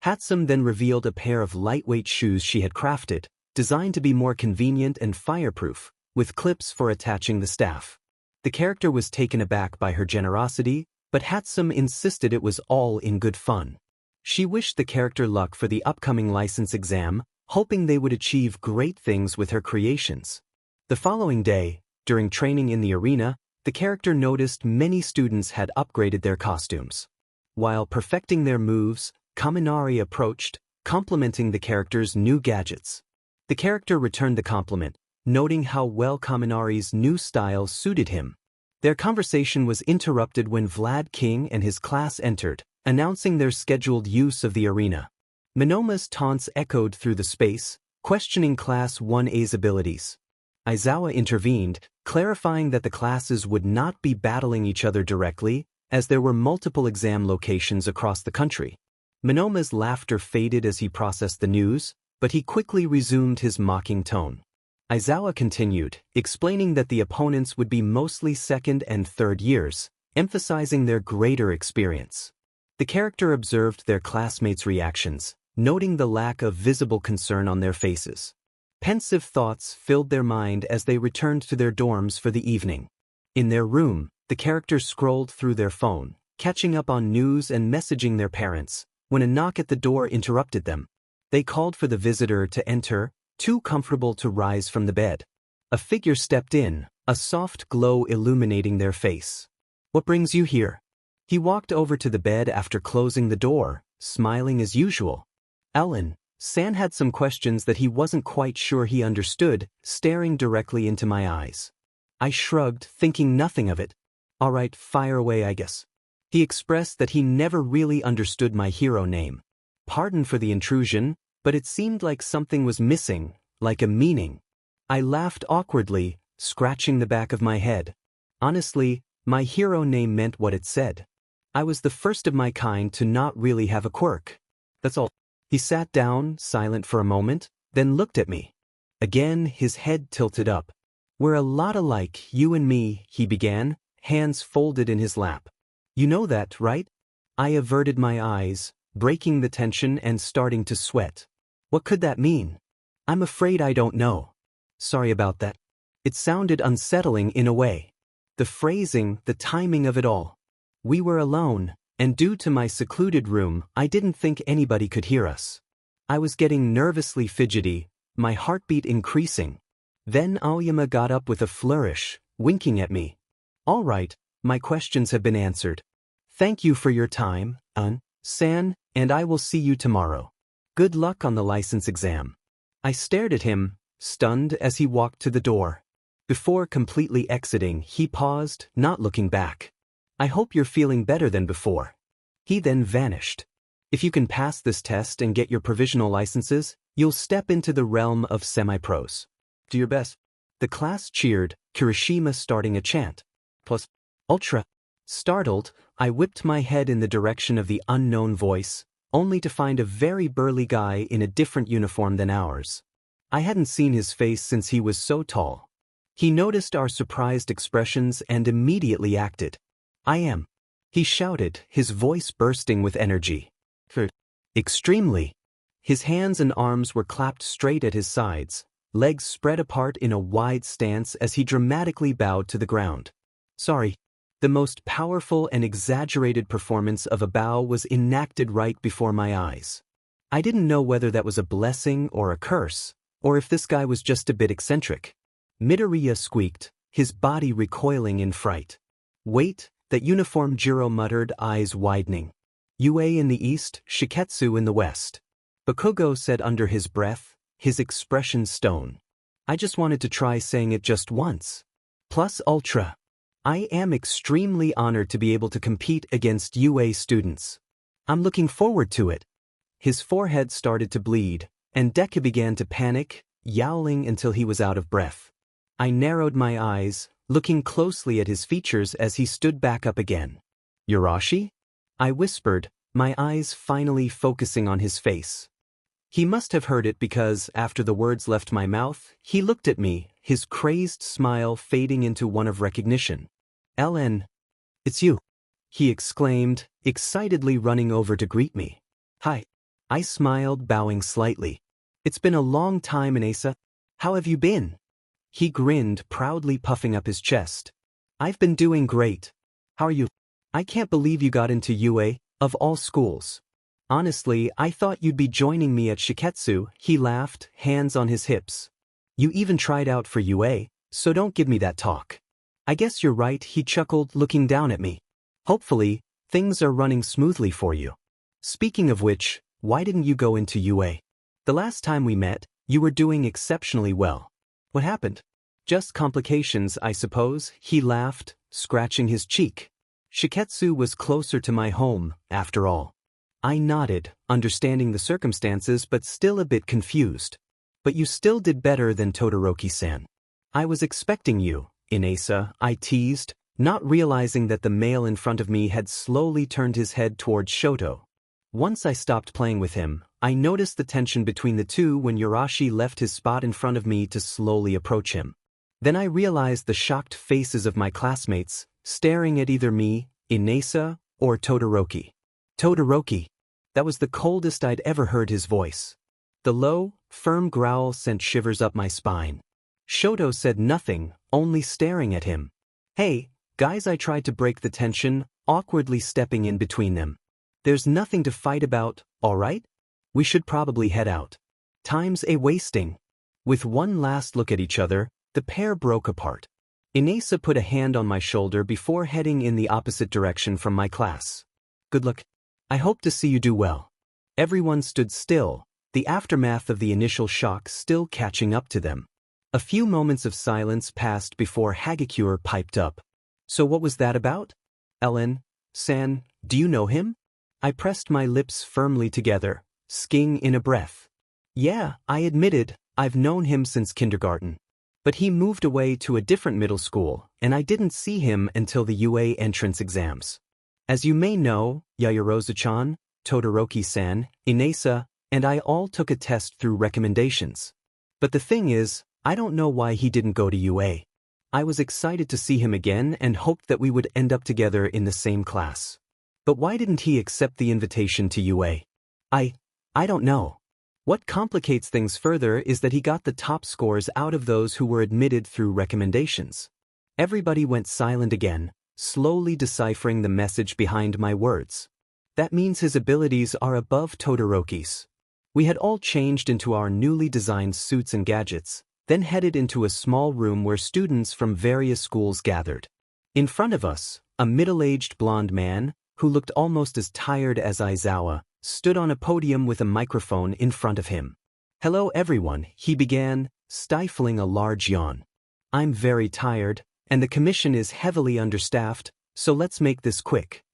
Hatsum then revealed a pair of lightweight shoes she had crafted, designed to be more convenient and fireproof, with clips for attaching the staff. The character was taken aback by her generosity, but Hatsum insisted it was all in good fun. She wished the character luck for the upcoming license exam, hoping they would achieve great things with her creations. The following day, during training in the arena, the character noticed many students had upgraded their costumes. While perfecting their moves, Kaminari approached, complimenting the character's new gadgets. The character returned the compliment, noting how well Kaminari's new style suited him. Their conversation was interrupted when Vlad King and his class entered, announcing their scheduled use of the arena. Minoma's taunts echoed through the space, questioning Class 1A's abilities. Aizawa intervened, clarifying that the classes would not be battling each other directly, as there were multiple exam locations across the country. Minoma's laughter faded as he processed the news, but he quickly resumed his mocking tone. Aizawa continued, explaining that the opponents would be mostly second and third years, emphasizing their greater experience. The character observed their classmates' reactions, noting the lack of visible concern on their faces. Pensive thoughts filled their mind as they returned to their dorms for the evening. In their room, the character scrolled through their phone, catching up on news and messaging their parents, when a knock at the door interrupted them. They called for the visitor to enter, too comfortable to rise from the bed. A figure stepped in, a soft glow illuminating their face. "What brings you here?" He walked over to the bed after closing the door, smiling as usual. "Ellen, San had some questions that he wasn't quite sure he understood, staring directly into my eyes. I shrugged, thinking nothing of it. Alright, fire away I guess. He expressed that he never really understood my hero name. Pardon for the intrusion, but it seemed like something was missing, like a meaning. I laughed awkwardly, scratching the back of my head. Honestly, my hero name meant what it said. I was the first of my kind to not really have a quirk. That's all. He sat down, silent for a moment, then looked at me. Again, his head tilted up. We're a lot alike, you and me, he began, hands folded in his lap. You know that, right? I averted my eyes, breaking the tension and starting to sweat. What could that mean? I'm afraid I don't know. Sorry about that. It sounded unsettling in a way. The phrasing, the timing of it all. We were alone, and due to my secluded room, I didn't think anybody could hear us. I was getting nervously fidgety, my heartbeat increasing. Then Aoyama got up with a flourish, winking at me. All right, my questions have been answered. Thank you for your time, San, and I will see you tomorrow. Good luck on the license exam. I stared at him, stunned as he walked to the door. Before completely exiting, he paused, not looking back. I hope you're feeling better than before. He then vanished. If you can pass this test and get your provisional licenses, you'll step into the realm of semi-pros. Do your best. The class cheered, Kirishima starting a chant. Plus, ultra. Startled, I whipped my head in the direction of the unknown voice, only to find a very burly guy in a different uniform than ours. I hadn't seen his face since he was so tall. He noticed our surprised expressions and immediately acted. I am. He shouted, his voice bursting with energy. Extremely. His hands and arms were clapped straight at his sides, legs spread apart in a wide stance as he dramatically bowed to the ground. Sorry. The most powerful and exaggerated performance of a bow was enacted right before my eyes. I didn't know whether that was a blessing or a curse, or if this guy was just a bit eccentric. Midoriya squeaked, his body recoiling in fright. Wait, that uniformed Jiro muttered, eyes widening. Yue in the east, Shiketsu in the west. Bakugo said under his breath, his expression stone. I just wanted to try saying it just once. Plus ultra. I am extremely honored to be able to compete against UA students. I'm looking forward to it. His forehead started to bleed, and Deku began to panic, yowling until he was out of breath. I narrowed my eyes, looking closely at his features as he stood back up again. Yurashi? I whispered, my eyes finally focusing on his face. He must have heard it because, after the words left my mouth, he looked at me, his crazed smile fading into one of recognition. LN. It's you. He exclaimed, excitedly running over to greet me. Hi. I smiled, bowing slightly. It's been a long time, Inasa. How have you been? He grinned, proudly puffing up his chest. I've been doing great. How are you? I can't believe you got into UA, of all schools. Honestly, I thought you'd be joining me at Shiketsu, he laughed, hands on his hips. You even tried out for UA, so don't give me that talk. I guess you're right, he chuckled, looking down at me. Hopefully, things are running smoothly for you. Speaking of which, why didn't you go into UA? The last time we met, you were doing exceptionally well. What happened? Just complications, I suppose, he laughed, scratching his cheek. Shiketsu was closer to my home, after all. I nodded, understanding the circumstances but still a bit confused. But you still did better than Todoroki-san. I was expecting you, Inasa, I teased, not realizing that the male in front of me had slowly turned his head towards Shoto. Once I stopped playing with him, I noticed the tension between the two when Yurashi left his spot in front of me to slowly approach him. Then I realized the shocked faces of my classmates, staring at either me, Inasa, or Todoroki. Todoroki. That was the coldest I'd ever heard his voice. The low, firm growl sent shivers up my spine. Shoto said nothing, only staring at him. Hey, guys, I tried to break the tension, awkwardly stepping in between them. There's nothing to fight about, all right? We should probably head out. Time's a-wasting. With one last look at each other, the pair broke apart. Inasa put a hand on my shoulder before heading in the opposite direction from my class. Good luck. I hope to see you do well. Everyone stood still, the aftermath of the initial shock still catching up to them. A few moments of silence passed before Hagakure piped up. "So what was that about? Ellen-san, do you know him?" I pressed my lips firmly together, sking in a breath. "Yeah," I admitted, "I've known him since kindergarten. But he moved away to a different middle school, and I didn't see him until the UA entrance exams. As you may know, Yayarozu-chan, Todoroki-san, Inesa, and I all took a test through recommendations. But the thing is, I don't know why he didn't go to UA. I was excited to see him again and hoped that we would end up together in the same class. But why didn't he accept the invitation to UA? I don't know. What complicates things further is that he got the top scores out of those who were admitted through recommendations." Everybody went silent again, slowly deciphering the message behind my words. That means his abilities are above Todoroki's. We had all changed into our newly designed suits and gadgets, then headed into a small room where students from various schools gathered. In front of us, a middle-aged blonde man, who looked almost as tired as Aizawa, stood on a podium with a microphone in front of him. "Hello everyone," he began, stifling a large yawn. "I'm very tired, and the commission is heavily understaffed, so let's make this quick."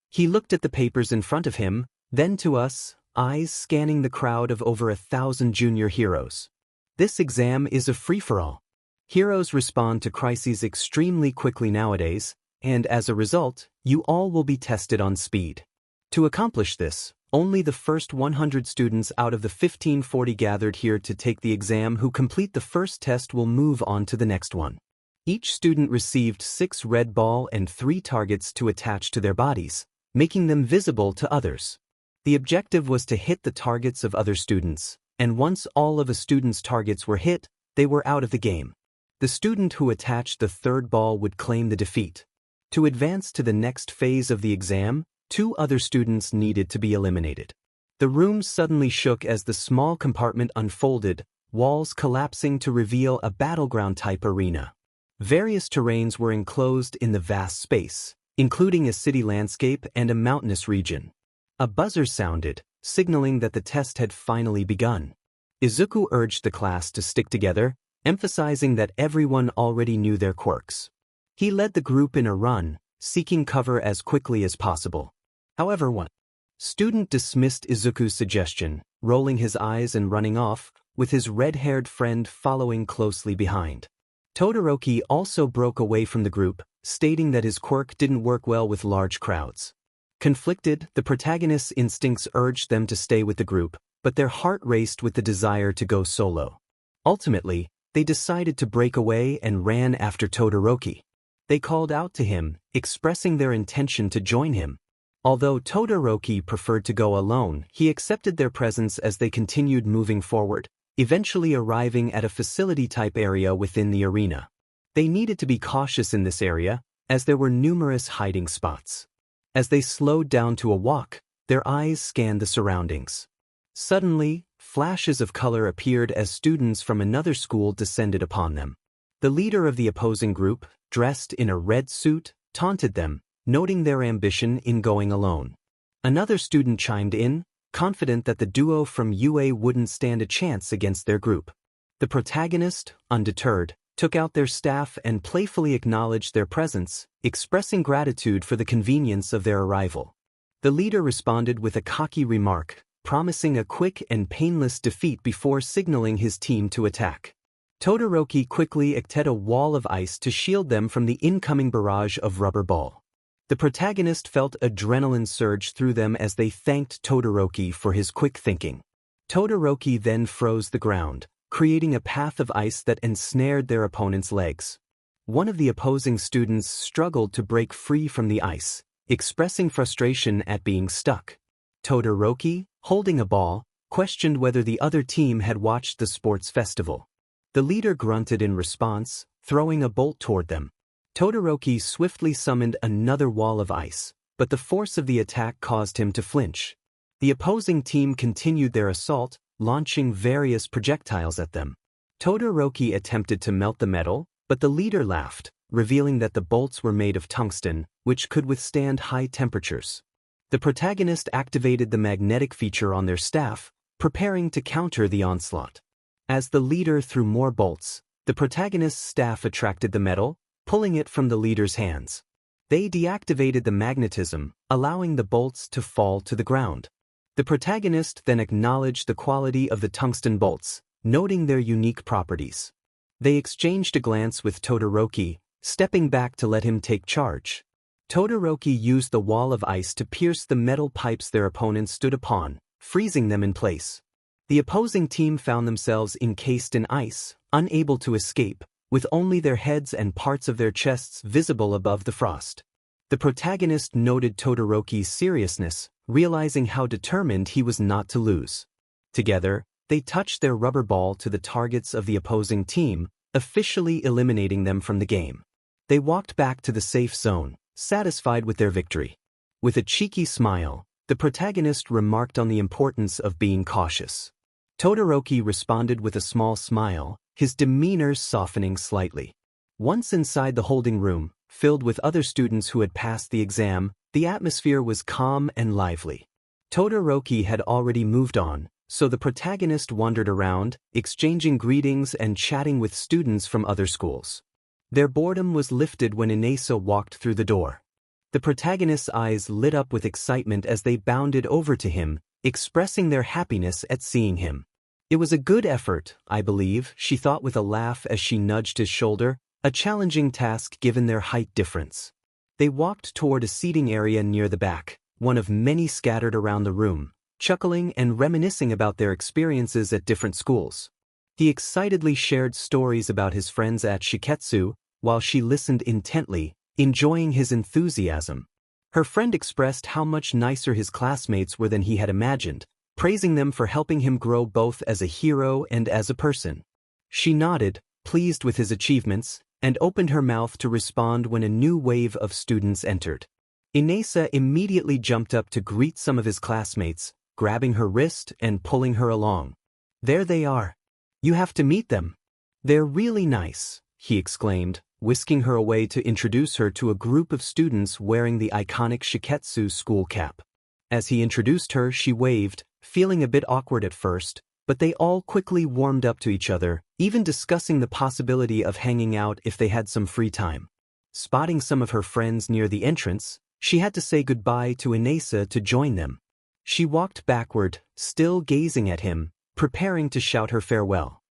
He looked at the papers in front of him, then to us, eyes scanning the crowd of over 1,000 junior heroes. "This exam is a free-for-all. Heroes respond to crises extremely quickly nowadays, and as a result, you all will be tested on speed. To accomplish this, only the first 100 students out of the 1540 gathered here to take the exam who complete the first test will move on to the next one. Each student received 6 red ball and 3 targets to attach to their bodies, making them visible to others. The objective was to hit the targets of other students, and once all of a student's targets were hit, they were out of the game. The student who attached the 3rd ball would claim the defeat. To advance to the next phase of the exam, 2 other students needed to be eliminated. The room suddenly shook as the small compartment unfolded, walls collapsing to reveal a battleground-type arena. Various terrains were enclosed in the vast space, including a city landscape and a mountainous region. A buzzer sounded, signaling that the test had finally begun. Izuku urged the class to stick together, emphasizing that everyone already knew their quirks. He led the group in a run, seeking cover as quickly as possible. However, one student dismissed Izuku's suggestion, rolling his eyes and running off, with his red-haired friend following closely behind. Todoroki also broke away from the group, stating that his quirk didn't work well with large crowds. Conflicted, the protagonist's instincts urged them to stay with the group, but their heart raced with the desire to go solo. Ultimately, they decided to break away and ran after Todoroki. They called out to him, expressing their intention to join him. Although Todoroki preferred to go alone, he accepted their presence as they continued moving forward, eventually arriving at a facility-type area within the arena. They needed to be cautious in this area, as there were numerous hiding spots. As they slowed down to a walk, their eyes scanned the surroundings. Suddenly, flashes of color appeared as students from another school descended upon them. The leader of the opposing group, dressed in a red suit, taunted them, noting their ambition in going alone. Another student chimed in, confident that the duo from UA wouldn't stand a chance against their group. The protagonist, undeterred, took out their staff and playfully acknowledged their presence, expressing gratitude for the convenience of their arrival. The leader responded with a cocky remark, promising a quick and painless defeat before signaling his team to attack. Todoroki quickly acted a wall of ice to shield them from the incoming barrage of rubber ball. The protagonist felt adrenaline surge through them as they thanked Todoroki for his quick thinking. Todoroki then froze the ground, creating a path of ice that ensnared their opponent's legs. One of the opposing students struggled to break free from the ice, expressing frustration at being stuck. Todoroki, holding a ball, questioned whether the other team had watched the sports festival. The leader grunted in response, throwing a bolt toward them. Todoroki swiftly summoned another wall of ice, but the force of the attack caused him to flinch. The opposing team continued their assault, launching various projectiles at them. Todoroki attempted to melt the metal, but the leader laughed, revealing that the bolts were made of tungsten, which could withstand high temperatures. The protagonist activated the magnetic feature on their staff, preparing to counter the onslaught. As the leader threw more bolts, the protagonist's staff attracted the metal, pulling it from the leader's hands. They deactivated the magnetism, allowing the bolts to fall to the ground. The protagonist then acknowledged the quality of the tungsten bolts, noting their unique properties. They exchanged a glance with Todoroki, stepping back to let him take charge. Todoroki used the wall of ice to pierce the metal pipes their opponents stood upon, freezing them in place. The opposing team found themselves encased in ice, unable to escape, with only their heads and parts of their chests visible above the frost. The protagonist noted Todoroki's seriousness, realizing how determined he was not to lose. Together, they touched their rubber ball to the targets of the opposing team, officially eliminating them from the game. They walked back to the safe zone, satisfied with their victory. With a cheeky smile, the protagonist remarked on the importance of being cautious. Todoroki responded with a small smile, his demeanor softening slightly. Once inside the holding room, filled with other students who had passed the exam, the atmosphere was calm and lively. Todoroki had already moved on, so the protagonist wandered around, exchanging greetings and chatting with students from other schools. Their boredom was lifted when Inesa walked through the door. The protagonist's eyes lit up with excitement as they bounded over to him, expressing their happiness at seeing him. It was a good effort, I believe, she thought with a laugh as she nudged his shoulder, a challenging task given their height difference. They walked toward a seating area near the back, one of many scattered around the room, chuckling and reminiscing about their experiences at different schools. He excitedly shared stories about his friends at Shiketsu, while she listened intently, enjoying his enthusiasm. Her friend expressed how much nicer his classmates were than he had imagined, praising them for helping him grow both as a hero and as a person. She nodded, pleased with his achievements, and opened her mouth to respond when a new wave of students entered. Inesa immediately jumped up to greet some of his classmates, grabbing her wrist and pulling her along. "There they are. You have to meet them. They're really nice," he exclaimed, whisking her away to introduce her to a group of students wearing the iconic Shiketsu school cap. As he introduced her, she waved, feeling a bit awkward at first, but they all quickly warmed up to each other, even discussing the possibility of hanging out if they had some free time. Spotting some of her friends near the entrance, she had to say goodbye to Inesa to join them. She walked backward, still gazing at him, preparing to shout her farewell.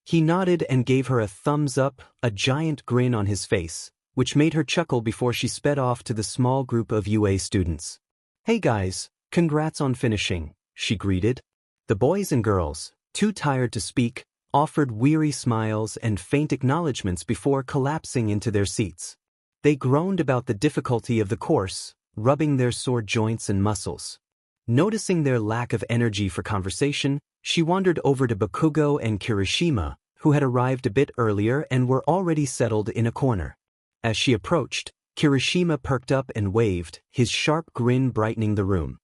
He nodded and gave her a thumbs up, a giant grin on his face, which made her chuckle before she sped off to the small group of UA students. "Hey guys, congrats on finishing," she greeted. The boys and girls, too tired to speak, offered weary smiles and faint acknowledgments before collapsing into their seats. They groaned about the difficulty of the course, rubbing their sore joints and muscles. Noticing their lack of energy for conversation, she wandered over to Bakugo and Kirishima, who had arrived a bit earlier and were already settled in a corner. As she approached, Kirishima perked up and waved, his sharp grin brightening the room.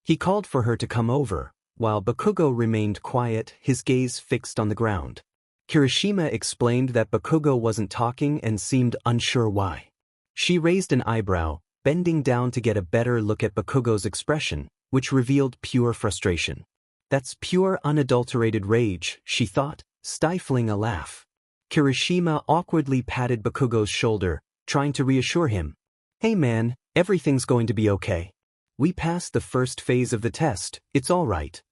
He called for her to come over, while Bakugo remained quiet, his gaze fixed on the ground. Kirishima explained that Bakugo wasn't talking and seemed unsure why. She raised an eyebrow, bending down to get a better look at Bakugo's expression, which revealed pure frustration. "That's pure unadulterated rage," she thought, stifling a laugh. Kirishima awkwardly patted Bakugo's shoulder, trying to reassure him. "Hey man, everything's going to be okay. We passed the first phase of the test, it's all right."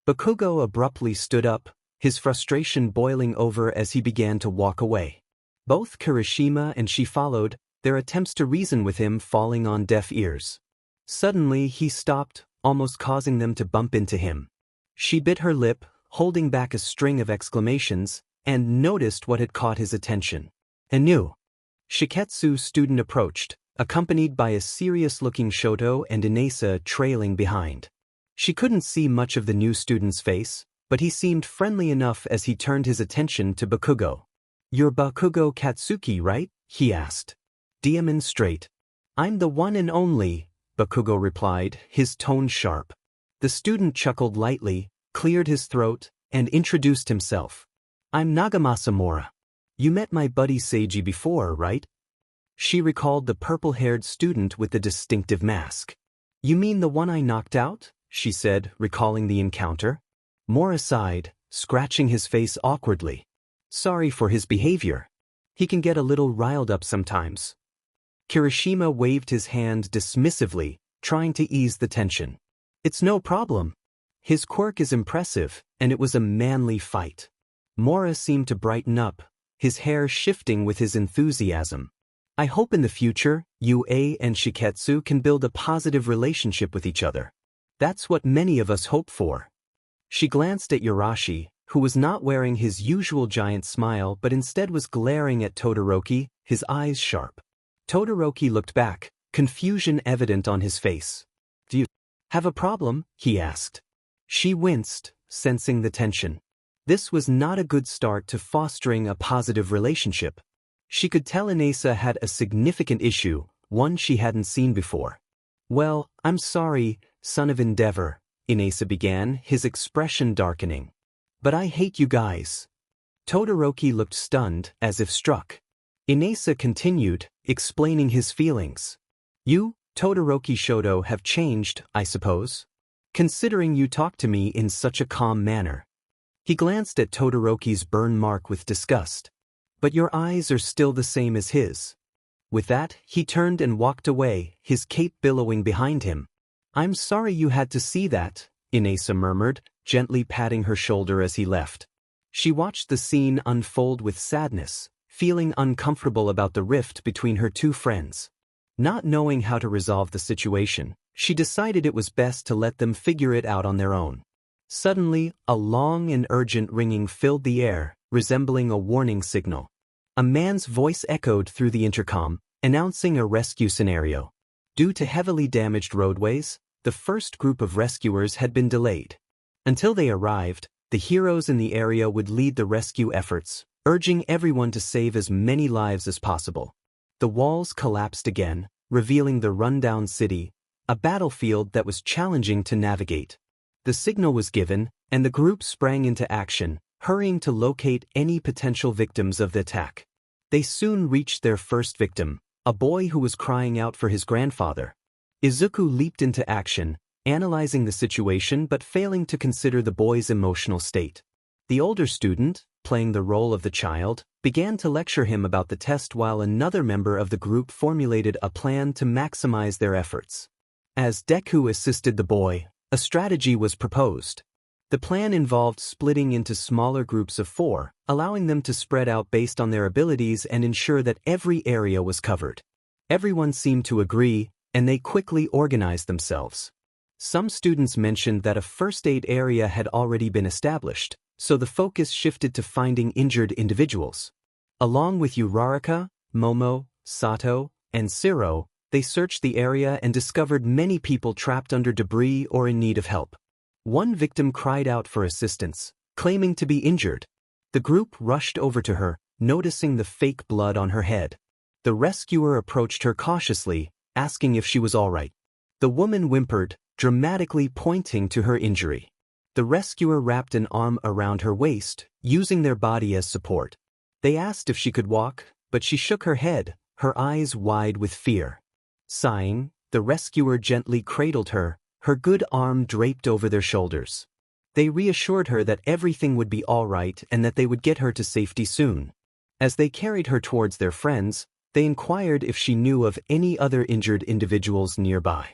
Bakugo abruptly stood up, his frustration boiling over as he began to walk away. Both Kirishima and she followed, their attempts to reason with him falling on deaf ears. Suddenly he stopped, almost causing them to bump into him. She bit her lip, holding back a string of exclamations, and noticed what had caught his attention. A new Shiketsu student approached, accompanied by a serious-looking Shoto and Inesa trailing behind. She couldn't see much of the new student's face, but he seemed friendly enough as he turned his attention to Bakugo. "You're Bakugo Katsuki, right?" he asked. "Demonstrate." "I'm the one and only," Bakugo replied, his tone sharp. The student chuckled lightly, cleared his throat, and introduced himself. "I'm Nagamasa Mora. You met my buddy Seiji before, right?" She recalled the purple-haired student with the distinctive mask. "You mean the one I knocked out?" she said, recalling the encounter. Mora sighed, scratching his face awkwardly. Sorry for his behavior. He can get a little riled up sometimes. Kirishima waved his hand dismissively, trying to ease the tension. It's no problem. His quirk is impressive, and it was a manly fight. Mora seemed to brighten up, his hair shifting with his enthusiasm. I hope in the future, UA and Shiketsu can build a positive relationship with each other. That's what many of us hope for. She glanced at Yurashi, who was not wearing his usual giant smile but instead was glaring at Todoroki, his eyes sharp. Todoroki looked back, confusion evident on his face. Do you have a problem? He asked. She winced, sensing the tension. This was not a good start to fostering a positive relationship. She could tell Inasa had a significant issue, one she hadn't seen before. Well, I'm sorry, son of Endeavor, Inasa began, his expression darkening. But I hate you guys. Todoroki looked stunned, as if struck. Inasa continued, explaining his feelings. You, Todoroki Shoto, have changed, I suppose? Considering you talk to me in such a calm manner. He glanced at Todoroki's burn mark with disgust. But your eyes are still the same as his. With that, he turned and walked away, his cape billowing behind him. I'm sorry you had to see that, Inasa murmured, gently patting her shoulder as he left. She watched the scene unfold with sadness, feeling uncomfortable about the rift between her two friends. Not knowing how to resolve the situation, she decided it was best to let them figure it out on their own. Suddenly, a long and urgent ringing filled the air, resembling a warning signal. A man's voice echoed through the intercom, announcing a rescue scenario. Due to heavily damaged roadways, the first group of rescuers had been delayed. Until they arrived, the heroes in the area would lead the rescue efforts, urging everyone to save as many lives as possible. The walls collapsed again, revealing the rundown city, a battlefield that was challenging to navigate. The signal was given, and the group sprang into action, hurrying to locate any potential victims of the attack. They soon reached their first victim, a boy who was crying out for his grandfather. Izuku leaped into action, analyzing the situation but failing to consider the boy's emotional state. The older student, playing the role of the child, began to lecture him about the test while another member of the group formulated a plan to maximize their efforts. As Deku assisted the boy, a strategy was proposed. The plan involved splitting into smaller groups of 4, allowing them to spread out based on their abilities and ensure that every area was covered. Everyone seemed to agree, and they quickly organized themselves. Some students mentioned that a first aid area had already been established, so the focus shifted to finding injured individuals. Along with Uraraka, Momo, Sato, and Siro, they searched the area and discovered many people trapped under debris or in need of help. One victim cried out for assistance, claiming to be injured. The group rushed over to her, noticing the fake blood on her head. The rescuer approached her cautiously, asking if she was all right. The woman whimpered, dramatically pointing to her injury. The rescuer wrapped an arm around her waist, using their body as support. They asked if she could walk, but she shook her head, her eyes wide with fear. Sighing, the rescuer gently cradled her, her good arm draped over their shoulders. They reassured her that everything would be all right and that they would get her to safety soon. As they carried her towards their friends, they inquired if she knew of any other injured individuals nearby.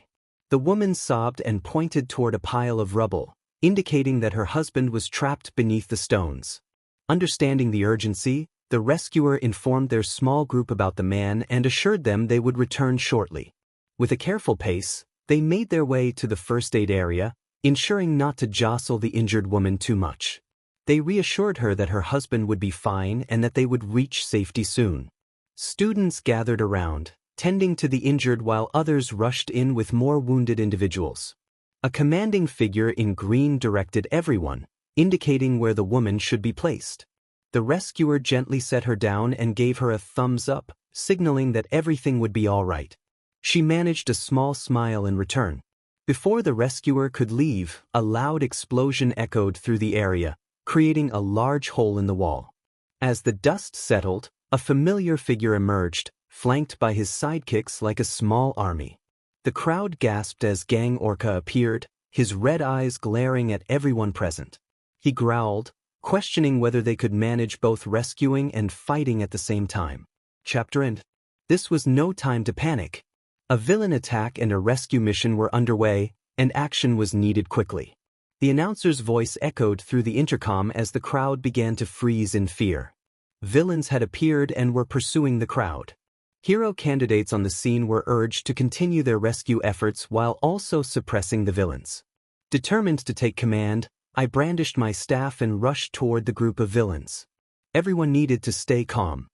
The woman sobbed and pointed toward a pile of rubble, indicating that her husband was trapped beneath the stones. Understanding the urgency, the rescuer informed their small group about the man and assured them they would return shortly. With a careful pace, they made their way to the first aid area, ensuring not to jostle the injured woman too much. They reassured her that her husband would be fine and that they would reach safety soon. Students gathered around, tending to the injured while others rushed in with more wounded individuals. A commanding figure in green directed everyone, indicating where the woman should be placed. The rescuer gently set her down and gave her a thumbs up, signaling that everything would be all right. She managed a small smile in return. Before the rescuer could leave, a loud explosion echoed through the area, creating a large hole in the wall. As the dust settled, a familiar figure emerged, flanked by his sidekicks like a small army. The crowd gasped as Gang Orca appeared, his red eyes glaring at everyone present. he growled, questioning whether they could manage both rescuing and fighting at the same time. Chapter End. This was no time to panic. A villain attack and a rescue mission were underway, and action was needed quickly. The announcer's voice echoed through the intercom as the crowd began to freeze in fear. Villains had appeared and were pursuing the crowd. Hero candidates on the scene were urged to continue their rescue efforts while also suppressing the villains. Determined to take command, I brandished my staff and rushed toward the group of villains. Everyone needed to stay calm.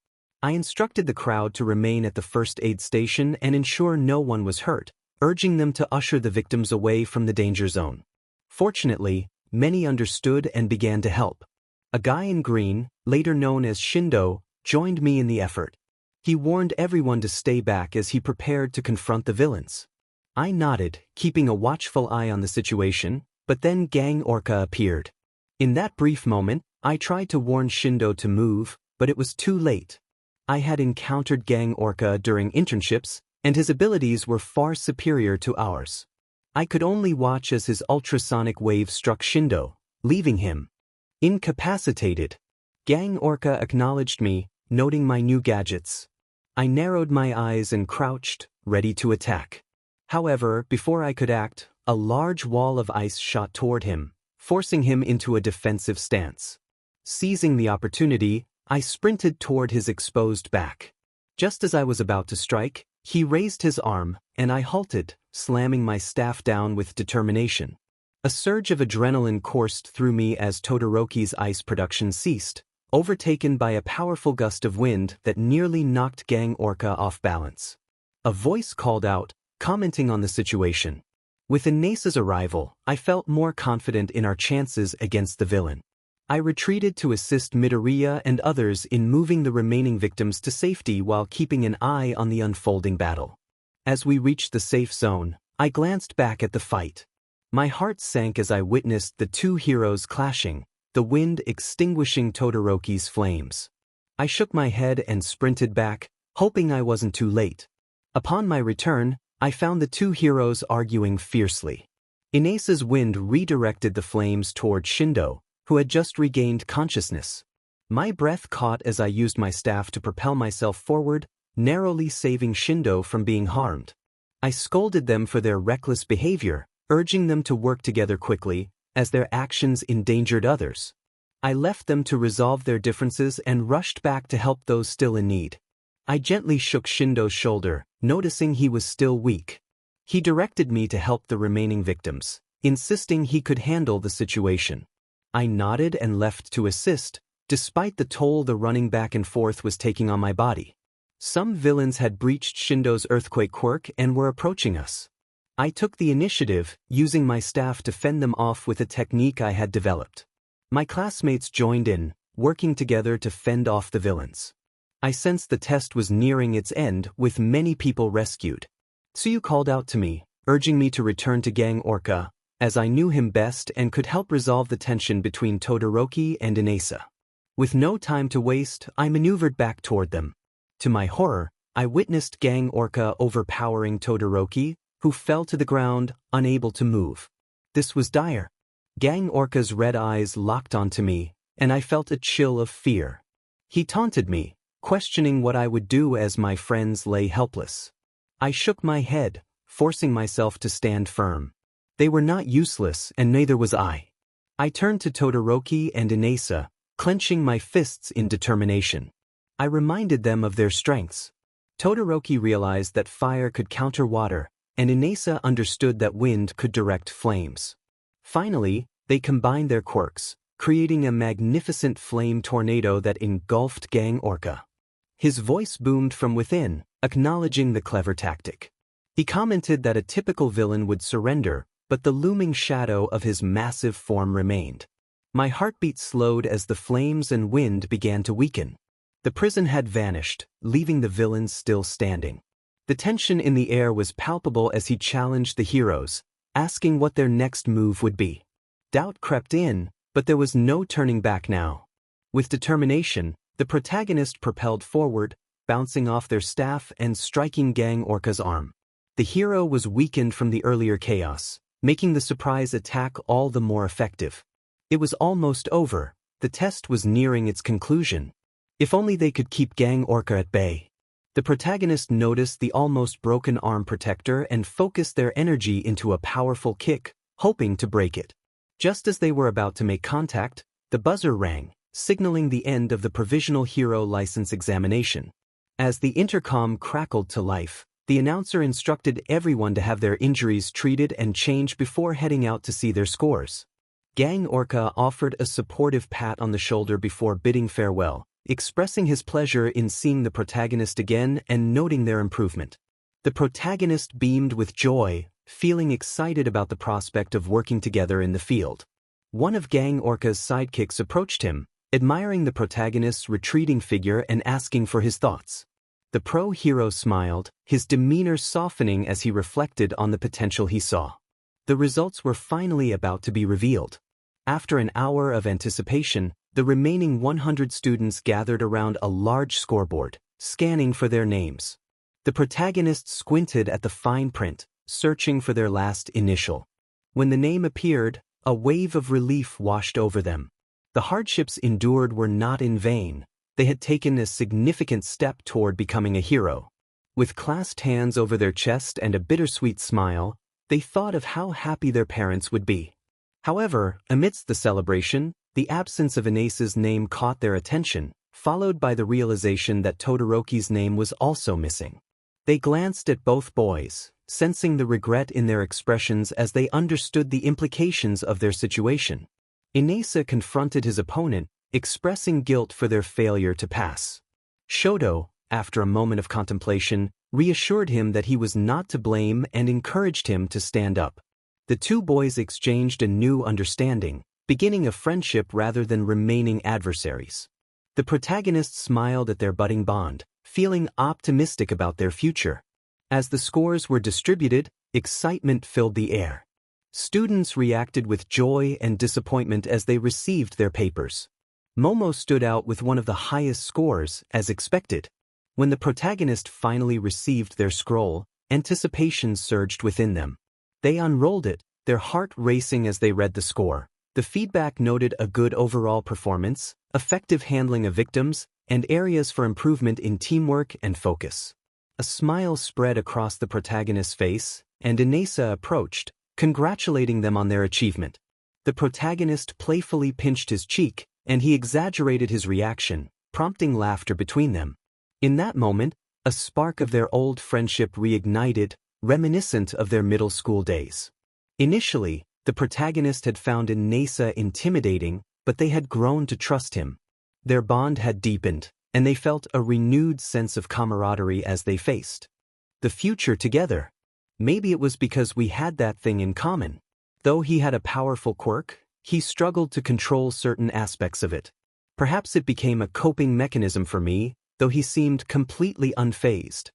I instructed the crowd to remain at the first aid station and ensure no one was hurt, urging them to usher the victims away from the danger zone. Fortunately, many understood and began to help. A guy in green, later known as Shindo, joined me in the effort. He warned everyone to stay back as he prepared to confront the villains. I nodded, keeping a watchful eye on the situation, but then Gang Orca appeared. In that brief moment, I tried to warn Shindo to move, but it was too late. I had encountered Gang Orca during internships, and his abilities were far superior to ours. I could only watch as his ultrasonic wave struck Shindo, leaving him incapacitated. Gang Orca acknowledged me, noting my new gadgets. I narrowed my eyes and crouched, ready to attack. However, before I could act, a large wall of ice shot toward him, forcing him into a defensive stance. Seizing the opportunity, I sprinted toward his exposed back. Just as I was about to strike, he raised his arm, and I halted, slamming my staff down with determination. A surge of adrenaline coursed through me as Todoroki's ice production ceased, overtaken by a powerful gust of wind that nearly knocked Gang Orca off balance. A voice called out, commenting on the situation. With Inasa's arrival, I felt more confident in our chances against the villain. I retreated to assist Midoriya and others in moving the remaining victims to safety while keeping an eye on the unfolding battle. As we reached the safe zone, I glanced back at the fight. My heart sank as I witnessed the two heroes clashing, the wind extinguishing Todoroki's flames. I shook my head and sprinted back, hoping I wasn't too late. Upon my return, I found the two heroes arguing fiercely. Inasa's wind redirected the flames toward Shindo, who had just regained consciousness. My breath caught as I used my staff to propel myself forward, narrowly saving Shindo from being harmed. I scolded them for their reckless behavior, urging them to work together quickly, as their actions endangered others. I left them to resolve their differences and rushed back to help those still in need. I gently shook Shindo's shoulder, noticing he was still weak. He directed me to help the remaining victims, insisting he could handle the situation. I nodded and left to assist, despite the toll the running back and forth was taking on my body. Some villains had breached Shindo's earthquake quirk and were approaching us. I took the initiative, using my staff to fend them off with a technique I had developed. My classmates joined in, working together to fend off the villains. I sensed the test was nearing its end, with many people rescued. Tsuyu called out to me, urging me to return to Gang Orca, as I knew him best and could help resolve the tension between Todoroki and Inasa. With no time to waste, I maneuvered back toward them. To my horror, I witnessed Gang Orca overpowering Todoroki, who fell to the ground, unable to move. This was dire. Gang Orca's red eyes locked onto me, and I felt a chill of fear. He taunted me, questioning what I would do as my friends lay helpless. I shook my head, forcing myself to stand firm. They were not useless, and neither was I. I turned to Todoroki and Inasa, clenching my fists in determination. I reminded them of their strengths. Todoroki realized that fire could counter water, and Inasa understood that wind could direct flames. Finally, they combined their quirks, creating a magnificent flame tornado that engulfed Gang Orca. His voice boomed from within, acknowledging the clever tactic. He commented that a typical villain would surrender, but the looming shadow of his massive form remained. My heartbeat slowed as the flames and wind began to weaken. The prison had vanished, leaving the villains still standing. The tension in the air was palpable as he challenged the heroes, asking what their next move would be. Doubt crept in, but there was no turning back now. With determination, the protagonist propelled forward, bouncing off their staff and striking Gang Orca's arm. The hero was weakened from the earlier chaos, making the surprise attack all the more effective. It was almost over. The test was nearing its conclusion. If only they could keep Gang Orca at bay. The protagonist noticed the almost broken arm protector and focused their energy into a powerful kick, hoping to break it. Just as they were about to make contact, the buzzer rang, signaling the end of the Provisional Hero License examination. As the intercom crackled to life, the announcer instructed everyone to have their injuries treated and change before heading out to see their scores. Gang Orca offered a supportive pat on the shoulder before bidding farewell, expressing his pleasure in seeing the protagonist again and noting their improvement. The protagonist beamed with joy, feeling excited about the prospect of working together in the field. One of Gang Orca's sidekicks approached him, admiring the protagonist's retreating figure and asking for his thoughts. The pro-hero smiled, his demeanor softening as he reflected on the potential he saw. The results were finally about to be revealed. After an hour of anticipation, the remaining 100 students gathered around a large scoreboard, scanning for their names. The protagonist squinted at the fine print, searching for their last initial. When the name appeared, a wave of relief washed over them. The hardships endured were not in vain. They had taken a significant step toward becoming a hero. With clasped hands over their chest and a bittersweet smile, they thought of how happy their parents would be. However, amidst the celebration, the absence of Inase's name caught their attention, followed by the realization that Todoroki's name was also missing. They glanced at both boys, sensing the regret in their expressions as they understood the implications of their situation. Inase confronted his opponent, expressing guilt for their failure to pass. Shoto, after a moment of contemplation, reassured him that he was not to blame and encouraged him to stand up. The two boys exchanged a new understanding, beginning a friendship rather than remaining adversaries. The protagonist smiled at their budding bond, feeling optimistic about their future. As the scores were distributed, excitement filled the air. Students reacted with joy and disappointment as they received their papers. Momo stood out with one of the highest scores, as expected. When the protagonist finally received their scroll, anticipation surged within them. They unrolled it, their heart racing as they read the score. The feedback noted a good overall performance, effective handling of victims, and areas for improvement in teamwork and focus. A smile spread across the protagonist's face, and Inase approached, congratulating them on their achievement. The protagonist playfully pinched his cheek, and he exaggerated his reaction, prompting laughter between them. In that moment, a spark of their old friendship reignited, reminiscent of their middle school days. Initially, the protagonist had found Inase intimidating, but they had grown to trust him. Their bond had deepened, and they felt a renewed sense of camaraderie as they faced the future together. Maybe it was because we had that thing in common. Though he had a powerful quirk, he struggled to control certain aspects of it. Perhaps it became a coping mechanism for me, though he seemed completely unfazed.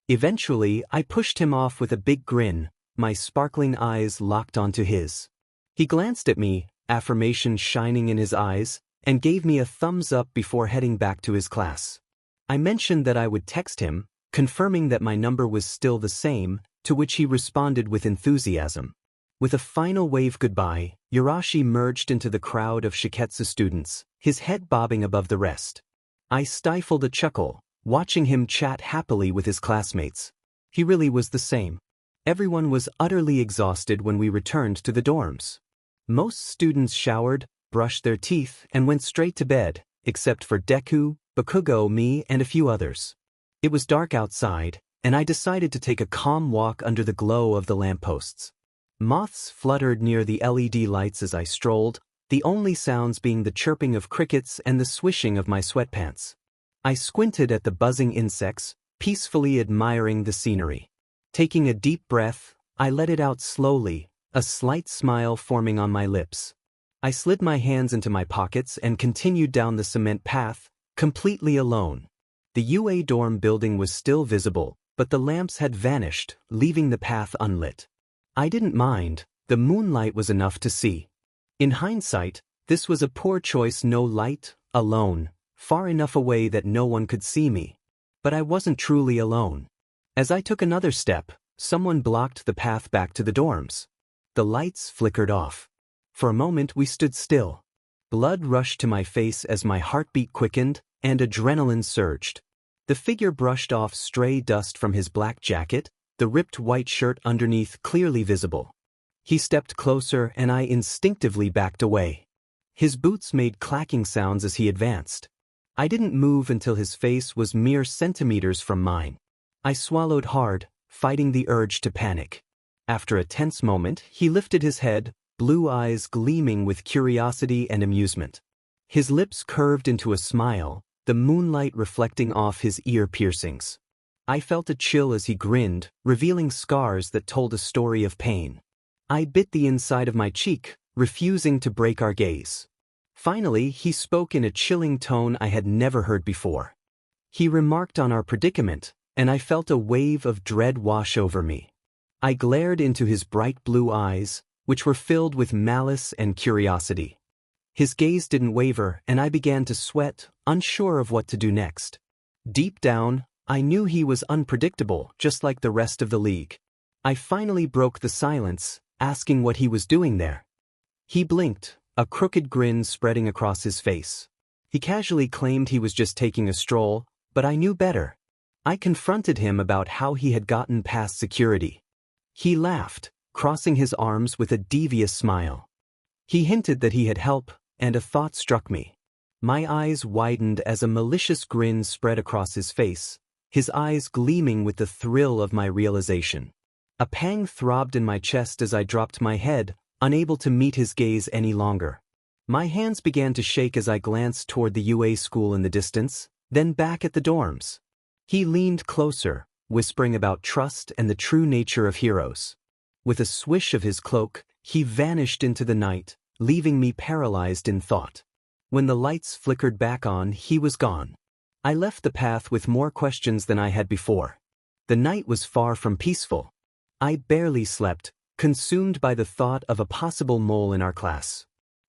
Eventually, I pushed him off with a big grin, my sparkling eyes locked onto his. He glanced at me, affirmation shining in his eyes, and gave me a thumbs up before heading back to his class. I mentioned that I would text him, confirming that my number was still the same, to which he responded with enthusiasm. With a final wave goodbye, Yurashi merged into the crowd of Shiketsu students, his head bobbing above the rest. I stifled a chuckle, watching him chat happily with his classmates. He really was the same. Everyone was utterly exhausted when we returned to the dorms. Most students showered, brushed their teeth, and went straight to bed, except for Deku, Bakugo, me, and a few others. It was dark outside, and I decided to take a calm walk under the glow of the lampposts. Moths fluttered near the LED lights as I strolled, the only sounds being the chirping of crickets and the swishing of my sweatpants. I squinted at the buzzing insects, peacefully admiring the scenery. Taking a deep breath, I let it out slowly, a slight smile forming on my lips. I slid my hands into my pockets and continued down the cement path, completely alone. The UA dorm building was still visible, but the lamps had vanished, leaving the path unlit. I didn't mind, the moonlight was enough to see. In hindsight, this was a poor choice. No light, alone, far enough away that no one could see me. But I wasn't truly alone. As I took another step, someone blocked the path back to the dorms. The lights flickered off. For a moment we stood still, Blood rushed to my face as my heartbeat quickened, and adrenaline surged. The figure brushed off stray dust from his black jacket, the ripped white shirt underneath clearly visible. He stepped closer and I instinctively backed away. His boots made clacking sounds as he advanced. I didn't move until his face was mere centimeters from mine. I swallowed hard, fighting the urge to panic. After a tense moment, he lifted his head, blue eyes gleaming with curiosity and amusement. His lips curved into a smile, the moonlight reflecting off his ear piercings. I felt a chill as he grinned, revealing scars that told a story of pain. I bit the inside of my cheek, refusing to break our gaze. Finally, he spoke in a chilling tone I had never heard before. He remarked on our predicament, and I felt a wave of dread wash over me. I glared into his bright blue eyes, which were filled with malice and curiosity. His gaze didn't waver, and I began to sweat, unsure of what to do next. Deep down, I knew he was unpredictable, just like the rest of the league. I finally broke the silence, asking what he was doing there. He blinked, a crooked grin spreading across his face. He casually claimed he was just taking a stroll, but I knew better. I confronted him about how he had gotten past security. He laughed, crossing his arms with a devious smile. He hinted that he had help, and a thought struck me. My eyes widened as a malicious grin spread across his face, his eyes gleaming with the thrill of my realization. A pang throbbed in my chest as I dropped my head, unable to meet his gaze any longer. My hands began to shake as I glanced toward the UA school in the distance, then back at the dorms. He leaned closer, whispering about trust and the true nature of heroes. With a swish of his cloak, he vanished into the night, leaving me paralyzed in thought. When the lights flickered back on, he was gone. I left the path with more questions than I had before. The night was far from peaceful. I barely slept, consumed by the thought of a possible mole in our class.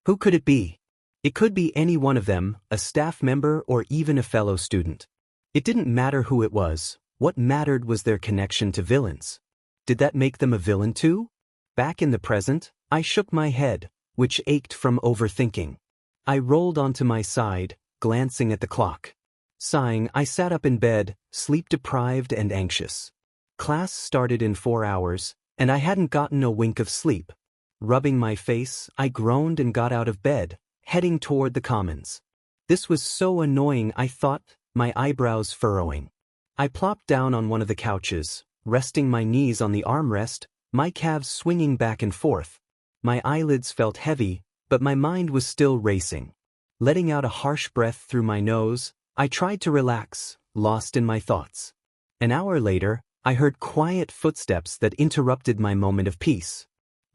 Who could it be? It could be any one of them, a staff member or even a fellow student. It didn't matter who it was, what mattered was their connection to villains. Did that make them a villain too? Back in the present, I shook my head, which ached from overthinking. I rolled onto my side, glancing at the clock. Sighing, I sat up in bed, sleep-deprived and anxious. Class started in 4 hours, and I hadn't gotten a wink of sleep. Rubbing my face, I groaned and got out of bed, heading toward the commons. This was so annoying, I thought, my eyebrows furrowing. I plopped down on one of the couches, resting my knees on the armrest, my calves swinging back and forth. My eyelids felt heavy, but my mind was still racing. Letting out a harsh breath through my nose, I tried to relax, lost in my thoughts. An hour later, I heard quiet footsteps that interrupted my moment of peace.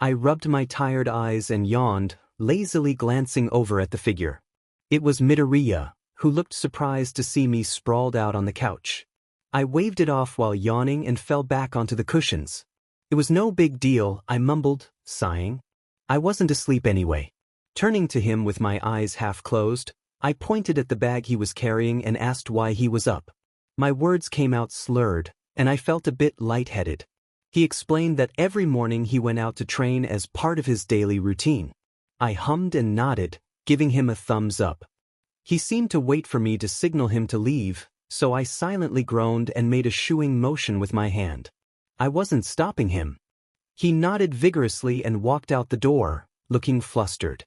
I rubbed my tired eyes and yawned, lazily glancing over at the figure. It was Midoriya, who looked surprised to see me sprawled out on the couch. I waved it off while yawning and fell back onto the cushions. It was no big deal, I mumbled, sighing. I wasn't asleep anyway. Turning to him with my eyes half closed, I pointed at the bag he was carrying and asked why he was up. My words came out slurred, and I felt a bit lightheaded. He explained that every morning he went out to train as part of his daily routine. I hummed and nodded, giving him a thumbs up. He seemed to wait for me to signal him to leave, so I silently groaned and made a shooing motion with my hand. I wasn't stopping him. He nodded vigorously and walked out the door, looking flustered.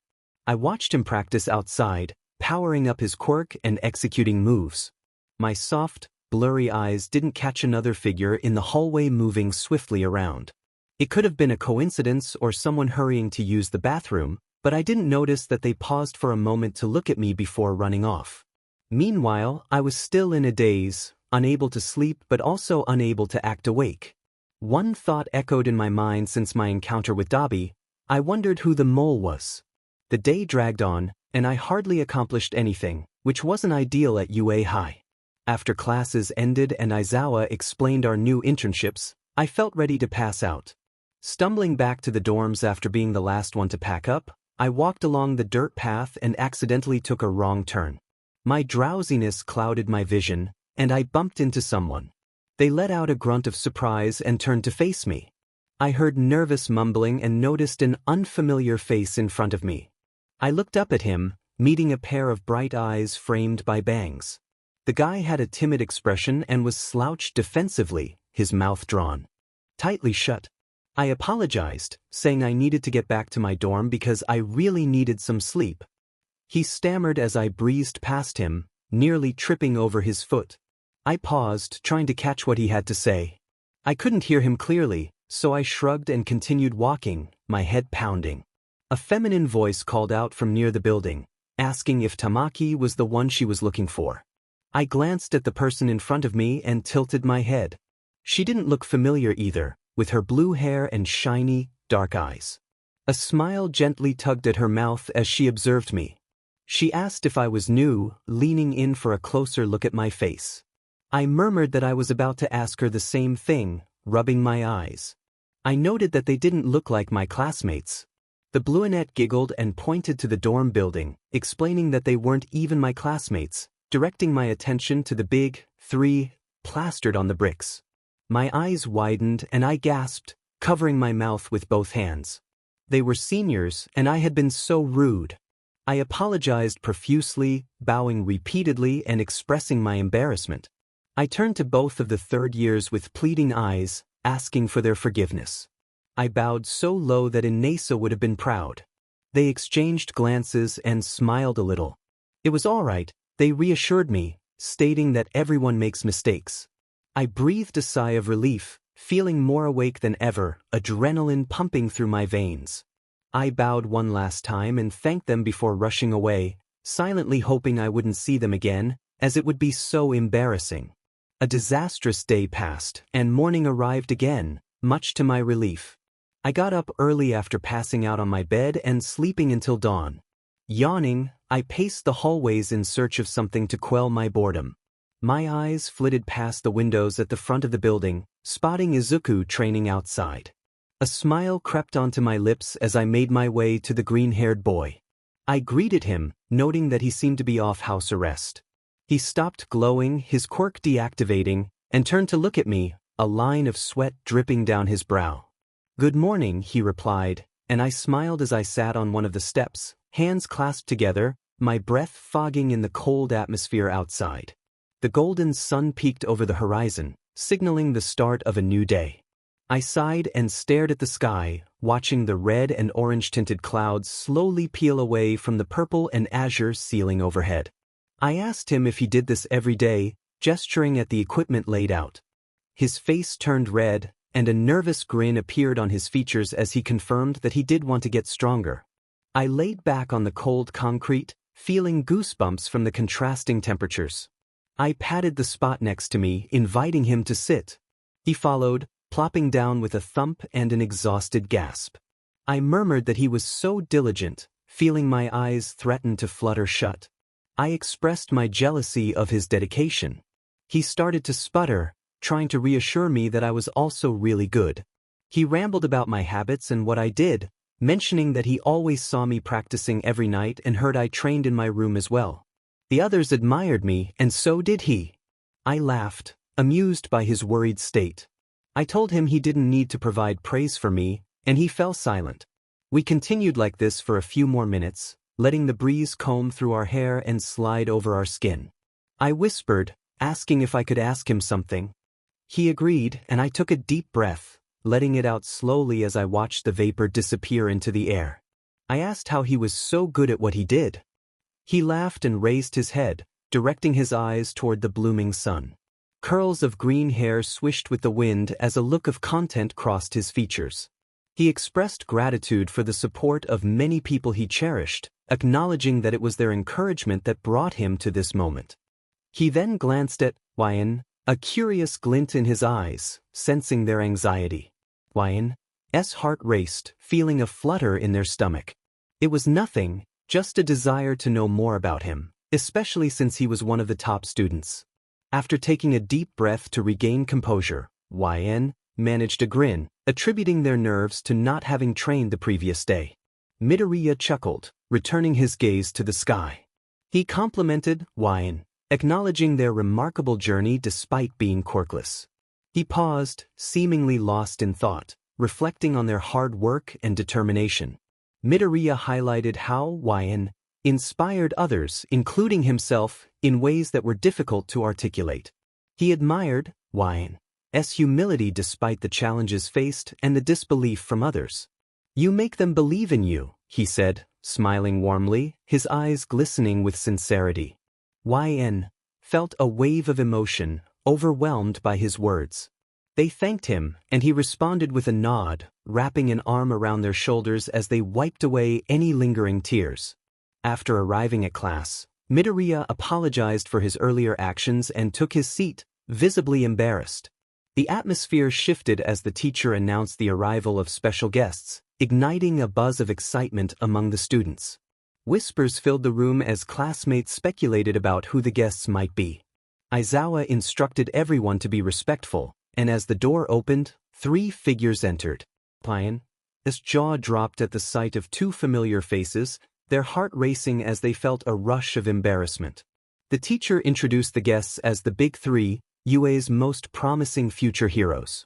I watched him practice outside, powering up his quirk and executing moves. My soft, blurry eyes didn't catch another figure in the hallway moving swiftly around. It could have been a coincidence or someone hurrying to use the bathroom, but I didn't notice that they paused for a moment to look at me before running off. Meanwhile, I was still in a daze, unable to sleep but also unable to act awake. One thought echoed in my mind since my encounter with Dabi. I wondered who the mole was. The day dragged on, and I hardly accomplished anything, which wasn't ideal at UA High. After classes ended and Aizawa explained our new internships, I felt ready to pass out. Stumbling back to the dorms after being the last one to pack up, I walked along the dirt path and accidentally took a wrong turn. My drowsiness clouded my vision, and I bumped into someone. They let out a grunt of surprise and turned to face me. I heard nervous mumbling and noticed an unfamiliar face in front of me. I looked up at him, meeting a pair of bright eyes framed by bangs. The guy had a timid expression and was slouched defensively, his mouth drawn tightly shut. I apologized, saying I needed to get back to my dorm because I really needed some sleep. He stammered as I breezed past him, nearly tripping over his foot. I paused, trying to catch what he had to say. I couldn't hear him clearly, so I shrugged and continued walking, my head pounding. A feminine voice called out from near the building, asking if Tamaki was the one she was looking for. I glanced at the person in front of me and tilted my head. She didn't look familiar either, with her blue hair and shiny, dark eyes. A smile gently tugged at her mouth as she observed me. She asked if I was new, leaning in for a closer look at my face. I murmured that I was about to ask her the same thing, rubbing my eyes. I noted that they didn't look like my classmates. The brunette giggled and pointed to the dorm building, explaining that they weren't even my classmates, directing my attention to the big 3 plastered on the bricks. My eyes widened and I gasped, covering my mouth with both hands. They were seniors and I had been so rude. I apologized profusely, bowing repeatedly and expressing my embarrassment. I turned to both of the third years with pleading eyes, asking for their forgiveness. I bowed so low that Inesa would have been proud. They exchanged glances and smiled a little. It was all right, they reassured me, stating that everyone makes mistakes. I breathed a sigh of relief, feeling more awake than ever, adrenaline pumping through my veins. I bowed one last time and thanked them before rushing away, silently hoping I wouldn't see them again, as it would be so embarrassing. A disastrous day passed, and morning arrived again, much to my relief. I got up early after passing out on my bed and sleeping until dawn. Yawning, I paced the hallways in search of something to quell my boredom. My eyes flitted past the windows at the front of the building, spotting Izuku training outside. A smile crept onto my lips as I made my way to the green-haired boy. I greeted him, noting that he seemed to be off house arrest. He stopped glowing, his quirk deactivating, and turned to look at me, a line of sweat dripping down his brow. "Good morning," he replied, and I smiled as I sat on one of the steps, hands clasped together, my breath fogging in the cold atmosphere outside. The golden sun peeked over the horizon, signaling the start of a new day. I sighed and stared at the sky, watching the red and orange-tinted clouds slowly peel away from the purple and azure ceiling overhead. I asked him if he did this every day, gesturing at the equipment laid out. His face turned red, and a nervous grin appeared on his features as he confirmed that he did want to get stronger. I laid back on the cold concrete, feeling goosebumps from the contrasting temperatures. I patted the spot next to me, inviting him to sit. He followed, plopping down with a thump and an exhausted gasp. I murmured that he was so diligent, feeling my eyes threaten to flutter shut. I expressed my jealousy of his dedication. He started to sputter, trying to reassure me that I was also really good. He rambled about my habits and what I did, mentioning that he always saw me practicing every night and heard I trained in my room as well. The others admired me, and so did he. I laughed, amused by his worried state. I told him he didn't need to provide praise for me, and he fell silent. We continued like this for a few more minutes, letting the breeze comb through our hair and slide over our skin. I whispered, asking if I could ask him something. He agreed, and I took a deep breath, letting it out slowly as I watched the vapor disappear into the air. I asked how he was so good at what he did. He laughed and raised his head, directing his eyes toward the blooming sun. Curls of green hair swished with the wind as a look of content crossed his features. He expressed gratitude for the support of many people he cherished, acknowledging that it was their encouragement that brought him to this moment. He then glanced at Ryan, a curious glint in his eyes, sensing their anxiety. Ryan's heart raced, feeling a flutter in their stomach. It was nothing, just a desire to know more about him, especially since he was one of the top students. After taking a deep breath to regain composure, Ryan managed a grin, attributing their nerves to not having trained the previous day. Midoriya chuckled, returning his gaze to the sky. He complimented Ryan, acknowledging their remarkable journey despite being quirkless. He paused, seemingly lost in thought, reflecting on their hard work and determination. Midoriya highlighted how Ryan inspired others, including himself, in ways that were difficult to articulate. He admired YN's humility despite the challenges faced and the disbelief from others. "You make them believe in you," he said, smiling warmly, his eyes glistening with sincerity. YN felt a wave of emotion, overwhelmed by his words. They thanked him, and he responded with a nod, wrapping an arm around their shoulders as they wiped away any lingering tears. After arriving at class, Midoriya apologized for his earlier actions and took his seat, visibly embarrassed. The atmosphere shifted as the teacher announced the arrival of special guests, igniting a buzz of excitement among the students. Whispers filled the room as classmates speculated about who the guests might be. Aizawa instructed everyone to be respectful, and as the door opened, 3 figures entered. His jaw dropped at the sight of 2 familiar faces, their heart racing as they felt a rush of embarrassment. The teacher introduced the guests as the Big Three, UA's most promising future heroes.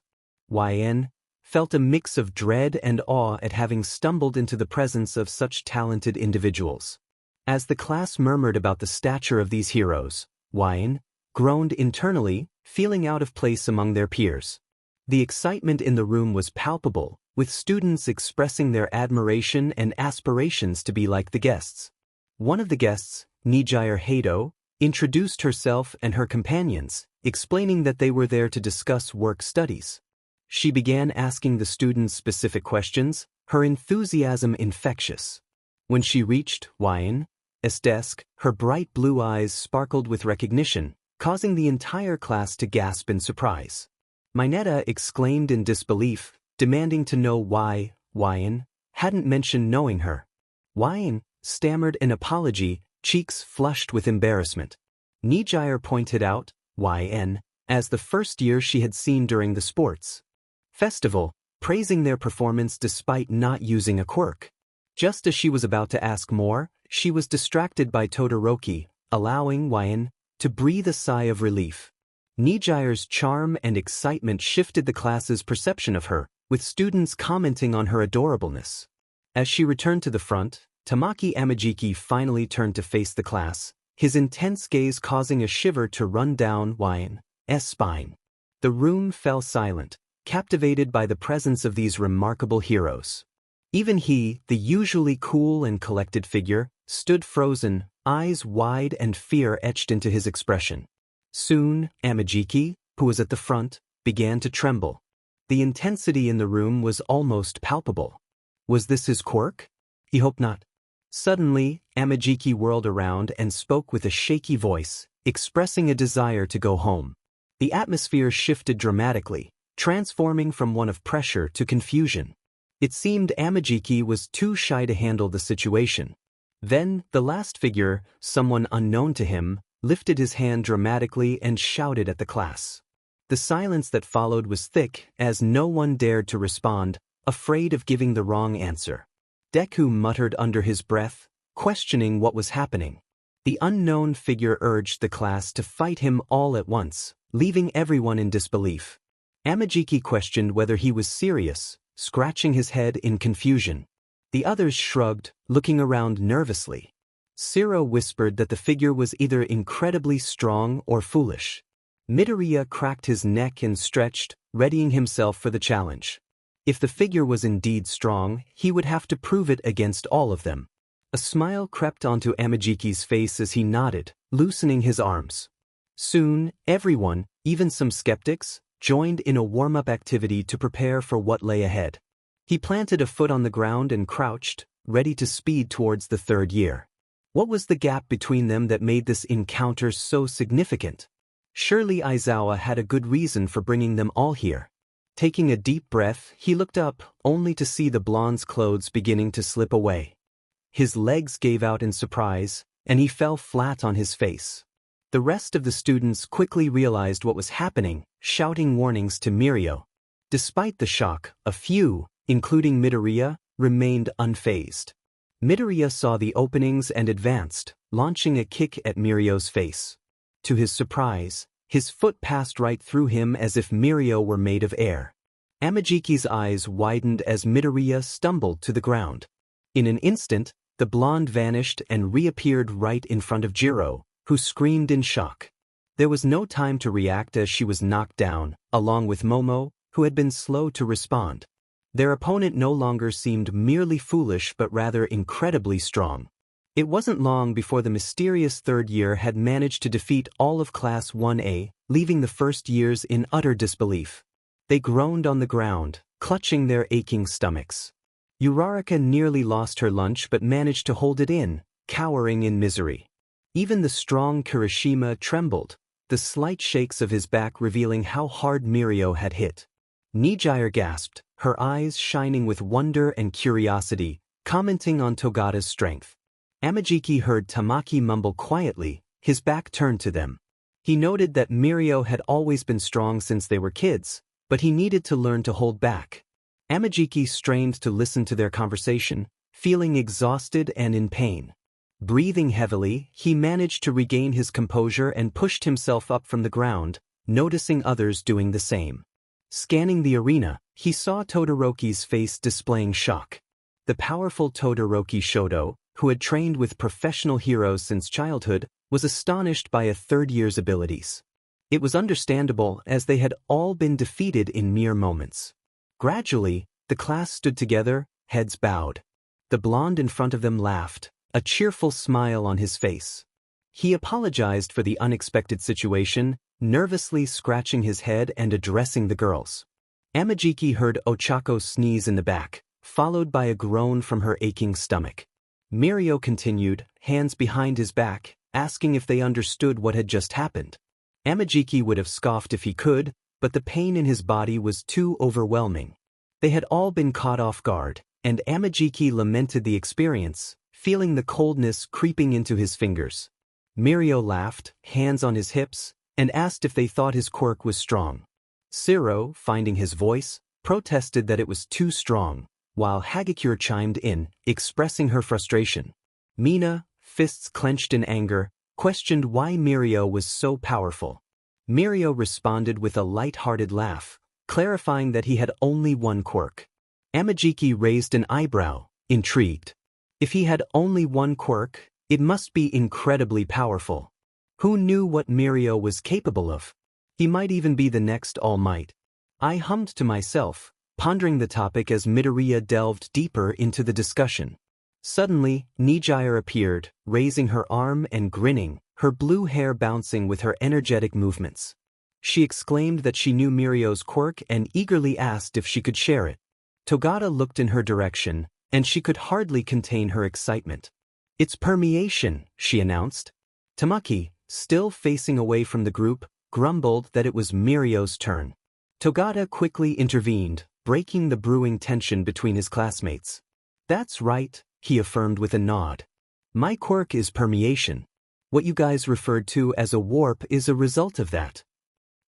YN felt a mix of dread and awe at having stumbled into the presence of such talented individuals. As the class murmured about the stature of these heroes, YN groaned internally, feeling out of place among their peers. The excitement in the room was palpable, with students expressing their admiration and aspirations to be like the guests. One of the guests, Nijire Hado, introduced herself and her companions, explaining that they were there to discuss work studies. She began asking the students specific questions, her enthusiasm infectious. When she reached YN's desk, her bright blue eyes sparkled with recognition, causing the entire class to gasp in surprise. Mineta exclaimed in disbelief, demanding to know why YN hadn't mentioned knowing her. YN stammered an apology, cheeks flushed with embarrassment. Nijire pointed out YN as the first year she had seen during the sports festival, praising their performance despite not using a quirk. Just as she was about to ask more, she was distracted by Todoroki, allowing YN to breathe a sigh of relief. Nijire's charm and excitement shifted the class's perception of her, with students commenting on her adorableness. As she returned to the front, Tamaki Amajiki finally turned to face the class, his intense gaze causing a shiver to run down YN's spine. The room fell silent, captivated by the presence of these remarkable heroes. Even he, the usually cool and collected figure, stood frozen, eyes wide and fear etched into his expression. Soon, Amajiki, who was at the front, began to tremble. The intensity in the room was almost palpable. Was this his quirk? He hoped not. Suddenly, Amajiki whirled around and spoke with a shaky voice, expressing a desire to go home. The atmosphere shifted dramatically, transforming from one of pressure to confusion. It seemed Amajiki was too shy to handle the situation. Then, the last figure, someone unknown to him, lifted his hand dramatically and shouted at the class. The silence that followed was thick, as no one dared to respond, afraid of giving the wrong answer. Deku muttered under his breath, questioning what was happening. The unknown figure urged the class to fight him all at once, leaving everyone in disbelief. Amajiki questioned whether he was serious, scratching his head in confusion. The others shrugged, looking around nervously. Siro whispered that the figure was either incredibly strong or foolish. Midoriya cracked his neck and stretched, readying himself for the challenge. If the figure was indeed strong, he would have to prove it against all of them. A smile crept onto Amajiki's face as he nodded, loosening his arms. Soon, everyone, even some skeptics, joined in a warm-up activity to prepare for what lay ahead. He planted a foot on the ground and crouched, ready to speed towards the 3rd year. What was the gap between them that made this encounter so significant? Surely Aizawa had a good reason for bringing them all here. Taking a deep breath, he looked up, only to see the blonde's clothes beginning to slip away. His legs gave out in surprise, and he fell flat on his face. The rest of the students quickly realized what was happening, shouting warnings to Mirio. Despite the shock, a few, including Midoriya, remained unfazed. Midoriya saw the openings and advanced, launching a kick at Mirio's face. To his surprise, his foot passed right through him as if Mirio were made of air. Amajiki's eyes widened as Midoriya stumbled to the ground. In an instant, The blonde vanished and reappeared right in front of Jiro, who screamed in shock. There was no time to react as she was knocked down, along with Momo, who had been slow to respond. Their opponent no longer seemed merely foolish but rather incredibly strong. It wasn't long before the mysterious third year had managed to defeat all of Class 1A, leaving the first years in utter disbelief. They groaned on the ground, clutching their aching stomachs. Uraraka nearly lost her lunch but managed to hold it in, cowering in misery. Even the strong Kirishima trembled, the slight shakes of his back revealing how hard Mirio had hit. Nijire gasped, her eyes shining with wonder and curiosity, commenting on Togata's strength. Amajiki heard Tamaki mumble quietly, his back turned to them. He noted that Mirio had always been strong since they were kids, but he needed to learn to hold back. Amajiki strained to listen to their conversation, feeling exhausted and in pain. Breathing heavily, he managed to regain his composure and pushed himself up from the ground, noticing others doing the same. Scanning the arena, he saw Todoroki's face displaying shock. The powerful Todoroki Shoto, who had trained with professional heroes since childhood, was astonished by a third year's abilities. It was understandable as they had all been defeated in mere moments. Gradually, the class stood together, heads bowed. The blonde in front of them laughed, a cheerful smile on his face. He apologized for the unexpected situation, nervously scratching his head and addressing the girls. Amajiki heard Ochako sneeze in the back, followed by a groan from her aching stomach. Mirio continued, hands behind his back, asking if they understood what had just happened. Amajiki would have scoffed if he could, but the pain in his body was too overwhelming. They had all been caught off guard, and Amajiki lamented the experience, feeling the coldness creeping into his fingers. Mirio laughed, hands on his hips, and asked if they thought his quirk was strong. Siro, finding his voice, protested that it was too strong, while Hagakure chimed in, expressing her frustration. Mina, fists clenched in anger, questioned why Mirio was so powerful. Mirio responded with a light-hearted laugh, clarifying that he had only one quirk. Amajiki raised an eyebrow, intrigued. If he had only one quirk, it must be incredibly powerful. Who knew what Mirio was capable of? He might even be the next All Might. I hummed to myself, pondering the topic as Midoriya delved deeper into the discussion. Suddenly, Nijire appeared, raising her arm and grinning, her blue hair bouncing with her energetic movements. She exclaimed that she knew Mirio's quirk and eagerly asked if she could share it. Togata looked in her direction, and she could hardly contain her excitement. "It's permeation," she announced. Tamaki, still facing away from the group, grumbled that it was Mirio's turn. Togata quickly intervened, breaking the brewing tension between his classmates. "That's right," he affirmed with a nod. "My quirk is permeation. What you guys referred to as a warp is a result of that."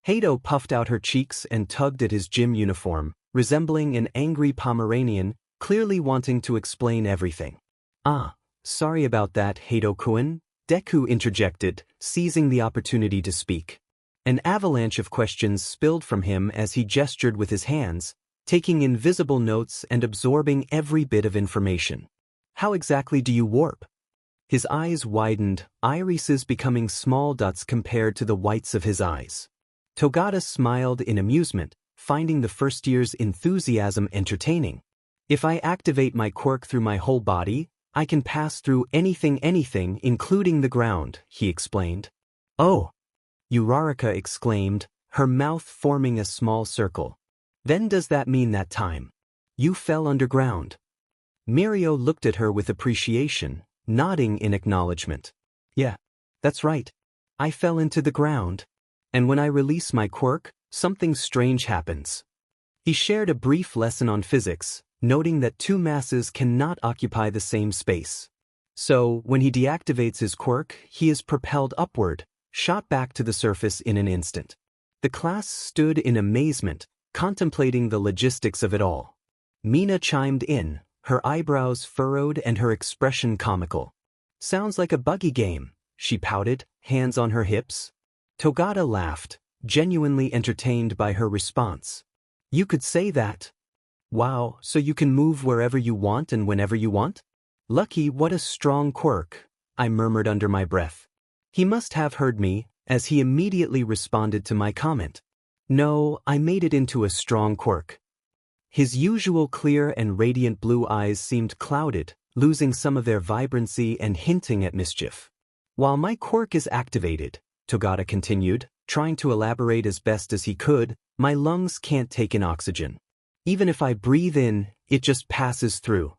Hato puffed out her cheeks and tugged at his gym uniform, resembling an angry Pomeranian, clearly wanting to explain everything. "Ah, sorry about that, Hato-kun," Deku interjected, seizing the opportunity to speak. An avalanche of questions spilled from him as he gestured with his hands, taking invisible notes and absorbing every bit of information. "How exactly do you warp?" His eyes widened, irises becoming small dots compared to the whites of his eyes. Togata smiled in amusement, finding the first year's enthusiasm entertaining. "If I activate my quirk through my whole body, I can pass through anything, including the ground," he explained. "Oh!" Uraraka exclaimed, her mouth forming a small circle. "Then does that mean that time you fell underground?" Mirio looked at her with appreciation, nodding in acknowledgement. "Yeah, that's right. I fell into the ground. And when I release my quirk, something strange happens." He shared a brief lesson on physics, noting that two masses cannot occupy the same space. So, when he deactivates his quirk, he is propelled upward, shot back to the surface in an instant. The class stood in amazement, contemplating the logistics of it all. Mina chimed in, her eyebrows furrowed and her expression comical. "Sounds like a buggy game," she pouted, hands on her hips. Togata laughed, genuinely entertained by her response. "You could say that. Wow, so you can move wherever you want and whenever you want?" Lucky, what a strong quirk, I murmured under my breath. He must have heard me, as he immediately responded to my comment. No, I made it into a strong quirk. His usual clear and radiant blue eyes seemed clouded, losing some of their vibrancy and hinting at mischief. While my quirk is activated, Togata continued, trying to elaborate as best as he could, my lungs can't take in oxygen. Even if I breathe in, it just passes through.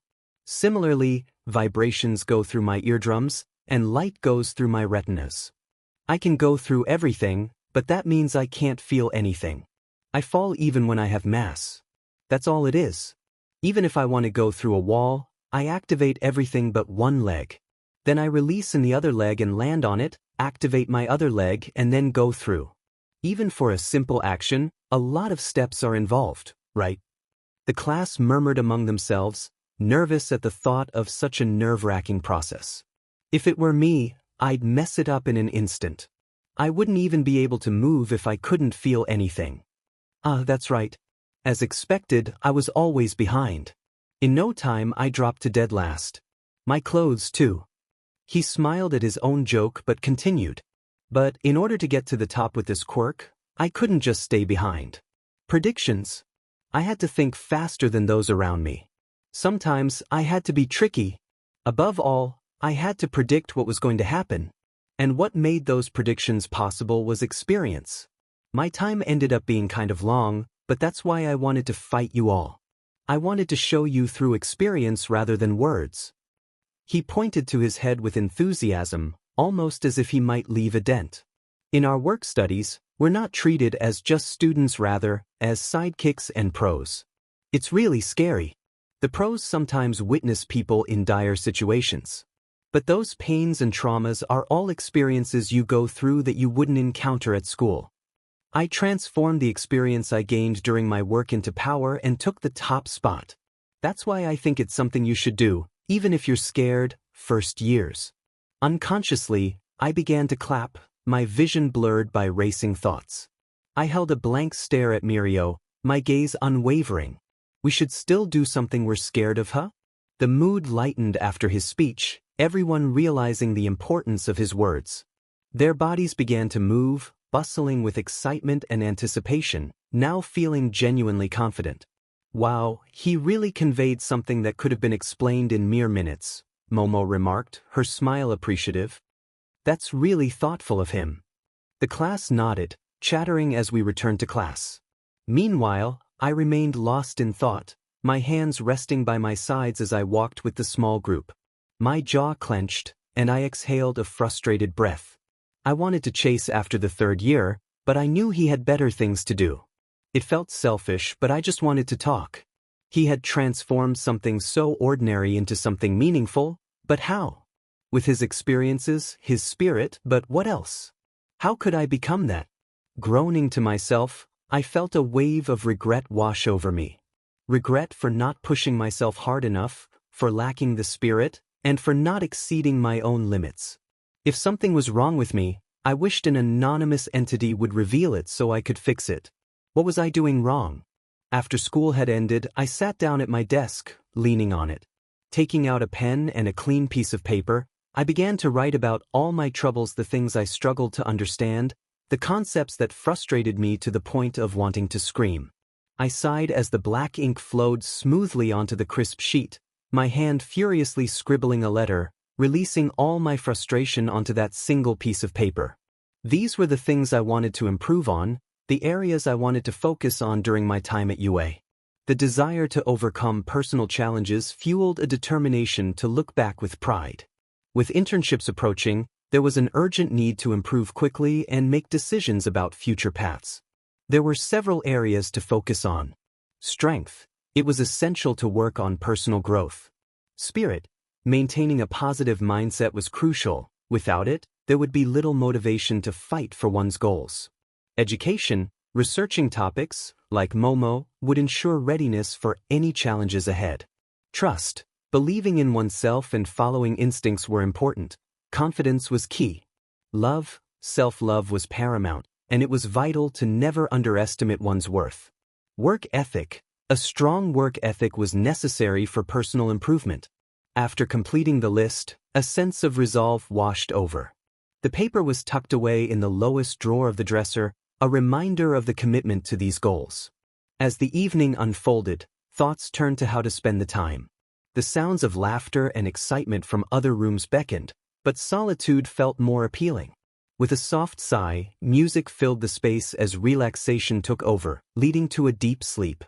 Similarly, vibrations go through my eardrums, and light goes through my retinas. I can go through everything, but that means I can't feel anything. I fall even when I have mass. That's all it is. Even if I want to go through a wall, I activate everything but one leg. Then I release in the other leg and land on it, activate my other leg and then go through. Even for a simple action, a lot of steps are involved, right? The class murmured among themselves, nervous at the thought of such a nerve-wracking process. If it were me, I'd mess it up in an instant. I wouldn't even be able to move if I couldn't feel anything. That's right. As expected, I was always behind. In no time, I dropped to dead last. My clothes, too. He smiled at his own joke but continued. But in order to get to the top with this quirk, I couldn't just stay behind. Predictions. I had to think faster than those around me. Sometimes I had to be tricky. Above all, I had to predict what was going to happen. And what made those predictions possible was experience. My time ended up being kind of long, but that's why I wanted to fight you all. I wanted to show you through experience rather than words. He pointed to his head with enthusiasm, almost as if he might leave a dent. In our work studies, we're not treated as just students, rather, as sidekicks and pros. It's really scary. The pros sometimes witness people in dire situations. But those pains and traumas are all experiences you go through that you wouldn't encounter at school. I transformed the experience I gained during my work into power and took the top spot. That's why I think it's something you should do, even if you're scared, first years. Unconsciously, I began to clap, my vision blurred by racing thoughts. I held a blank stare at Mirio, my gaze unwavering. We should still do something we're scared of, huh? The mood lightened after his speech, everyone realizing the importance of his words. Their bodies began to move, bustling with excitement and anticipation, now feeling genuinely confident. Wow, he really conveyed something that could have been explained in mere minutes, Momo remarked, her smile appreciative. That's really thoughtful of him. The class nodded, chattering as we returned to class. Meanwhile, I remained lost in thought, my hands resting by my sides as I walked with the small group. My jaw clenched, and I exhaled a frustrated breath. I wanted to chase after the third year, but I knew he had better things to do. It felt selfish, but I just wanted to talk. He had transformed something so ordinary into something meaningful, but how? With his experiences, his spirit, but what else? How could I become that? Groaning to myself, I felt a wave of regret wash over me. Regret for not pushing myself hard enough, for lacking the spirit, and for not exceeding my own limits. If something was wrong with me, I wished an anonymous entity would reveal it so I could fix it. What was I doing wrong? After school had ended, I sat down at my desk, leaning on it. Taking out a pen and a clean piece of paper, I began to write about all my troubles, the things I struggled to understand, the concepts that frustrated me to the point of wanting to scream. I sighed as the black ink flowed smoothly onto the crisp sheet, my hand furiously scribbling a letter, releasing all my frustration onto that single piece of paper. These were the things I wanted to improve on, the areas I wanted to focus on during my time at UA. The desire to overcome personal challenges fueled a determination to look back with pride. With internships approaching, there was an urgent need to improve quickly and make decisions about future paths. There were several areas to focus on. Strength. It was essential to work on personal growth. Spirit. Maintaining a positive mindset was crucial. Without it, there would be little motivation to fight for one's goals. Education. Researching topics, like Momo, would ensure readiness for any challenges ahead. Trust. Believing in oneself and following instincts were important. Confidence was key. Love. Self-love was paramount, and it was vital to never underestimate one's worth. Work ethic. A strong work ethic was necessary for personal improvement. After completing the list, a sense of resolve washed over. The paper was tucked away in the lowest drawer of the dresser, a reminder of the commitment to these goals. As the evening unfolded, thoughts turned to how to spend the time. The sounds of laughter and excitement from other rooms beckoned, but solitude felt more appealing. With a soft sigh, music filled the space as relaxation took over, leading to a deep sleep.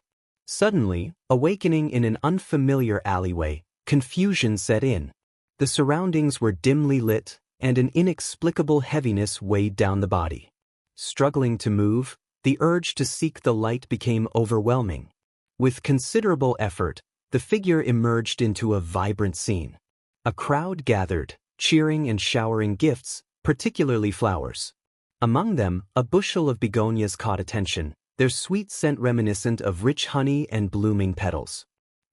Suddenly, awakening in an unfamiliar alleyway, confusion set in. The surroundings were dimly lit, and an inexplicable heaviness weighed down the body. Struggling to move, the urge to seek the light became overwhelming. With considerable effort, the figure emerged into a vibrant scene. A crowd gathered, cheering and showering gifts, particularly flowers. Among them, a bushel of begonias caught attention, their sweet scent reminiscent of rich honey and blooming petals.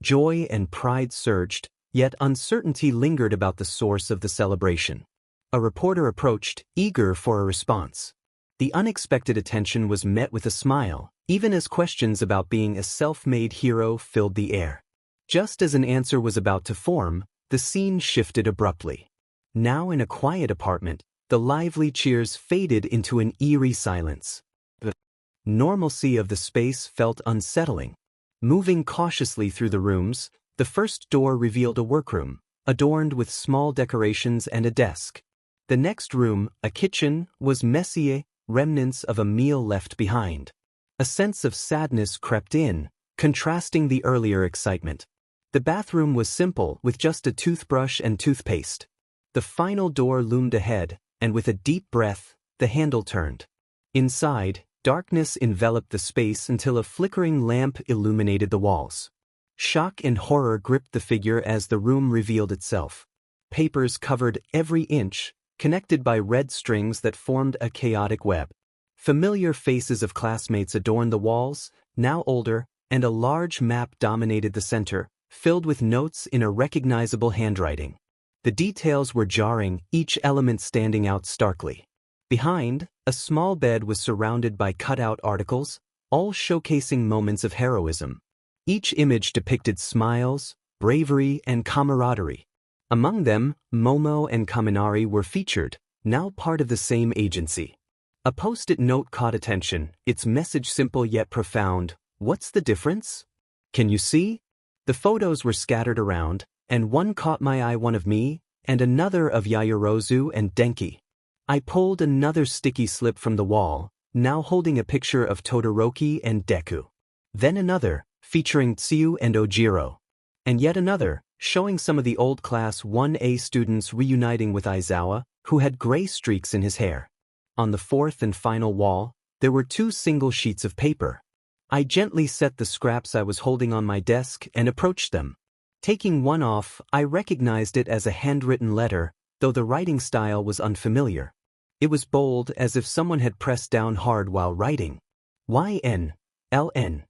Joy and pride surged, yet uncertainty lingered about the source of the celebration. A reporter approached, eager for a response. The unexpected attention was met with a smile, even as questions about being a self-made hero filled the air. Just as an answer was about to form, the scene shifted abruptly. Now in a quiet apartment, the lively cheers faded into an eerie silence. The normalcy of the space felt unsettling. Moving cautiously through the rooms, the first door revealed a workroom, adorned with small decorations and a desk. The next room, a kitchen, was messy, remnants of a meal left behind. A sense of sadness crept in, contrasting the earlier excitement. The bathroom was simple, with just a toothbrush and toothpaste. The final door loomed ahead, and with a deep breath, the handle turned. Inside, darkness enveloped the space until a flickering lamp illuminated the walls. Shock and horror gripped the figure as the room revealed itself. Papers covered every inch, connected by red strings that formed a chaotic web. Familiar faces of classmates adorned the walls, now older, and a large map dominated the center, filled with notes in a recognizable handwriting. The details were jarring, each element standing out starkly. Behind, a small bed was surrounded by cut-out articles, all showcasing moments of heroism. Each image depicted smiles, bravery, and camaraderie. Among them, Momo and Kaminari were featured, now part of the same agency. A post-it note caught attention, its message simple yet profound: "What's the difference? Can you see?" The photos were scattered around, and one caught my eye, one of me, and another of Yaoyorozu and Denki. I pulled another sticky slip from the wall, now holding a picture of Todoroki and Deku. Then another, featuring Tsuyu and Ojiro. And yet another, showing some of the old Class 1A students reuniting with Aizawa, who had gray streaks in his hair. On the fourth and final wall, there were 2 single sheets of paper. I gently set the scraps I was holding on my desk and approached them. Taking one off, I recognized it as a handwritten letter, though the writing style was unfamiliar. It was bold, as if someone had pressed down hard while writing. YNLN.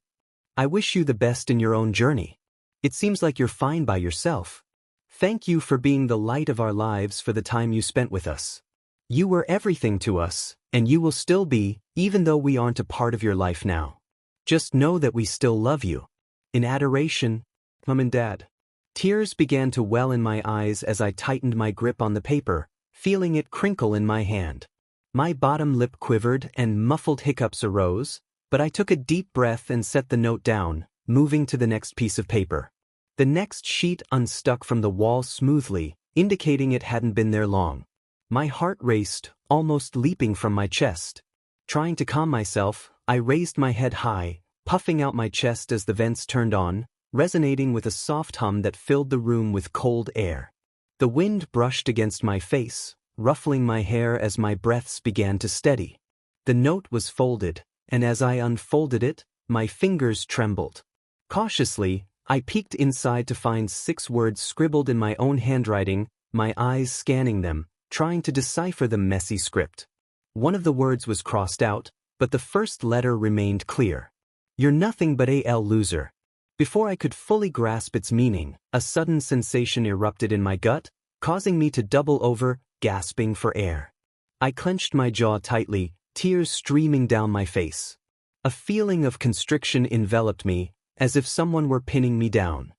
I wish you the best in your own journey. It seems like you're fine by yourself. Thank you for being the light of our lives for the time you spent with us. You were everything to us, and you will still be, even though we aren't a part of your life now. Just know that we still love you. In adoration, Mom and Dad. Tears began to well in my eyes as I tightened my grip on the paper, feeling it crinkle in my hand. My bottom lip quivered and muffled hiccups arose, but I took a deep breath and set the note down, moving to the next piece of paper. The next sheet unstuck from the wall smoothly, indicating it hadn't been there long. My heart raced, almost leaping from my chest. Trying to calm myself, I raised my head high, puffing out my chest as the vents turned on, resonating with a soft hum that filled the room with cold air. The wind brushed against my face, ruffling my hair as my breaths began to steady. The note was folded, and as I unfolded it, my fingers trembled. Cautiously, I peeked inside to find 6 words scribbled in my own handwriting, my eyes scanning them, trying to decipher the messy script. One of the words was crossed out, but the first letter remained clear. "You're nothing but a loser." Before I could fully grasp its meaning, a sudden sensation erupted in my gut, causing me to double over, gasping for air. I clenched my jaw tightly, tears streaming down my face. A feeling of constriction enveloped me, as if someone were pinning me down.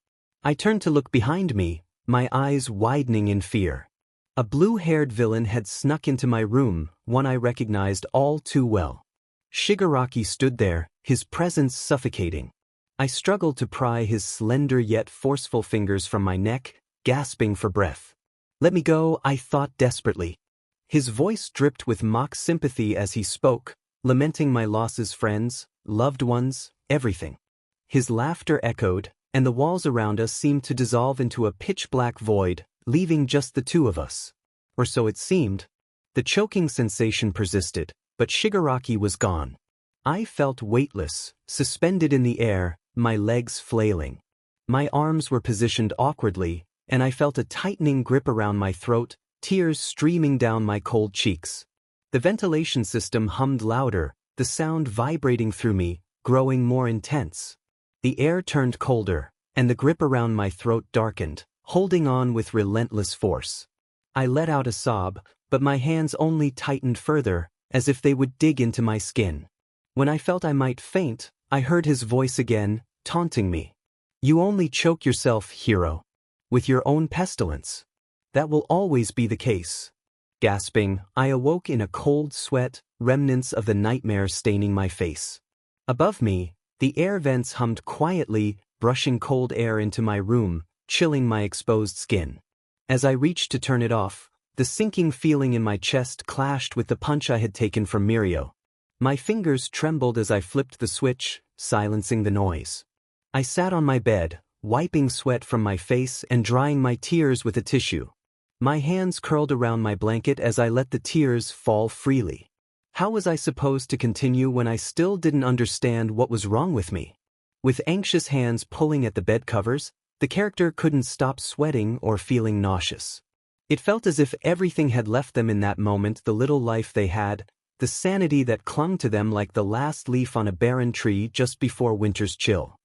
I turned to look behind me, my eyes widening in fear. A blue-haired villain had snuck into my room, one I recognized all too well. Shigaraki stood there, his presence suffocating. I struggled to pry his slender yet forceful fingers from my neck, gasping for breath. "Let me go," I thought desperately. His voice dripped with mock sympathy as he spoke, lamenting my losses, friends, loved ones, everything. His laughter echoed, and the walls around us seemed to dissolve into a pitch-black void, leaving just the two of us. Or so it seemed. The choking sensation persisted, but Shigaraki was gone. I felt weightless, suspended in the air, my legs flailing. My arms were positioned awkwardly, and I felt a tightening grip around my throat, tears streaming down my cold cheeks. The ventilation system hummed louder, the sound vibrating through me, growing more intense. The air turned colder, and the grip around my throat darkened, holding on with relentless force. I let out a sob, but my hands only tightened further, as if they would dig into my skin. When I felt I might faint, I heard his voice again, taunting me. "You only choke yourself, hero. With your own pestilence. That will always be the case." Gasping, I awoke in a cold sweat, remnants of the nightmare staining my face. Above me, the air vents hummed quietly, brushing cold air into my room, chilling my exposed skin. As I reached to turn it off, the sinking feeling in my chest clashed with the punch I had taken from Mirio. My fingers trembled as I flipped the switch, silencing the noise. I sat on my bed, wiping sweat from my face and drying my tears with a tissue. My hands curled around my blanket as I let the tears fall freely. How was I supposed to continue when I still didn't understand what was wrong with me? With anxious hands pulling at the bed covers, the character couldn't stop sweating or feeling nauseous. It felt as if everything had left them in that moment, the little life they had, the sanity that clung to them like the last leaf on a barren tree just before winter's chill.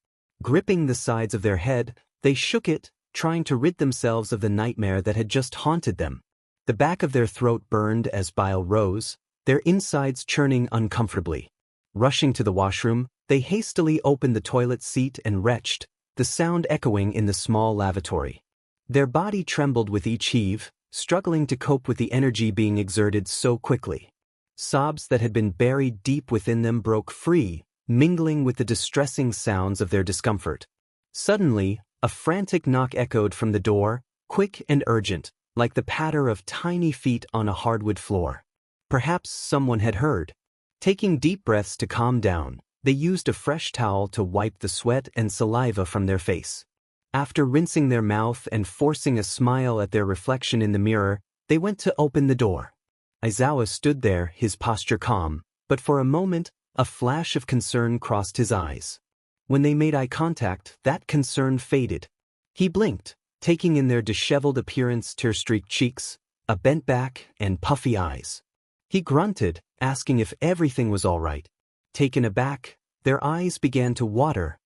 Gripping the sides of their head, they shook it, trying to rid themselves of the nightmare that had just haunted them. The back of their throat burned as bile rose, their insides churning uncomfortably. Rushing to the washroom, they hastily opened the toilet seat and retched, the sound echoing in the small lavatory. Their body trembled with each heave, struggling to cope with the energy being exerted so quickly. Sobs that had been buried deep within them broke free, mingling with the distressing sounds of their discomfort. Suddenly, a frantic knock echoed from the door, quick and urgent, like the patter of tiny feet on a hardwood floor. Perhaps someone had heard. Taking deep breaths to calm down, they used a fresh towel to wipe the sweat and saliva from their face. After rinsing their mouth and forcing a smile at their reflection in the mirror, they went to open the door. Aizawa stood there, his posture calm, but for a moment, a flash of concern crossed his eyes. When they made eye contact, that concern faded. He blinked, taking in their disheveled appearance, tear-streaked cheeks, a bent back, and puffy eyes. He grunted, asking if everything was all right. Taken aback, their eyes began to water.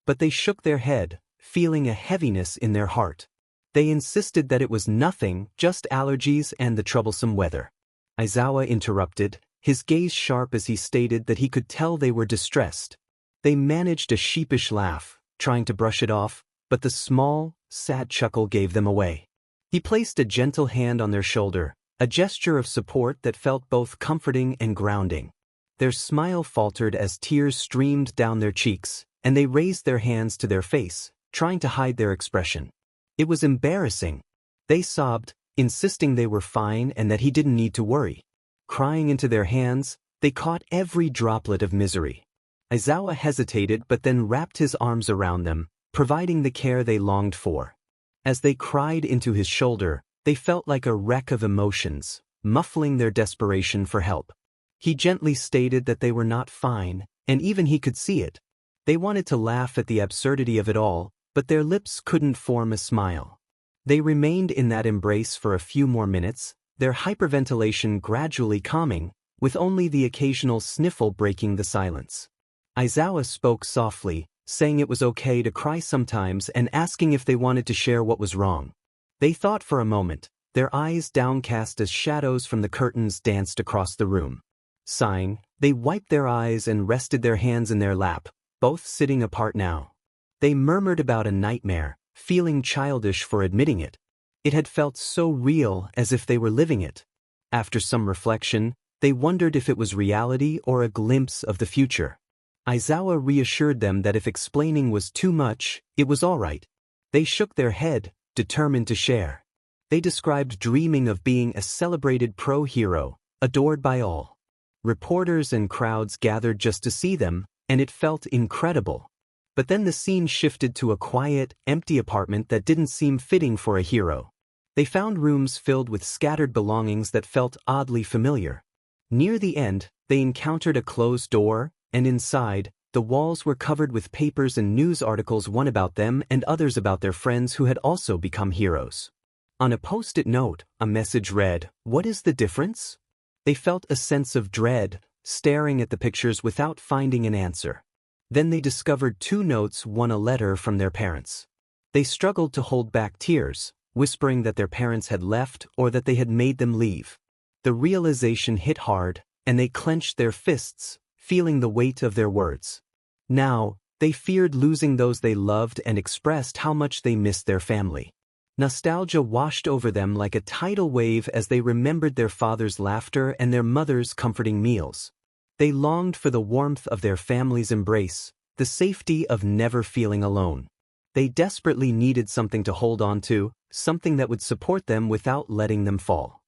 But they shook their head, feeling a heaviness in their heart. They insisted that it was nothing, just allergies and the troublesome weather. Aizawa interrupted, his gaze sharp as he stated that he could tell they were distressed. They managed a sheepish laugh, trying to brush it off, but the small, sad chuckle gave them away. He placed a gentle hand on their shoulder, a gesture of support that felt both comforting and grounding. Their smile faltered as tears streamed down their cheeks, and they raised their hands to their face, trying to hide their expression. It was embarrassing. They sobbed, insisting they were fine and that he didn't need to worry. Crying into their hands, they caught every droplet of misery. Aizawa hesitated but then wrapped his arms around them, providing the care they longed for. As they cried into his shoulder, they felt like a wreck of emotions, muffling their desperation for help. He gently stated that they were not fine, and even he could see it. They wanted to laugh at the absurdity of it all, but their lips couldn't form a smile. They remained in that embrace for a few more minutes, their hyperventilation gradually calming, with only the occasional sniffle breaking the silence. Aizawa spoke softly, saying it was okay to cry sometimes and asking if they wanted to share what was wrong. They thought for a moment, their eyes downcast as shadows from the curtains danced across the room. Sighing, they wiped their eyes and rested their hands in their lap, both sitting apart now. They murmured about a nightmare, feeling childish for admitting it. It had felt so real, as if they were living it. After some reflection, they wondered if it was reality or a glimpse of the future. Aizawa reassured them that if explaining was too much, it was all right. They shook their head, determined to share. They described dreaming of being a celebrated pro-hero, adored by all. Reporters and crowds gathered just to see them, and it felt incredible. But then the scene shifted to a quiet, empty apartment that didn't seem fitting for a hero. They found rooms filled with scattered belongings that felt oddly familiar. Near the end, they encountered a closed door, and inside, the walls were covered with papers and news articles, one about them and others about their friends who had also become heroes. On a post-it note, a message read, "What is the difference?" They felt a sense of dread, staring at the pictures without finding an answer. Then they discovered 2 notes, one a letter from their parents. They struggled to hold back tears, whispering that their parents had left or that they had made them leave. The realization hit hard, and they clenched their fists, feeling the weight of their words. Now, they feared losing those they loved and expressed how much they missed their family. Nostalgia washed over them like a tidal wave as they remembered their father's laughter and their mother's comforting meals. They longed for the warmth of their family's embrace, the safety of never feeling alone. They desperately needed something to hold on to, something that would support them without letting them fall.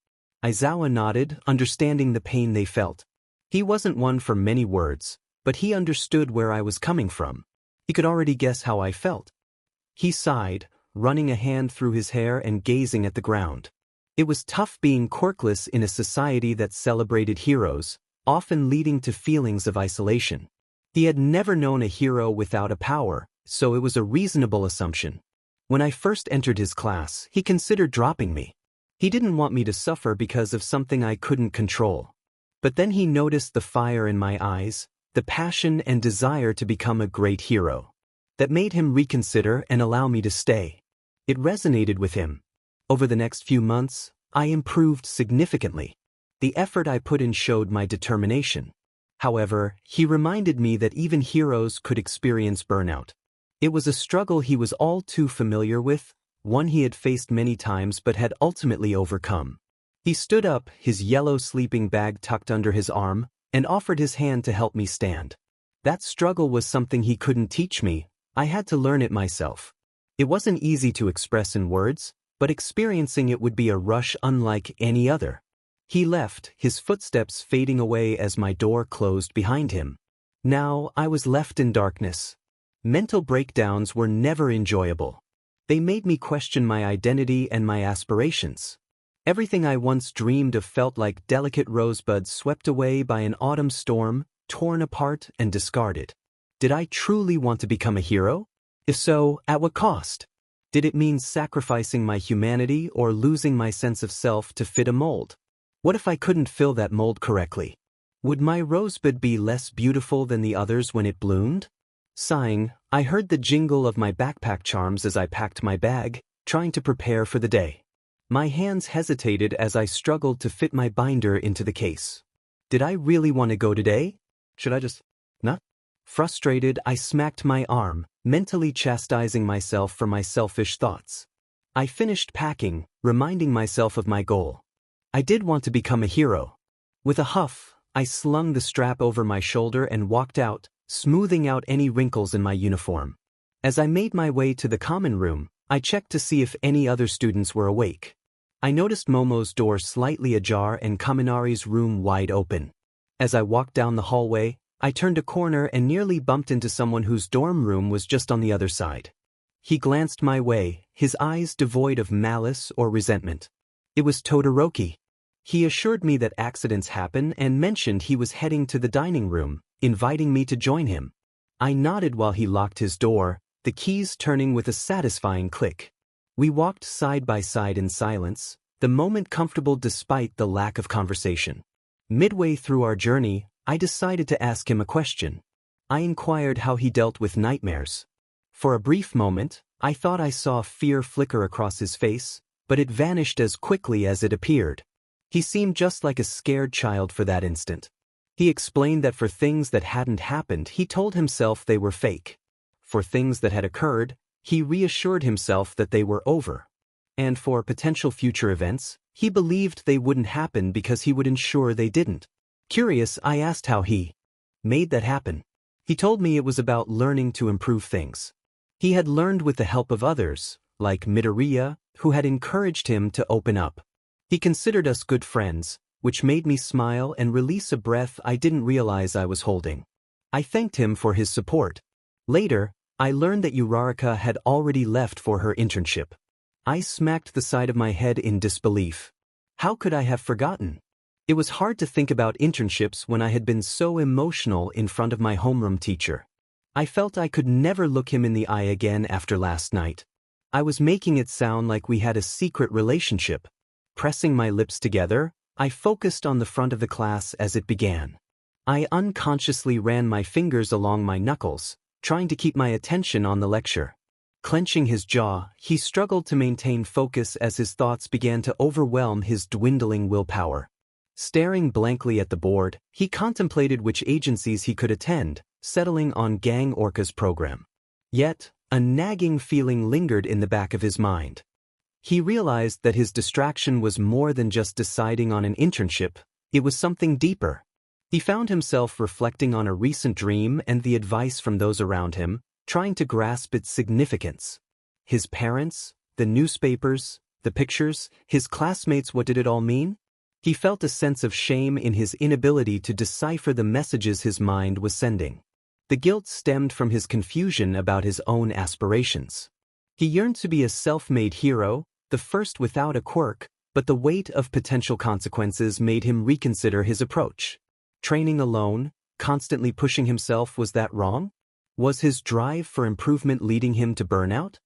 Aizawa nodded, understanding the pain they felt. He wasn't one for many words, but he understood where I was coming from. He could already guess how I felt. He sighed, running a hand through his hair and gazing at the ground. It was tough being quirkless in a society that celebrated heroes, often leading to feelings of isolation. He had never known a hero without a power, so it was a reasonable assumption. When I first entered his class, he considered dropping me. He didn't want me to suffer because of something I couldn't control. But then he noticed the fire in my eyes, the passion and desire to become a great hero. That made him reconsider and allow me to stay. It resonated with him. Over the next few months, I improved significantly. The effort I put in showed my determination. However, he reminded me that even heroes could experience burnout. It was a struggle he was all too familiar with, one he had faced many times but had ultimately overcome. He stood up, his yellow sleeping bag tucked under his arm, and offered his hand to help me stand. That struggle was something he couldn't teach me, I had to learn it myself. It wasn't easy to express in words, but experiencing it would be a rush unlike any other. He left, his footsteps fading away as my door closed behind him. Now I was left in darkness. Mental breakdowns were never enjoyable. They made me question my identity and my aspirations. Everything I once dreamed of felt like delicate rosebuds swept away by an autumn storm, torn apart and discarded. Did I truly want to become a hero? If so, at what cost? Did it mean sacrificing my humanity or losing my sense of self to fit a mold? What if I couldn't fill that mold correctly? Would my rosebud be less beautiful than the others when it bloomed? Sighing, I heard the jingle of my backpack charms as I packed my bag, trying to prepare for the day. My hands hesitated as I struggled to fit my binder into the case. Did I really want to go today? Should I just not? Frustrated, I smacked my arm, mentally chastising myself for my selfish thoughts. I finished packing, reminding myself of my goal. I did want to become a hero. With a huff, I slung the strap over my shoulder and walked out, smoothing out any wrinkles in my uniform. As I made my way to the common room, I checked to see if any other students were awake. I noticed Momo's door slightly ajar and Kaminari's room wide open. As I walked down the hallway, I turned a corner and nearly bumped into someone whose dorm room was just on the other side. He glanced my way, his eyes devoid of malice or resentment. It was Todoroki. He assured me that accidents happen and mentioned he was heading to the dining room, inviting me to join him. I nodded while he locked his door, the keys turning with a satisfying click. We walked side by side in silence, the moment comfortable despite the lack of conversation. Midway through our journey, I decided to ask him a question. I inquired how he dealt with nightmares. For a brief moment, I thought I saw fear flicker across his face, but it vanished as quickly as it appeared. He seemed just like a scared child for that instant. He explained that for things that hadn't happened, he told himself they were fake. For things that had occurred, he reassured himself that they were over. and for potential future events, he believed they wouldn't happen because he would ensure they didn't. Curious, I asked how he made that happen. He told me it was about learning to improve things. He had learned with the help of others, like Midoriya, who had encouraged him to open up. He considered us good friends, which made me smile and release a breath I didn't realize I was holding. I thanked him for his support. Later, I learned that Uraraka had already left for her internship. I smacked the side of my head in disbelief. How could I have forgotten? It was hard to think about internships when I had been so emotional in front of my homeroom teacher. I felt I could never look him in the eye again after last night. I was making it sound like we had a secret relationship. Pressing my lips together, I focused on the front of the class as it began. I unconsciously ran my fingers along my knuckles, trying to keep my attention on the lecture. Clenching his jaw, he struggled to maintain focus as his thoughts began to overwhelm his dwindling willpower. Staring blankly at the board, he contemplated which agencies he could attend, settling on Gang Orca's program. Yet, a nagging feeling lingered in the back of his mind. He realized that his distraction was more than just deciding on an internship, it was something deeper. He found himself reflecting on a recent dream and the advice from those around him, trying to grasp its significance. His parents, the newspapers, the pictures, his classmates, what did it all mean? He felt a sense of shame in his inability to decipher the messages his mind was sending. The guilt stemmed from his confusion about his own aspirations. He yearned to be a self-made hero, the first without a quirk, but the weight of potential consequences made him reconsider his approach. Training alone, constantly pushing himself, was that wrong? Was his drive for improvement leading him to burnout?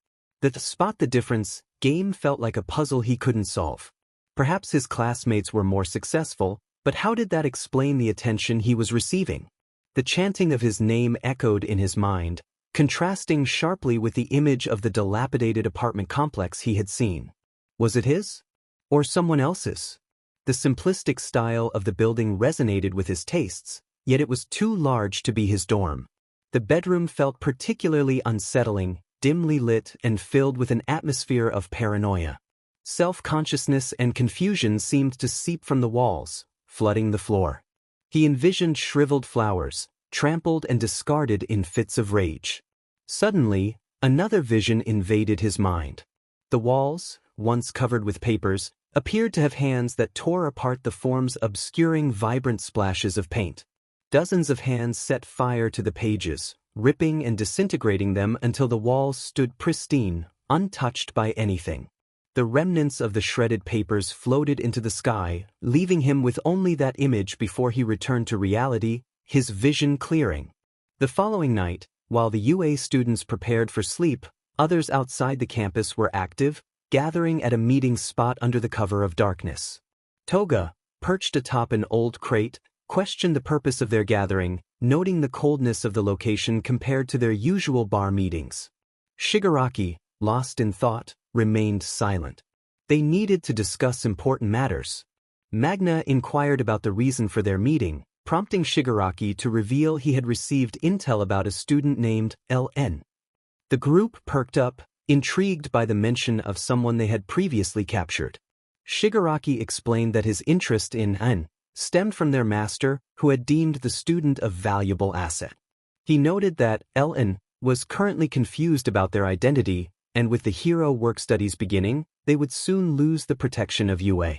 To spot the difference, game felt like a puzzle he couldn't solve. Perhaps his classmates were more successful, but how did that explain the attention he was receiving? The chanting of his name echoed in his mind, contrasting sharply with the image of the dilapidated apartment complex he had seen. Was it his? Or someone else's? The simplistic style of the building resonated with his tastes, yet it was too large to be his dorm. The bedroom felt particularly unsettling, dimly lit and filled with an atmosphere of paranoia. Self-consciousness and confusion seemed to seep from the walls, flooding the floor. He envisioned shriveled flowers, trampled and discarded in fits of rage. Suddenly, another vision invaded his mind. The walls, once covered with papers, appeared to have hands that tore apart the forms, obscuring vibrant splashes of paint. Dozens of hands set fire to the pages, ripping and disintegrating them until the walls stood pristine, untouched by anything. The remnants of the shredded papers floated into the sky, leaving him with only that image before he returned to reality, his vision clearing. The following night, while the UA students prepared for sleep, others outside the campus were active, gathering at a meeting spot under the cover of darkness. Toga, perched atop an old crate, questioned the purpose of their gathering, noting the coldness of the location compared to their usual bar meetings. Shigaraki, lost in thought, remained silent. They needed to discuss important matters. Magna inquired about the reason for their meeting, prompting Shigaraki to reveal he had received intel about a student named LN. The group perked up, intrigued by the mention of someone they had previously captured. Shigaraki explained that his interest in N stemmed from their master, who had deemed the student a valuable asset. He noted that LN was currently confused about their identity, and with the hero work studies beginning, they would soon lose the protection of UA.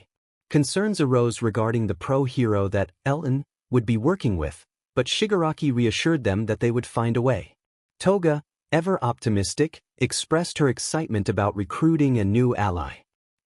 Concerns arose regarding the pro-hero that LN would be working with, but Shigaraki reassured them that they would find a way. Toga, ever optimistic, expressed her excitement about recruiting a new ally.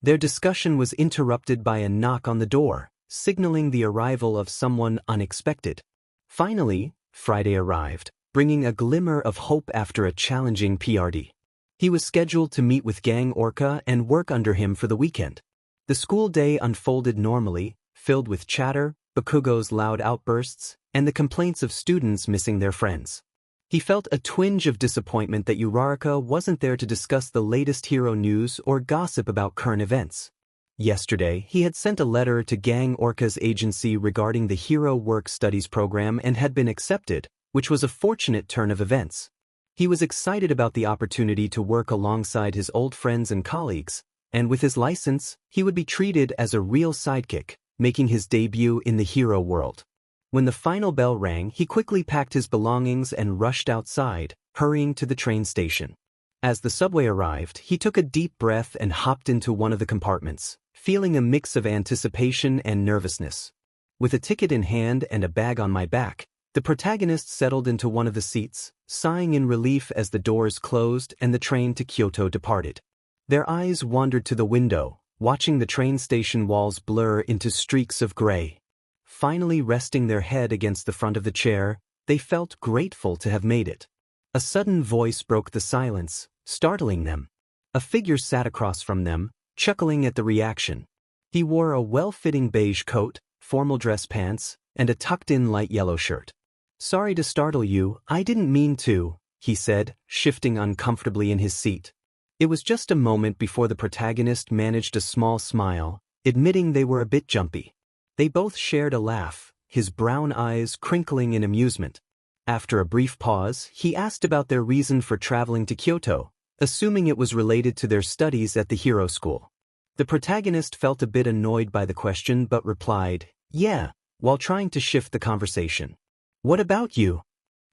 Their discussion was interrupted by a knock on the door, signaling the arrival of someone unexpected. Finally, Friday arrived, bringing a glimmer of hope after a challenging PRD. He was scheduled to meet with Gang Orca and work under him for the weekend. The school day unfolded normally, filled with chatter, Bakugo's loud outbursts, and the complaints of students missing their friends. He felt a twinge of disappointment that Uraraka wasn't there to discuss the latest hero news or gossip about current events. Yesterday, he had sent a letter to Gang Orca's agency regarding the Hero Work Studies program and had been accepted, which was a fortunate turn of events. He was excited about the opportunity to work alongside his old friends and colleagues, And with his license, he would be treated as a real sidekick, making his debut in the hero world. When the final bell rang, he quickly packed his belongings and rushed outside, hurrying to the train station. As the subway arrived, he took a deep breath and hopped into one of the compartments, feeling a mix of anticipation and nervousness. With a ticket in hand and a bag on my back, the protagonist settled into one of the seats, sighing in relief as the doors closed and the train to Kyoto departed. Their eyes wandered to the window, watching the train station walls blur into streaks of gray. Finally resting their head against the front of the chair, they felt grateful to have made it. A sudden voice broke the silence, startling them. A figure sat across from them, chuckling at the reaction. He wore a well-fitting beige coat, formal dress pants, and a tucked-in light yellow shirt. "Sorry to startle you, I didn't mean to," he said, shifting uncomfortably in his seat. It was just a moment before the protagonist managed a small smile, admitting they were a bit jumpy. They both shared a laugh, his brown eyes crinkling in amusement. After a brief pause, he asked about their reason for traveling to Kyoto, assuming it was related to their studies at the hero school. The protagonist felt a bit annoyed by the question but replied, "Yeah," while trying to shift the conversation. "What about you?"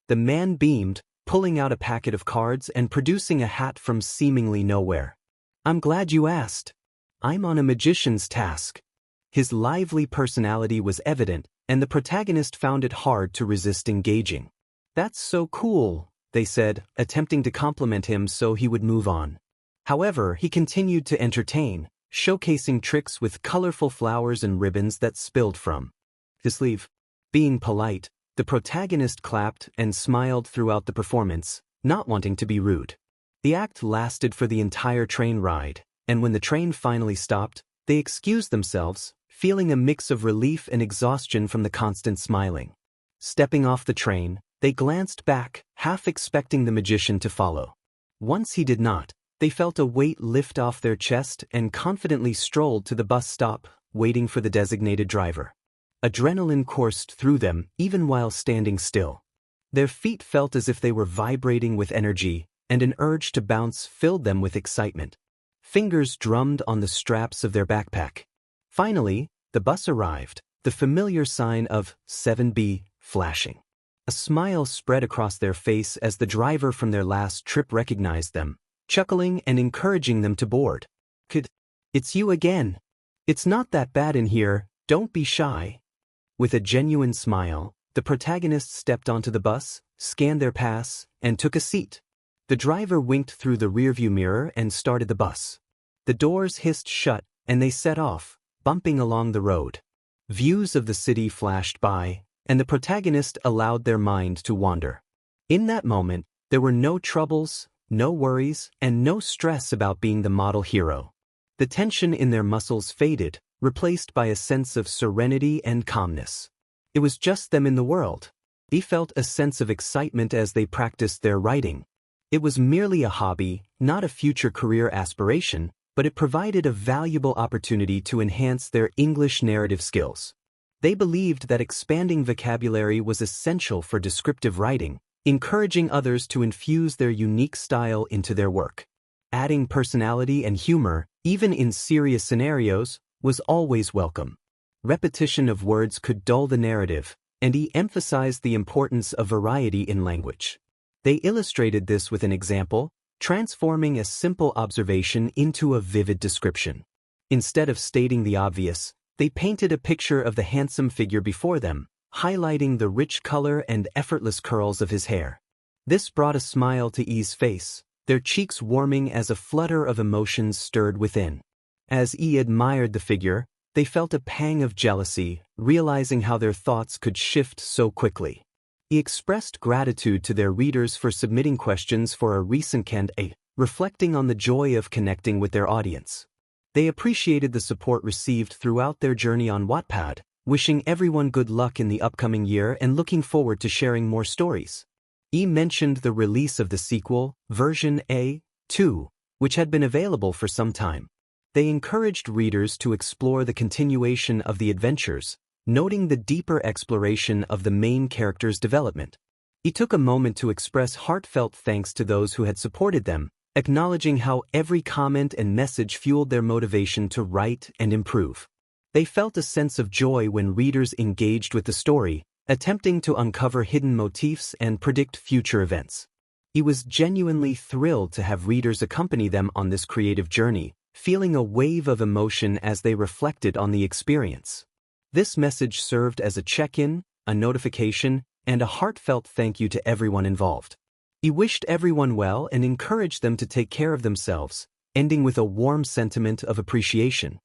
The man beamed, pulling out a packet of cards and producing a hat from seemingly nowhere. "I'm glad you asked. I'm on a magician's task." His lively personality was evident, and the protagonist found it hard to resist engaging. "That's so cool," they said, attempting to compliment him so he would move on. However, he continued to entertain, showcasing tricks with colorful flowers and ribbons that spilled from his sleeve. Being polite, the protagonist clapped and smiled throughout the performance, not wanting to be rude. The act lasted for the entire train ride, and when the train finally stopped, they excused themselves, feeling a mix of relief and exhaustion from the constant smiling. Stepping off the train, they glanced back, half expecting the magician to follow. Once he did not, they felt a weight lift off their chest and confidently strolled to the bus stop, waiting for the designated driver. Adrenaline coursed through them, even while standing still. Their feet felt as if they were vibrating with energy, and an urge to bounce filled them with excitement. Fingers drummed on the straps of their backpack. Finally, the bus arrived, the familiar sign of 7B flashing. A smile spread across their face as the driver from their last trip recognized them, chuckling and encouraging them to board. "Kid, it's you again. It's not that bad in here, don't be shy." With a genuine smile, the protagonist stepped onto the bus, scanned their pass, and took a seat. The driver winked through the rearview mirror and started the bus. The doors hissed shut, and they set off, bumping along the road. Views of the city flashed by, and the protagonist allowed their mind to wander. In that moment, there were no troubles, no worries, and no stress about being the model hero. The tension in their muscles faded, replaced by a sense of serenity and calmness. It was just them in the world. They felt a sense of excitement as they practiced their writing. It was merely a hobby, not a future career aspiration, but it provided a valuable opportunity to enhance their English narrative skills. They believed that expanding vocabulary was essential for descriptive writing, encouraging others to infuse their unique style into their work. Adding personality and humor, even in serious scenarios, was always welcome. Repetition of words could dull the narrative, and he emphasized the importance of variety in language. They illustrated this with an example, transforming a simple observation into a vivid description. Instead of stating the obvious, they painted a picture of the handsome figure before them, highlighting the rich color and effortless curls of his hair. This brought a smile to E's face, their cheeks warming as a flutter of emotions stirred within. As E admired the figure, they felt a pang of jealousy, realizing how their thoughts could shift so quickly. He expressed gratitude to their readers for submitting questions for a recent Q&A, reflecting on the joy of connecting with their audience. They appreciated the support received throughout their journey on Wattpad, wishing everyone good luck in the upcoming year and looking forward to sharing more stories. E mentioned the release of the sequel, version A2, which had been available for some time. They encouraged readers to explore the continuation of the adventures, noting the deeper exploration of the main character's development. He took a moment to express heartfelt thanks to those who had supported them, acknowledging how every comment and message fueled their motivation to write and improve. They felt a sense of joy when readers engaged with the story, attempting to uncover hidden motifs and predict future events. He was genuinely thrilled to have readers accompany them on this creative journey, feeling a wave of emotion as they reflected on the experience. This message served as a check-in, a notification, and a heartfelt thank you to everyone involved. He wished everyone well and encouraged them to take care of themselves, ending with a warm sentiment of appreciation.